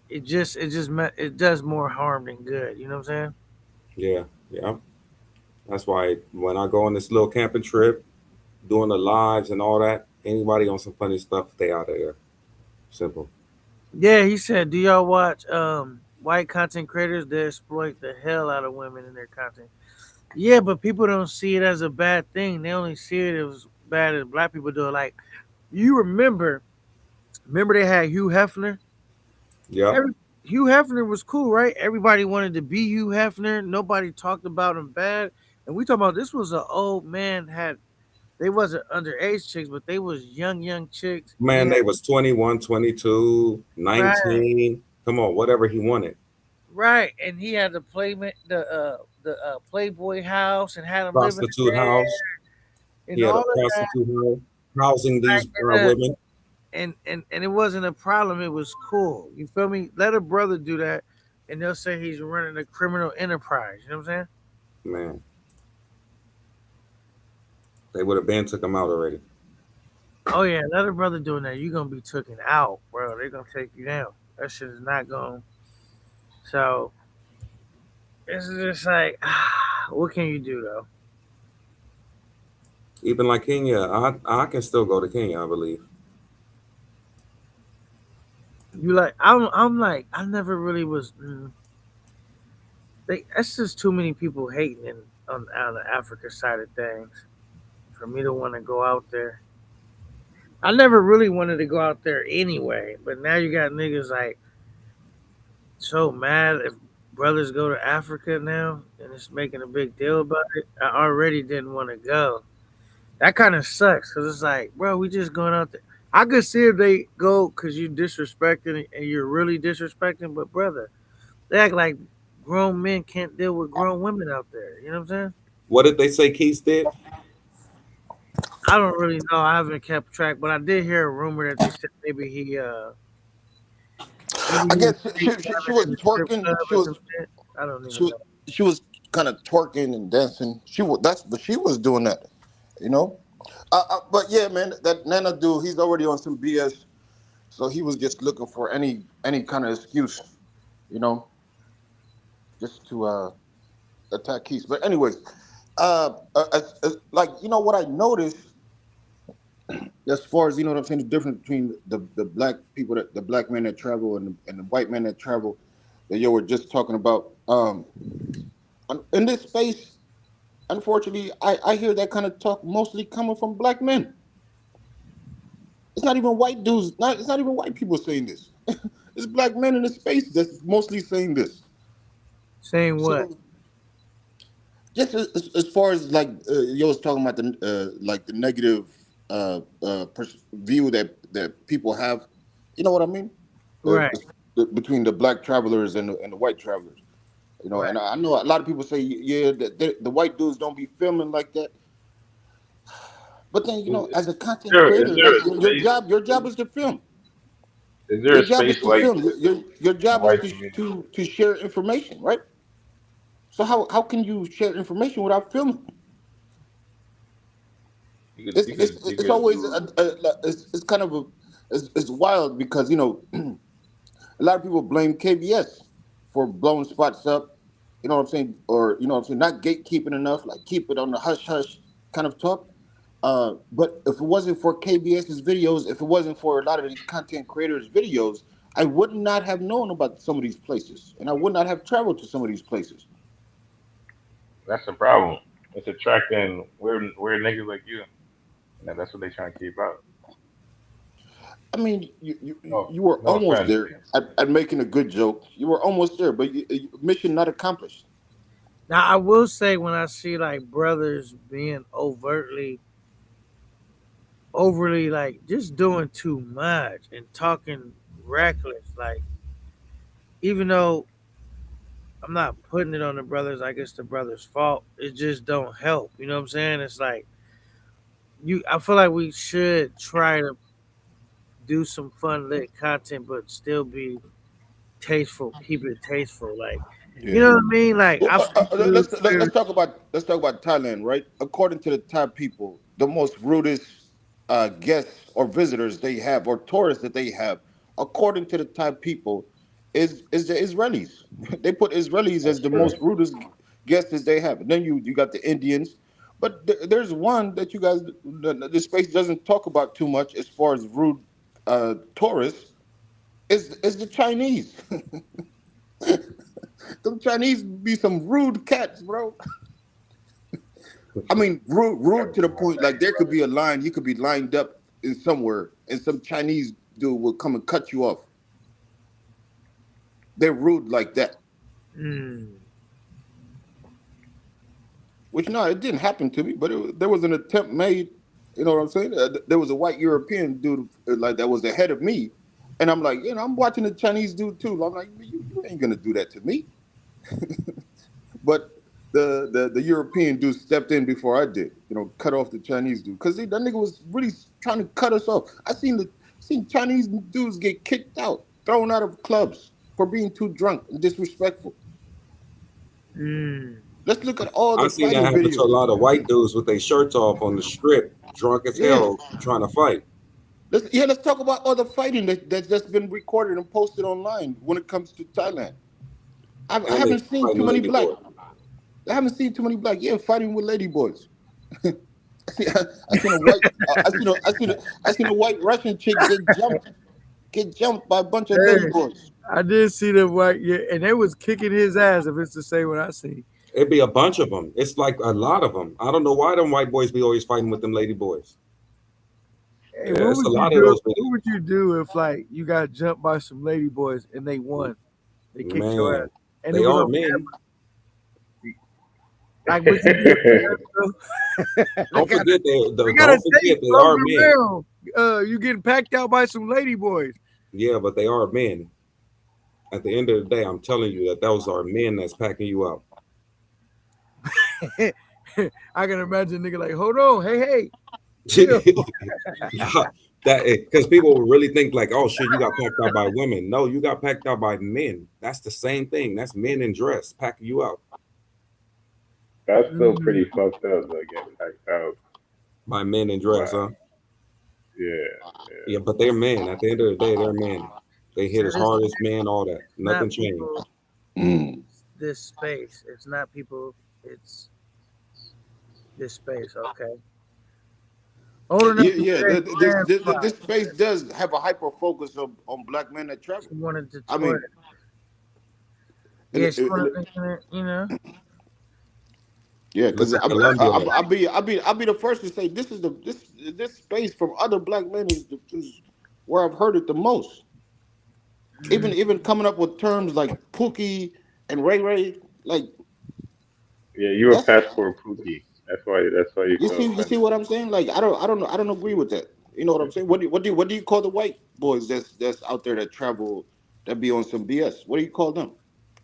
it does more harm than good. You know what I'm saying? yeah, yeah. That's why when I go on this little camping trip, doing the lives and all that, anybody on some funny stuff, they out of there. Simple. Yeah, he said, "Do y'all watch white content creators that exploit the hell out of women in their content?" Yeah, but people don't see it as a bad thing. They only see it as bad as black people do it. Like you remember they had Hugh Hefner. Yep. Every Hugh Hefner was cool, right? Everybody wanted to be Hugh Hefner. Nobody talked about him bad. And we talking about this was an old man had they wasn't underage chicks, but they was young chicks, and he Man, had they was 21, 22, right, 19. Come on, whatever he wanted. right, and he had the Playboy house and had him living Prostitute there house. He and had all a of that. prostitute house housing Like, these women. and it wasn't a problem. It was cool. You feel me? Let a brother do that, and they'll say he's running a criminal enterprise. You know what I'm saying? Man, they would have been took him out already. Oh yeah, let a brother doing that, you're gonna be taken out, bro. They're gonna take you down. That shit is not going. So it's just like, what can you do though? Even like Kenya, I can still go to Kenya, I believe. You like, I'm like, I never really was. That's just too many people hating on the Africa side of things for me to want to go out there. I never really wanted to go out there anyway, but now you got niggas like so mad if brothers go to Africa now and it's making a big deal about it. I already didn't want to go. That kind of sucks because it's like, bro, we just going out there. I could see if they go because you disrespecting and you're really disrespecting, but brother, they act like grown men can't deal with grown women out there. You know what I'm saying? What did they say Keith did? I don't really know. I haven't kept track, but I did hear a rumor that they said maybe I he was guess she freestyling was in the strip twerking. club or some shit. I don't She even was know. she was kind of twerking and dancing. But she was doing that, you know. But yeah, man, that Nana dude, he's already on some BS. So he was just looking for any kind of excuse, you know, just to attack Keith. But anyways, like you know what I noticed as far as you know what I'm saying, the difference between the black people the black men that travel and the white men that travel that you were just talking about. In this space, unfortunately, I hear that kind of talk mostly coming from black men. It's not even white dudes. It's not even white people saying this. It's black men in the space that's mostly saying this. Saying what? So just as far as like you was talking about the like the negative view that people have, you know what I mean? Right, Between the black travelers and the white travelers, you know. right. And I know a lot of people say, yeah, that the white dudes don't be filming like that. But then, you know, as a content Is creator, there like a space? your job is to film. Is there Your a job is space to like film. Your in the job is white community? to share information, right? So how can you share information without filming? It's always it's kind of it's wild because you know a lot of people blame KBS for blowing spots up. You know what I'm saying? Or you know what I'm saying? Not gatekeeping enough, like keep it on the hush hush kind of talk. But if it wasn't for KBS's videos, if it wasn't for a lot of these content creators' videos, I would not have known about some of these places, and I would not have traveled to some of these places. That's the problem. It's attracting weird niggas like you. And that's what they trying to keep out. I mean, No, you were no almost offense. there at making a good joke. You were almost there, but mission not accomplished. Now I will say when I see like brothers being overly like just doing too much and talking reckless, like even though I'm not putting it on the brothers, I guess the brothers' fault. It just don't help. You know what I'm saying? It's like I feel like we should try to do some fun lit content, but still be tasteful. Keep it tasteful, like you Yeah. know what I mean. Like Well, I feel let's talk about Thailand, right? According to the Thai people, the most rudest guests or visitors they have, or tourists that they have, according to the Thai people, is the Israelis. They put Israelis as That's the true. most rudest guests that they have. And then you got the Indians, but there's one that you guys the space doesn't talk about too much as far as rude tourists is the Chinese. Them Chinese be some rude cats, bro. I mean, rude to the point. Like there could be a line, you could be lined up in somewhere, and some Chinese dude will come and cut you off. They're rude like that. Mm. Which no, it didn't happen to me, but there was an attempt made. You know what I'm saying? There was a white European dude like that was ahead of me, and I'm like, I'm watching the Chinese dude too. I'm like, you ain't gonna do that to me. But the European dude stepped in before I did. Cut off the Chinese dude because that nigga was really trying to cut us off. I seen Chinese dudes get kicked out, thrown out of clubs for being too drunk and disrespectful. Mm. Let's look at all the I've seen that fighting happen to a videos. lot of white dudes with their shirts off on the strip, drunk as Yeah. hell, trying to fight. Let's talk about all the fighting that's been recorded and posted online when it comes to Thailand. I And they haven't seen fighting too many lady black. boy. I haven't seen too many black. Yeah, fighting with lady boys. I seen a white. I seen a white Russian chick get jumped by a bunch of lady Hey, boys. I did see them white, yeah, and they was kicking his ass. If it's the same one I see. It'd be a bunch of them. It's like a lot of them. I don't know why them white boys be always fighting with them lady boys. Hey, Yeah, what it's a would you lot of do? those What videos. would you do if like you got jumped by some lady boys and they won? They kicked your ass, Man, and it they was are on men. like would you be upset, bro? Don't gotta, forget they gotta don't forget take they are floating men. around. You getting packed out by some lady boys. Yeah, but they are men. At the end of the day, I'm telling you that those are men that's packing you up. I can imagine a nigga like, hold on, hey, chill. That because people will really think like, oh shit, you got packed out by women. No, you got packed out by men. That's the same thing. That's men in dress packing you out That's still Mm. pretty fucked up, though, getting packed out. by men in dress, Wow. huh? Yeah. Yeah, but they're men. At the end of the day, they're men. They hit So as this hard as men, all that. Nothing not changed. people. Mm. This space. It's not people. It's this space. Okay. Old enough Yeah, to yeah. say trans spot. This space does have a hyper focus on black men that travel. She wanted to I tour. mean, and Yeah, she wanted to, yeah, Look because at Colombia. I'll be the first to say this space from other black men is where I've heard it the most. Even coming up with terms like Pookie and Ray Ray, like Yeah, you a that's passport pookie. That's why you feel you see offended. what I'm saying? Like I don't agree with that. You know what I'm saying? What do you call the white boys that's out there that travel that be on some BS? What do you call them?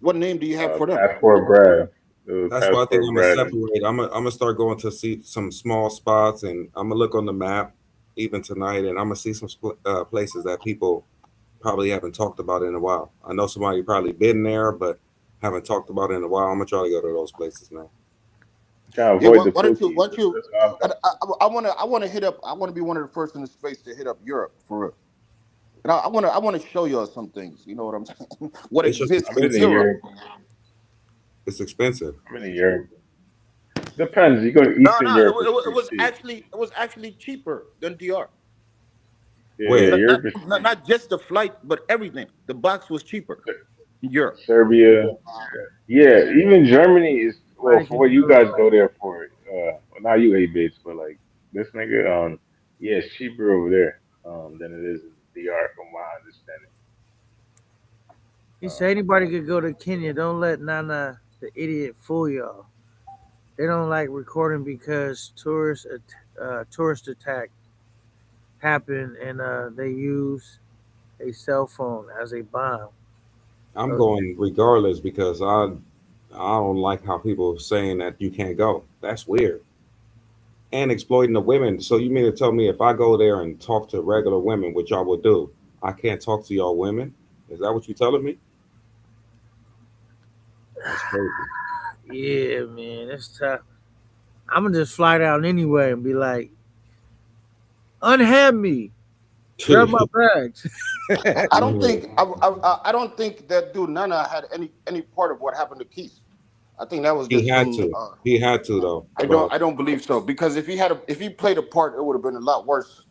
What name do you have for them? Passport Brad. It was That's why I think passport I'm gonna Brad. And separate. I'm gonna start going to see some small spots, and I'm gonna look on the map even tonight, and I'm gonna see some places that people probably haven't talked about in a while. I know somebody probably been there, but haven't talked about it in a while. I'm gonna try to go to those places now. trying to Yeah, avoid the why pookies. don't you? That's what I'm I want to hit up. I want to be one of the first in the space to hit up Europe for real. And I want to show y'all some things. You know what I'm saying? What It's just exists I've been in to expensive. Europe? Europe. It's expensive. I've been to Europe. Depends. You go to No, Eastern no, Europe, it's pretty cheap. it was actually cheaper than DR. Yeah, Where? Europe is cheap. Not just the flight, but everything. The box was cheaper in Europe. Serbia. Yeah, even Germany is well Nobody for can what you do guys go there for. Well, not you A bates, but like this nigga. Yeah, it's cheaper over there than it is in DR, from my understanding. He said anybody could go to Kenya. Don't let Nana the idiot fool y'all. They don't like recording because tourist attack happened and they use a cell phone as a bomb. I'm So going regardless because I don't like how people are saying that you can't go. That's weird. And exploiting the women. So you mean to tell me if I go there and talk to regular women, which y'all would do, I can't talk to y'all women? Is that what you telling me? That's crazy. yeah, man, it's tough. I'm gonna just fly down anyway and be like, unhand me, grab my bags. I don't think that dude Nana had any part of what happened to Keith. I think that was He just had some. to. He had to though. I don't believe so because if he played a part, it would have been a lot worse.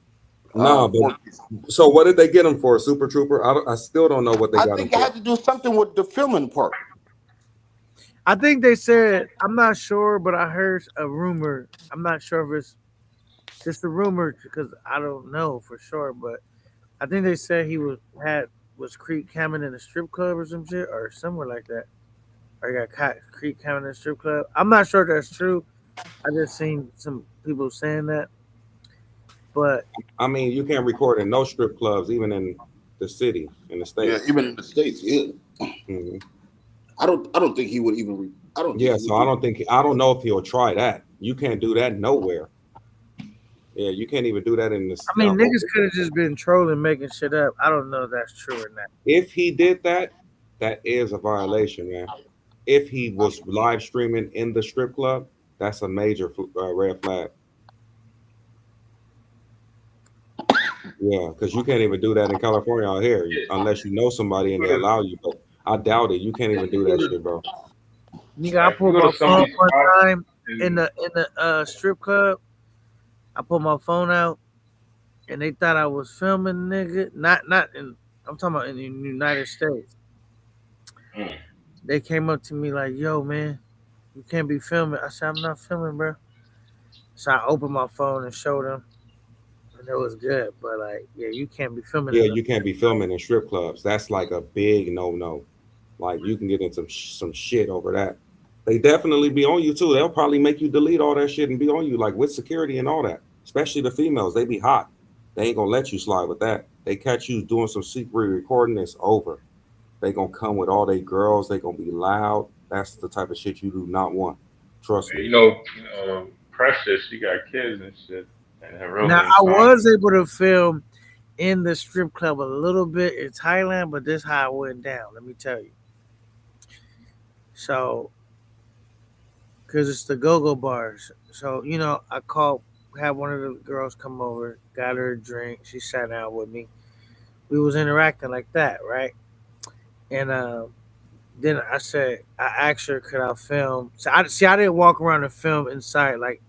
No, For Keith. but so what did they get him for? Super Trooper? I still don't know what they I got him think it for. had to do something with the filming part. I think they said I'm not sure, but I heard a rumor. I'm not sure if it's just a rumor because I don't know for sure, but I think they said he was creek camming in a strip club or some shit or somewhere like that. Or he got caught creek camming in a strip club. I'm not sure if that's true. I just seen some people saying that, but I mean, you can't record in no strip clubs, even in the city, in the Yeah, states. even in the states. Yeah, Mhm. I don't think he would even. I don't think Yeah, he would so I do. don't think I don't know if he'll try that. You can't do that nowhere. Yeah, you can't even do that in this. I mean niggas could have just been trolling, making shit up. I don't know if that's true or not. If he did that, that is a violation, man. If he was live streaming in the strip club, that's a major red flag. Yeah, because you can't even do that in California out here unless you know somebody and they allow you. But I doubt it. You can't even do that shit, bro. Nigga, I Like if you pulled go my to some of phone these one spots time in and the strip club. I pulled my phone out and they thought I was filming, nigga. Not in. I'm talking about in the United States. mm, They came up to me like, "Yo, man, you can't be filming." I said, "I'm not filming, bro." So I opened my phone and showed them, and it was good. But like, yeah, you can't be filming Yeah, in the. you can't be filming in strip clubs. That's like a big no. Like you can get into some shit over that. They definitely be on you too. They'll probably make you delete all that shit and be on you like with security and all that. Especially the females, they be hot. They ain't gonna let you slide with that. They catch you doing some secret recording, it's over. They gonna come with all they girls. They gonna be loud. That's the type of shit you do not want. Trust me. Precious, she got kids and shit, and her real Now name's I Sonya. was able to film in the strip club a little bit in Thailand, but this how it went down. Let me tell you. So, because it's the go-go bars. So I called, had one of the girls come over, got her a drink. She sat down with me. We was interacting like that, right? And then I said, I asked her, could I film? So I didn't walk around and film inside like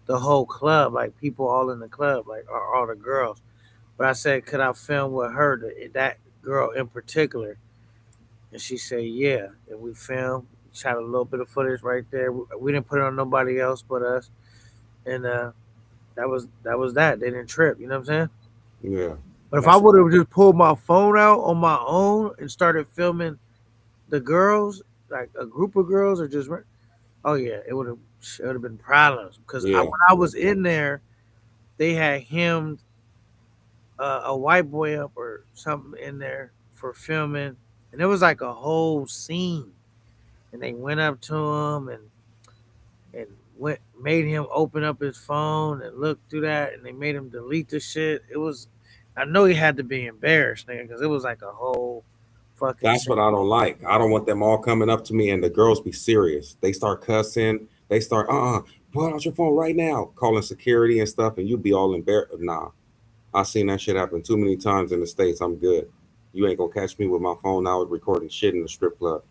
the whole club, like people all in the club, like all the girls. But I said, could I film with her, that girl in particular? And she said, yeah. And we filmed, shot a little bit of footage right there. We didn't put it on nobody else but us. And that was that. They didn't trip. You know what I'm saying? Yeah. But if I That's would have just pulled my phone out on my own and started filming the girls, like a group of girls, or just oh yeah, it would have been problems because yeah. when I was in there, they had hemmed a white boy up or something in there for filming, and it was like a whole scene. And they went up to him and went made him open up his phone and look through that, and they made him delete the shit. It was, I know he had to be embarrassed, nigga, because it was like a whole fucking That's scene. what I don't like. I don't want them all coming up to me and the girls be serious. They start cussing. They start, pull out your phone right now, calling security and stuff, and you be all embarrassed. Nah, I seen that shit happen too many times in the States. I'm good. You ain't gonna catch me with my phone out recording shit in the strip club.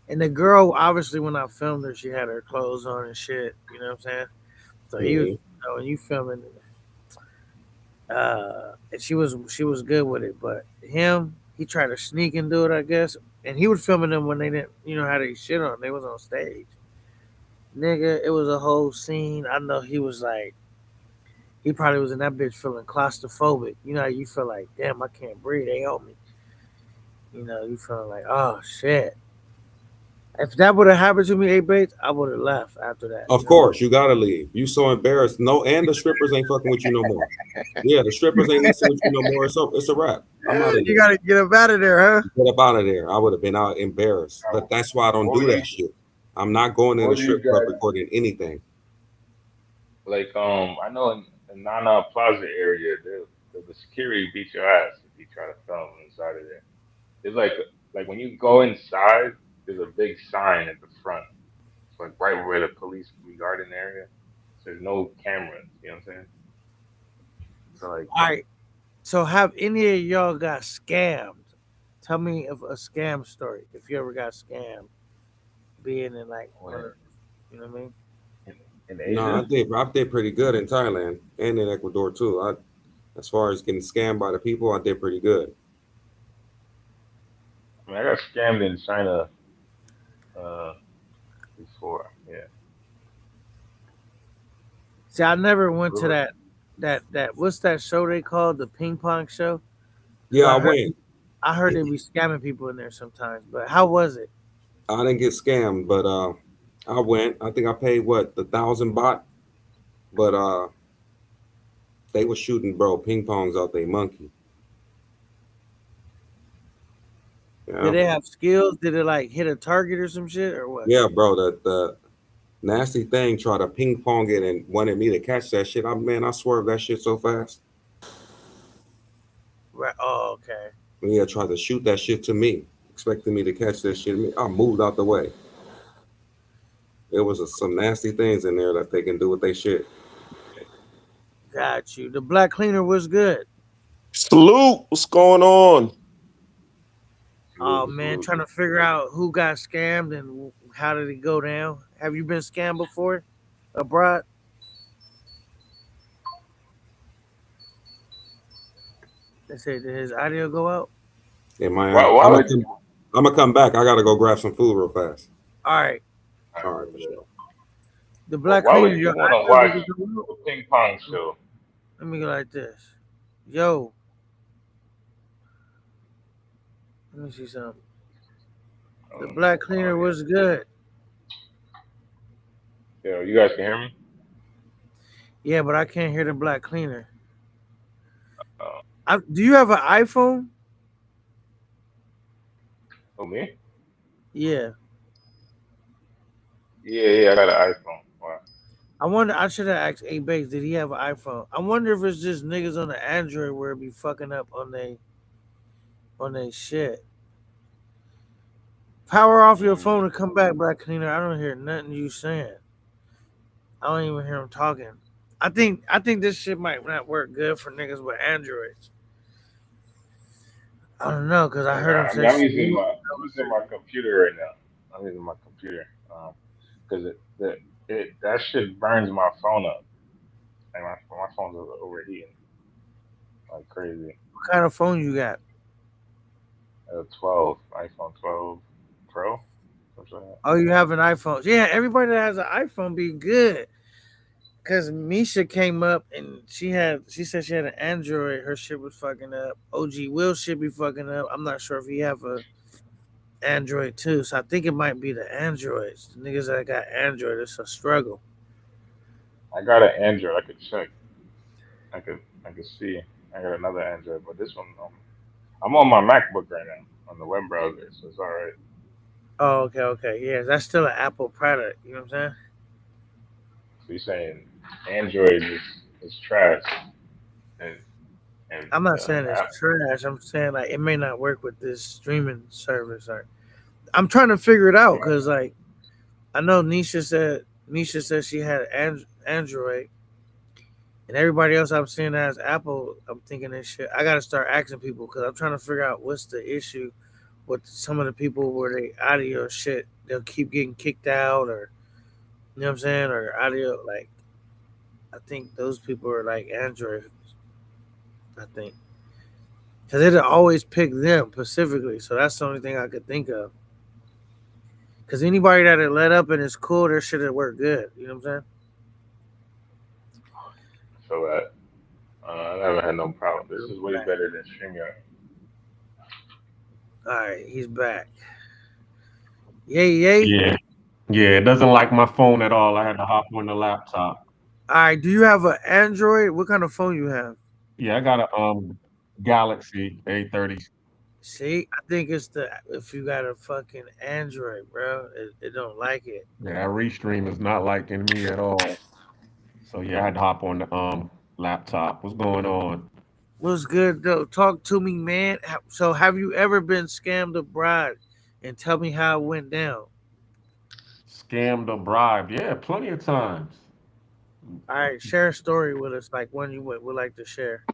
And the girl, obviously, when I filmed her, she had her clothes on and shit. You know what I'm saying? So he was, Mhm. when you filming, and she was good with it. But him, he tried to sneak and do it, I guess. And he was filming them when they didn't, had their shit on. They was on stage, nigga. It was a whole scene. I know he was like, he probably was in that bitch feeling claustrophobic. You know, how you feel like, damn, I can't breathe. They on me. You feeling like, oh shit. If that would have happened to me, eight Bates, I would have left after that. Of course, you gotta leave. You so embarrassed. No, and the strippers ain't fucking with you no more. Yeah, the strippers ain't messing with you no more. It's a wrap. I'm out of You there. gotta get up out of there, huh? Get up out of there. I would have been out embarrassed. But that's why I don't What do would you that shit. I'm not going in what the do you strip club guys recording anything. like? I know in the Nana Plaza area, the security beat your ass if you try to film inside of there. It's like when you go inside, there's a big sign at the front. It's like right where the police regarding area. So there's no cameras. You know what I'm saying? So like, All right. So have any of y'all got scammed? Tell me of a scam story. If you ever got scammed, being in like one when of, you know what I mean? in, in No, Asia, I did pretty good in Thailand and in Ecuador too. As far as getting scammed by the people, I did pretty good. I mean, I got scammed in China uh, before. Yeah. See, I never went to River. that what's that show they called the ping pong show? Yeah, But I went. I heard they be scamming people in there sometimes. But how was it? I didn't get scammed, but I went. I think I paid what, the 1,000 baht, but they were shooting, bro, ping pongs out they monkey. Did Yeah, they have skills? Did it like hit a target or some shit or what? yeah, bro. The nasty thing tried to ping pong it and wanted me to catch that shit. I swerved that shit so fast. Right. Oh, okay. Yeah, tried to shoot that shit to me, expecting me to catch that shit. I moved out the way. There was some nasty things in there that they can do with their shit. Got you. The black cleaner was good. Salute. What's going on? Oh Salute, man, salute. trying to figure out who got scammed and how did it go down. Have you been scammed before abroad? They say did his audio go out? In my, Why would you? I'm gonna come back. I gotta go grab some food real fast. All right. All right, for sure. The black Why cleaner, would you your want to audio watch did it go out? a ping pong show? Let me go like this. Yo, let me see something. The black cleaner Oh, was good. yeah. You guys can hear me? Yeah, but I can't hear the black cleaner. Uh, Do you have an iPhone? oh, me? Yeah. Yeah, yeah. I got an iPhone. Wow. I wonder. I should have asked A Bakes. Did he have an iPhone? I wonder if it's just niggas on the Android where it be fucking up on they shit. Power off your Mm. phone and come back, black cleaner. I don't hear nothing you saying. I don't even hear him talking. I think this shit might not work good for niggas with Androids. I don't know because I heard him I mean, say salute. I'm using my computer right now. I'm using my computer because that shit burns my phone up. And my phone's overheating like crazy. What kind of phone you got? 12, iPhone 12 Pro, something like that. Oh, you have an iPhone. Yeah, everybody that has an iPhone be good. Cause Misha came up and she said she had an Android. Her shit was fucking up. OG Will shit be fucking up. I'm not sure if he have a Android too. So I think it might be the Androids. The niggas that got Android, it's a struggle. I got an Android. I could check. I could see. I got another Android, but this one I'm on my MacBook right now on the web browser, so it's all right. Oh, okay, okay. Yeah, that's still an Apple product. You know what I'm saying? So you're saying Android is trash and and I'm not saying it's Apple. trash. I'm saying like it may not work with this streaming service. Or I'm trying to figure it out because like I know Nisha said she had Android, and everybody else I'm seeing that has Apple. I'm thinking this shit. I gotta start asking people because I'm trying to figure out what's the issue with some of the people where they audio shit. They'll keep getting kicked out, or you know what I'm saying, or audio like. I think those people are like Android. I think because it'll always pick them specifically. So that's the only thing I could think of. Because anybody that it let up and is cool, their shit will work good. You know what I'm saying? So that I never had no problem. This is way Right. better than StreamYard. All right, he's back. Yay, yay. Yeah, yeah, it doesn't like my phone at all. I had to hop on the laptop. All right, do you have an Android? What kind of phone you have? Yeah, I got a Galaxy A30. See, I think it's the if you got a fucking Android, bro, it don't like it. Yeah, that Restream is not liking me at all. So yeah, I had to hop on the laptop. What's going on? What's good though? Talk to me, man. So, have you ever been scammed abroad? And tell me how it went down. Scammed or bribed? Yeah, plenty of times. All right, share a story with us, like one you would like to share.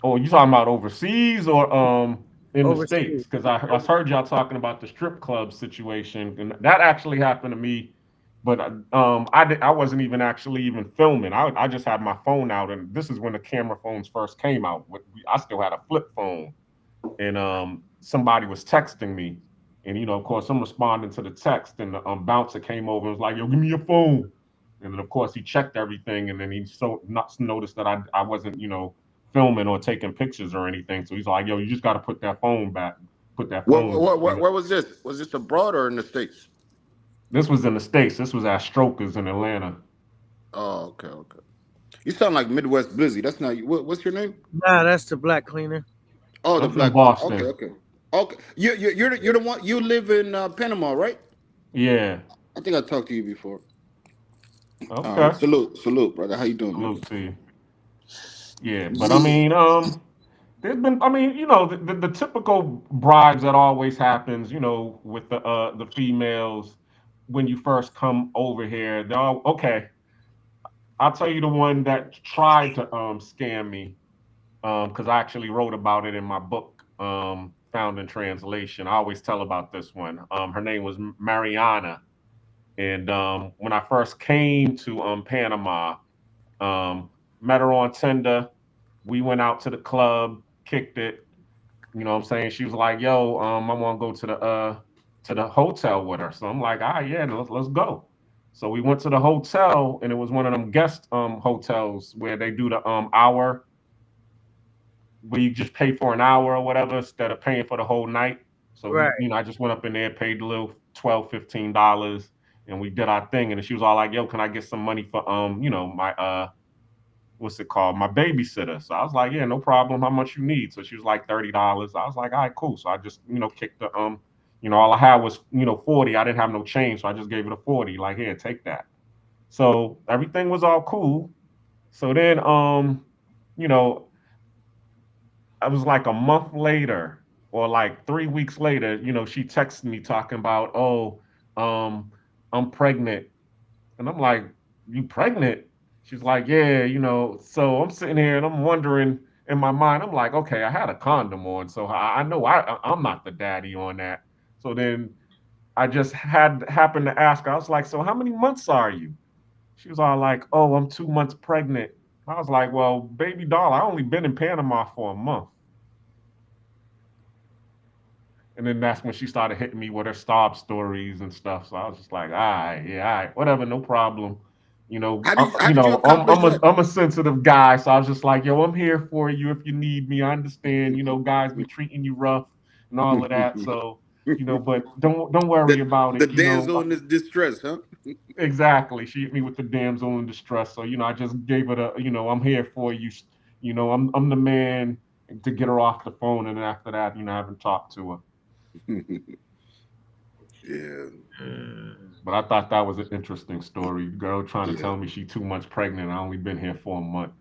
Oh, you talking about overseas or in the Overseas. states? Because I heard y'all talking about the strip club situation, and that actually happened to me. But I wasn't even actually even filming. I just had my phone out, and this is when the camera phones first came out. I still had a flip phone, and somebody was texting me, And of course, I'm responding to the text, and the bouncer came over and was like, "Yo, give me your phone." And then, of course, he checked everything, and then he not noticed that I wasn't, filming or taking pictures or anything. So he's like, "Yo, you just got to put that phone back. Put that Where, phone." where, where, where was this? Was this abroad or in the States? This was in the States. This was at Strokers in Atlanta. Oh, okay, okay. You sound like Midwest Blizzy. That's not you. What's your name? Nah, that's the black cleaner. Oh, the I'm from Black Queen. Okay, Boston. okay, okay. You're the one. You live in Panama, right? Yeah. I think I talked to you before. All right. Okay. Salute, brother. How you doing, man? Salute to you. Yeah, but I Yeah. mean, there's been, I mean, the typical bribes that always happens, with the females when you first come over here. They're all okay. I'll tell you the one that tried to scam me, because I actually wrote about it in my book, Found in Translation. I always tell about this one. Her name was Mariana, and when I first came to Panama, um, met her on Tinder. We went out to the club, kicked it. You know what I'm saying? She was like, "Yo, I want to go to the hotel with her." So I'm like, "Ah, yeah, let's go." So we went to the hotel, and it was one of them guest hotels where they do the hour, where you just pay for an hour or whatever instead of paying for the whole night. So Right. I just went up in there, paid a little $12, $15, and we did our thing. And then she was all like, "Yo, can I get some money for my what's it called, my babysitter?" So I was like, "Yeah, no problem. How much you need?" So she was like $30. I was like, "All right, cool." So I just kicked the all I had was 40. I didn't have no change, so I just gave it a 40. Like, here, take that. So everything was all cool. So then you know I was like a month later or like 3 weeks later, she texted me talking about, "Oh, um, I'm pregnant." And I'm like, "You pregnant?" She's like, "Yeah, So I'm sitting here and I'm wondering in my mind, I'm like, "Okay, I had a condom on, so I know I'm not the daddy on that." So then I just had happened to ask her, I was like, "So how many months are you?" She was all like, "Oh, I'm 2 months pregnant." I was like, "Well, baby doll, I only been in Panama for a month." And then that's when she started hitting me with her sob stories and stuff. So I was just like, "All right, yeah, all right, whatever, no problem." How did you accomplish that? I'm a sensitive guy, so I was just like, "Yo, I'm here for you if you need me. I understand. Guys be treating you rough and all of that. So, but don't worry the about the it. damsel in this distress, huh? Exactly. She hit me with the damsel in distress. So, I just gave her I'm here for you. I'm the man to get her off the phone. And then after that, I haven't talked to her. Yeah, But I thought that was an interesting story. Girl trying to yeah, tell me she 2 months pregnant. I only been here for a month.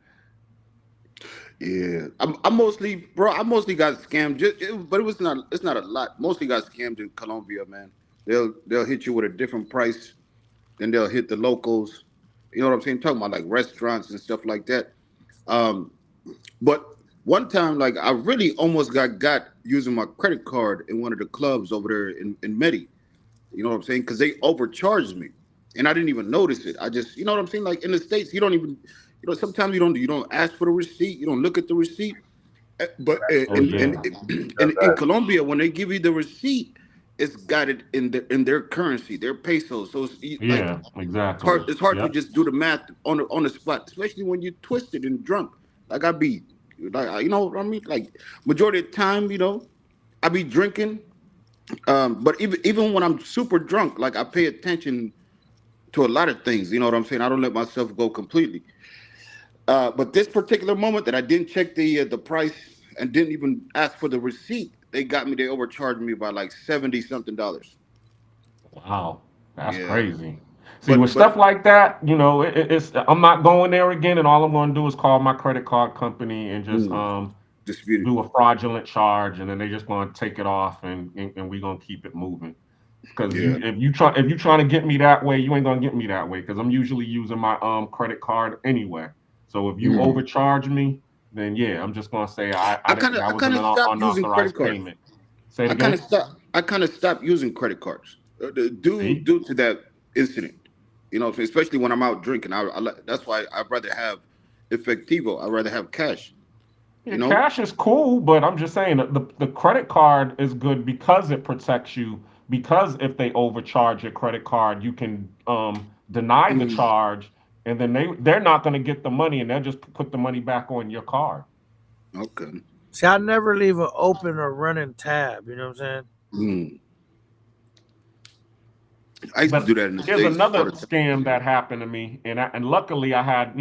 yeah. I'm mostly, bro. I mostly got scammed, but it was not. It's not a lot. Mostly got scammed in Colombia, man. They'll hit you with a different price, then they'll hit the locals. You know what I'm saying? Talking about like restaurants and stuff like that. Um, but one time, like I really almost got using my credit card in one of the clubs over there in Medi. You know what I'm saying? Because they overcharged me, and I didn't even notice it. I just, you know what I'm saying? Like in the states, you don't even, sometimes you don't ask for the receipt, you don't look at the receipt. But Oh yeah. in Colombia, when they give you the receipt, it's got it in their currency, their pesos. So like Yeah, it's hard. exactly. It's hard to Yep. just do the math on the spot, especially when you're twisted and drunk. Like I be, like you know what I mean. Like majority of the time, I be drinking. But even when I'm super drunk, like I pay attention to a lot of things. You know what I'm saying? I don't let myself go completely. But this particular moment that I didn't check the price and didn't even ask for the receipt, they got me. They overcharged me by like $70 something. Wow. That's Yeah, crazy. See, with but stuff like that, it's I'm not going there again, and all I'm going to do is call my credit card company and just mm, disputed. do a fraudulent charge, and then they just going to take it off, and we're going to keep it moving. Because Yeah. if you trying to get me that way, you ain't gonna get me that way. Because I'm usually using my credit card anyway. So if you Mm. overcharge me, then yeah, I'm just gonna say I that was kind an of stopped using credit unauthorized cards. payment. Say it again. I kind of stopped using credit cards due See? to that incident. You know, especially when I'm out drinking. That's why I'd rather have efectivo. I'd rather have cash. Yeah, You know. cash is cool, but I'm just saying that the credit card is good because it protects you. Because if they overcharge your credit card, you can deny the Mm, charge, and then they're not going to get the money, and they'll just put the money back on your card. okay. See, I never leave an open or running tab. You know what I'm saying? Mm. I used to But do that in the here's states another all the time. scam that happened to me, and luckily I had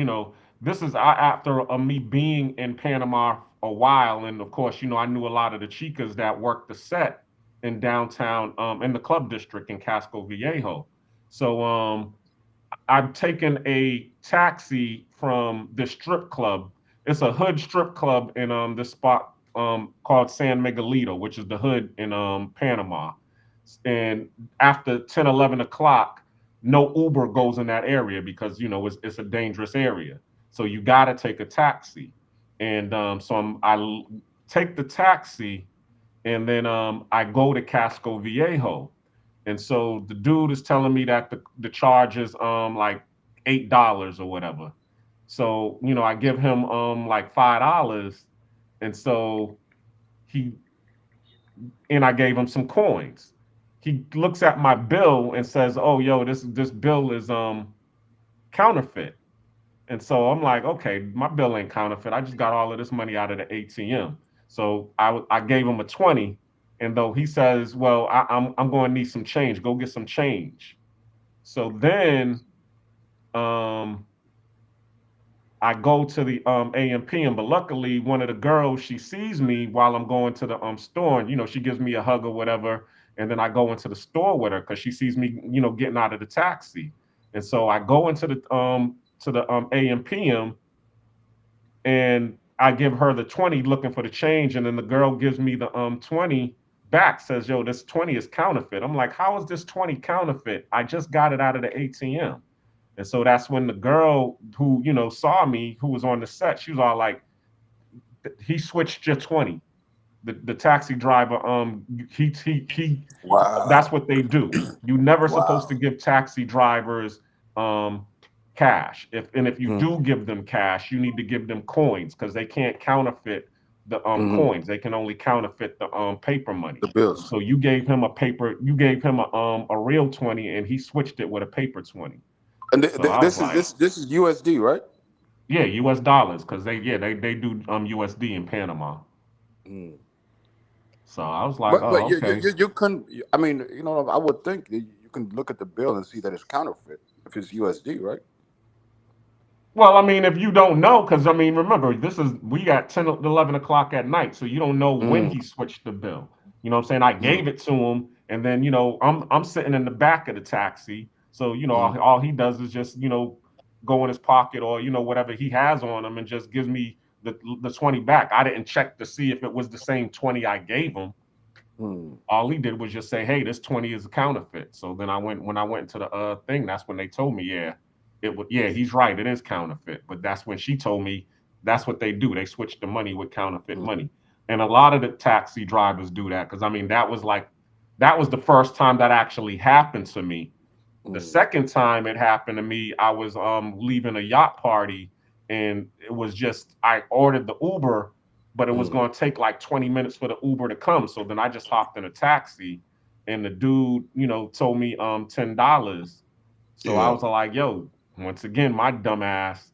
this is after me being in Panama a while, and of course I knew a lot of the chicas that worked the set in downtown in the club district in Casco Viejo. So I've taken a taxi from the strip club. It's a hood strip club in this spot called San Miguelito, which is the hood in Panama. And after 10, 11 o'clock, no Uber goes in that area because it's a dangerous area. So you got to take a taxi. And I take the taxi, and then I go to Casco Viejo. And so the dude is telling me that the charge is like $8 or whatever. So I give him like $5, and so he and I gave him some coins. He looks at my bill and says, "Oh, yo, this bill is counterfeit." And so I'm like, "Okay, my bill ain't counterfeit. I just got all of this money out of the ATM." So I gave him a 20, and though he says, "Well, I'm going to need some change. Go get some change." So then um, I go to the AMPM, but luckily one of the girls, she sees me while I'm going to the store, and she gives me a hug or whatever, and then I go into the store with her because she sees me getting out of the taxi, and so I go into the AMPM, and I give her the 20 looking for the change, and then the girl gives me the 20 back, says, "Yo, this 20 is counterfeit." I'm like, "How is this 20 counterfeit? I just got it out of the ATM." And so that's when the girl who, saw me, who was on the set, she was all like, "He switched your 20." The taxi driver, he that's Wow. what they do. You never supposed to Wow. give taxi drivers um cash. If you Mm, do give them cash, you need to give them coins because they can't counterfeit the mhm. coins. They can only counterfeit the paper money. The bills. So you gave him a real 20, and he switched it with a paper 20. And So I was this is like, this is USD, right? yeah, US dollars, because they do USD in Panama. Mm. So I was like, But oh, okay. you couldn't. I mean, I would think that you can look at the bill and see that it's counterfeit if it's USD, right? Well, I mean, if you don't know, because I mean, remember, we got 10, 11 o'clock at night, so you don't know when Mm, he switched the bill. You know what I'm saying? I mm, gave it to him, and then I'm sitting in the back of the taxi, so mm, all he does is just go in his pocket or whatever he has on him, and just gives me the 20 back. I didn't check to see if it was the same 20 I gave him. mm, All he did was just say, "Hey, this 20 is a counterfeit." So then when I went to the thing, that's when they told me, yeah, yeah, he's right, it is counterfeit. But that's when she told me that's what they do. They switch the money with counterfeit mm, money. And a lot of the taxi drivers do that because I mean that was the first time that actually happened to me. The mm, second time it happened to me, I was leaving a yacht party, and it was just I ordered the Uber, but it was mm. going to take like 20 minutes for the Uber to come. So then I just hopped in a taxi, and the dude, told me $10. So I Yeah. was like, yo, once again, my dumb ass,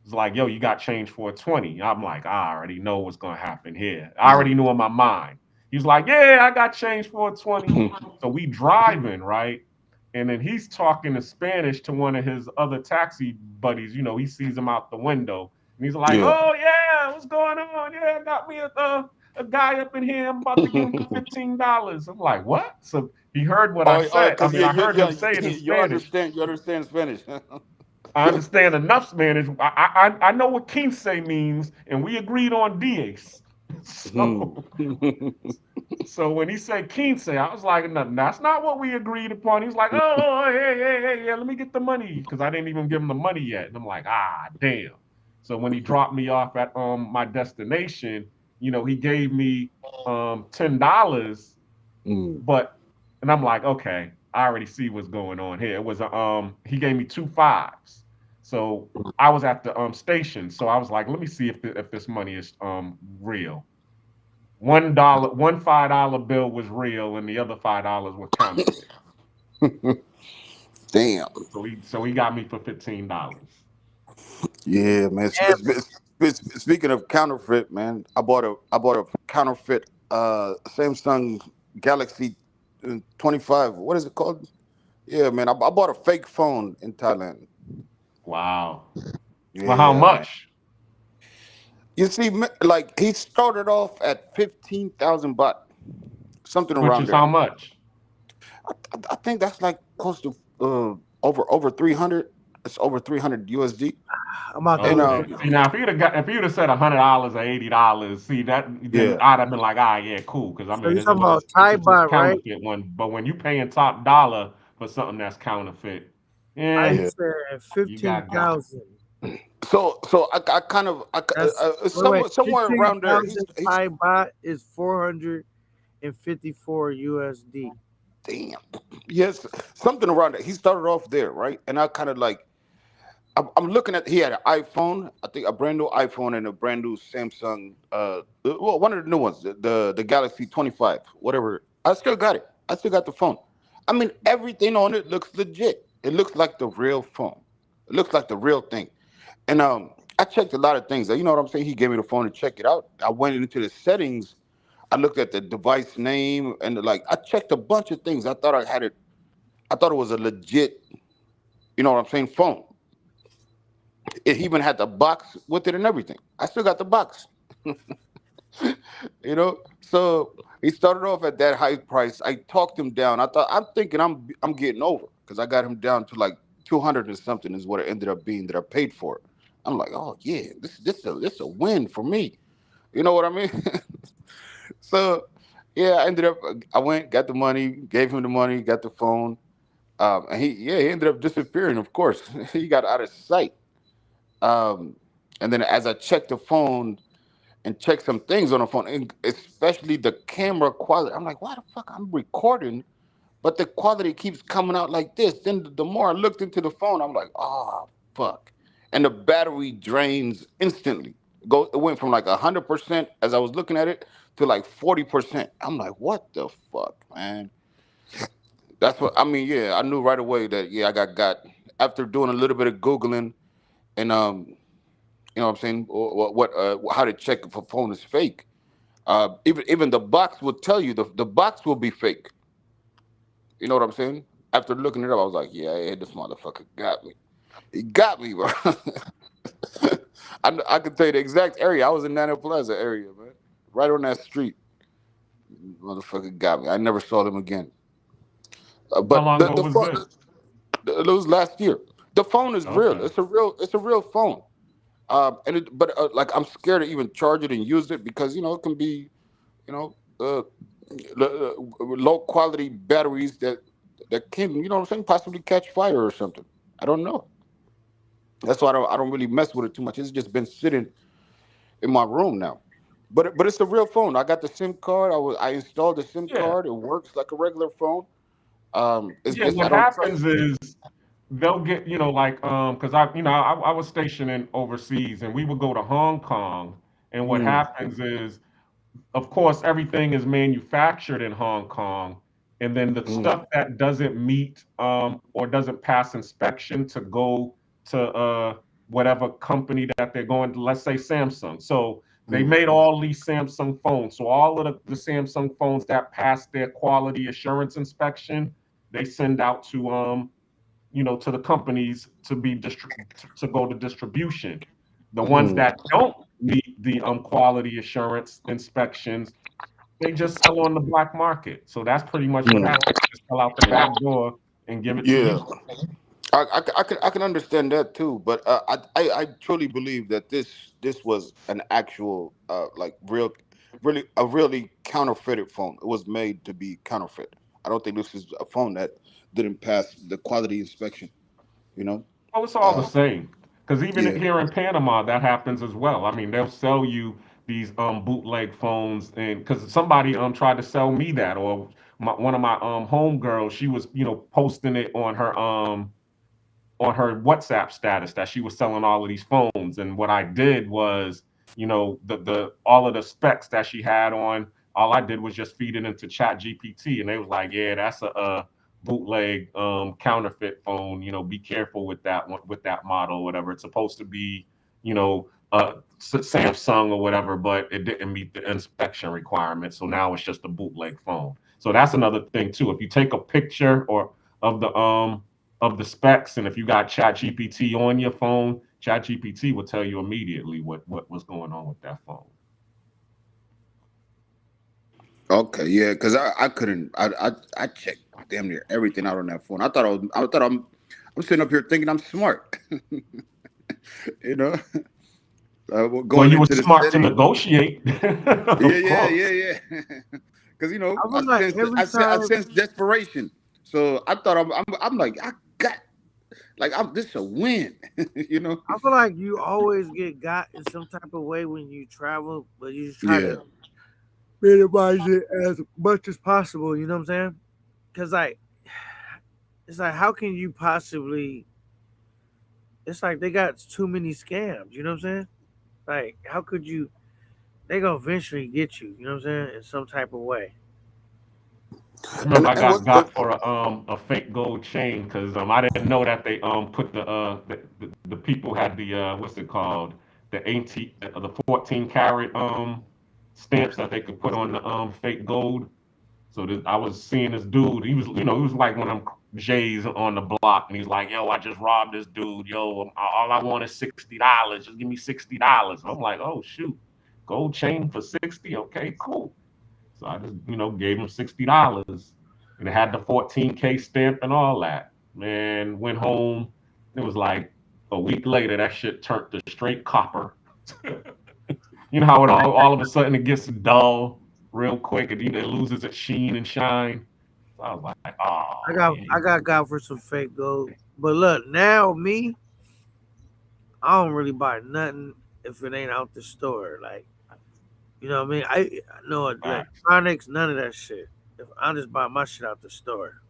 was like, yo, you got change for a 20. I'm like, I already know what's gonna happen here. I already Mm. knew in my mind. He was like, yeah, I got change for a 20. So we driving, right? And then he's talking in Spanish to one of his other taxi buddies. He sees him out the window, and he's like, Yeah. "Oh yeah, what's going on? Yeah, I got me a guy up in here. I'm about to give him $15." I'm like, "What?" So he heard what I Oh, said. I because mean, I heard him say it in you Spanish. understand. You understand Spanish. I understand enough Spanish. I know what quince means, and we agreed on diez. Hmm. So so when he said quince, I was like, no, that's not what we agreed upon. He's like, oh, hey, yeah, let me get the money because I didn't even give him the money yet. And I'm like, damn. So when he dropped me off at my destination, he gave me $10, Mm. but and I'm like, okay, I already see what's going on here. It was he gave me two fives. So I was at the station, so I was like, let me see if this money is real. $1, one $5 bill was real, and the other $5 was counterfeit. Damn. So he got me for $15. Yeah, man. And Speaking of counterfeit, man, I bought a counterfeit Samsung Galaxy 25. What is it called? Yeah, man. I bought a fake phone in Thailand. Wow. For how Yeah, man. much? You see, like he started off at 15,000 baht, something Which around is there. how much? I think that's like close to over 300. It's over 300 USD. I'm about to And look it Okay. up. See now, if you'd have said $100 or $80, see that then yeah, I'd have been like, ah, yeah, cool, because I So mean you're talking about it's Thai just this baht, right? counterfeit one. But when you paying top dollar for something that's counterfeit, I yeah, yeah. said you fifteen got. thousand. So I kind of That's wait, somewhere fifteen around there. thousand He's Thai baht is 454 USD. damn. Yes, something around there. He started off there, right? And I kind of like I'm looking at he had an iPhone, I think a brand new iPhone and a brand new Samsung well one of the new ones, the Galaxy 25, whatever. I still got it. I still got the phone. I mean everything on it looks legit. It looks like the real phone. It looks like the real thing. And I checked a lot of things. You know what I'm saying? He gave me the phone to check it out. I went into the settings. I looked at the device name and like I checked a bunch of things. I thought I had it. I thought it was a legit, you know what I'm saying, phone. It even had the box with it and everything. I still got the box, you know. So he started off at that high price. I talked him down. I'm thinking I'm getting over because I got him down to like 200 and something is what it ended up being that I paid for it. I'm like, oh yeah, this a win for me. You know what I mean? So yeah, I ended up. I went, got the money, gave him the money, got the phone, and he ended up disappearing. Of course, he got out of sight. Um, and then as I checked the phone and checked some things on the phone, and especially the camera quality, I'm like, why the fuck I'm recording, but the quality keeps coming out like this. Then the more I looked into the phone, I'm like, oh fuck, and the battery drains instantly. It went from like 100% as I was looking at it to like 40%. I'm like, what the fuck, man? That's what I mean. Yeah, I knew right away that yeah, I got after doing a little bit of googling and you know what I'm saying, how to check if a phone is fake. Even the box will tell you the box will be fake. You know what I'm saying? After looking it up, I was like, yeah, yeah, this motherfucker got me. He got me, bro. I could tell you the exact area. I was in Nana Plaza area, man, right on that street. Motherfucker got me. I never saw them again. How But long ago the was phone, this? it was last year. The phone is real. Okay. It's a real phone. But like I'm scared to even charge it and use it because you know it can be, you know, low quality batteries that can, you know what I'm saying, possibly catch fire or something. I don't know. That's why I don't really mess with it too much. It's just been sitting in my room now. But it's a real phone. I got the SIM card. I installed the SIM Yeah. card. It works like a regular phone. It's Yeah. just I What don't trust. happens is they'll get like because I was stationed in overseas and we would go to Hong Kong, and what Mm, happens is, of course, everything is manufactured in Hong Kong, and then the mm, stuff that doesn't meet or doesn't pass inspection to go to whatever company that they're going to, let's say Samsung. So they mm, made all these Samsung phones. So all of the Samsung phones that pass their quality assurance inspection, they send out to to the companies to to go to distribution. The ones mm, that don't meet the quality assurance inspections, they just sell on the black market. So that's pretty much what mm. happens. Just sell out the back door and give it to Yeah. you. I can understand that too, but I truly believe that this was an actual like really a really counterfeited phone. It was made to be counterfeit. I don't think this is a phone that didn't pass the quality inspection. You know, Well, it's all the uh, same. Because even yeah, here in Panama, that happens as well. I mean, they'll sell you these bootleg phones, and because somebody tried to sell me that, or one of my home girls, she was posting it on on her WhatsApp status that she was selling all of these phones. And what I did was, the all of the specs that she had on, all I did was just feed it into Chat GPT, and they was like, yeah, that's a bootleg counterfeit phone. Be careful with that one, with that model, or whatever. It's supposed to be, Samsung or whatever, but it didn't meet the inspection requirements. So now it's just a bootleg phone. So that's another thing too. If you take a picture or of the specs, and if you got Chat GPT on your phone, Chat GPT will tell you immediately what was going on with that phone. Okay, yeah, because I couldn't I checked damn near everything out on that phone. I'm sitting up here thinking I'm smart, you know, Well, going you were into the smart to city. negotiate, Yeah, of yeah, course. yeah, yeah. Because I feel like every I time, sense desperation. So I thought I'm like I got like I'm this a win, you know. I feel like you always get got in some type of way when you travel, but you just try to Yeah, minimize it as much as possible. You know what I'm saying? Because like, it's like, how can you possibly? It's like they got too many scams. You know what I'm saying? Like, how could you? They gonna eventually get you. You know what I'm saying? In some type of way. I remember I and got what's the got for a fake gold chain because I didn't know that they put the people had the what's it called, the 14 karat stamps that they could put on the fake gold. So I was seeing this dude. He was like one of them J's on the block, and he's like, "Yo, I just robbed this dude. Yo, all I want is $60. Just give me $60." I'm like, "Oh shoot, gold chain for 60? Okay, cool." So I just gave him $60, and it had the 14K stamp and all that. Man, went home. It was like a week later that shit turned to straight copper. You know how it all of a sudden it gets dull real quick, and it loses its sheen and shine. So I was like, I oh got man. I got for some fake gold. But look, now me, I don't really buy nothing if it ain't out the store. Like, you know what I mean? I know Facts. electronics, none of that shit. If I just buy my shit out the store,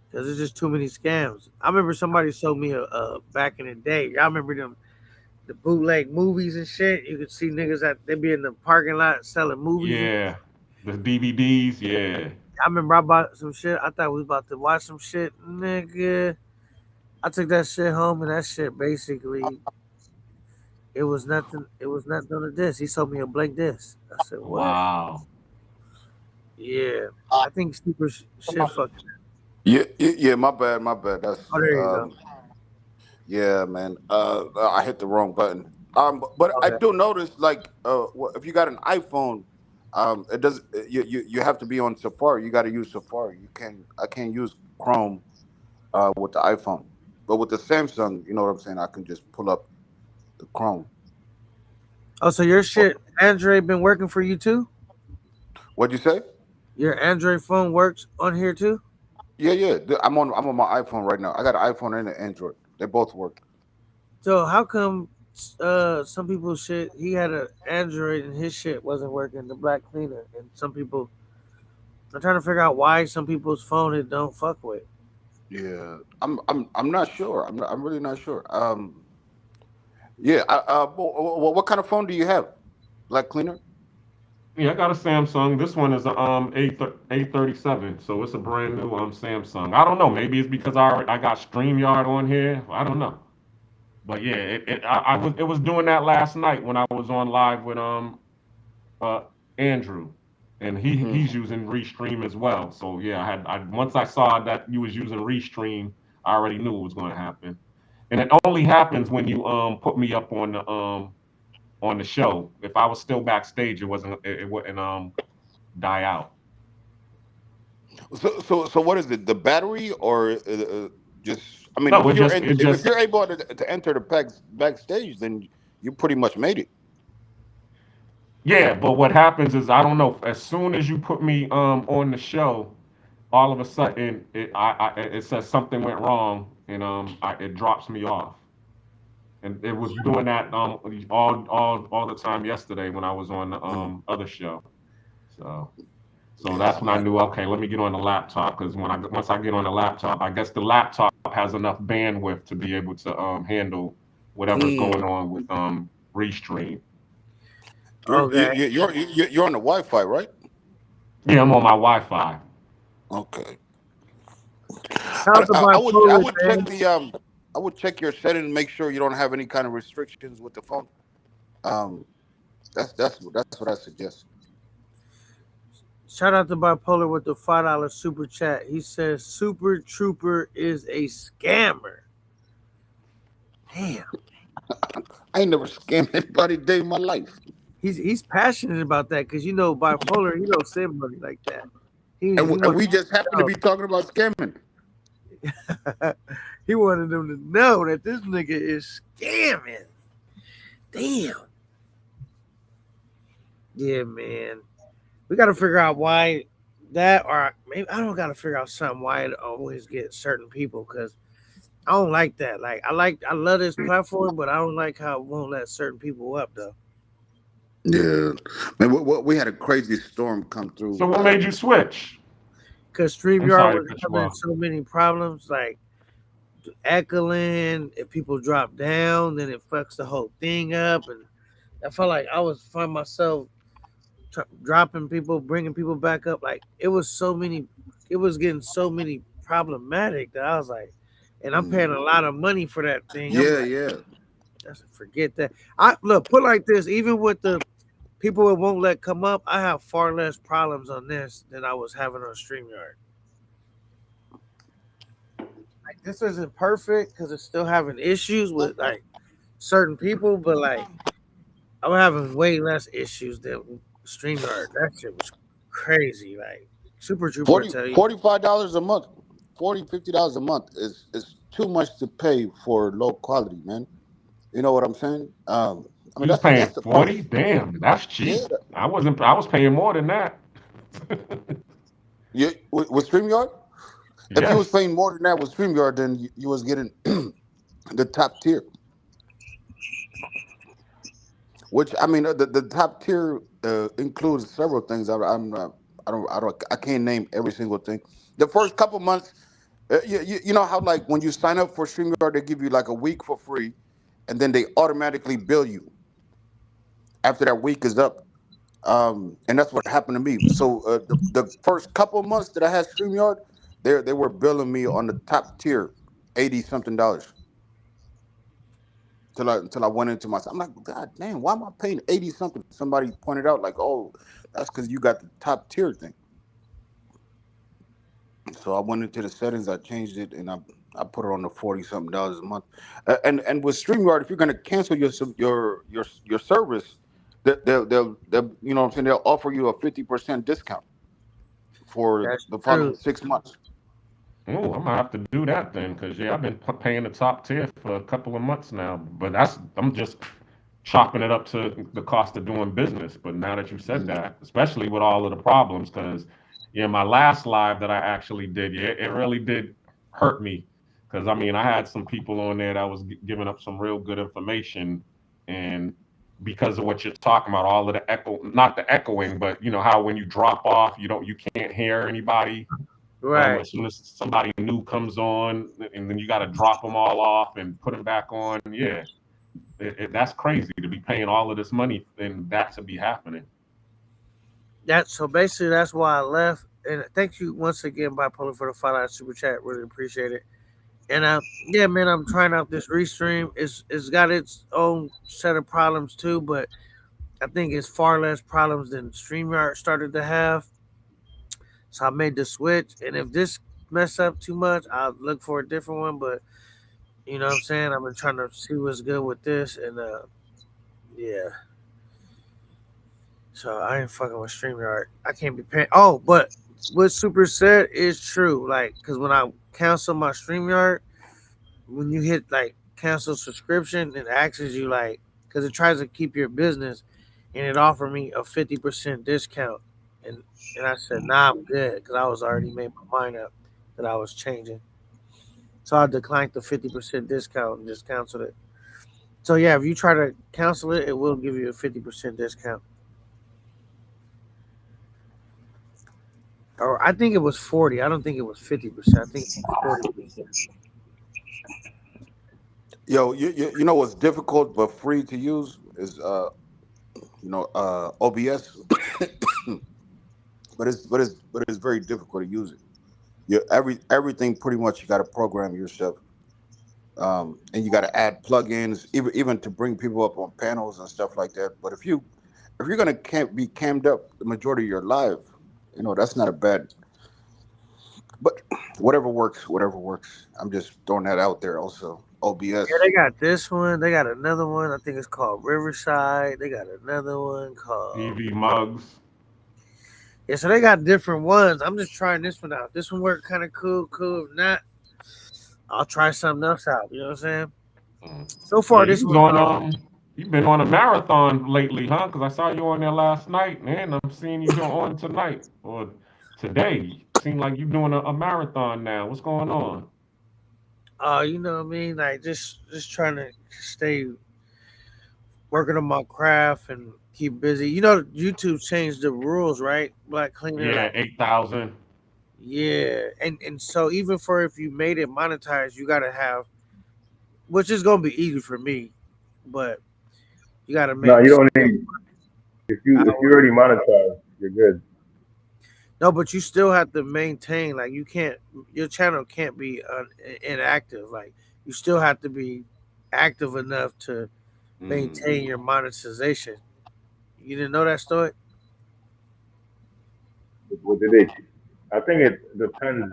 because there's just too many scams. I remember somebody sold me a back in the day. I remember them the bootleg movies and shit. You could see niggas at they be in the parking lot selling movies. Yeah. The DVDs, yeah. I remember I bought some shit. I thought we was about to watch some shit, nigga. I took that shit home and that shit basically it was nothing. It was nothing on the disc. He sold me a blank disc. I said, "What?" Wow. Yeah, I think super shit fucking. yeah, yeah. My bad, my bad. That's Oh, there you go. yeah, man. I hit the wrong button. But I Okay. do notice, like, if you got an iPhone, it does. You have to be on Safari. You got to use Safari. I can't use Chrome with the iPhone, but with the Samsung, you know what I'm saying. I can just pull up the Chrome. Oh, so your shit Android been working for you too? What'd you say? Your Android phone works on here too? Yeah, yeah. I'm on my iPhone right now. I got an iPhone and an Android. They both work. So how come some people shit he had an Android and his shit wasn't working, the black cleaner, and some people I'm trying to figure out why some people's phone it don't fuck with. Yeah, I'm not sure. I'm really not sure. Yeah. What kind of phone do you have? Black cleaner. Yeah, I got a Samsung. This one is a A37, so it's a brand new Samsung. I don't know. Maybe it's because I got StreamYard on here. I don't know. But yeah, it was doing that last night when I was on live with uh Andrew, and Hmm. he's using Restream as well. So yeah, I once I saw that you was using Restream, I already knew it was going to happen. And it only happens when you put me up on the show. If I was still backstage, it wouldn't die out. So what is it? The battery or just? I mean, No, it just it if just you're able to enter the backstage, then you pretty much made it. yeah. But what happens is I don't know. As soon as you put me on the show, all of a sudden it says something went wrong, and it drops me off. And it was doing that all the time yesterday when I was on the other show. So So Yeah, that's I'm when I not. knew, okay, let me get on the laptop because once I get on the laptop, I guess the laptop has enough bandwidth to be able to handle whatever's going Mm. on with Restream. Okay. You're on the Wi-Fi, right? Yeah, I'm on my Wi-Fi. Okay. Shout out to I bipolar, would check man. the I would check your settings and make sure you don't have any kind of restrictions with the phone. Um, that's what I suggest. Shout out to bipolar with the $5 super chat. He says Super Trooper is a scammer. Damn. I ain't never scammed anybody a day in my life. He's passionate about that because bipolar, he don't send money like that. He And wants we just happen to be talking about scamming. he wanted them to know that this nigga is scamming. Damn. Yeah, man. We got to figure out why that, or maybe I don't got to figure out something why it always gets certain people because I don't like that. Like I love this platform, but I don't like how it won't let certain people up though. Yeah, man. We had a crazy storm come through. So what made you switch? Because I'm StreamYard sorry to was cut you having off. so many problems, like echoing. If people drop down, then it fucks the whole thing up, and I felt like I was find myself dropping people, bringing people back up. Like it was so many, it was getting so many problematic that I was like, and I'm paying Mm. a lot of money for that thing. I'm Yeah, like, yeah. I said, forget that. I look put like this. Even with the people it won't let come up, I have far less problems on this than I was having on StreamYard. Like this isn't perfect because it's still having issues with like certain people, but like I'm having way less issues than StreamYard. That shit was crazy. Like Super Trooper will 40 tell you. $45 a month, $50 a month is too much to pay for low quality, man. You know what I'm saying? I mean You was paying that's the 40? price. Damn, that's Yeah, cheap. I was paying more than that. yeah. With Streamyard, if you was Yes. paying more than that with Streamyard, then you was getting the top tier. Which I mean, the top tier includes several things. I'm not, I can't name every single thing. The first couple months, you know how like when you sign up for StreamYard, they give you like a week for free, and then they automatically bill you after that week is up. And that's what happened to me. So the first couple of months that I had StreamYard, they were billing me on the top tier, 80 something dollars. Till I went into myself. I'm like, God damn, why am I paying 80 something? Somebody pointed out, like, oh, that's because you got the top tier thing. So I went into the settings, I changed it, and I put it on the 40 something dollars a month. And with StreamYard, if you're gonna cancel your service, they'll you know what I'm saying, they'll offer you a 50% discount for That's the following true. 6 months. Oh, I'm gonna have to do that then, because yeah, I've been paying the top tier for a couple of months now. But I'm just chopping it up to the cost of doing business. But now that you said Mm. that, especially with all of the problems, because yeah, my last live that I actually did, yeah, it really did hurt me. Because I mean, I had some people on there that was giving up some real good information, and because of what you're talking about, all of the echo, not the echoing, but you know how when you drop off, you can't hear anybody Right. as soon as somebody new comes on, and then you got to drop them all off and put them back on. Yeah, that's crazy to be paying all of this money and that to be happening. That's so basically that's why I left. And thank you once again, bipolar, for the $5 super chat. Really appreciate it. And yeah, man, I'm trying out this restream. It's got its own set of problems too, but I think it's far less problems than StreamYard started to have. So I made the switch. And if this mess up too much, I'll look for a different one. But you know what I'm saying? I've been trying to see what's good with this, and yeah. So I ain't fucking with StreamYard. I can't be paying. Oh, but what Super said is true. Like, cause when I cancel my StreamYard, when you hit like cancel subscription, it asks you like, cause it tries to keep your business, and it offered me a 50% discount, and I said nah, I'm good, cause I was already made my mind up that I was changing. So I declined the 50% discount and just canceled it. So yeah, if you try to cancel it, it will give you a 50% discount. or I think it was 40. I don't think it was 50%. I think it was 40%. Yo, you know what's difficult but free to use is OBS, but it's very difficult to use it. Everything pretty much you got to program yourself, and you got to add plugins, even to bring people up on panels and stuff like that. But if you're gonna can't be cammed up the majority of your life, that's not a bad. But whatever works, whatever works. I'm just throwing that out there. Also, Yeah, OBS. they got this one. They got another one. I think it's called Riverside. They got another one called. EV mugs. Yeah, so they got different ones. I'm just trying this one out. This one worked kind of cool. Cool. If not, I'll try something else out. You know what I'm saying? Mm. So Yeah, far, you this was one. on you've been on a marathon lately, huh? Because I saw you on there last night, man. I'm seeing you doing on tonight or today. Seem like you're doing a marathon now. What's going on? You know what I mean? Like just trying to stay working on my craft and keep busy. You know, YouTube changed the rules, right? Like cleaning Yeah, like 8,000. yeah, and so even for if you made it monetized, you gotta have, which is gonna be easy for me, but you gotta No, make you don't need. If you hours. already monetized, you're good. No, but you still have to maintain. Like you can't, your channel can't be inactive. Like you still have to be active enough to maintain Mm. your monetization. You didn't know that story? What did they? I think it depends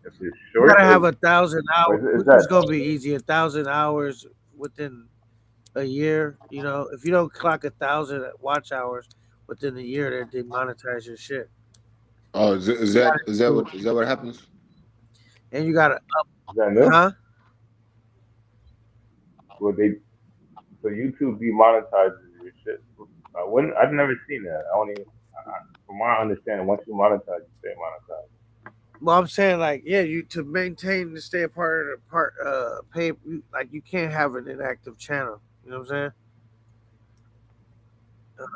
if it's You short gotta have 1,000 hours, or is which that is gonna be easy. 1,000 hours within a year. You know, if you don't clock 1,000 watch hours within a year, they demonetize your shit. Oh, is You that gotta is that do what is that what happens? and you gotta is that new? huh? What they so YouTube demonetizes your shit. I've never seen that. I don't even. From my understanding, once you monetize, you stay monetized. Well, I'm saying like, yeah, you to maintain to stay a part of the part pay like you can't have an inactive channel. You know what I'm saying?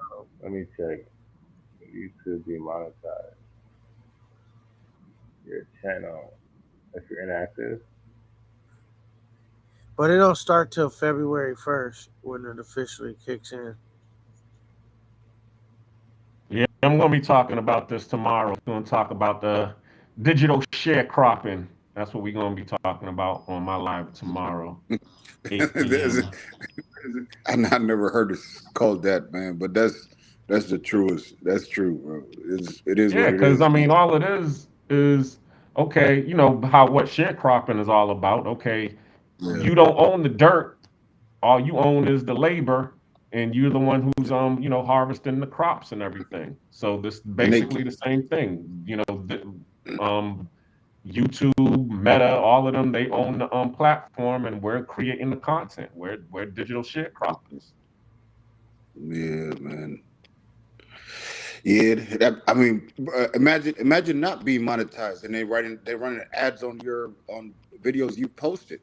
Let me check. YouTube demonetize your channel if you're inactive. But it don't start till February 1st when it officially kicks in. Yeah, I'm going to be talking about this tomorrow. We're going to talk about the digital sharecropping. That's what we're going to be talking about on my live tomorrow, 8 There's- p.m. I never heard it called that, man. But that's the truest. That's true, bro. It is Yeah, what it because I is, man. mean, all it is okay. You know how what sharecropping is all about. Okay, Yeah. you don't own the dirt. All you own is the labor, and you're the one who's harvesting the crops and everything. So this And they basically the same thing. Um, YouTube, Meta, all of them, they own the platform, and we're creating the content. We're digital sharecroppers. yeah, man. Yeah, I mean, imagine not being monetized and they running ads on videos you posted.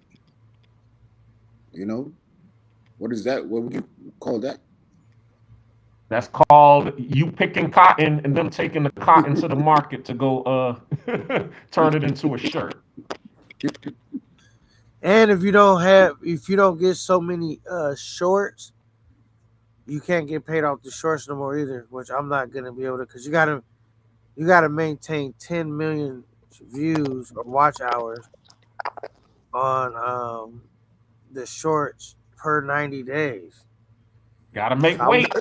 You know what is that? What would you call that? That's called you picking cotton and them taking the cotton to the market to go turn it into a shirt. And if you don't get so many shorts, you can't get paid off the shorts no more either. Which I'm not gonna be able to, because you gotta maintain 10 million views or watch hours on the shorts per 90 days. Gotta So make I weight.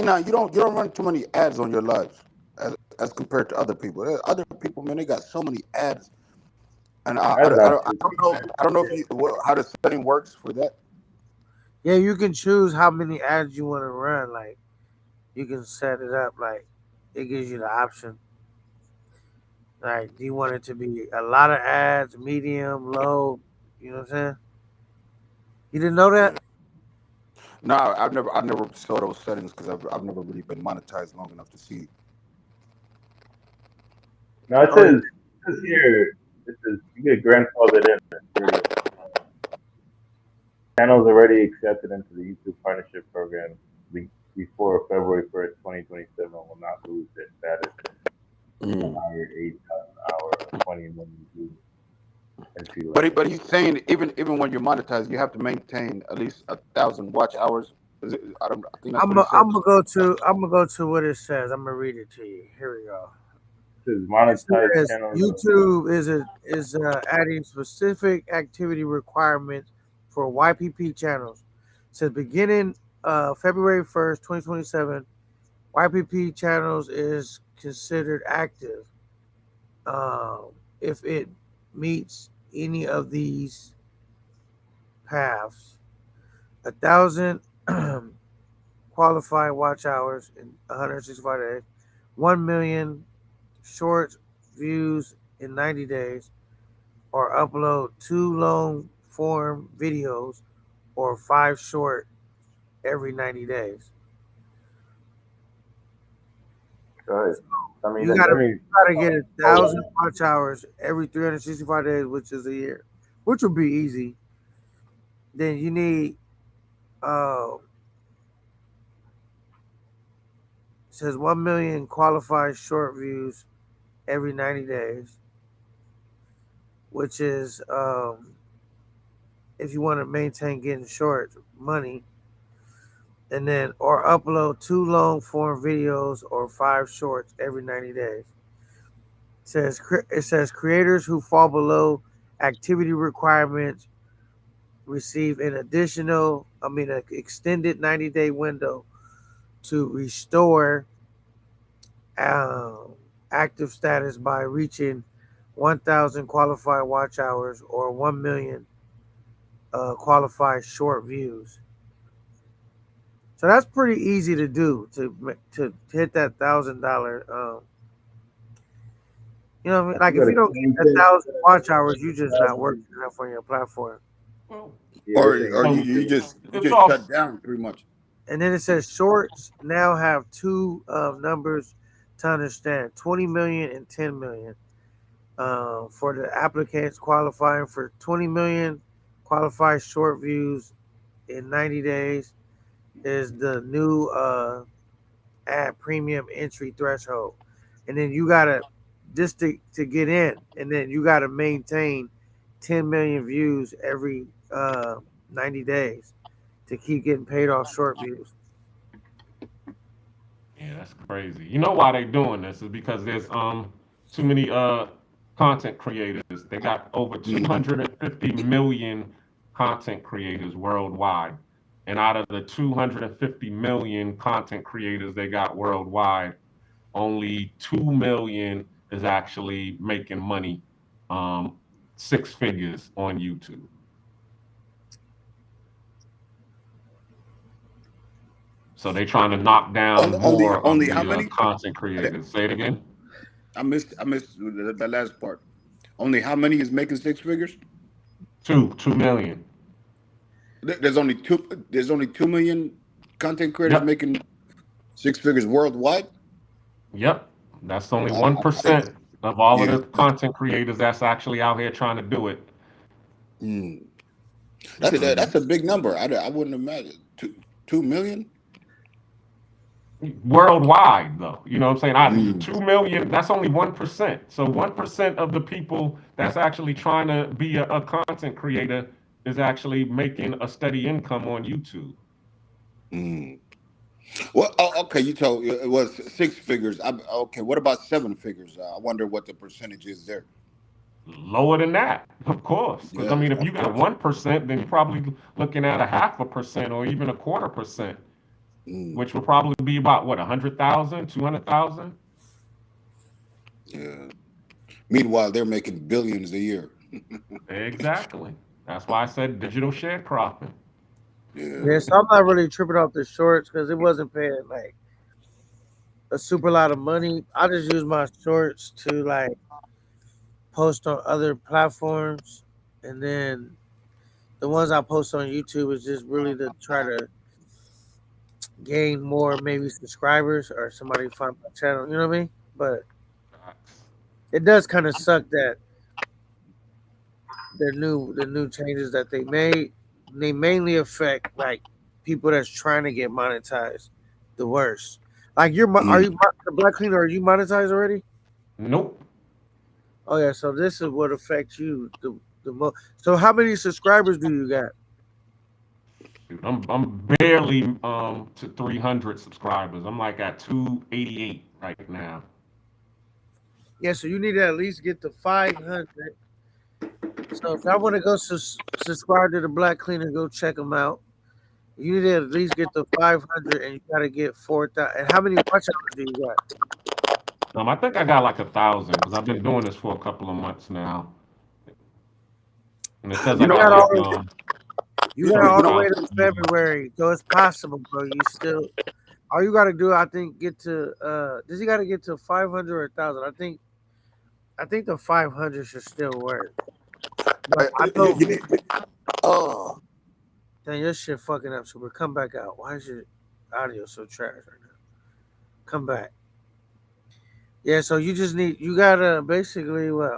Now you don't run too many ads on your lives as compared to other people. Other people, man, they got so many ads, and Ads actually. I don't know if how the setting works for that. yeah, you can choose how many ads you want to run. Like you can set it up like it gives you the option. Like, do you want it to be a lot of ads, medium, low? You know what I'm saying? You didn't know that? Yeah. No, I never saw those settings because I've never really been monetized long enough to see. Now Oh yeah. it says here. It says you get grandfathered in. Your channel's already accepted into the YouTube Partnership Program before February 1st, 2027. Will not lose their status. hire 8,000 hour or 20 million views and see But like he's saying even when you're monetized, you have to maintain at least 1,000 watch hours. I think that's what he said. I'm gonna go to what it says. I'm gonna read it to you. Here we go. this It monetized says channels. YouTube is adding specific activity requirements for YPP channels. It says beginning February 1st, 2027, YPP channels is considered active if it meets any of these paths. 1,000 qualified watch hours in 165 days, 1 million short views in 90 days, or upload 2 long form videos or 5 short every 90 days. Good. I mean, You gotta, let me. get 1,000 watch hours every 365 days, which is a year, which would be easy. Then you need, uh, it says 1 million qualified short views every 90 days, which is, if you want to maintain getting short money, and then or upload 2 long form videos or 5 shorts every 90 days. It says creators who fall below activity requirements receive an extended 90-day window to restore active status by reaching 1,000 qualified watch hours or 1 million qualified short views. So that's pretty easy to do to hit that $1,000. You know what I mean? Like if you don't get 1,000 watch hours, you just not working enough on your platform. Well, Or so you just it's all shut down pretty much. And then it says shorts now have two numbers to understand: 20 million and 10 million. For the applicants qualifying for 20 million qualified short views in 90 days is the new ad premium entry threshold. And then you gotta just to get in, and then you gotta maintain 10 million views every 90 days to keep getting paid off short views. Yeah, that's crazy. You know why they doing this is because there's too many content creators. They got over 250 million content creators worldwide. And out of the 250 million content creators they got worldwide, only 2 million is actually making money, um, 6 figures on YouTube. So they're trying to knock down more of Only how the many? content creators. Say it again. I missed the last part. Only how many is making 6 figures? 2 million. There's only two. There's only 2 million content creators Yep. making 6 figures worldwide. Yep. That's only I, I, I, 1% of all of yeah, the content creators that's actually out here trying to do it. mm. Mhm. That's a big number. I wouldn't imagine 2 million. Worldwide, though. You know what I'm saying? Mm. 2 million, that's only 1%. So 1% of the people that's actually trying to be a content creator is actually making a steady income on YouTube. Mm. Well, okay, you told it was 6 figures. Okay, what about 7 figures? I wonder what the percentage is there. Lower than that, of course. Because I Yeah, mean, if you of got course. 1%, then you're probably looking at a 0.5% or even a 0.25%, Mm. which would probably be about what, 100,000, 200,000. Yeah. Meanwhile, they're making billions a year. Exactly. That's why I said digital sharecropping. Yeah. Yeah, so I'm not really tripping off the shorts because it wasn't paying like a super lot of money. I just use my shorts to like post on other platforms, and then the ones I post on YouTube is just really to try to gain more maybe subscribers or somebody find my channel. You know what I mean? But it does kind of suck that the new changes that they made, they mainly affect like people that's trying to get monetized the worst. Like are Mm. you the Black Cleaner? Are you monetized already? Nope. Oh yeah, so this is what affects you the most. So how many subscribers do you got? I'm barely to 300 subscribers. I'm like at 288 right now. Yeah, so you need to at least get to 500. So if I want to go subscribe to the Black Cleaner, go check them out. You need to at least get to 500, and you got to get 4,000. And how many watch hours do you got? I think I got like 1,000 because I've been doing this for a couple of months now, and it says You I know, You got got you, like all you got you all the know, way to 1,000. February, so it's possible, bro. You still all you got to do, I think, get to does he got to get to 500 or 1,000? I think the 500 should still work. But I you, know, you need. Oh, dang, your shit fucking up. So we come back out. Why is your audio so trash right now? Come back. Yeah, so you gotta basically what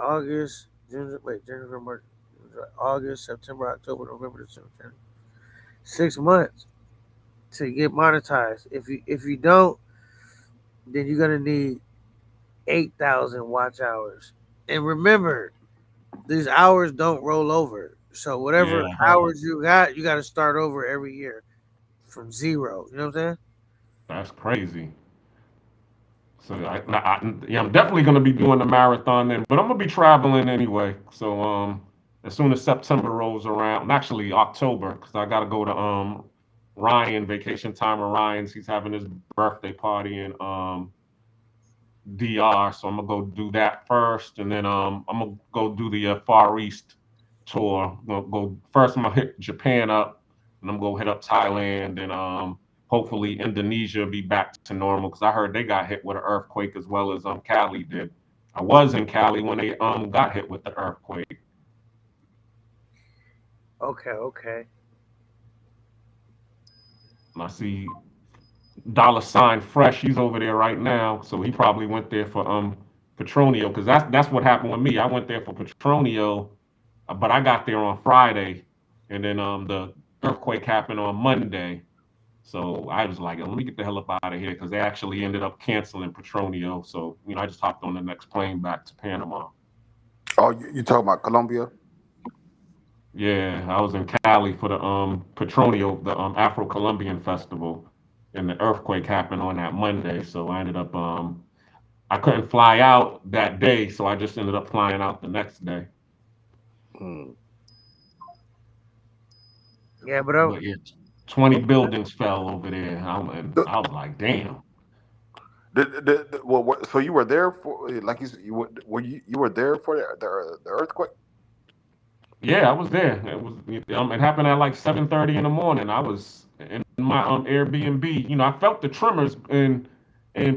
January, March, August, September, October, November, December, January. 6 months to get monetized. If you don't, then you're gonna need 8,000 watch hours. And remember, these hours don't roll over. So Yeah, whatever I heard. hours you got to start over every year from zero. You know what I'm saying? That's crazy. So yeah, I'm definitely gonna be doing the marathon then, but I'm gonna be traveling anyway. So as soon as September rolls around, actually October, because I gotta go to Ryan, vacation time of Ryan's. He's having his birthday party in DR, so I'm gonna go do that first, and then I'm gonna go do the Far East tour. I'm gonna go first. I'm gonna hit Japan up, and I'm gonna go hit up Thailand, and hopefully Indonesia be back to normal because I heard they got hit with an earthquake as well as Cali did. I was in Cali when they got hit with the earthquake. Okay, okay. And I see dollar sign fresh. He's over there right now, so he probably went there for Petronio because that's what happened with me. I went there for Petronio, but I got there on Friday, and then the earthquake happened on Monday. So I was like, let me get the hell up out of here because they actually ended up canceling Petronio. So I just hopped on the next plane back to Panama. oh, you talking about Colombia? Yeah, I was in Cali for the Petronio, the Afro Colombian festival, and the earthquake happened on that Monday. So I ended up I couldn't fly out that day, so I just ended up flying out the next day. Hmm. Yeah, but But yeah, 20 buildings fell over there. And The, I was like, damn. well, so you were there for, like you were there for the earthquake? Yeah, I was there. It happened at like 7:30 in the morning. I was in my Airbnb. I felt the tremors in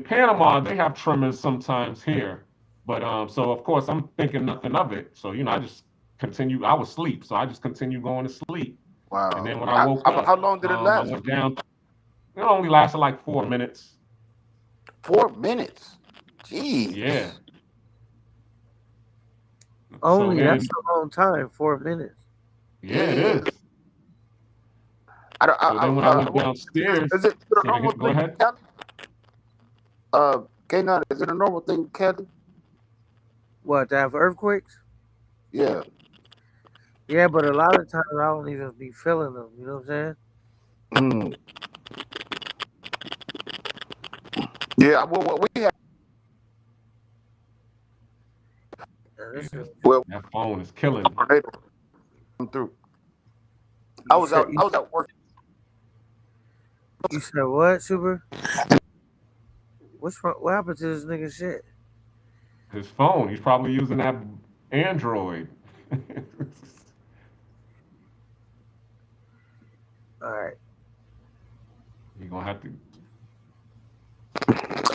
Panama. They have tremors sometimes here, but so of course I'm thinking nothing of it. So I just continue. I was asleep, so I just continued going to sleep. And Wow. then when I woke How up, long did it I last? went down. It only lasted like 4 minutes. 4 minutes. Yeah. Jeez. So only that's then, a long time, 4 minutes. yeah, it Yeah. is. I don't. So then when I went What, downstairs, is it a say normal again, go thing, ahead. Kelly? K9, is it a normal thing, Kelly? What, to have earthquakes? Yeah. Yeah, but a lot of times I don't even be feeling them. You know what I'm saying? Mm. Yeah. Well, we had. And Yeah, this is, Well, that phone is killing me. tornado come through. you said I was at work. you said what, Super? What's wrong? What happened to this nigga shit? His phone, he's probably using that Android. All right. You're gonna have to.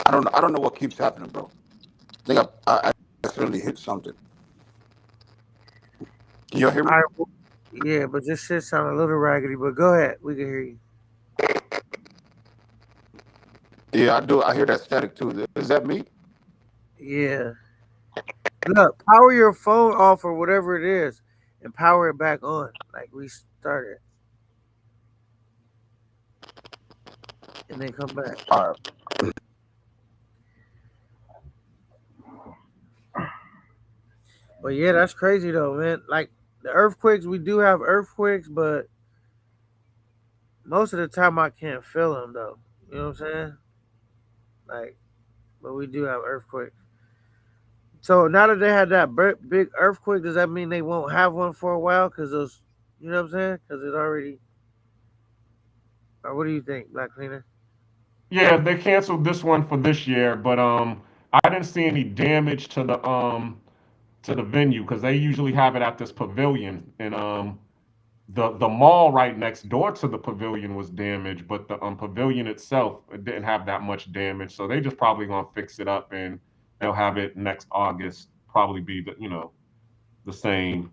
I don't know what keeps happening, bro. I think I accidentally hit something. Can y'all hear me? All right. Yeah, but this shit sound a little raggedy. But go ahead. We can hear you. Yeah, I do. I hear that static too. Is that me? Yeah. Look, power your phone off or whatever it is, and power it back on. Like restart it, and then come back. All right. But yeah, that's crazy though, man. Like the earthquakes, we do have earthquakes, but most of the time I can't feel them though. You know what I'm saying? Like, but we do have earthquakes. So now that they had that big earthquake, does that mean they won't have one for a while? Cause those, you know what I'm saying? Cause it already. Or what do you think, Black Cleaner? Yeah, they canceled this one for this year, but I didn't see any damage to the venue because they usually have it at this pavilion, and the mall right next door to the pavilion was damaged, but the pavilion itself didn't have that much damage. So they just probably gonna fix it up and they'll have it next August. Probably be the same.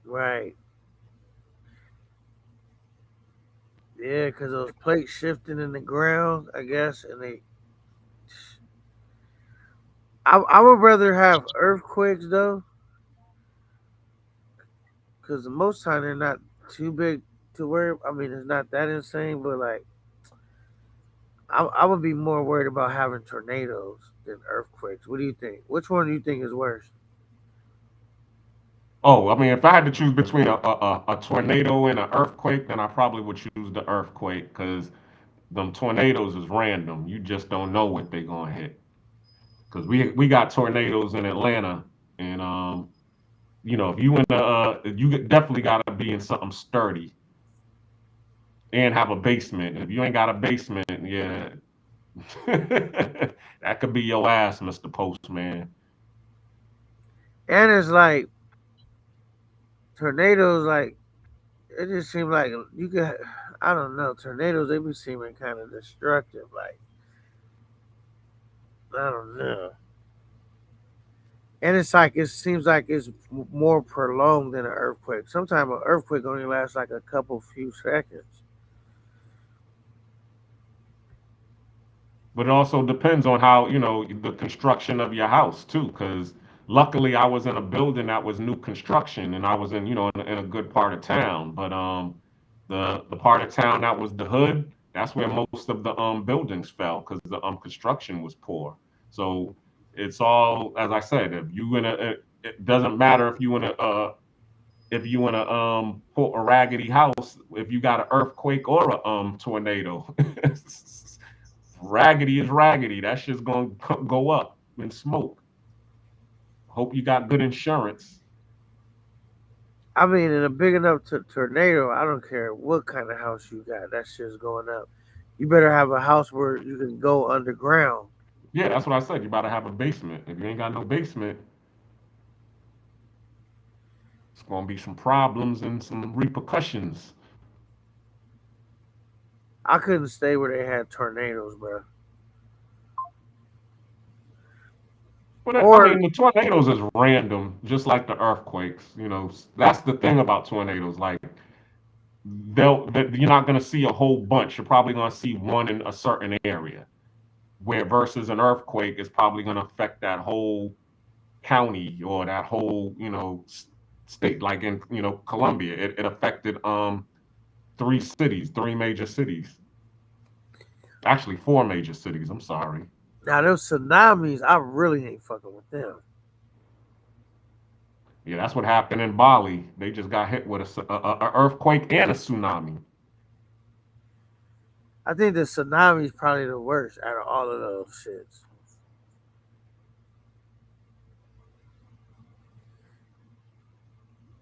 Right. Yeah, cause those plates shifting in the ground, I guess, and they. I would rather have earthquakes though, cause most time they're not too big to worry. I mean, it's not that insane, but like I would be more worried about having tornadoes than earthquakes. What do you think? Which one do you think is worse? Oh, I mean, if I had to choose between a tornado and an earthquake, then I probably would choose the earthquake because them tornadoes is random. You just don't know what they're gonna hit. Because we got tornadoes in Atlanta, and if you in you definitely gotta be in something sturdy and have a basement. If you ain't got a basement, yeah, that could be your ass, Mister Postman. And it's like tornadoes, like it just seems like you could. I don't know. Tornadoes, they be seeming kind of destructive. Like I don't know. And it's like it seems like it's more prolonged than an earthquake. Sometimes an earthquake only lasts like a couple few seconds. But it also depends on how the construction of your house too. Because luckily, I was in a building that was new construction, and I was in a good part of town. But the part of town that was the hood, that's where most of the buildings fell because the construction was poor. So it's all, as I said, if you in a it doesn't matter if you in a raggedy house, if you got an earthquake or a tornado, raggedy is raggedy. That shit's gonna go up in smoke. Hope you got good insurance. I mean, in a big enough tornado, I don't care what kind of house you got. That shit's going up. You better have a house where you can go underground. Yeah, that's what I said. You about to have a basement. If you ain't got no basement, it's gonna be some problems and some repercussions. I couldn't stay where they had tornadoes, bro. But I Or mean, the tornadoes is random, just like the earthquakes. That's the thing about tornadoes. Like you're not gonna see a whole bunch. You're probably gonna see one in a certain area. Where versus an earthquake is probably gonna affect that whole county or that whole state. Like in Colombia, it affected three major cities. Actually, four major cities. I'm sorry. now those tsunamis, I really ain't fucking with them. Yeah, that's what happened in Bali. They just got hit with a earthquake and a tsunami. I think the tsunami is probably the worst out of all of those shits.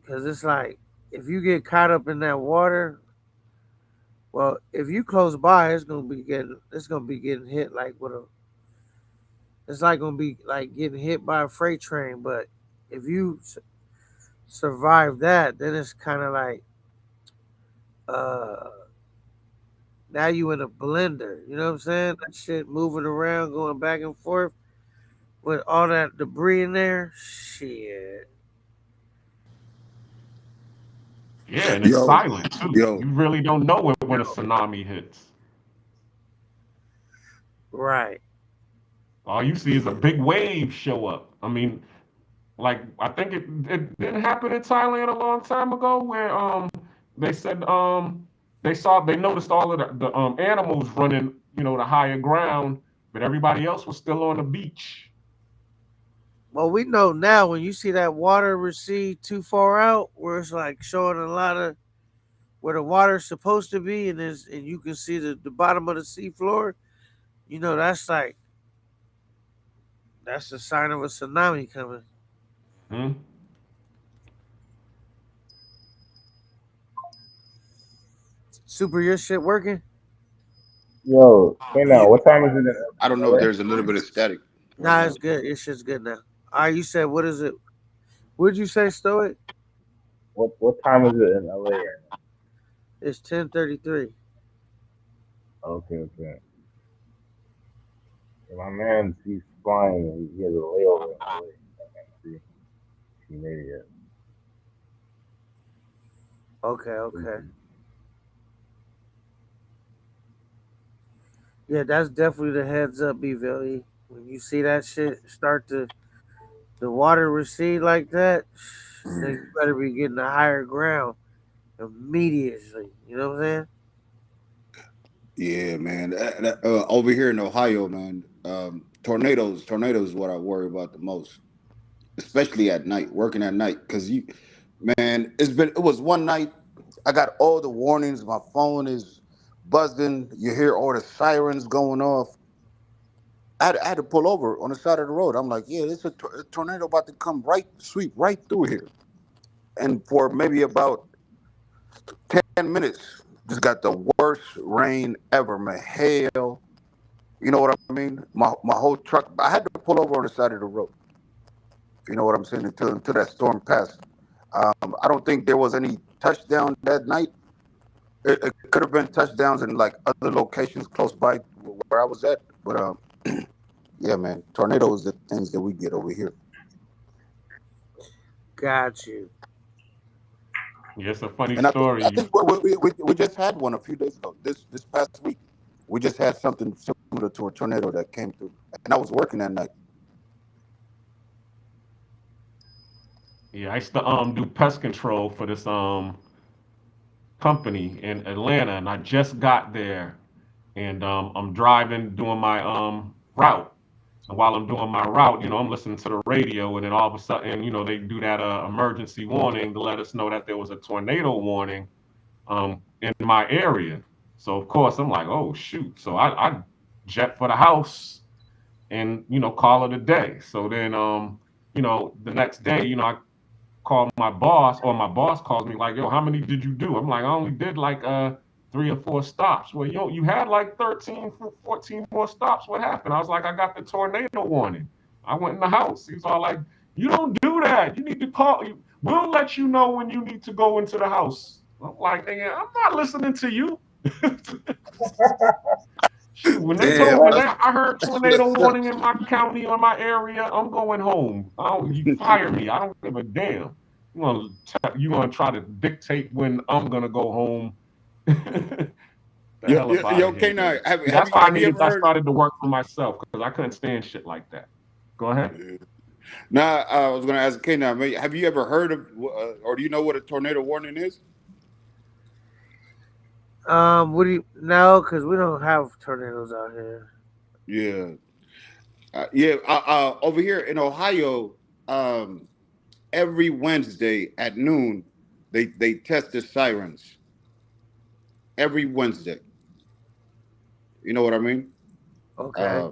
Cause it's like if you get caught up in that water, well, if you close by, it's gonna be getting hit like with a. It's like gonna be like getting hit by a freight train. But if you survive that, then it's kind of like uh now you in a blender. You know what I'm saying? That shit moving around, going back and forth with all that debris in there. Shit. Yeah, and it's Yo, silent too. yo, You really don't know it when a tsunami hits. Right. All you see is a big wave show up. I mean, like I think it didn't happen in Thailand a long time ago where they said they noticed all of the animals running the higher ground, but everybody else was still on the beach. Well, we know now when you see that water recede too far out, where it's like showing a lot of where the water's supposed to be, and you can see the bottom of the sea floor. You know that's a sign of a tsunami coming. Hmm? Super, your shit working? Yo, hey now, what time is it in I don't know if LA? there's a little bit of static right Nah, now. it's good. Your shit's good now. All right, you said what is it? What did you say, Stoic? What time is it in LA right It's 10:33. now? Okay, okay. Yeah, my man, he's flying. He has a layover in LA. See, he made it Okay, yet. okay. Yeah, that's definitely the heads up, BVLE. When you see that shit start to the water recede like that, then you better be getting the higher ground immediately. You know what I'm saying? Yeah, man. Over here in Ohio, man, tornadoes is what I worry about the most, especially at night, working at night. Cause man, it was one night. I got all the warnings. My phone is buzzing. You hear all the sirens going off. I had to pull over on the side of the road. I'm like, yeah, there's a tornado about to come sweep right through here. And for maybe about 10 minutes, just got the worst rain ever, man. Hail. You know what I mean? My whole truck. I had to pull over on the side of the road. You know what I'm saying? Until that storm passed. I don't think there was any touchdown that night. It could have been touchdowns in like other locations close by where I was at. But yeah, man, tornadoes are things that we get over here. Got you. Yeah, it's a funny And I story. think we just had one a few days ago. This past week, we just had something similar to a tornado that came through, and I was working that night. Yeah, I used to do pest control for this company in Atlanta, and I just got there, and I'm driving, doing my route. And while I'm doing my route, I'm listening to the radio, and then all of a sudden, they do that emergency warning to let us know that there was a tornado warning in my area. So of course I'm like, oh shoot. So I jet for the house and call it a day. So then the next day, I call my boss, or my boss calls me like, yo, how many did you do? I'm like, I only did like 3 or 4 stops. Well, you had like 13, 14 more stops. What happened? I was like, I got the tornado warning. I went in the house. He's all like, you don't do that. You need to call. We'll let you know when you need to go into the house. I'm like, nigga, I'm not listening to you. Shoot, Damn, when What? I heard that's tornado messed up. warning in my county or my area, I'm going home. You fire me. I don't give a damn. You gonna try to dictate when I'm gonna go home? The hell up out Yo, of here. K9, See, that's why have you ever I heard? started to work for myself because I couldn't stand shit like that. Go ahead. Nah, I was gonna ask K9, have you ever heard of, or do you know what a tornado warning is? What do you no? Because we don't have tornadoes out here. Yeah, yeah. Over here in Ohio, um, every Wednesday at noon, they test the sirens every Wednesday. You know what I mean? Okay. Uh,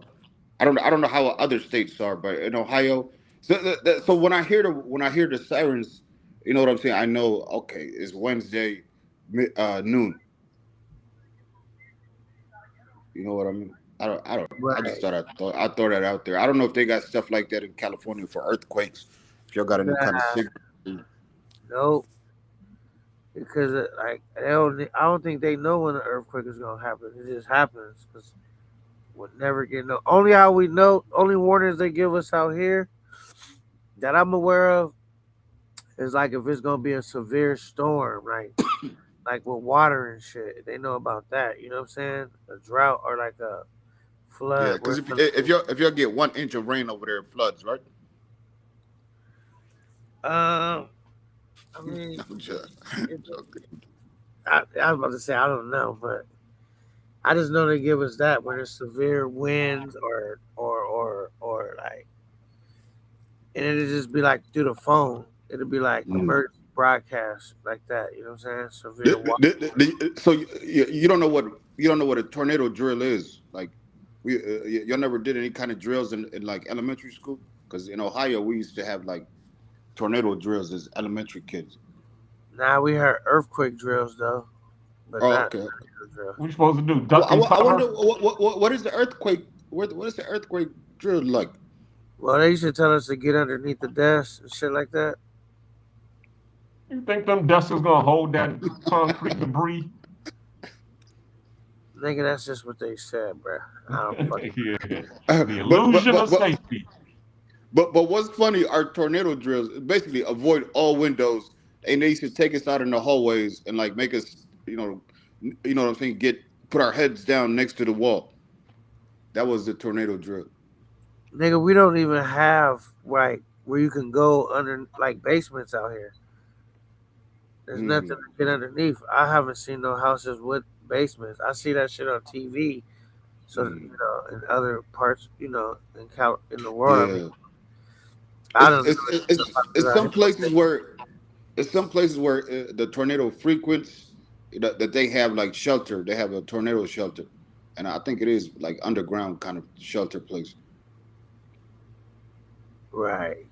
I don't know how other states are, but in Ohio, so when I hear the sirens, you know what I'm saying? I know, okay, it's Wednesday noon. You know what I mean? I don't know. I just Right. I'd throw that out there. I don't know if they got stuff like that in California for earthquakes. If y'all got any kind of Nah, signal. nope. Because like I don't think they know when an earthquake is gonna happen. It just happens because we'll never get no. Only how we know. Only warnings they give us out here that I'm aware of is like if it's gonna be a severe storm, like with water and shit. They know about that. You know what I'm saying? A drought or like a Yeah, flood where because it's gonna if be. y'all get 1 inch of rain over there, it floods, right? Um, I mean, I'm just it, joking. I was about to say I don't know, but I just know they give us that when there's severe winds or like and it'd just be like through the phone. It'd be like Mm. emergency broadcast like that. You know what I'm saying? Severe water. So you don't know what a tornado drill is. Like y'all never did any kind of drills in like elementary school, because in Ohio we used to have like tornado drills as elementary kids. Now we heard earthquake drills though, but Oh, not okay. tornado drill. What you supposed to do? Well, Duck and I wonder cover? what is the earthquake? What is the earthquake drill like? Well, they used to tell us to get underneath the desk and shit like that. You think them desks is gonna hold that concrete debris? Nigga, that's just what they said, bro. I don't fuck. Yeah. The but but illusion but of but safety. but what's funny? Our tornado drills basically avoid all windows, and they used to take us out in the hallways and like make us, you know what I'm saying, get put our heads down next to the wall. That was the tornado drill. Nigga, we don't even have like where you can go under like basements out here. There's nothing Hmm. to get underneath. I haven't seen no houses with basements. I see that shit on TV. So Hmm. you know, in other parts, in the world, I mean, Yeah, I don't know it's about some here. places where the tornado frequents that they have like shelter. They have a tornado shelter, and I think it is like underground kind of shelter place. Right.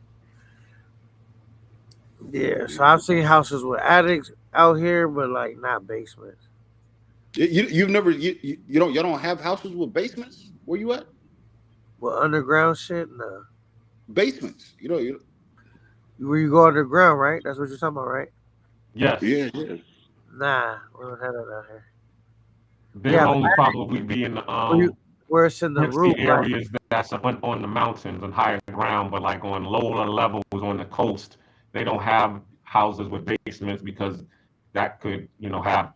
Yeah. So I've seen houses with attics out here, but like not basements. You've never you don't have houses with basements where you at? Well, underground shit, no. Basements, Where you go underground, right? That's what you're talking about, right? Yes. yeah, yeah. Nah, we don't have that out here. We They'll have only probably be in the where it's in the risky roof, like areas that's on the mountains and higher ground, but like on lower levels on the coast, they don't have houses with basements because that could, have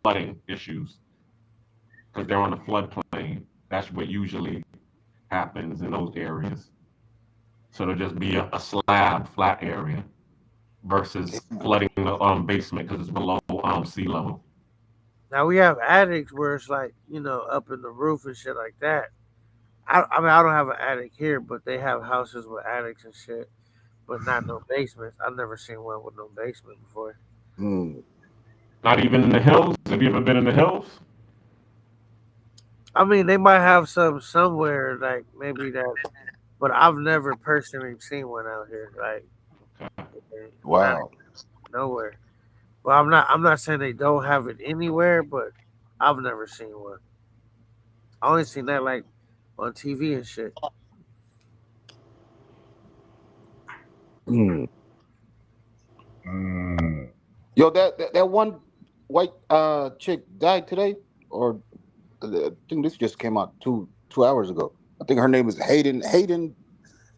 flooding issues because they're on the floodplain. That's what usually happens in those areas. So it'll just be a slab, flat area versus flooding the basement because it's below sea level. now we have attics where it's like up in the roof and shit like that. I mean I don't have an attic here, but they have houses with attics and shit, but not no basements. I've never seen one with no basement before. Hmm. Not even in the hills. Have you ever been in the hills? I mean they might have some somewhere like maybe that, but I've never personally seen one out here like not Wow. nowhere. Well, I'm not saying they don't have it anywhere, but I've never seen one. I only seen that like on TV and shit. Hmm. Mm. Yo, that one white chick died today, or I think this just came out two hours ago. I think her name is Hayden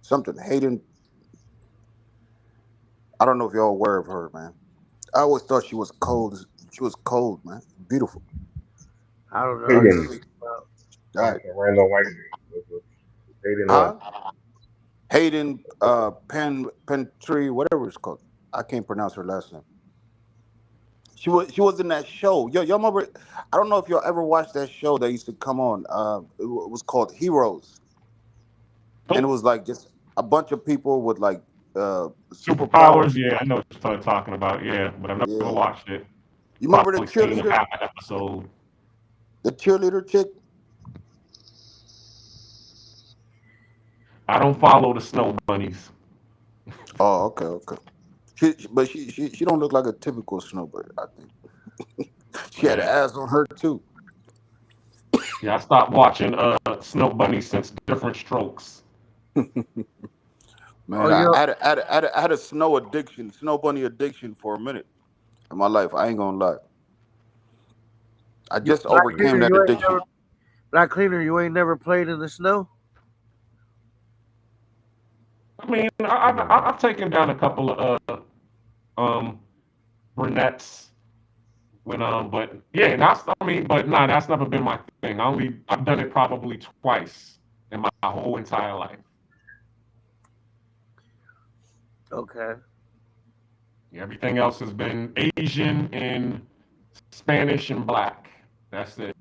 something Hayden. I don't know if y'all aware of her, man. I always thought she was cold. She was cold, man. Beautiful. I don't know who you Hayden, Ugly. talking about. Died. like a random white dude. Hayden what? Huh? Hayden Pentree, whatever it's called. I can't pronounce her last name. She was in that show. Yo, y'all remember? I don't know if y'all ever watched that show that used to come on. It was called Heroes, and it Nope. was like just a bunch of people with like Superpowers, superpowers. yeah, I know what you're talking about, yeah, but I've never Yeah. watched it. You remember Probably seen half an episode. the cheerleader chick? I don't follow the snow bunnies. Oh, okay, okay. But she don't look like a typical snowbird. I think she had an Yeah, ass on her too. yeah. I stopped watching snow bunnies since Different Strokes. Oh, Man, yo, I had a snow addiction, snow bunny addiction for a minute in my life. I ain't gonna lie. I you just black overcame cleaner, that you ain't addiction. never black cleaner, you ain't never played in the snow. I mean, I've taken down a couple of um brunettes when but yeah, but nah, that's never been my thing. I've done it probably twice in my whole entire life. Okay. Everything else has been Asian and Spanish and black. That's it.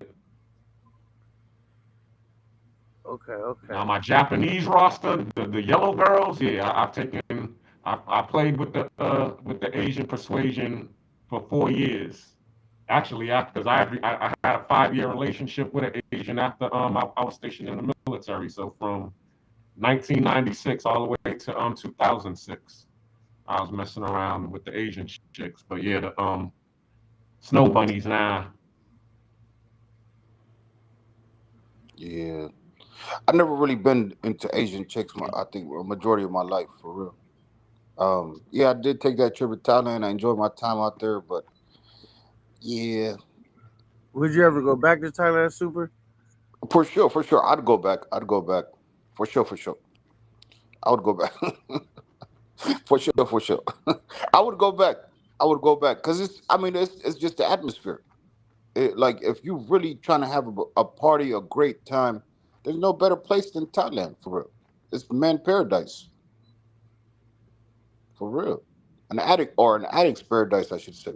Okay. Now my Japanese roster, the yellow girls, yeah, I've taken. I played with the Asian persuasion for 4 years. Actually, because I had a 5 year relationship with an Asian after I was stationed in the military. So from 1996 all the way to 2006, I was messing around with the Asian chicks. But yeah, the snow bunnies now. Yeah, I never really been into Asian chicks. I think a majority of my life, for real. Yeah, I did take that trip to Thailand. I enjoyed my time out there, but yeah, Would you ever go back to Thailand, Super? for sure, I'd go back, for sure. I would go back, for sure. I would go back. I would go back because I mean, it's just the atmosphere. Like if you really trying to have a party, a great time, there's no better place than Thailand, for real. It's man paradise, for real. An addict's paradise, I should say.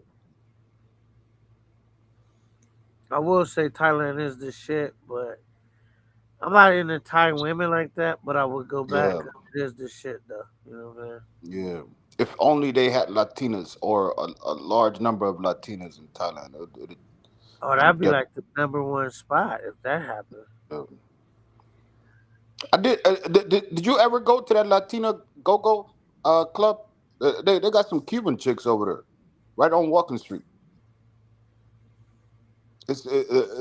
I will say Thailand is the shit, but I'm not into Thai women like that. But I would go back Yeah, 'cause it is the shit, though. You know what I'm saying? yeah. If only they had Latinas or a large number of Latinas in Thailand, Oh, it'd that'd be get. like the number one spot if that happened. I did. Did you ever go to that Latina Go Go club? They got some Cuban chicks over there, right on Walking Street. It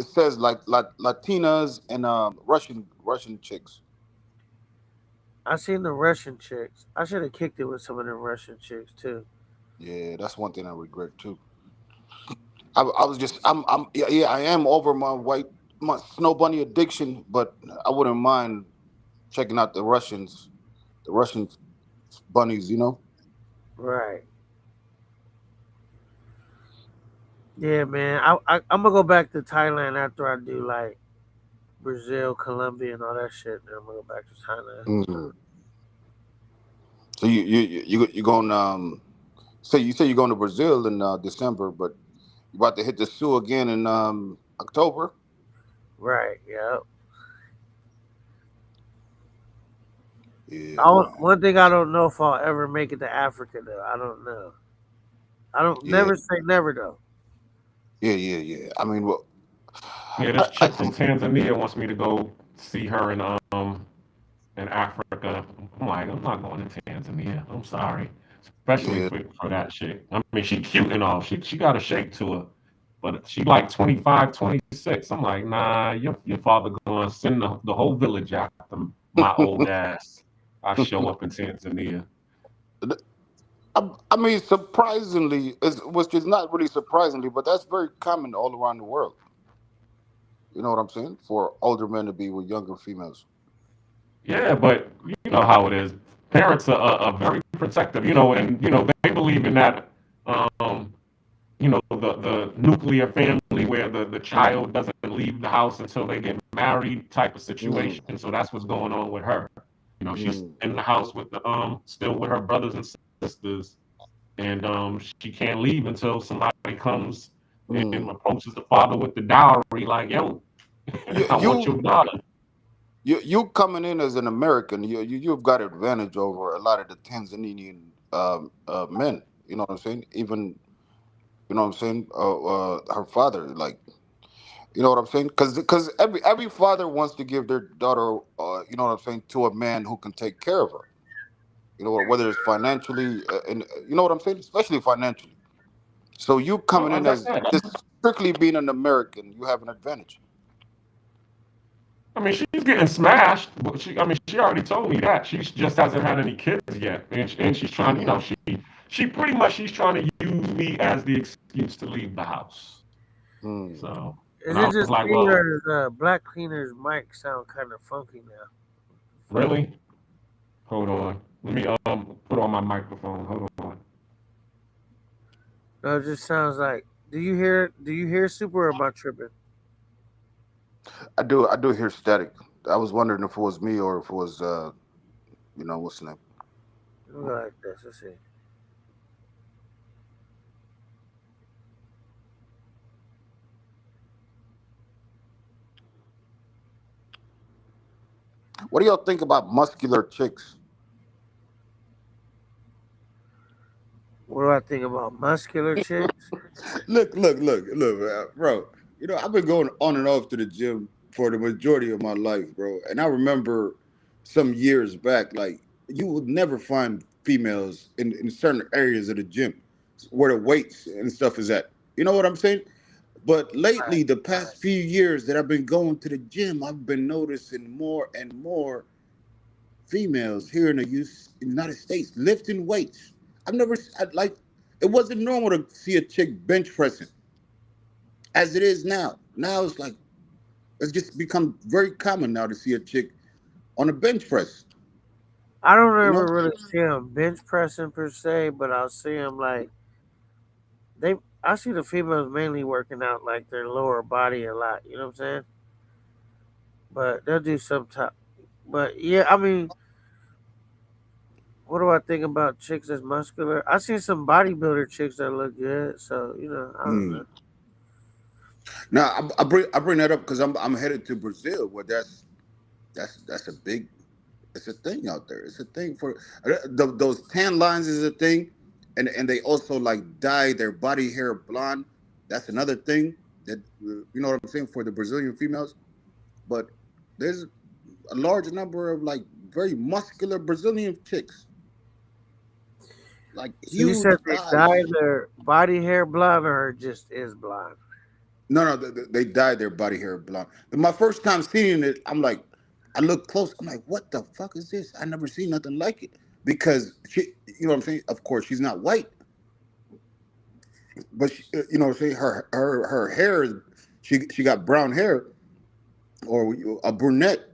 says like Latinas and Russian chicks. I seen the Russian chicks. I should have kicked it with some of the Russian chicks too. Yeah, that's one thing I regret too. I was just yeah, I am over my snow bunny addiction, but I wouldn't mind checking out the Russian bunnies. You know. Right. Yeah, man. I'm gonna go back to Thailand after I do like Brazil, Colombia, and all that shit. Then I'm gonna go back to Thailand. Mhm. So you going you say you're going to Brazil in December, but you about to hit the Sioux again in October. Right. Yeah. Yeah, man. One thing I don't know if I'll ever make it to Africa though. I don't know. I don't Yeah, never say never though. yeah. I mean, well, Yeah, this chick from Tanzania wants me to go see her in Africa. I'm like, I'm not going to Tanzania. I'm sorry, especially yeah, for that chick. I mean, she cute and all. She got a shape to her, but she like 25, 26. I'm like, nah, your father gonna send the whole village after my old ass. I show up in Tanzania. I mean, surprisingly, which is not really surprisingly, but that's very common all around the world. You know what I'm saying? For older men to be with younger females. Yeah, but you know how it is. Parents are very protective, and they believe in that. Um, the nuclear family where the child doesn't leave the house until they get married type of Mm, situation. So that's what's going on with her. She's mm, in the house with the still with her brothers and sisters, and she can't leave until somebody comes and mm. approaches the father with the dowry, like, yo, You, I want you your daughter. you coming in as an American, you've got advantage over a lot of the Tanzanian men. You know what I'm saying? Even you know what I'm saying? Her father, like you know what I'm saying? Because every father wants to give their daughter, you know what I'm saying, to a man who can take care of her. You know, whether it's financially, and you know what I'm saying, especially financially. So you Well, coming in like I as said, just strictly being an American, you have an advantage. I mean, she's getting smashed, but I mean, she already told me that she just hasn't had any kids yet, and she's trying, Mm, she pretty much she's trying to use me as the excuse to leave the house. mm. So, Is and it I was just like, me well, or does Black Cleaner's mic sound kind of funky now? Fuck. really? Hold on, let me put on my microphone. Hold on. No, it just sounds like. Do you hear Super or am I tripping? I do hear static. I was wondering if it was me or if it was you know, what's the name? Let me go like this. Let's see. What do y'all think about muscular chicks? What do I think about muscular chicks? Look, bro. You know, I've been going on and off to the gym for the majority of my life, bro. And I remember some years back, like you would never find females in certain areas of the gym where the weights and stuff is at. You know what I'm saying? But Right, lately, the right. past few years that I've been going to the gym, I've been noticing more and more females here in the United States lifting weights. I've never like it wasn't normal to see a chick bench pressing as it is now. Now it's like it's just become very common now to see a chick on a bench press. I don't You know? ever really see them bench pressing per se, but I'll see them like they. I see the females mainly working out like their lower body a lot. You know what I'm saying? But they'll do some top. But yeah, I mean, what do I think about chicks that's muscular? I seen some bodybuilder chicks that look good. So I don't know. Mm. Now I bring that up because I'm headed to Brazil where that's a big it's a thing out there. It's a thing for those tan lines is a thing, and they also like dye their body hair blonde. That's another thing that you know what I'm saying for the Brazilian females. But there's a large number of like very muscular Brazilian chicks, like So you said huge they dye thighs. their body hair blonde or just is blonde? No, they dyed their body hair blonde. But my first time seeing it, I'm like, I look close. I'm like, what the fuck is this? I never seen nothing like it because she, you know what I'm saying. Of course, she's not white, but she, you know what I'm saying. Her hair is she got brown hair or a brunette.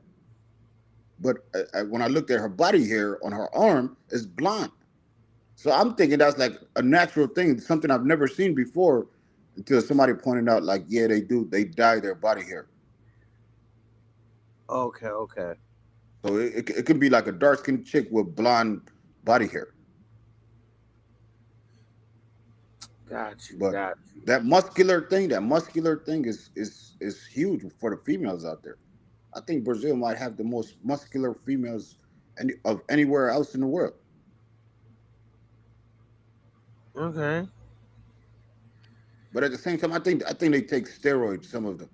But when I looked at her body hair on her arm, it's blonde. So I'm thinking that's like a natural thing, something I've never seen before, until somebody pointed out, like, yeah, they do. They dye their body hair. Okay, okay. So it can be like a dark skinned chick with blonde body hair. Got you, But got you. that muscular thing is huge for the females out there. I think Brazil might have the most muscular females of anywhere else in the world. Okay. But at the same time, I think they take steroids. Some of them,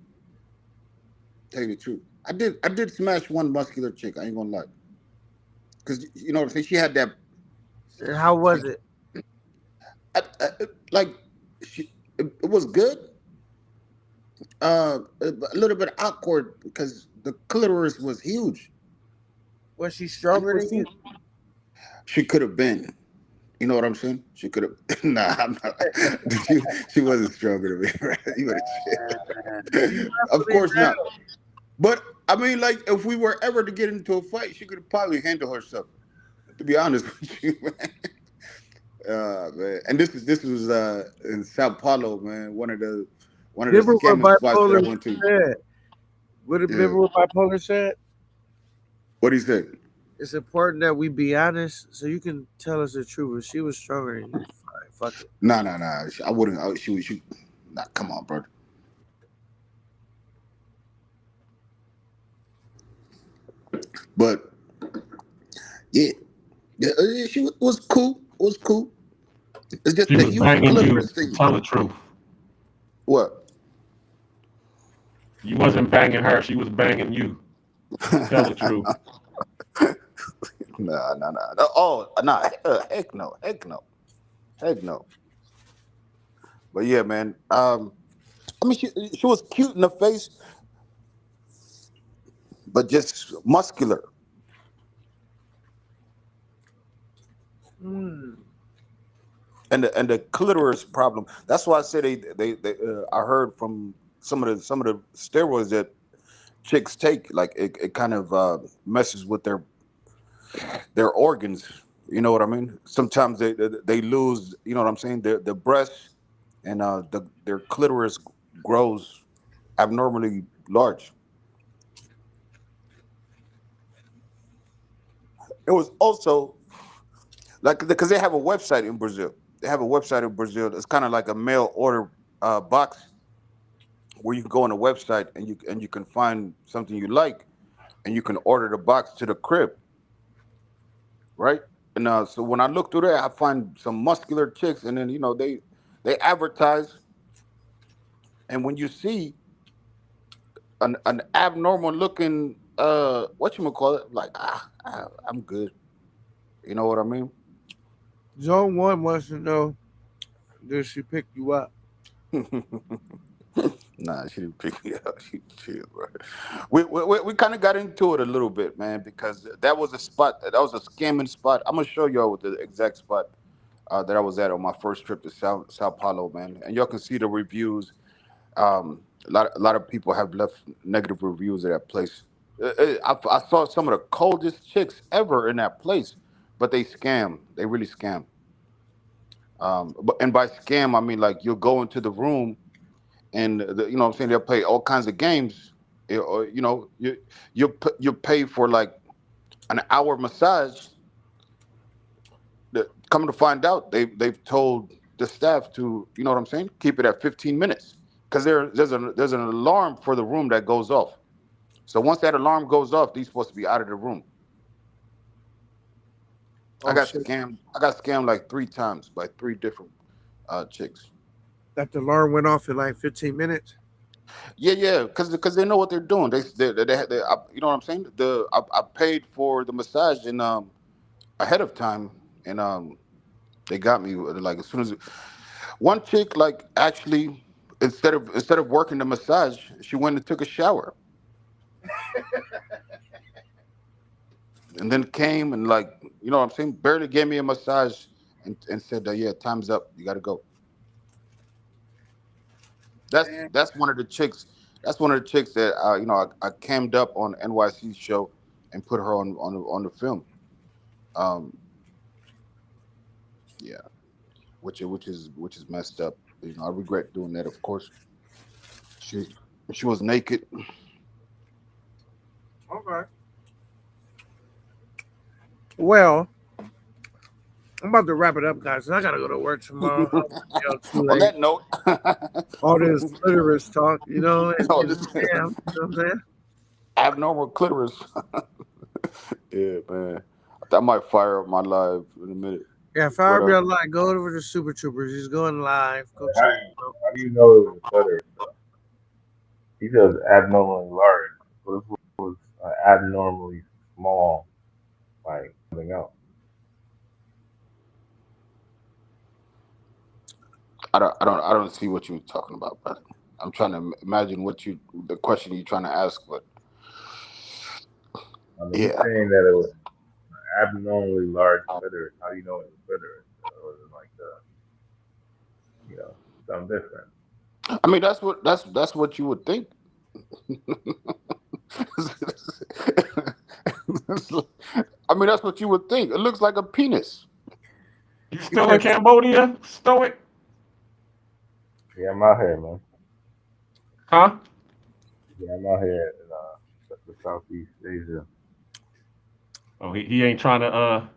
tell you the truth. I did smash one muscular chick. I ain't gonna lie, because you know what I'm saying. She had that. And how She, was it? like it was good. A little bit awkward because the clitoris was huge. Was she I stronger never than you? seen. She could have been. You know what I'm saying? She could have. Nah, I'm not. She wasn't stronger than me. Right? You would You have. Of definitely course not. But I mean, like, if we were ever to get into a fight, she could probably handle herself. To be honest with you, man. Man. And this was in Sao Paulo, man. One of the remember what scamming spots that I bipolar went to. said? Yeah. Remember what bipolar said? What do you say? It's important that we be honest, so you can tell us the truth. If she was stronger than you, fine, fuck it. Nah, nah, nah. I wouldn't. She. Nah, come on, bro. But yeah, yeah, she was cool. Was cool. It's just She the was huge banging you. clitoris thing. Tell the truth. What? You wasn't banging her. She was banging you. Tell the truth. Nah, nah, nah. Oh, nah. Heck no. Heck no. Heck no. But yeah, man. I mean, she was cute in the face, but just muscular. Hmm. And the clitoris problem. That's why I say I heard from some of the steroids that chicks take, like it kind of messes with their organs. You know what I mean? Sometimes they lose. You know what I'm saying? Their breasts and their clitoris grows abnormally large. It was also like because they have a website in Brazil. They have a website in Brazil. It's kind of like a mail order box where you can go on a website and you can find something you like. and you can order the box to the crib, right? And so when I look through there, I find some muscular chicks, and then they advertise, and when you see an abnormal looking what you call it, like I'm good. You know what I mean? Zone one wants to know, did she pick you up? Nah, she didn't pick me up. She chill, bro. We kind of got into it a little bit, man, because that was a spot. That was a scamming spot. I'm gonna show y'all the exact spot that I was at on my first trip to Sao Paulo, man. And y'all can see the reviews. A lot of people have left negative reviews of that place. I saw some of the coldest chicks ever in that place, but they scam. They really scam. And by scam, I mean like you'll go into the room and what I'm saying, they'll play all kinds of games. Or you pay for like an hour massage. Coming to find out, they've told the staff to, you know what I'm saying, keep it at 15 minutes because there's an alarm for the room that goes off. So once that alarm goes off, they're supposed to be out of the room. I Oh got shit! scammed. I got scammed like 3 times by 3 different chicks. That the alarm went off in like 15 minutes. Yeah, because they know what they're doing. You know what I'm saying. I paid for the massage and ahead of time, and they got me like as soon as one chick like actually instead of working the massage, she went and took a shower and then came and like you know what I'm saying, barely gave me a massage and said yeah, time's up, you got to go. That's one of the chicks. That's one of the chicks that I cammed up on NYC show and put her on the film. Um, yeah, which is messed up. I regret doing that. Of course, she she was naked. Okay. Well, I'm about to wrap it up, guys. I gotta go to work tomorrow. I don't wanna be out too On late. that note, All this clitoris talk, and this scam. You know what I'm saying? abnormal clitoris. Yeah, man. I might fire up my live in a minute. Yeah, But fire me a like. Go over to Super Troopers. He's going live. Go How check do him you out. how do you know it was clitoris though? He says abnormally large. What if it was abnormally small, like something else? I don't see what you're talking about, brother. I'm trying to imagine the question you're trying to ask, but I mean, he's yeah. saying that it was abnormally large clitoris. How do you know it was clitoris? Or was it like something different? I mean, that's what you would think. I mean, that's what you would think. It looks like a penis. You still in Cambodia? Stoic? Yeah, I'm out here, man. Huh? Yeah, I'm out here in the Southeast Asia. Oh, he ain't trying to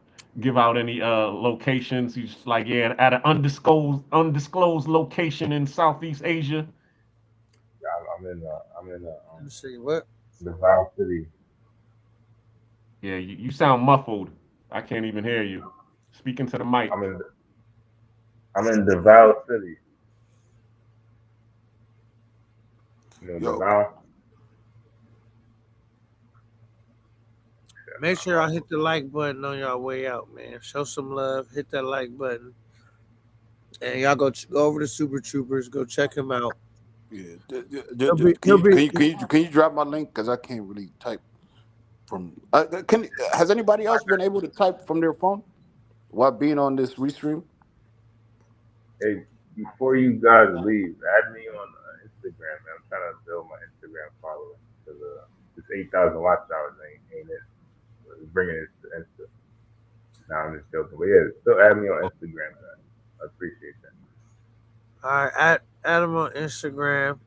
give out any locations. He's just like, yeah, at an undisclosed location in Southeast Asia. Yeah, I'm in Let me see what. the Val City. Yeah, you sound muffled. I can't even hear you. Speaking to the mic. I'm in Davao City. You know Yo, Davao? Make sure y'all hit the like button on y'all way out, man. Show some love. Hit that like button, and y'all go over to Super Troopers. Go check him out. yeah. He'll be Can he'll you be can you can you can you drop my link because I can't really type from. Can Has anybody else been able to type from their phone while being on this restream? Hey, before you guys leave, add me on Instagram, man. I'm trying to build my Instagram following because this 8,000 watch hours ain't it. It's bringing it to Insta. Now I'm just joking, but yeah, still add me on Instagram, man. I appreciate that. all right. Add him on Instagram.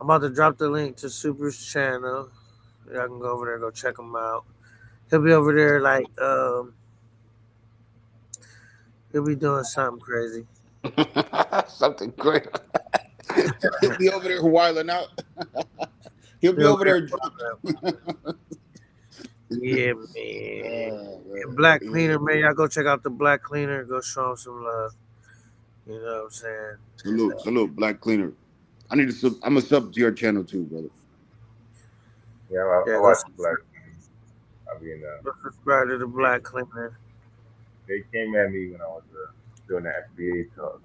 I'm about to drop the link to Super's channel. Y'all can go over there, go check him out. He'll be over there like he'll be doing something crazy. Something great. He'll be over there whiling out. He'll be Yeah, over there drunk. yeah, man. And Black Cleaner, man. Y'all go check out the Black Cleaner. Go show him some love. You know what I'm saying? Salute, Black Cleaner. I'm a sub to your channel too, brother. Yeah, I Yeah, watch Black. I mean, subscribe to the Black Cleaner. they came at me when I was doing the FBA talk.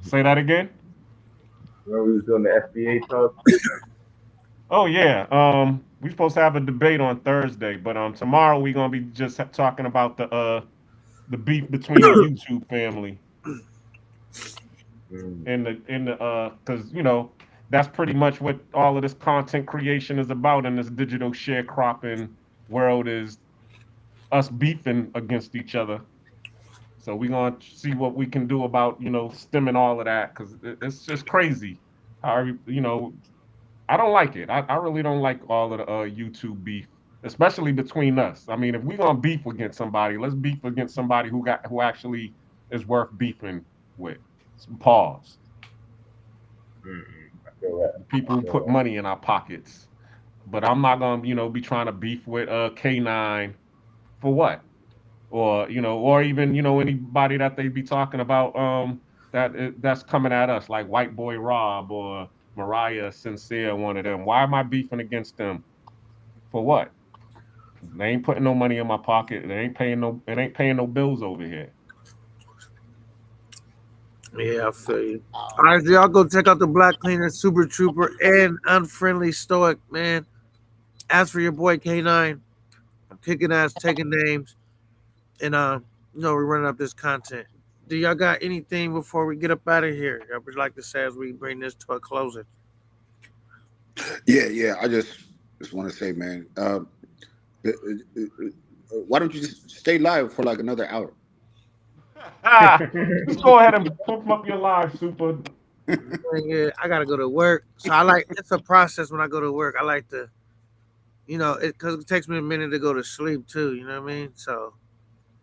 Say that again. Remember we was doing the FBA talk? Oh yeah. We're supposed to have a debate on Thursday, but tomorrow we're gonna be just talking about the beef between the YouTube family and the because you know that's pretty much what all of this content creation is about in this digital sharecropping world, is us beefing against each other. So we're gonna see what we can do about, you know, stemming all of that, because it's just crazy. How, you know, I don't like it. I really don't like all of the YouTube beef, especially between us. I mean, if we're gonna beef against somebody, let's beef against somebody who actually is worth beefing with. Pause. I feel that. People who put money in our pockets. But I'm not gonna, you know, be trying to beef with K9 for what? Or, you know, or even, you know, anybody that they be talking about that's coming at us, like White Boy Rob or Mariah Sincere, one of them. Why am I beefing against them? For what? They ain't putting no money in my pocket. It ain't paying no bills over here. Yeah, I feel you. All right, y'all go check out the Black Cleaner, Super Trooper, and Unfriendly Stoic, man. As for your boy K9, I'm kicking ass, taking names, and you know, we're running up this content. Do y'all got anything before we get up out of here? I would like to say as we bring this to a closing. Yeah. I just want to say, man, why don't you just stay live for like another hour? Just go ahead and pump up your live, Super. Yeah, I gotta go to work, so I like it's a process when I go to work. I like to, you know, because it takes me a minute to go to sleep too. You know what I mean? So,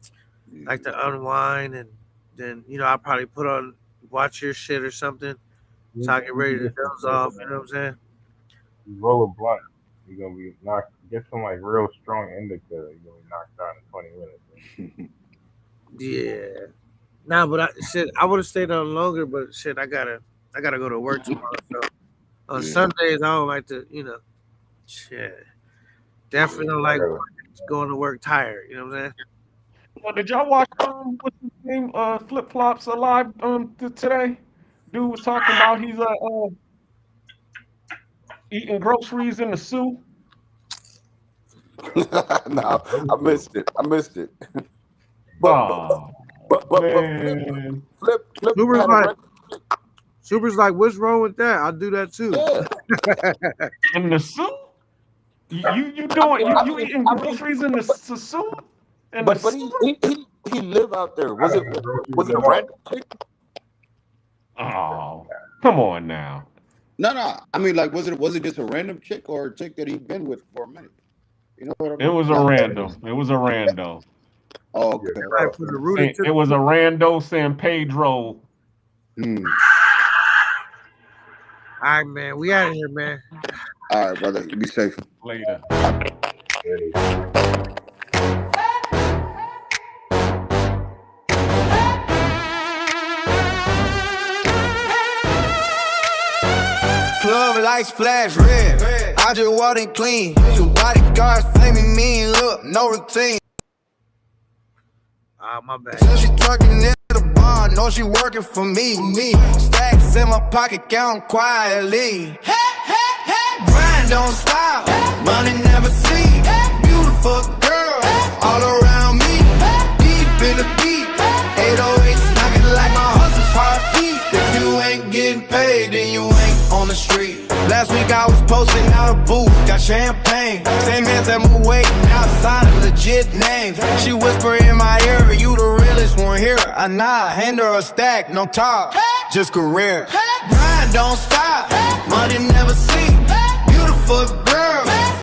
I like to unwind, and then you know I probably watch your shit or something, so I get ready to doze off. You know what I'm saying? You roll a blunt, you're gonna be knocked. Get some like real strong indica. You're gonna be knocked out in 20 minutes. Yeah. Nah, but I would have stayed on longer, but shit, I gotta go to work tomorrow. So on Sundays, I don't like to, you know, shit. Definitely don't like going to work tired. You know what I'm saying? Well, did y'all watch what's his name? Flip Flops Alive today? Dude was talking about he's eating groceries in the zoo. No, I missed it. But Flip Super's had a like, record. Super's like, what's wrong with that? I'll do that too. Yeah. in the zoo? You eating groceries in the zoo? But he live out there. Was it a random chick? Oh, come on now. No. I mean, like, was it just a random chick or a chick that he'd been with for a minute? You know what I mean? It was a random. It was a rando. Oh, okay. It was a rando San Pedro. All right, man. We out of here, man. All right, brother. You be safe. Later. Club lights flash red. I just walked in clean. Two bodyguards flaming mean. Look, no routine. Ah, my bad. Since she twerking in the bar, know she working for me. Stacks in my pocket, count quietly. Grind don't stop, money never sleep. Beautiful girls all around me. Deep in the beat, 808s knocking like my hustle's heartbeat. If you ain't getting paid, then you ain't on the street. Last week I was posting out a booth, got champagne. Same as that move waiting outside of legit names. She whisper in my ear, you the realest one here. I nod, hand her a stack, no talk, just career. Grind don't stop, money never sleep. Beautiful girl